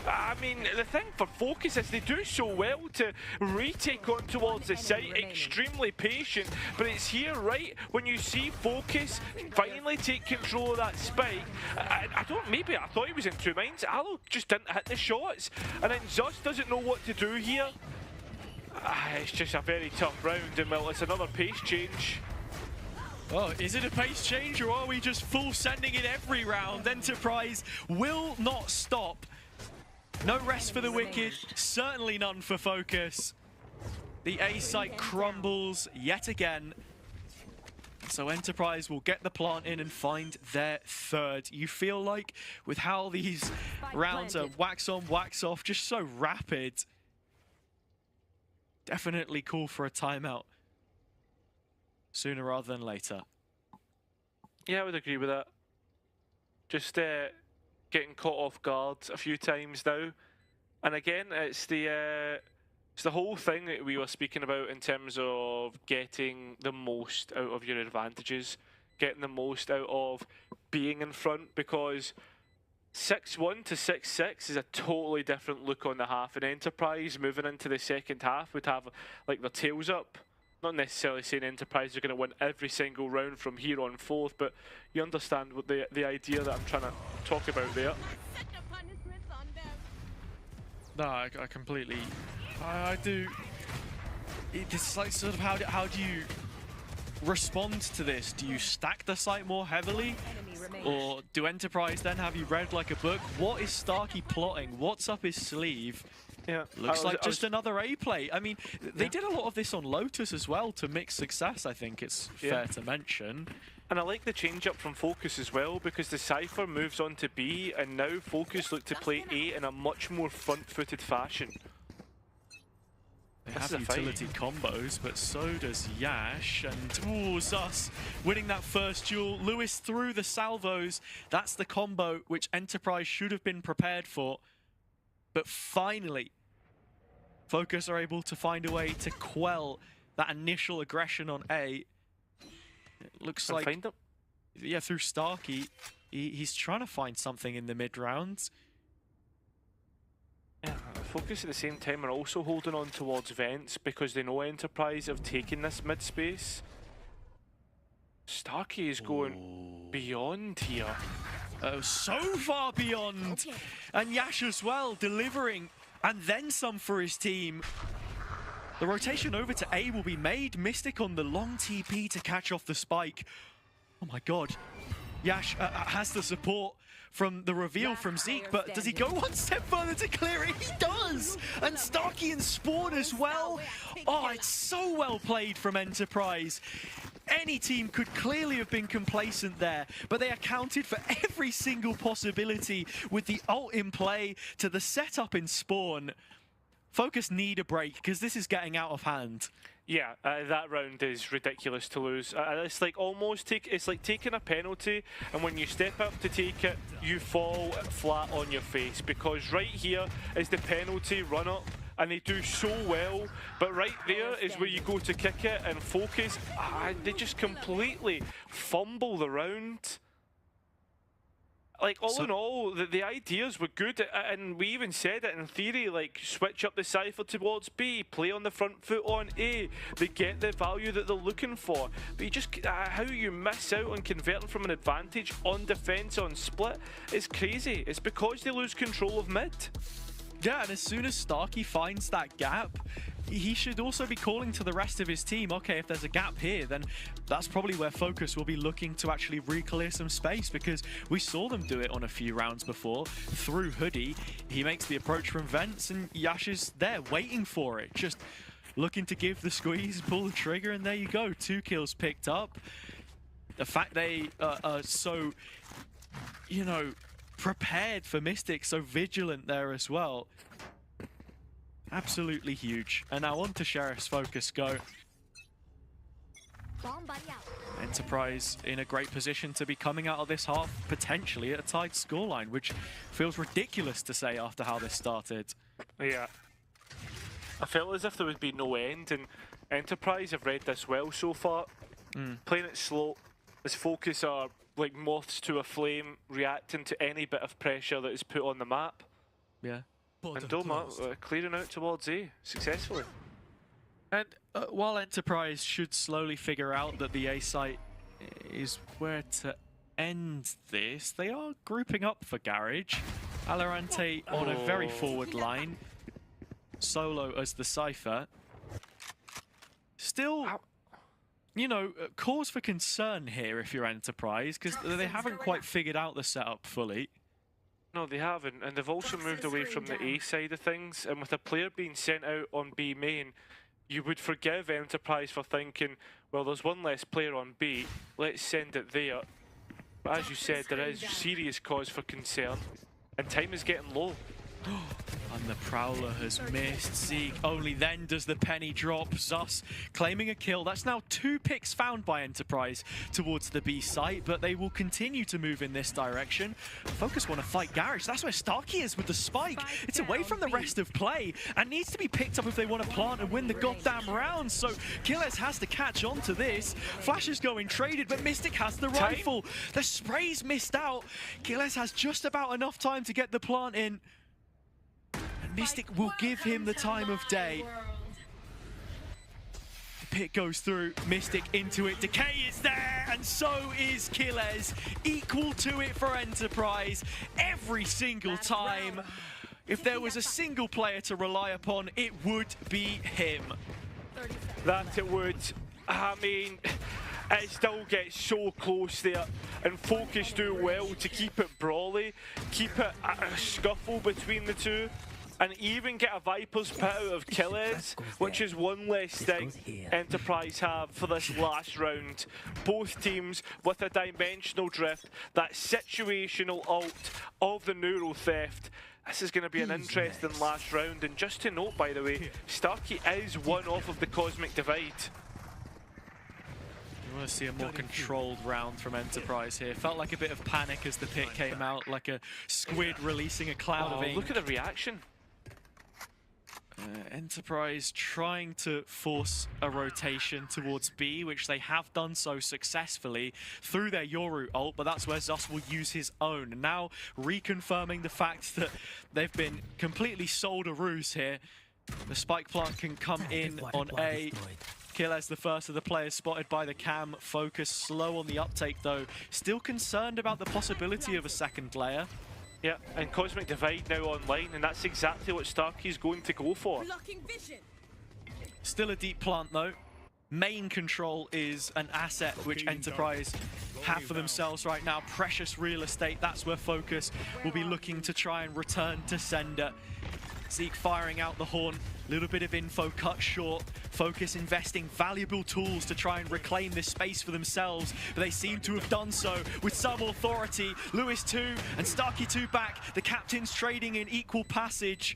I mean, the thing for Focus is they do so well to retake on towards the site, extremely patient, but it's here right when you see Focus finally take control of that spike. I thought he was in 2 minds. Aloe just didn't hit the shots, and then Zus doesn't know what to do here. It's just a very tough round, and well, it's another pace change. Oh, is it a pace change, or are we just full sending it every round? Enterprise will not stop. No rest for the wicked, certainly none for Focus. The A site crumbles yet again. So Enterprise will get the plant in and find their 3rd. You feel like with how these rounds are wax on, wax off, just so rapid. Definitely call for a timeout sooner rather than later. Yeah, I would agree with that. Just getting caught off guard a few times now, and again, it's the whole thing that we were speaking about in terms of getting the most out of your advantages, getting the most out of being in front, because 6-1 to 6-6 is a totally different look on the half. An Enterprise moving into the second half would have like their tails up. Not necessarily saying Enterprise are going to win every single round from here on forth, but you understand what the idea that I'm trying to talk about there. No, I completely, I do. It's like sort of how do you respond to this? Do you stack the site more heavily? Or do Enterprise then have you read like a book? What is Starkey plotting? What's up his sleeve? Yeah, looks like just another A play. I mean, they did a lot of this on Lotus as well to mix success, I think it's fair to mention. And I like the change up from Focus as well, because the Cypher moves on to B, and now Focus look to play A in a much more front-footed fashion. They have utility combos, but so does Yash. And ooh, Zus winning that first duel. Lewis through the salvos. That's the combo which Enterprise should have been prepared for. But finally, Focus are able to find a way to quell that initial aggression on A. It looks like, yeah, through Starkey, he's trying to find something in the mid-rounds. Yeah, Focus at the same time are also holding on towards Vents because they know Enterprise have taken this mid-space. Starkey is going beyond here. Oh, so far beyond! And Yash as well, delivering, and then some for his team. The rotation over to A will be made. Mystic on the long TP to catch off the spike. Oh my god. Yash has the support from the reveal from Zeke, but does he go one step further to clear it? He does! And Starkey and Spawn as well. Oh, it's so well played from Enterprise. Any team could clearly have been complacent there, but they accounted for every single possibility with the ult in play to the setup in Spawn. Focus need a break because this is getting out of hand. Yeah, that round is ridiculous to lose. It's like it's like taking a penalty, and when you step up to take it, you fall flat on your face, because right here is the penalty run up, and they do so well, but right there is where you go to kick it and focus. They just completely fumble the round. Like, all in all, the ideas were good, and we even said it in theory, like, switch up the Cypher towards B, play on the front foot on A. They get the value that they're looking for. But you just, how you miss out on converting from an advantage on defense on split is crazy. It's because they lose control of mid. Yeah, and as soon as Starkey finds that gap, he should also be calling to the rest of his team, okay, if there's a gap here, then that's probably where Focus will be looking to actually re-clear some space, because we saw them do it on a few rounds before. Through Hoodie, he makes the approach from Vents, and Yash is there waiting for it, just looking to give the squeeze, pull the trigger, and there you go, 2 kills picked up. The fact they are so, you know, prepared for Mystic, so vigilant there as well. Absolutely huge. And now on to Sheriff's Focus go. Enterprise in a great position to be coming out of this half, potentially at a tied scoreline, which feels ridiculous to say after how this started. Yeah. I felt as if there would be no end, and Enterprise have read this well so far. Playing it slow, as Focus are like moths to a flame, reacting to any bit of pressure that is put on the map. Yeah. And Doma clearing out towards A successfully. And while Enterprise should slowly figure out that the A site is where to end this, they are grouping up for Garage. Valorant on a very forward line. Solo as the Cypher. Still, you know, cause for concern here if you're Enterprise, because they haven't quite figured out the setup fully. No, they haven't, and they've also moved away from the A side of things, and with a player being sent out on B main, you would forgive Enterprise for thinking, well, there's one less player on B, let's send it there. But as you said, there is serious cause for concern, and time is getting low. And the Prowler has missed. Zeke, only then does the penny drop. Zus claiming a kill. That's now 2 picks found by Enterprise towards the B site, but they will continue to move in this direction. Focus want to fight Garage. That's where Starkey is with the spike. It's away from the rest of play and needs to be picked up if they want to plant and win the goddamn round. So Gilles has to catch on to this. Flash is going traded, but Mystic has the rifle. The spray's missed out. Gilles has just about enough time to get the plant in. Mystic will give him the time of day. The pick goes through, Mystic into it, Decay is there, and so is Gilles. Equal to it for Enterprise every single time. If there was a single player to rely upon, it would be him. That it would. I mean, it still gets so close there, and Focus do well to keep it brawly, keep it a scuffle between the two, and even get a Viper's pit out of Gilles, which is one less thing Enterprise have for this last round. Both teams with a dimensional drift, that situational ult of the neural theft. This is going to be an interesting last round, and just to note, by the way, Starkey is one off of the Cosmic Divide. You want to see a more controlled round from Enterprise here. Felt like a bit of panic as the pick came out, like a squid releasing a cloud of ink. Look at the reaction. Enterprise trying to force a rotation towards B, which they have done so successfully through their Yoru ult, but that's where Zus will use his own. Now reconfirming the fact that they've been completely sold a ruse here. The spike plant can come in on A. Gilles, the first of the players spotted by the cam. Focus slow on the uptake though. Still concerned about the possibility of a second layer. Yeah, and Cosmic Divide now online, and that's exactly what Starkey's going to go for. Still a deep plant though. Main control is an asset which Enterprise have for themselves right now. Precious real estate, that's where Focus will be looking to try and return to sender. Zeke firing out the horn, little bit of info cut short. Focus investing valuable tools to try and reclaim this space for themselves, but they seem to have done so with some authority. Lewis 2 and Starkey 2 back, the captains trading in equal passage.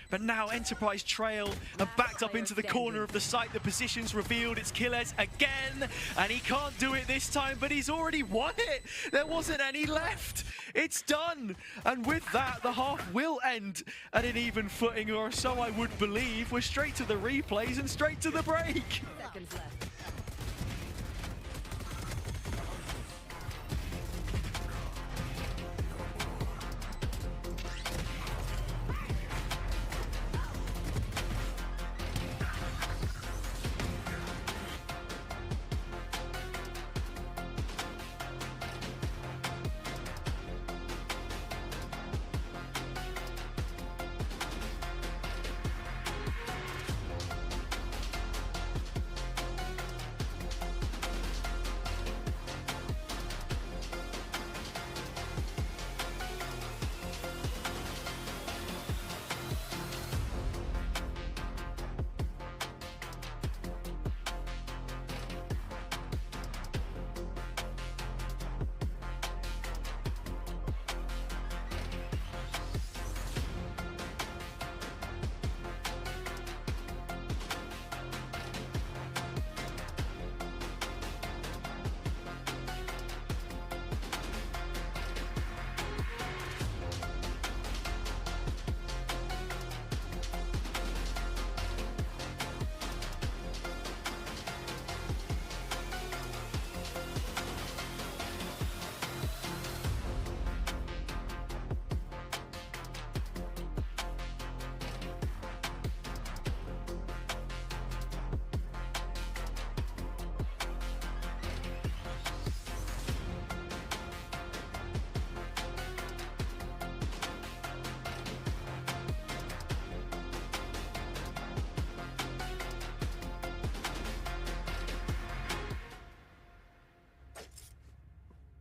but now Enterprise trail and backed up into the corner of the site. The position's revealed. It's Killers again, and he can't do it this time, but he's already won it. There wasn't any left. It's done. And with that, the half will end at an even footing, or so I would believe. We're straight to the replays and straight to the break. Seconds left.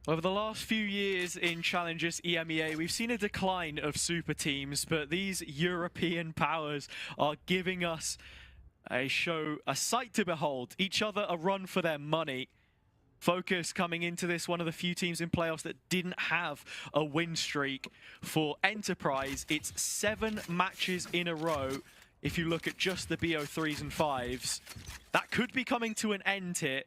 Over the last few years in Challengers EMEA, we've seen a decline of super teams, but these European powers are giving us a show, a sight to behold. Each other a run for their money. Focus coming into this, one of the few teams in playoffs that didn't have a win streak. For Enterprise, it's 7 matches in a row. If you look at just the BO3s and 5s, that could be coming to an end here,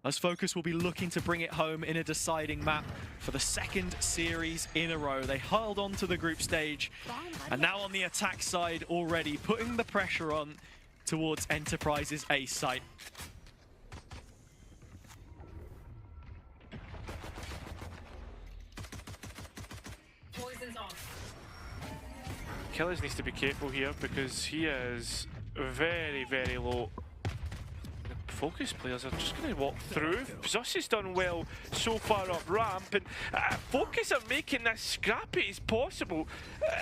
as Focus will be looking to bring it home in a deciding map for the 2nd series in a row. They held on to the group stage, and now on the attack side already, putting the pressure on towards Enterprise's A site. Poison's off. Killers needs to be careful here because he is very, very low. Focus players are just going to walk through. Zus has done well so far up ramp, and Focus are making this scrappy as possible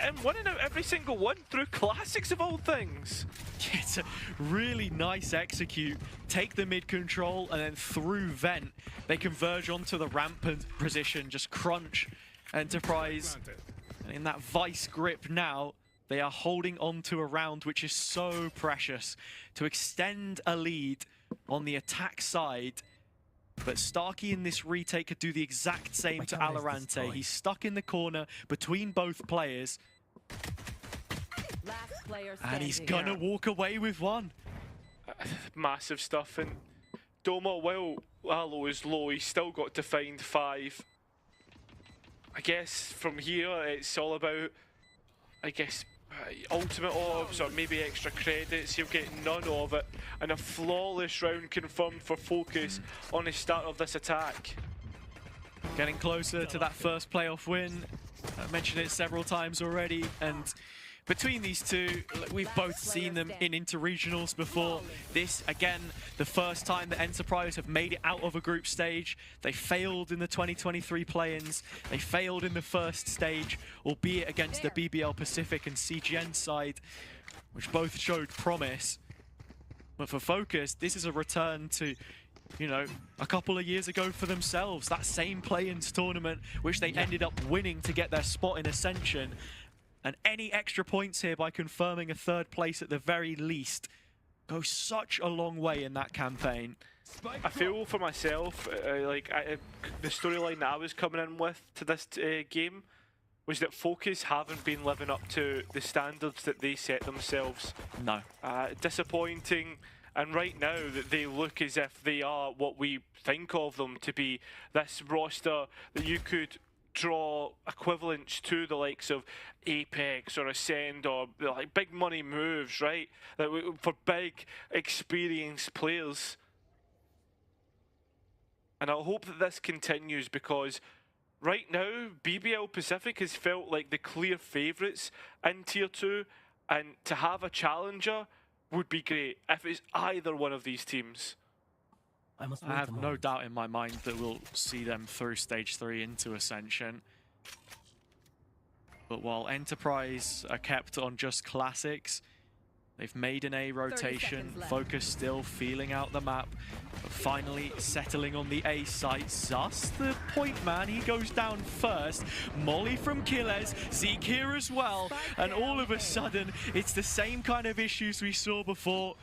and winning out every single one through classics of all things. It's a really nice execute. Take the mid control and then through vent, they converge onto the ramp position, just crunch Enterprise. And in that vice grip now, they are holding on to a round which is so precious to extend a lead on the attack side. But Starkey in this retake could do the exact same to Valorant. He's stuck in the corner between both players. Last player And he's standing. gonna walk away with one. Massive stuff, and Doma, while Alo is low, he's still got to find 5. I guess from here it's all about, I guess, ultimate orbs or maybe extra credits. He'll get none of it, and a flawless round confirmed for Focus on the start of this attack. Getting closer to that first playoff win. I mentioned it several times already, and between these two, we've both seen them in interregionals before. This, again, the first time that Enterprise have made it out of a group stage. They failed in the 2023 play-ins. They failed in the first stage, albeit against the BBL Pacific and CGN side, which both showed promise. But for Focus, this is a return to, you know, a couple of years ago for themselves. That same play-ins tournament, which they ended up winning to get their spot in Ascension. And any extra points here by confirming a 3rd place at the very least go such a long way in that campaign. I feel for myself, the storyline that I was coming in with to this game, was that Focus haven't been living up to the standards that they set themselves. No. Disappointing. And right now that they look as if they are what we think of them to be, this roster that you could draw equivalents to the likes of Apex or Ascend or like big money moves, right? For big experienced players. And I hope that this continues, because right now BBL Pacific has felt like the clear favourites in Tier 2, and to have a challenger would be great if it's either one of these teams. I have no doubt in my mind that we'll see them through Stage 3 into Ascension. But while Enterprise are kept on just Classics, they've made an A rotation, Focus still feeling out the map, but finally settling on the A site. Zus, the point man, he goes down first. Molly from Killers, Zeke here as well, and all of a sudden, it's the same kind of issues we saw before.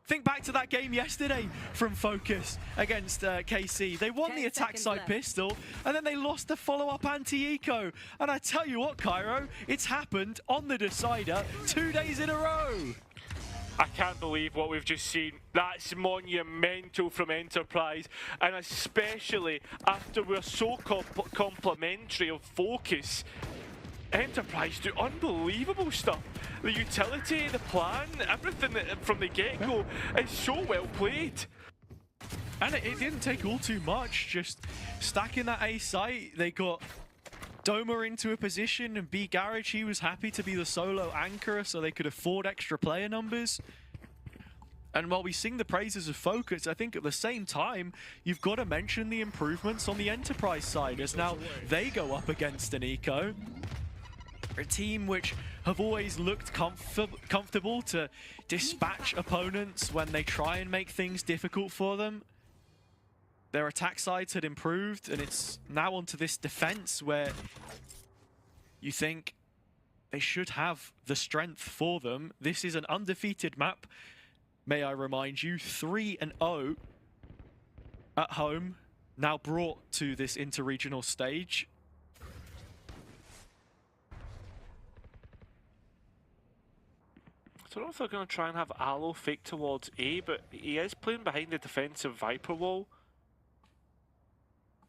Think back to that game yesterday from Focus against KC. They won the attack side pistol, and then they lost the follow-up anti-eco. And I tell you what, Cairo, it's happened on the decider 2 days in a row. I can't believe what we've just seen. That's monumental from Enterprise, and especially after we're so complimentary of Focus. Enterprise do unbelievable stuff. The utility, the plan, everything from the get-go is so well played. And it didn't take all too much, just stacking that A site. They got Doma into a position, and B Garage, he was happy to be the solo anchor so they could afford extra player numbers. And while we sing the praises of Focus, I think at the same time, you've got to mention the improvements on the Enterprise side, as now they go up against an eco. A team which have always looked comfortable to dispatch opponents when they try and make things difficult for them. Their attack sides had improved, and it's now onto this defense where you think they should have the strength for them. This is an undefeated map, may I remind you, 3-0 at home, now brought to this interregional stage. I don't know if they're going to try and have Aloe fake towards A, but he is playing behind the defensive Viper wall.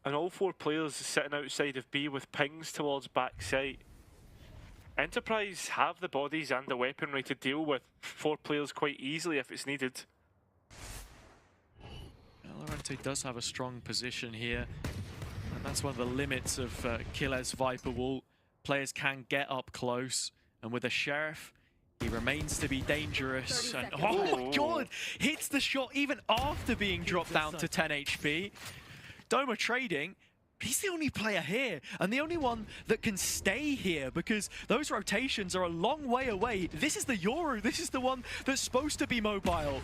And all 4 players sitting outside of B with pings towards backside. Enterprise have the bodies and the weaponry to deal with 4 players quite easily if it's needed. VALORANT does have a strong position here, and that's one of the limits of Killer's Viper wall. Players can get up close, and with a Sheriff, he remains to be dangerous. And, oh my god! Hits the shot even after being dropped down to 10 HP. Doma trading, he's the only player here, and the only one that can stay here, because those rotations are a long way away. This is the Yoru, this is the one that's supposed to be mobile.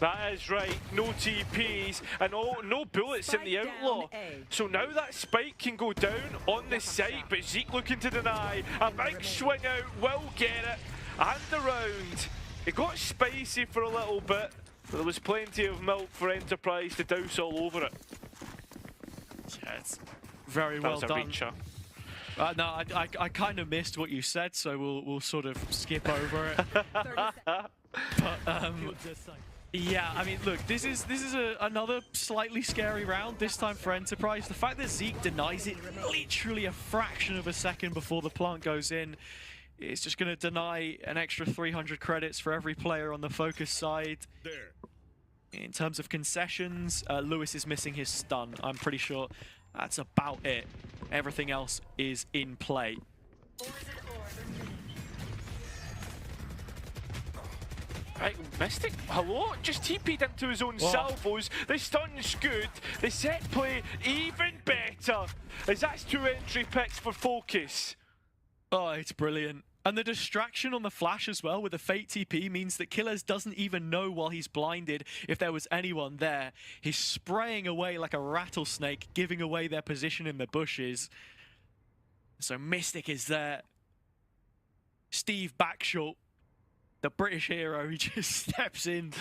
That is right, no TPs and no bullets in the outlaw. So now that spike can go down on the site, but Zeke looking to deny. A big swing out, will get it, and around. It got spicy for a little bit, but there was plenty of milk for Enterprise to douse all over it. Yeah, it's very well done. No, I kind of missed what you said, so we'll sort of skip over it. But yeah, I mean, look, this is another slightly scary round. This time for Enterprise, the fact that Zeke denies it literally a fraction of a second before the plant goes in, it's just going to deny an extra 300 credits for every player on the Focus side. In terms of concessions, Lewis is missing his stun. I'm pretty sure that's about it. Everything else is in play. Right, Mystic, hello? Just TP'd into his own salvos. The stun's good. The set play even better, as that's 2 entry picks for Focus. Oh, it's brilliant. And the distraction on the flash as well with the fake TP means that Killers doesn't even know while he's blinded if there was anyone there. He's spraying away like a rattlesnake, giving away their position in the bushes. So Mystic is there. Steve Backshot, the British hero, he just steps in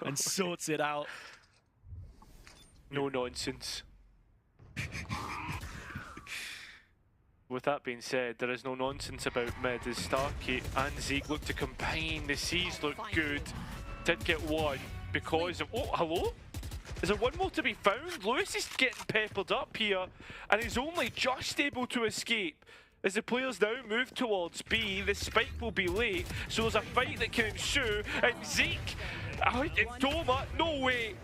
and sorts it out. No nonsense. With that being said, there is no nonsense about mid as Starkey and Zeke look to combine. The C's look good. Did get one because of... Oh, hello? Is there one more to be found? Lewis is getting peppered up here and he's only just able to escape. As the players now move towards B, the spike will be late, so there's a fight that can ensue, and Zeke, and Doma, no way,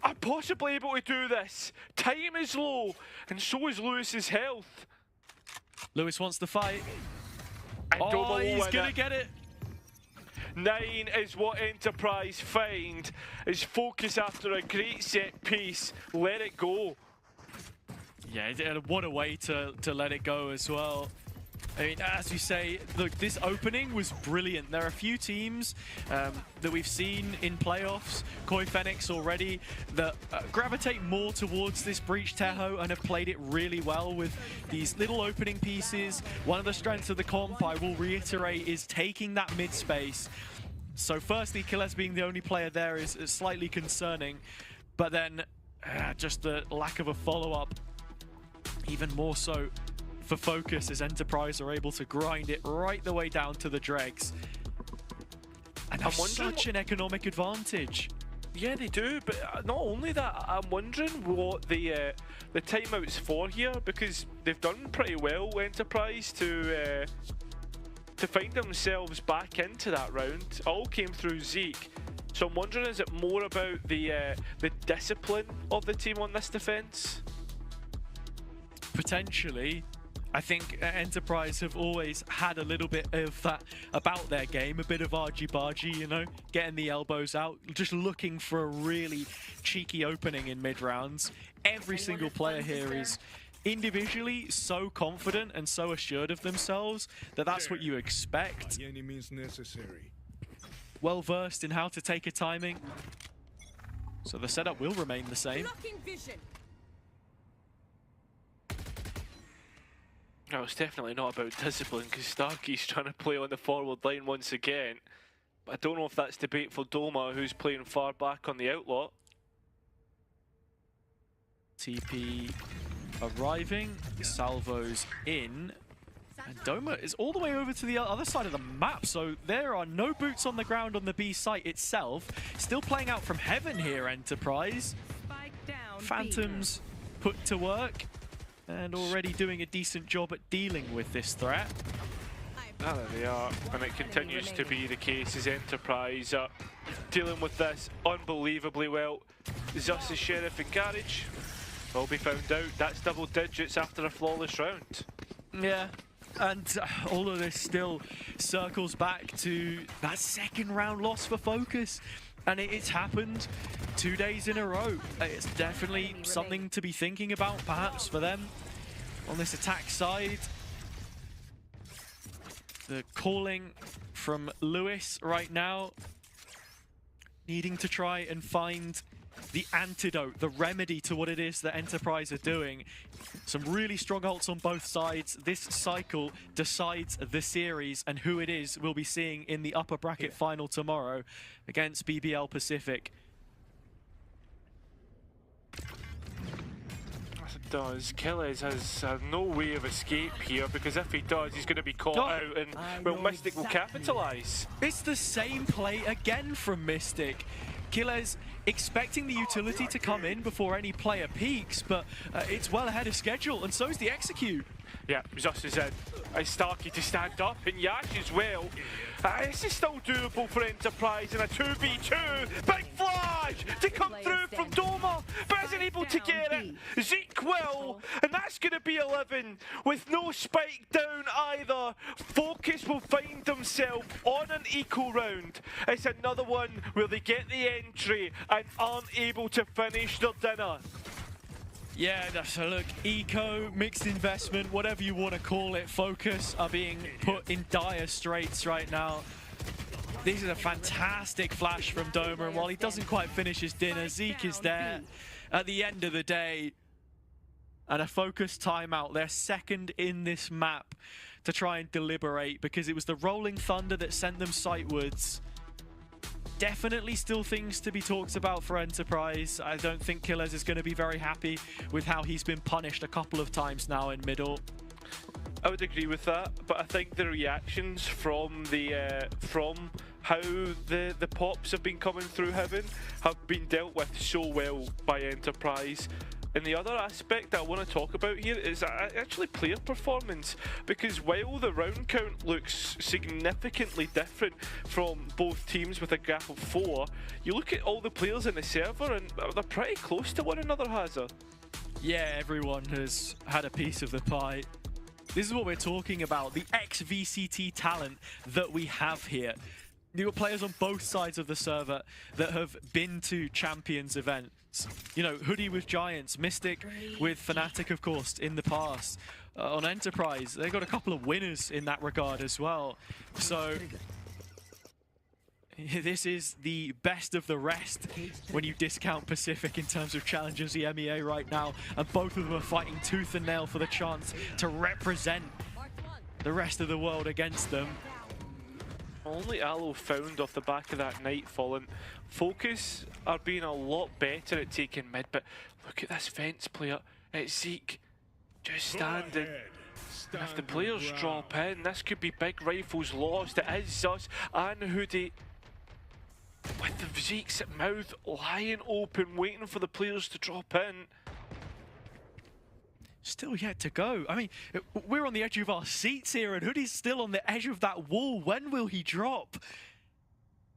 are possibly able to do this. Time is low, and so is Lewis's health. Lewis wants the fight. And Doma Oh, will he's win gonna it. get it. 9 is what Enterprise find. Is focus after a great set piece. Let it go. Yeah, what a way to let it go as well. I mean, as you say, look, this opening was brilliant. There are a few teams that we've seen in playoffs, Koi Fenix already, that gravitate more towards this Breach Teho and have played it really well with these little opening pieces. One of the strengths of the comp, I will reiterate, is taking that mid space. So firstly, Killers being the only player there is slightly concerning, but then just the lack of a follow-up, even more so for Focus, as Enterprise are able to grind it right the way down to the dregs. And have such an economic advantage. Yeah, they do, but not only that, I'm wondering what the timeout's for here, because they've done pretty well, Enterprise, to find themselves back into that round. All came through Zeke. So I'm wondering, is it more about the discipline of the team on this defense? Potentially. I think Enterprise have always had a little bit of that about their game, a bit of argy-bargy, you know, getting the elbows out, just looking for a really cheeky opening in mid-rounds. Every single player here is individually so confident and so assured of themselves that that's what you expect. By any means necessary. Well versed in how to take a timing. So the setup will remain the same. No, it's definitely not about discipline, because Starkey's trying to play on the forward line once again. But I don't know if that's debate for Doma, who's playing far back on the outlaw. TP arriving, salvos in, and Doma is all the way over to the other side of the map, so there are no boots on the ground on the B site itself. Still playing out from heaven here, Enterprise. Phantoms put to work, and already doing a decent job at dealing with this threat. Ah, there they are, and it continues to be the case as Enterprise are dealing with this unbelievably well. Zus' Sheriff and Garage will be found out. That's double digits after a flawless round. Yeah, and all of this still circles back to that second round loss for Focus. And it's happened 2 days in a row. It's definitely something to be thinking about, perhaps, for them on this attack side. The calling from Lewis right now, needing to try and find the antidote, the remedy to what it is that Enterprise are doing. Some really strong ults on both sides. This cycle decides the series, and who it is we'll be seeing in the upper bracket final tomorrow against BBL Pacific. As it does, Killers has no way of escape here, because if he does, he's going to be caught out, and well, Mystic will capitalise. It's the same play again from Mystic. Killers expecting the utility to come in before any player peaks, but it's well ahead of schedule, and so is the execute. Yeah, Zus is in. It's Starkey to stand up, and Yash as well. This is still doable for Enterprise in a 2v2. Big flash to come through from Doma, but isn't able to get it. Zeke will, and that's going to be 11 with no spike down either. Focus will find themselves on an equal round. It's another one where they get the entry and aren't able to finish their dinner. Yeah, so look, eco, mixed investment, whatever you want to call it, Focus are being put in dire straits right now. This is a fantastic flash from Doma, and while he doesn't quite finish his dinner, Zeke is there at the end of the day. And a Focus timeout, they're second in this map to try and deliberate, because it was the Rolling Thunder that sent them sightwards. Definitely still things to be talked about for Enterprise. I don't think Killers is going to be very happy with how he's been punished a couple of times now in middle. I would agree with that, but I think the reactions from the from how the pops have been coming through Heaven have been dealt with so well by Enterprise. And the other aspect that I want to talk about here is actually player performance, because while the round count looks significantly different from both teams with a gap of 4, you look at all the players in the server and they're pretty close to one another, Hazard. Yeah, everyone has had a piece of the pie. This is what we're talking about, the ex-VCT talent that we have here. You've got players on both sides of the server that have been to Champions events. You know, Hoodie with Giants, Mystic with Fnatic, of course, in the past. On Enterprise, they've got a couple of winners in that regard as well. So this is the best of the rest when you discount Pacific in terms of Challengers EMEA right now. And both of them are fighting tooth and nail for the chance to represent the rest of the world against them. Only Aloe found off the back of that Nightfall, and Focus are being a lot better at taking mid, but look at this fence player. It's Zeke just standing. And if the players drop in, this could be big rifles lost. It is Zus and Hoodie with the Zeke's mouth lying open, waiting for the players to drop in. Still yet to go. I mean, we're on the edge of our seats here, and Hoodie's still on the edge of that wall. When will he drop?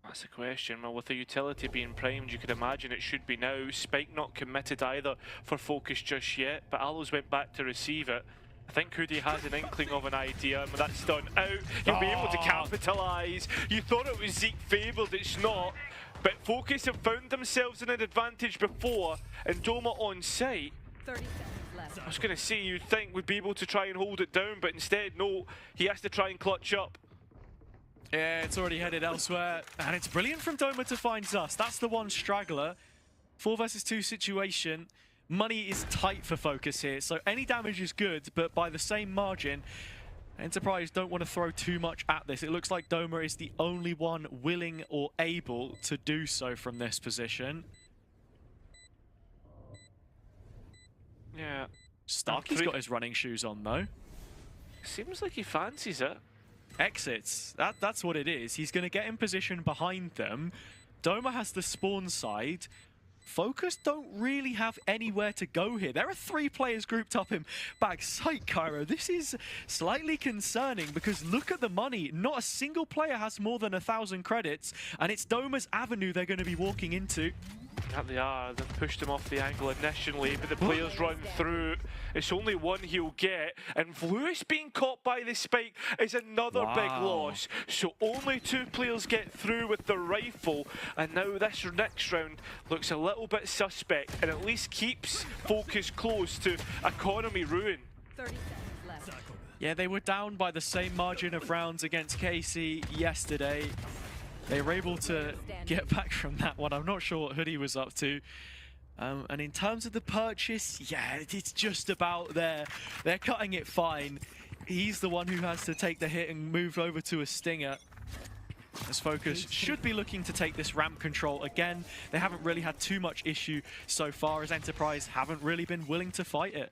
That's the question. Well, with the utility being primed, you could imagine it should be now. Spike not committed either for Focus just yet, but Aloes went back to receive it. I think Hoodie has an inkling of an idea, but that's done out. He'll be able to capitalise. You thought it was Zeke favoured, it's not. But Focus have found themselves in an advantage before, and Doma on site. 30 seconds left. I was going to say, you'd think we'd be able to try and hold it down, but instead, no, he has to try and clutch up. Yeah, it's already headed elsewhere, and it's brilliant from Doma to find Zus. That's the one straggler. 4 versus 2 situation. Money is tight for Focus here, so any damage is good, but by the same margin, Enterprise don't want to throw too much at this. It looks like Doma is the only one willing or able to do so from this position. Yeah. Starkey's got his running shoes on, though. Seems like he fancies it. Exits. That's what it is. He's going to get in position behind them. Doma has the spawn side. Focus don't really have anywhere to go here. There are 3 players grouped up in backside, Cairo. This is slightly concerning because look at the money. Not a single player has more than 1,000 credits, and it's Doma's avenue they're going to be walking into. That they are. They've pushed him off the angle initially, but the players run through. It's only one he'll get, and Lewis being caught by the spike is another big loss. So only 2 players get through with the rifle, and now this next round looks a little bit suspect, and at least keeps Focus close to economy ruin. 30 seconds left. Yeah, they were down by the same margin of rounds against KC yesterday. They were able to get back from that one. I'm not sure what Hoodie was up to. And in terms of the purchase, yeah, it's just about there. They're cutting it fine. He's the one who has to take the hit and move over to a Stinger. As Focus should be looking to take this ramp control again. They haven't really had too much issue so far, as Enterprise haven't really been willing to fight it.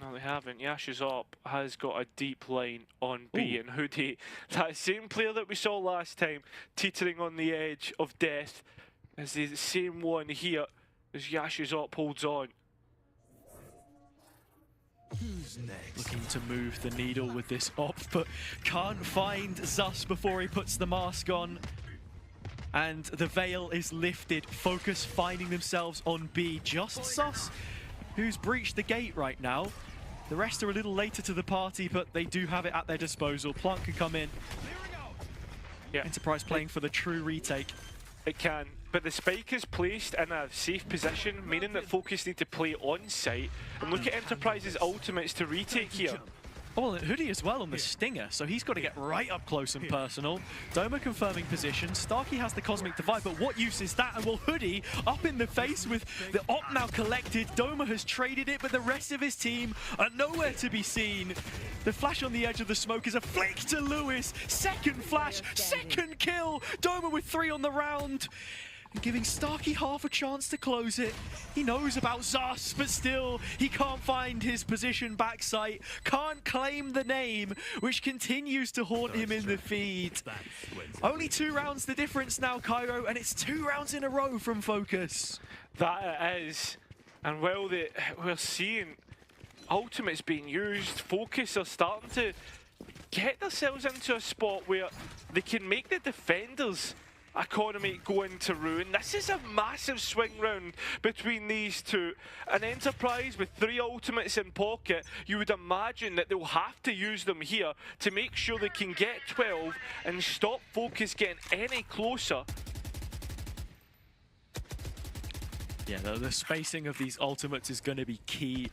No, they haven't. Yasha's Op has got a deep line on B, and Hoodie, that same player that we saw last time, teetering on the edge of death, is the same one here as Yasha's Op holds on. Who's next? Looking to move the needle with this Op, but can't find Zus before he puts the mask on. And the veil is lifted. Focus finding themselves on B. Just Zus, who's breached the gate right now. The rest are a little later to the party, but they do have it at their disposal. Plant can come in. Yeah. Enterprise playing for the true retake. It can, but the spike is placed in a safe position, meaning that Focus need to play on site. And look at Enterprise's ultimates to retake here. Oh, well, Hoodie as well on the Stinger, so he's got to get right up close and personal. Doma confirming position. Starkey has the Cosmic Divide, but what use is that? And well, Hoodie up in the face with the Op now collected. Doma has traded it, but the rest of his team are nowhere to be seen. The flash on the edge of the smoke is a flick to Lewis. Second flash, second kill. Doma with 3 on the round. and giving Starkey half a chance to close it. He knows about Zos, but still, he can't find his position backside, can't claim the name, which continues to haunt him in the feed. Only 2 rounds the difference now, Cairo, and it's 2 rounds in a row from Focus. That it is. And while we're seeing ultimates being used, Focus are starting to get themselves into a spot where they can make the defenders' economy go into ruin. This is a massive swing round between these two. An Enterprise with 3 ultimates in pocket, you would imagine that they'll have to use them here to make sure they can get 12 and stop Focus getting any closer. Yeah, the spacing of these ultimates is going to be key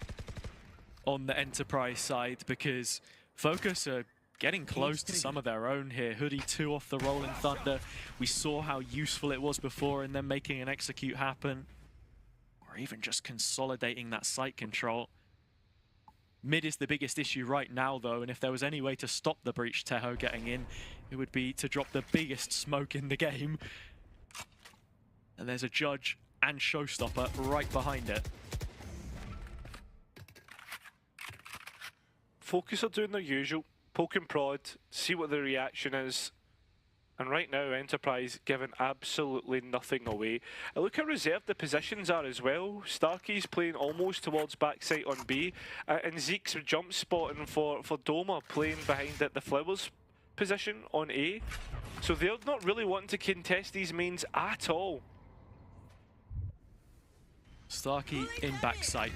on the Enterprise side because Focus are getting close to some of their own here. Hoodie 2 off the Rolling Thunder. We saw how useful it was before and then making an execute happen. Or even just consolidating that site control. Mid is the biggest issue right now though, and if there was any way to stop the breach Teho getting in, it would be to drop the biggest smoke in the game. And there's a Judge and Showstopper right behind it. Focus are doing their usual. Poke and prod, see what the reaction is. And right now, Enterprise giving absolutely nothing away. And look how reserved the positions are as well. Starkey's playing almost towards backside on B. And Zeke's jump spotting for Doma playing behind at the Flowers position on A. So they're not really wanting to contest these mains at all. Starkey in backside.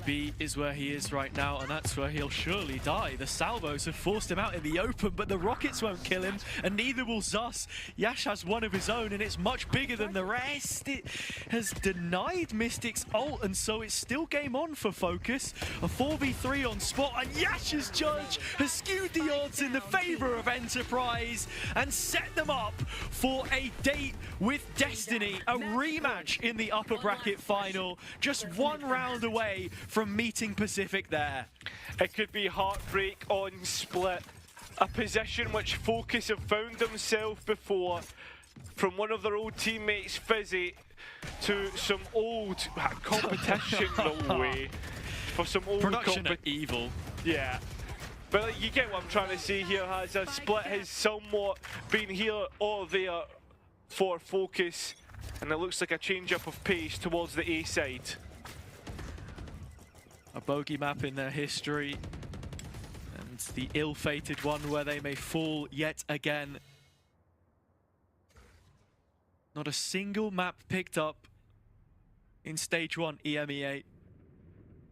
B is where he is right now, and that's where he'll surely die. The salvos have forced him out in the open, but the rockets won't kill him, and neither will Zos. Yash has one of his own, and it's much bigger than the rest. It has denied Mystic's ult, and so it's still game on for Focus. A 4v3 on spot, and Yash's Judge has skewed the odds in the favor of Enterprise and set them up for a date with Destiny, a rematch in the upper bracket final, just 1 round away from meeting Pacific there. It could be heartbreak on split, a position which Focus have found themselves before, from one of their old teammates Fizzy to some old competition. No way, for some old production of evil. Yeah, but you get what I'm trying to say here. Has a split has somewhat been here or there for Focus, and it looks like a change up of pace towards the A side. A bogey map in their history, and the ill-fated one where they may fall yet again. Not a single map picked up in Stage 1 EMEA,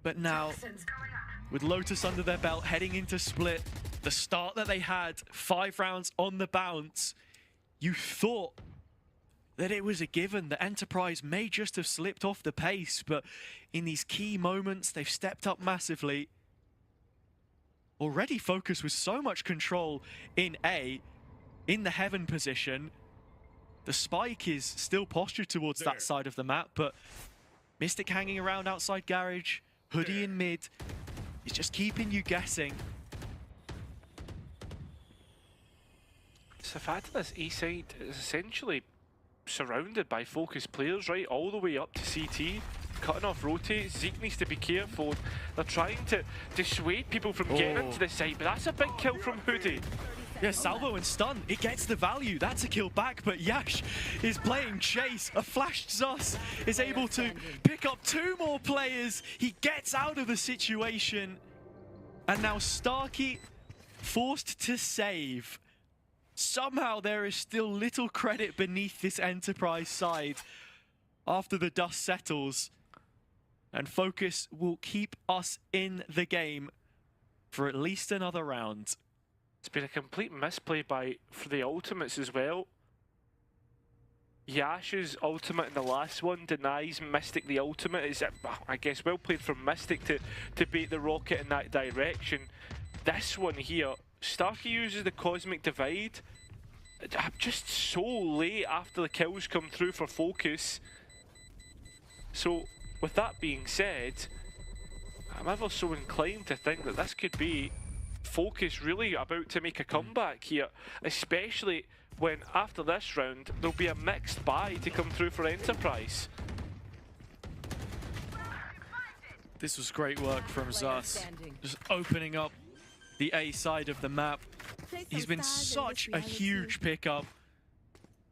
but now, with Lotus under their belt, heading into Split, the start that they had, 5 rounds on the bounce, you thought that it was a given. The Enterprise may just have slipped off the pace, but in these key moments, they've stepped up massively. Already Focus with so much control in A, in the heaven position. The spike is still postured towards that side of the map, but Mystic hanging around outside garage, Hoodie in mid, is just keeping you guessing. It's the fact that this A side is essentially surrounded by Focus players, right, all the way up to CT, cutting off rotates. Zeke needs to be careful. They're trying to dissuade people from getting into the side, but that's a big kill from Hoodie. Yeah, salvo and stun, it gets the value. That's a kill back, but Yash is playing chase. A flashed Zos is able to pick up 2 more players. He gets out of the situation, and now Starkey forced to save. Somehow there is still little credit beneath this Enterprise side after the dust settles. And Focus will keep us in the game for at least another round. It's been a complete misplay for the ultimates as well. Yash's ultimate in the last one denies Mystic the ultimate. It's, I guess, well played from Mystic to bait the rocket in that direction. This one here, Starkey uses the Cosmic Divide just so late after the kills come through for Focus. So, with that being said, I'm ever so inclined to think that this could be Focus really about to make a comeback here, especially when after this round there'll be a mixed buy to come through for Enterprise. This was great work from Zus, just opening up the A side of the map. He's been such a huge pickup,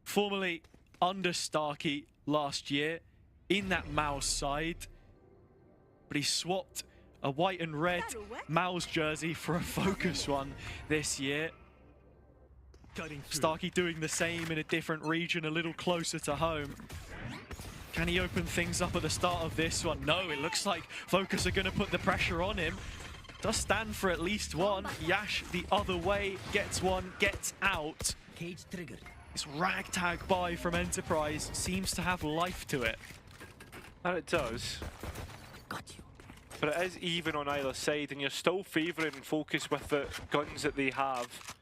formerly under Starkey last year in that Mouse side, but he swapped a white and red Mouse jersey for a Focus one this year. Starkey doing the same in a different region, a little closer to home. Can he open things up at the start of this one? No, it looks like Focus are going to put the pressure on him. Does stand for at least one. Yash the other way, gets one, gets out. Cage triggered. This ragtag buy from Enterprise seems to have life to it. And it does. Got you. But it is even on either side, and you're still favouring Focus with the guns that they have.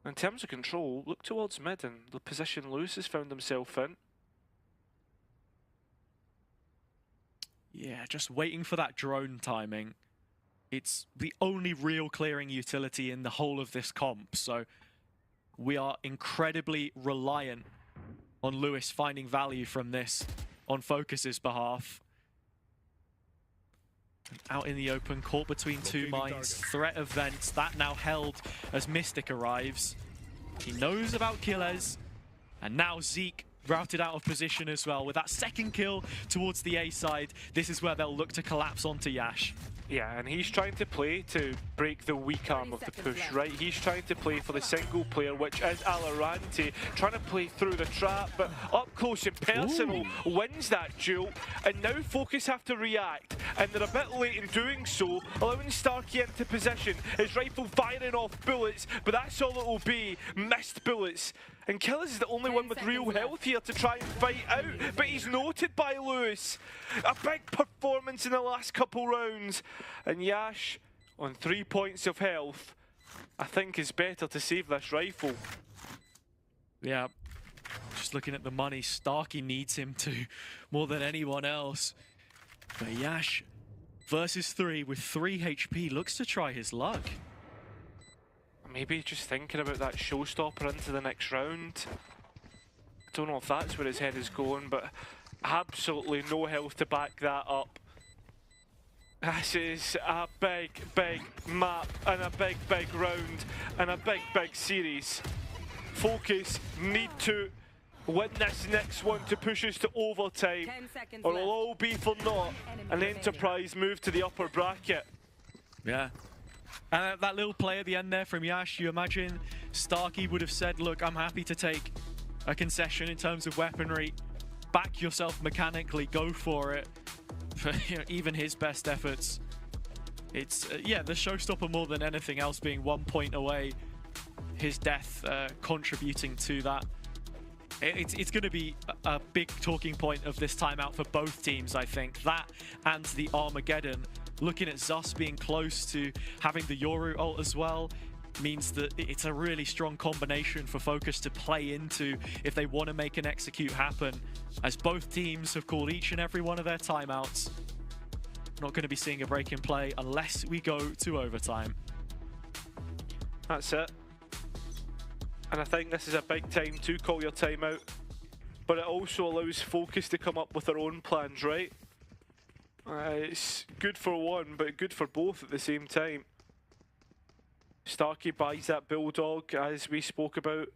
In terms of control, look towards mid and the position Lewis has found himself in. Yeah, just waiting for that drone timing. It's the only real clearing utility in the whole of this comp, so we are incredibly reliant on Lewis finding value from this on Focus's behalf. Out in the open, caught between two mines, threat of vents, that now held as Mystic arrives. He knows about Killers, and now Zeke routed out of position as well. With that second kill towards the A side, this is where they'll look to collapse onto Yash. Yeah, and he's trying to play to break the weak arm of the push, right? He's trying to play for the single player, which is VALORANT, trying to play through the trap, but up close and personal wins that duel. And now Focus have to react, and they're a bit late in doing so, allowing Starkey into position. His rifle firing off bullets, but that's all it will be, missed bullets. And Killers is the only one with real health here to try and fight out, but he's noted by Lewis. A big performance in the last couple rounds. And Yash, on 3 points of health, I think is better to save this rifle. Yeah, just looking at the money, Starkey needs him to more than anyone else. But Yash versus 3 with 3 HP looks to try his luck. Maybe just thinking about that showstopper into the next round. I don't know if that's where his head is going, but absolutely no health to back that up. This is a big, big map and a big, big round and a big, big series. Focus need to win this next one to push us to overtime, or it'll all be for naught, and Enterprise move to the upper bracket. Yeah. And that little play at the end there from Yash, you imagine Starkey would have said, look, I'm happy to take a concession in terms of weaponry. Back yourself mechanically, go for it. But you know, even his best efforts, it's, yeah, the showstopper more than anything else being 1 point away. His death contributing to that. It's going to be a big talking point of this timeout for both teams, I think. That and the Armageddon. Looking at Zus being close to having the Yoru ult as well means that it's a really strong combination for Focus to play into if they want to make an execute happen, as both teams have called each and every one of their timeouts. Not going to be seeing a break in play unless we go to overtime. That's it. And I think this is a big time to call your timeout, but it also allows Focus to come up with their own plans, right? It's good for one, but good for both at the same time. Starkey buys that Bulldog, as we spoke about.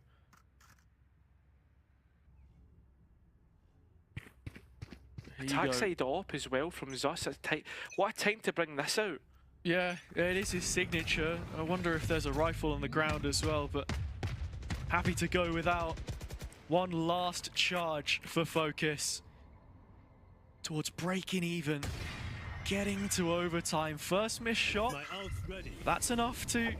Attack side op as well from Zus. What a time to bring this out. Yeah, it is his signature. I wonder if there's a rifle on the ground as well, but happy to go without. One last charge for Focus towards breaking even, getting to overtime. First missed shot, that's enough to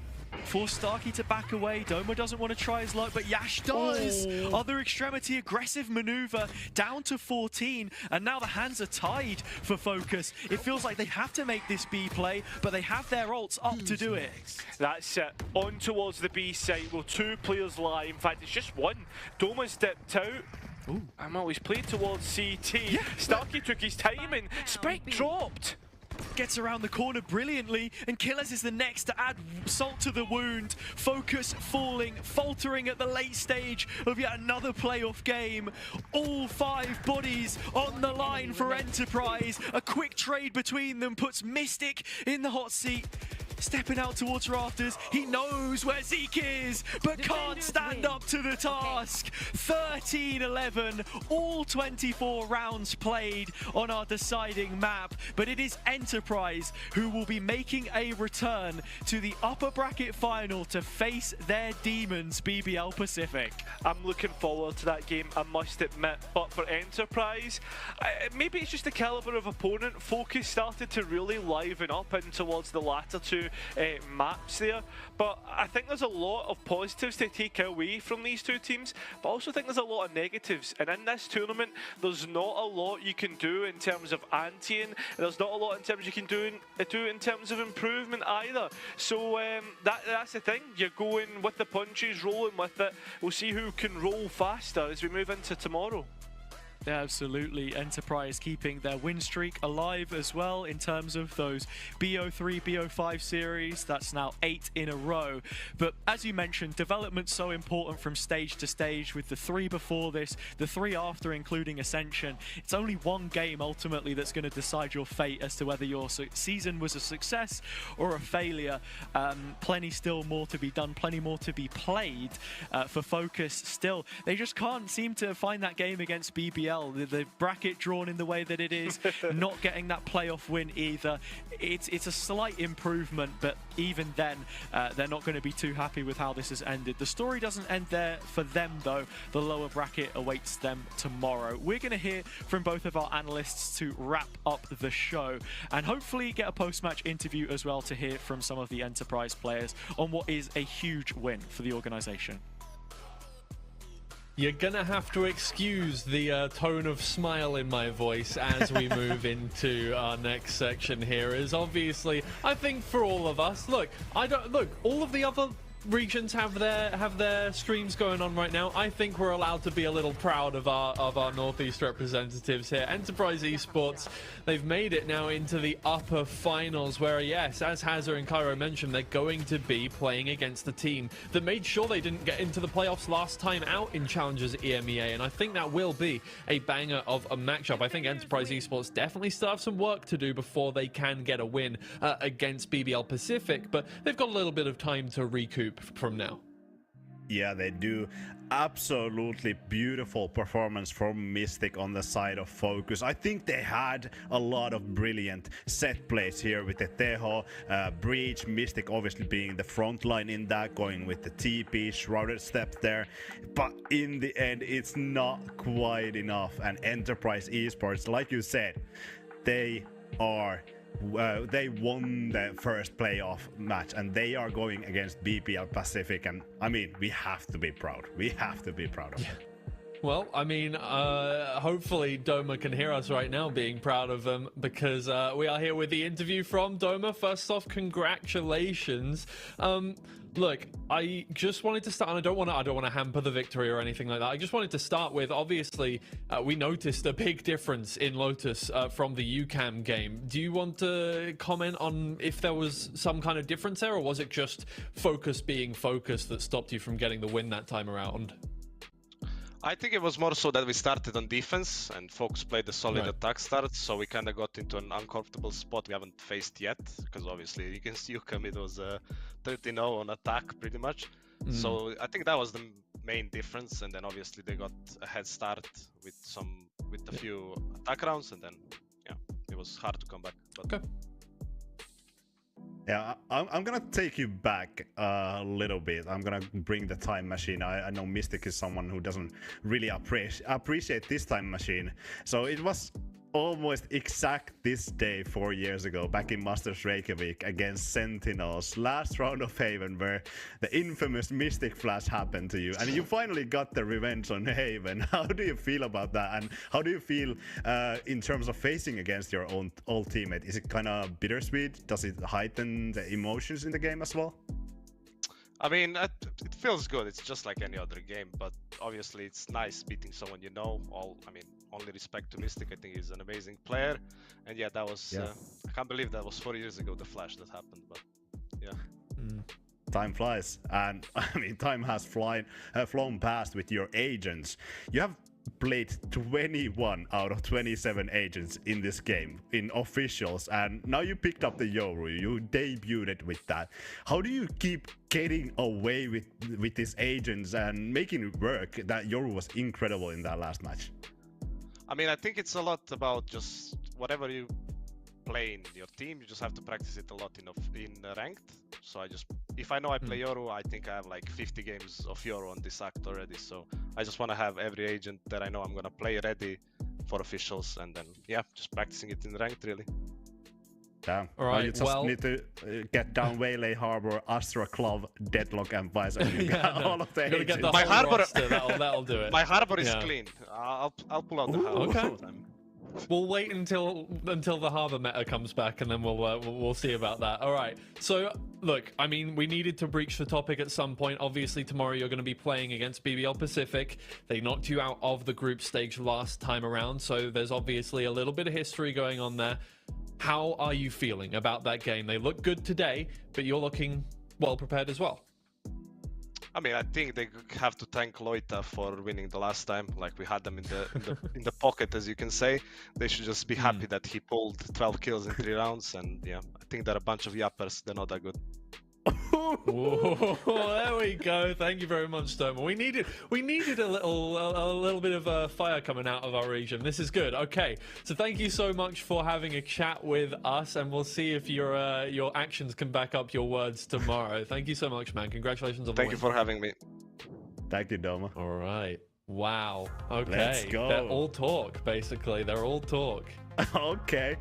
force Starkey to back away. Doma doesn't want to try his luck, but Yash does. Other extremity, aggressive maneuver, down to 14, and now the hands are tied for Focus. It feels like they have to make this B play, but they have their ults up to do it. That's it. On towards the B site. Will 2 players lie? In fact, it's just one. Doma's dipped out. Ooh. And well, he's played towards CT. Yeah. Starkey took his time and Spike dropped. gets around the corner brilliantly, and Killers is the next to add salt to the wound. Focus falling, faltering at the late stage of yet another playoff game. All 5 bodies on the line for Enterprise. A quick trade between them puts Mystic in the hot seat. Stepping out towards Rafters, he knows where Zeke is, but can't stand up to the task. 13-11, all 24 rounds played on our deciding map, but it is Enterprise who will be making a return to the upper bracket final to face their demons, BBL Pacific. I'm looking forward to that game, I must admit, but for Enterprise, maybe it's just the caliber of opponent. Focus started to really liven up in towards the latter 2 maps there, but I think there's a lot of positives to take away from these 2 teams, but I also think there's a lot of negatives, and in this tournament there's not a lot you can do in terms of anteing, there's not a lot in terms you can do in terms of improvement either. So that's the thing, you're going with the punches, rolling with it. We'll see who can roll faster as we move into tomorrow. Yeah, absolutely. Enterprise keeping their win streak alive as well in terms of those BO3, BO5 series. That's now 8 in a row. But as you mentioned, development's so important from stage to stage with the 3 before this, the 3 after, including Ascension. It's only one game ultimately that's going to decide your fate as to whether your season was a success or a failure. Plenty still more to be done, plenty more to be played for Focus still. They just can't seem to find that game against BBL. The bracket drawn in the way that it is, not getting that playoff win either. It's a slight improvement, but even then, they're not going to be too happy with how this has ended. The story doesn't end there for them, though. The lower bracket awaits them tomorrow. We're going to hear from both of our analysts to wrap up the show, and hopefully get a post-match interview as well to hear from some of the Enterprise players on what is a huge win for the organization. You're gonna have to excuse the tone of smile in my voice as we move into our next section here. Is obviously, I think for all of us, look, all of the other regions have their streams going on right now. I think we're allowed to be a little proud of our Northeast representatives here. Enterprise Esports, they've made it now into the upper finals, where yes, as Hazard and Cairo mentioned, they're going to be playing against the team that made sure they didn't get into the playoffs last time out in Challengers EMEA, and I think that will be a banger of a matchup. I think Enterprise Esports definitely still have some work to do before they can get a win against BBL Pacific, but they've got a little bit of time to recoup from now. Yeah, they do. Absolutely beautiful performance from Mystic on the side of Focus. I think they had a lot of brilliant set plays here with the Teho, Breach, Mystic obviously being the front line in that, going with the TP, Shrouded step there. But in the end, it's not quite enough. And Enterprise Esports, like you said, they won the first playoff match, and they are going against BBL Pacific, and I mean, we have to be proud. We have to be proud of them. Well, I mean, hopefully Doma can hear us right now being proud of them, because we are here with the interview from Doma. First off, congratulations. Look, I just wanted to start, and I don't want to hamper the victory or anything like that. I just wanted to start with, obviously, we noticed a big difference in Lotus from the UCAM game. Do you want to comment on if there was some kind of difference there, or was it just Focus being Focus that stopped you from getting the win that time around? I think it was more so that we started on defense and Focus played a solid attack start, so we kind of got into an uncomfortable spot we haven't faced yet, because obviously you can see UCAM, it was 13-0 on attack pretty much. So I think that was the main difference, and then obviously they got a head start with a few attack rounds, and then yeah, it was hard to come back. But... Okay. Yeah, I'm gonna take you back a little bit. I'm gonna bring the time machine. I know Mystic is someone who doesn't really appreciate this time machine. So it was almost exact this day 4 years ago, back in Masters Reykjavik against Sentinels, last round of Haven, where the infamous Mystic Flash happened to you, and you finally got the revenge on Haven. How do you feel about that, and how do you feel in terms of facing against your own old teammate? Is it kind of bittersweet? Does it heighten the emotions in the game as well? I mean, it feels good. It's just like any other game, but obviously it's nice beating someone you know. Only respect to Mystic. I think he's an amazing player, and yeah, that was. I can't believe that was 4 years ago. The Flash that happened, but yeah. Time flies, and I mean, time has flown past with your agents. You have played 21 out of 27 agents in this game in officials, and now you picked up the Yoru. You debuted with that. How do you keep getting away with these agents and making it work? That Yoru was incredible in that last match. I mean, I think it's a lot about just whatever you play in your team, you just have to practice it a lot in ranked. So if I know I play Yoru, I think I have like 50 games of Yoru on this act already. So I just want to have every agent that I know I'm gonna play ready for officials, and then yeah, just practicing it in ranked really. Damn. All right, you just need to get down Waylay Harbor, Astra Club, Deadlock, and Vice. You got all of the agents. My Harbor, that'll do it. My Harbor is clean. I'll pull out the Harbor. Okay. We'll wait until the Harbor meta comes back, and then we'll see about that. All right. So look, I mean, we needed to breach the topic at some point. Obviously, tomorrow you're going to be playing against BBL Pacific. They knocked you out of the group stage last time around, so there's obviously a little bit of history going on there. How are you feeling about that game? They look good today, but you're looking well prepared as well. I mean, I think they have to thank Loita for winning the last time. Like, we had them in the pocket, as you can say. They should just be happy that he pulled 12 kills in 3 rounds. And yeah, I think they're a bunch of yappers. They're not that good. Whoa, there we go. Thank you very much, Stoma. We needed a little bit of fire coming out of our region. This is good. Okay, so thank you so much for having a chat with us, and we'll see if your actions can back up your words tomorrow. Thank you so much, man. Congratulations on the win. Thank you for having me. Thank you, Doma. All right. Wow. Okay. Let's go. They're all talk, basically. They're all talk. Okay.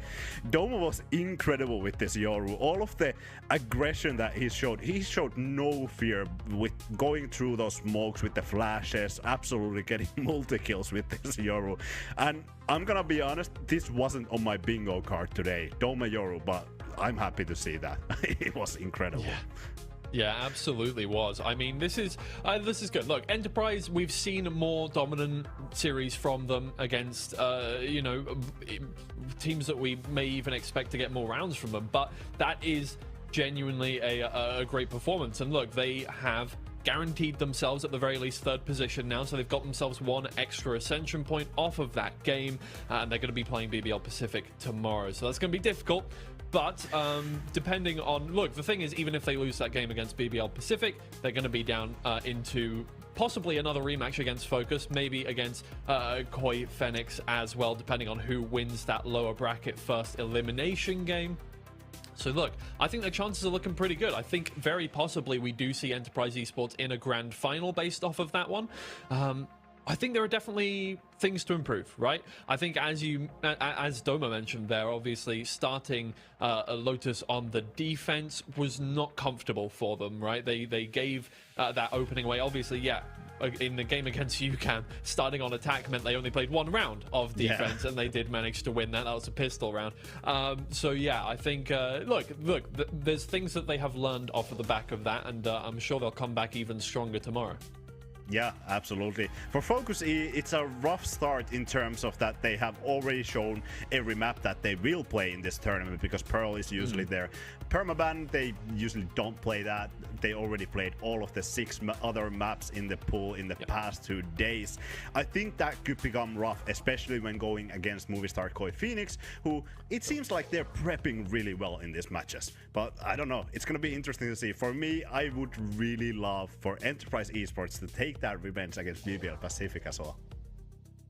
Doma was incredible with this Yoru. All of the aggression that he showed no fear with going through those smokes with the flashes, absolutely getting multi-kills with this Yoru. And I'm gonna be honest, this wasn't on my bingo card today, Doma Yoru, but I'm happy to see that. It was incredible. Yeah, absolutely was. I mean, this is good. Look, Enterprise, we've seen more dominant series from them against, teams that we may even expect to get more rounds from them. But that is genuinely a great performance. And look, they have guaranteed themselves at the very least 3rd position now, so they've got themselves 1 extra ascension point off of that game, and they're going to be playing BBL Pacific tomorrow. So that's going to be difficult. But depending on... Look, the thing is, even if they lose that game against BBL Pacific, they're going to be down into possibly another rematch against Focus, maybe against Koi Phoenix as well, depending on who wins that lower bracket first elimination game. So look, I think their chances are looking pretty good. I think very possibly we do see Enterprise Esports in a grand final based off of that one. I think there are definitely things to improve, right? I think as Doma mentioned there, obviously starting Lotus on the defense was not comfortable for them, right? They gave that opening away. Obviously, yeah, in the game against UCAM, starting on attack meant they only played 1 round of defense, and they did manage to win that. That was a pistol round. So yeah, I think, look, there's things that they have learned off of the back of that, and I'm sure they'll come back even stronger tomorrow. Yeah, absolutely. For Focus E, it's a rough start in terms of that they have already shown every map that they will play in this tournament, because Pearl is usually their permaban. They usually don't play that. They already played all of the 6 other maps in the pool in the past 2 days. I think that could become rough, especially when going against Movistar Koi Phoenix, who it seems like they're prepping really well in these matches. But I don't know. It's going to be interesting to see. For me, I would really love for Enterprise Esports to take that revenge against BBL Pacific as well.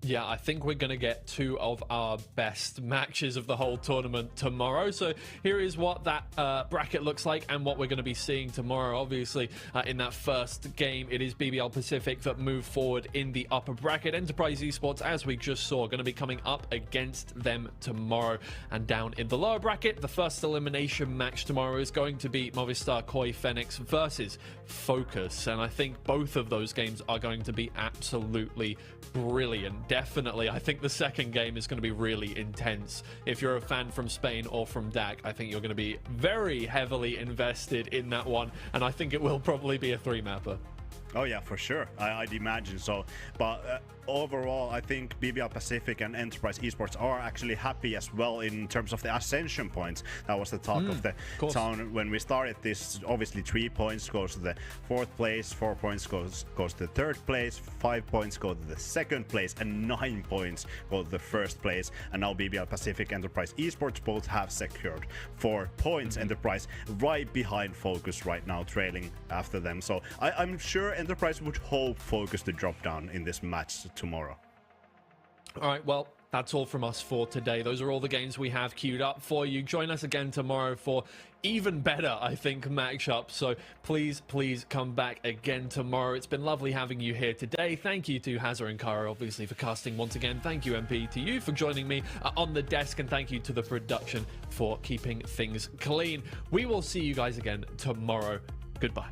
Yeah, I think we're going to get 2 of our best matches of the whole tournament tomorrow. So here is what that bracket looks like and what we're going to be seeing tomorrow. Obviously, in that first game, it is BBL Pacific that move forward in the upper bracket. Enterprise Esports, as we just saw, going to be coming up against them tomorrow. And down in the lower bracket, the first elimination match tomorrow is going to be Movistar Koi Phoenix versus Focus. And I think both of those games are going to be absolutely brilliant. definitely. I think the second game is going to be really intense. If you're a fan from Spain or from DAC, I think you're going to be very heavily invested in that one, and I think it will probably be a 3-mapper. Oh yeah, for sure. I'd imagine so. But overall, I think BBL Pacific and Enterprise Esports are actually happy as well in terms of the ascension points. That was the talk of the town when we started this. Obviously, 3 points goes to the 4th place, 4 points goes to the 3rd place, 5 points go to the 2nd place, and 9 points go to the 1st place. And now BBL Pacific, Enterprise Esports both have secured 4 points. Enterprise right behind Focus right now, trailing after them. So I'm sure Enterprise would hope Focus to drop down in this match tomorrow. All right, well, that's all from us for today. Those are all the games we have queued up for you. Join us again tomorrow for even better, I think, matchups. So please come back again tomorrow. It's been lovely having you here today. Thank you to Hazard and Kara, obviously, for casting once again. Thank you, MP, to you for joining me on the desk. And thank you to the production for keeping things clean. We will see you guys again tomorrow. Goodbye.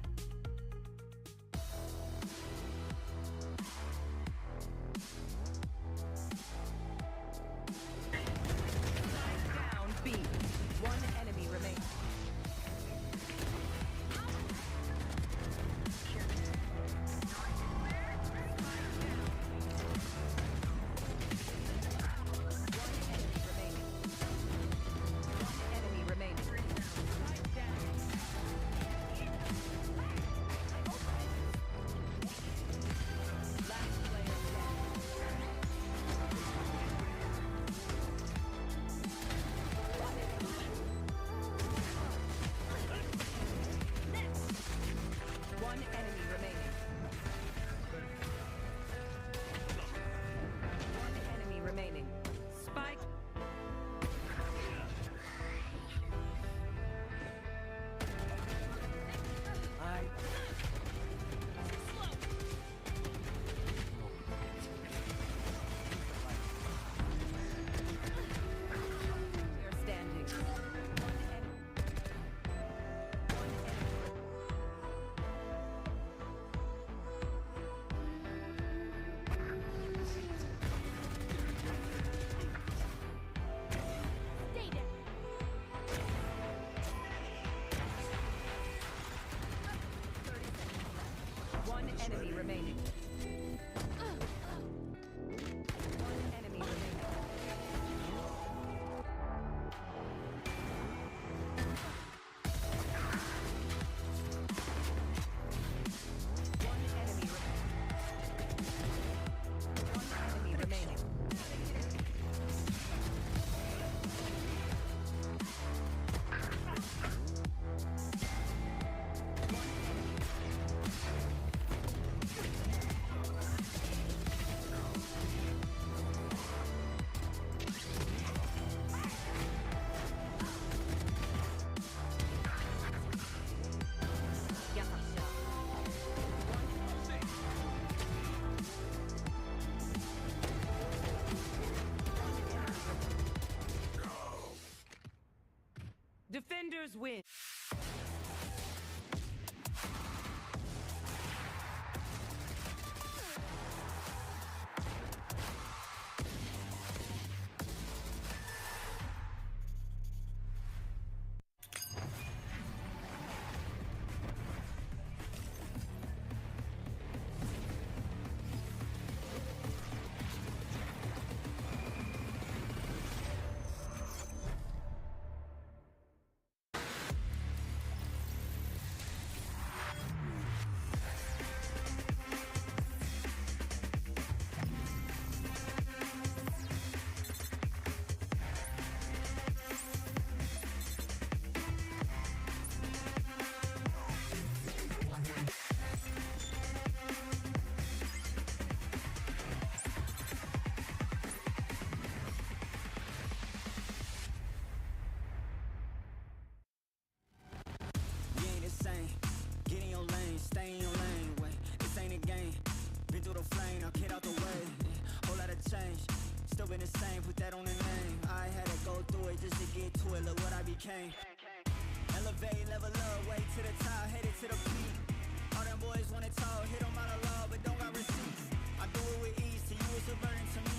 Enemy remaining. Enemy remaining. Enemy remaining. Defenders win. Stay in your lane, wait, this ain't a game. Been through the flame, now get out the way. Whole lot of change, still been the same, put that on the name. I had to go through it just to get to it, look what I became. Elevate, level up, way to the top, headed to the peak. All them boys wanna talk, hit them out of law, but don't got receipts. I do it with ease, to you it's a burden, to me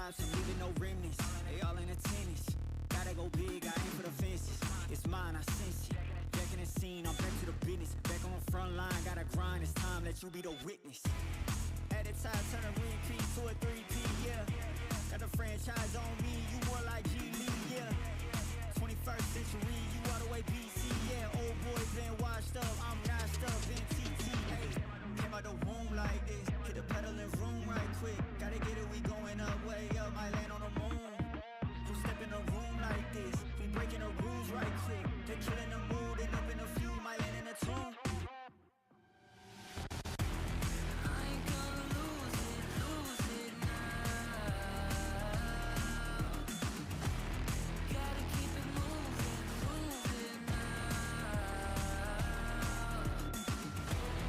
ops, I'm leaving no remnants. They all in attendance. Gotta go big, I aim for the fences. It's mine, I sense it. Back in the scene, I'm back to the business. Back on the front line, gotta grind. It's time, let you be the witness. At the top, turn a repeat to a 3P.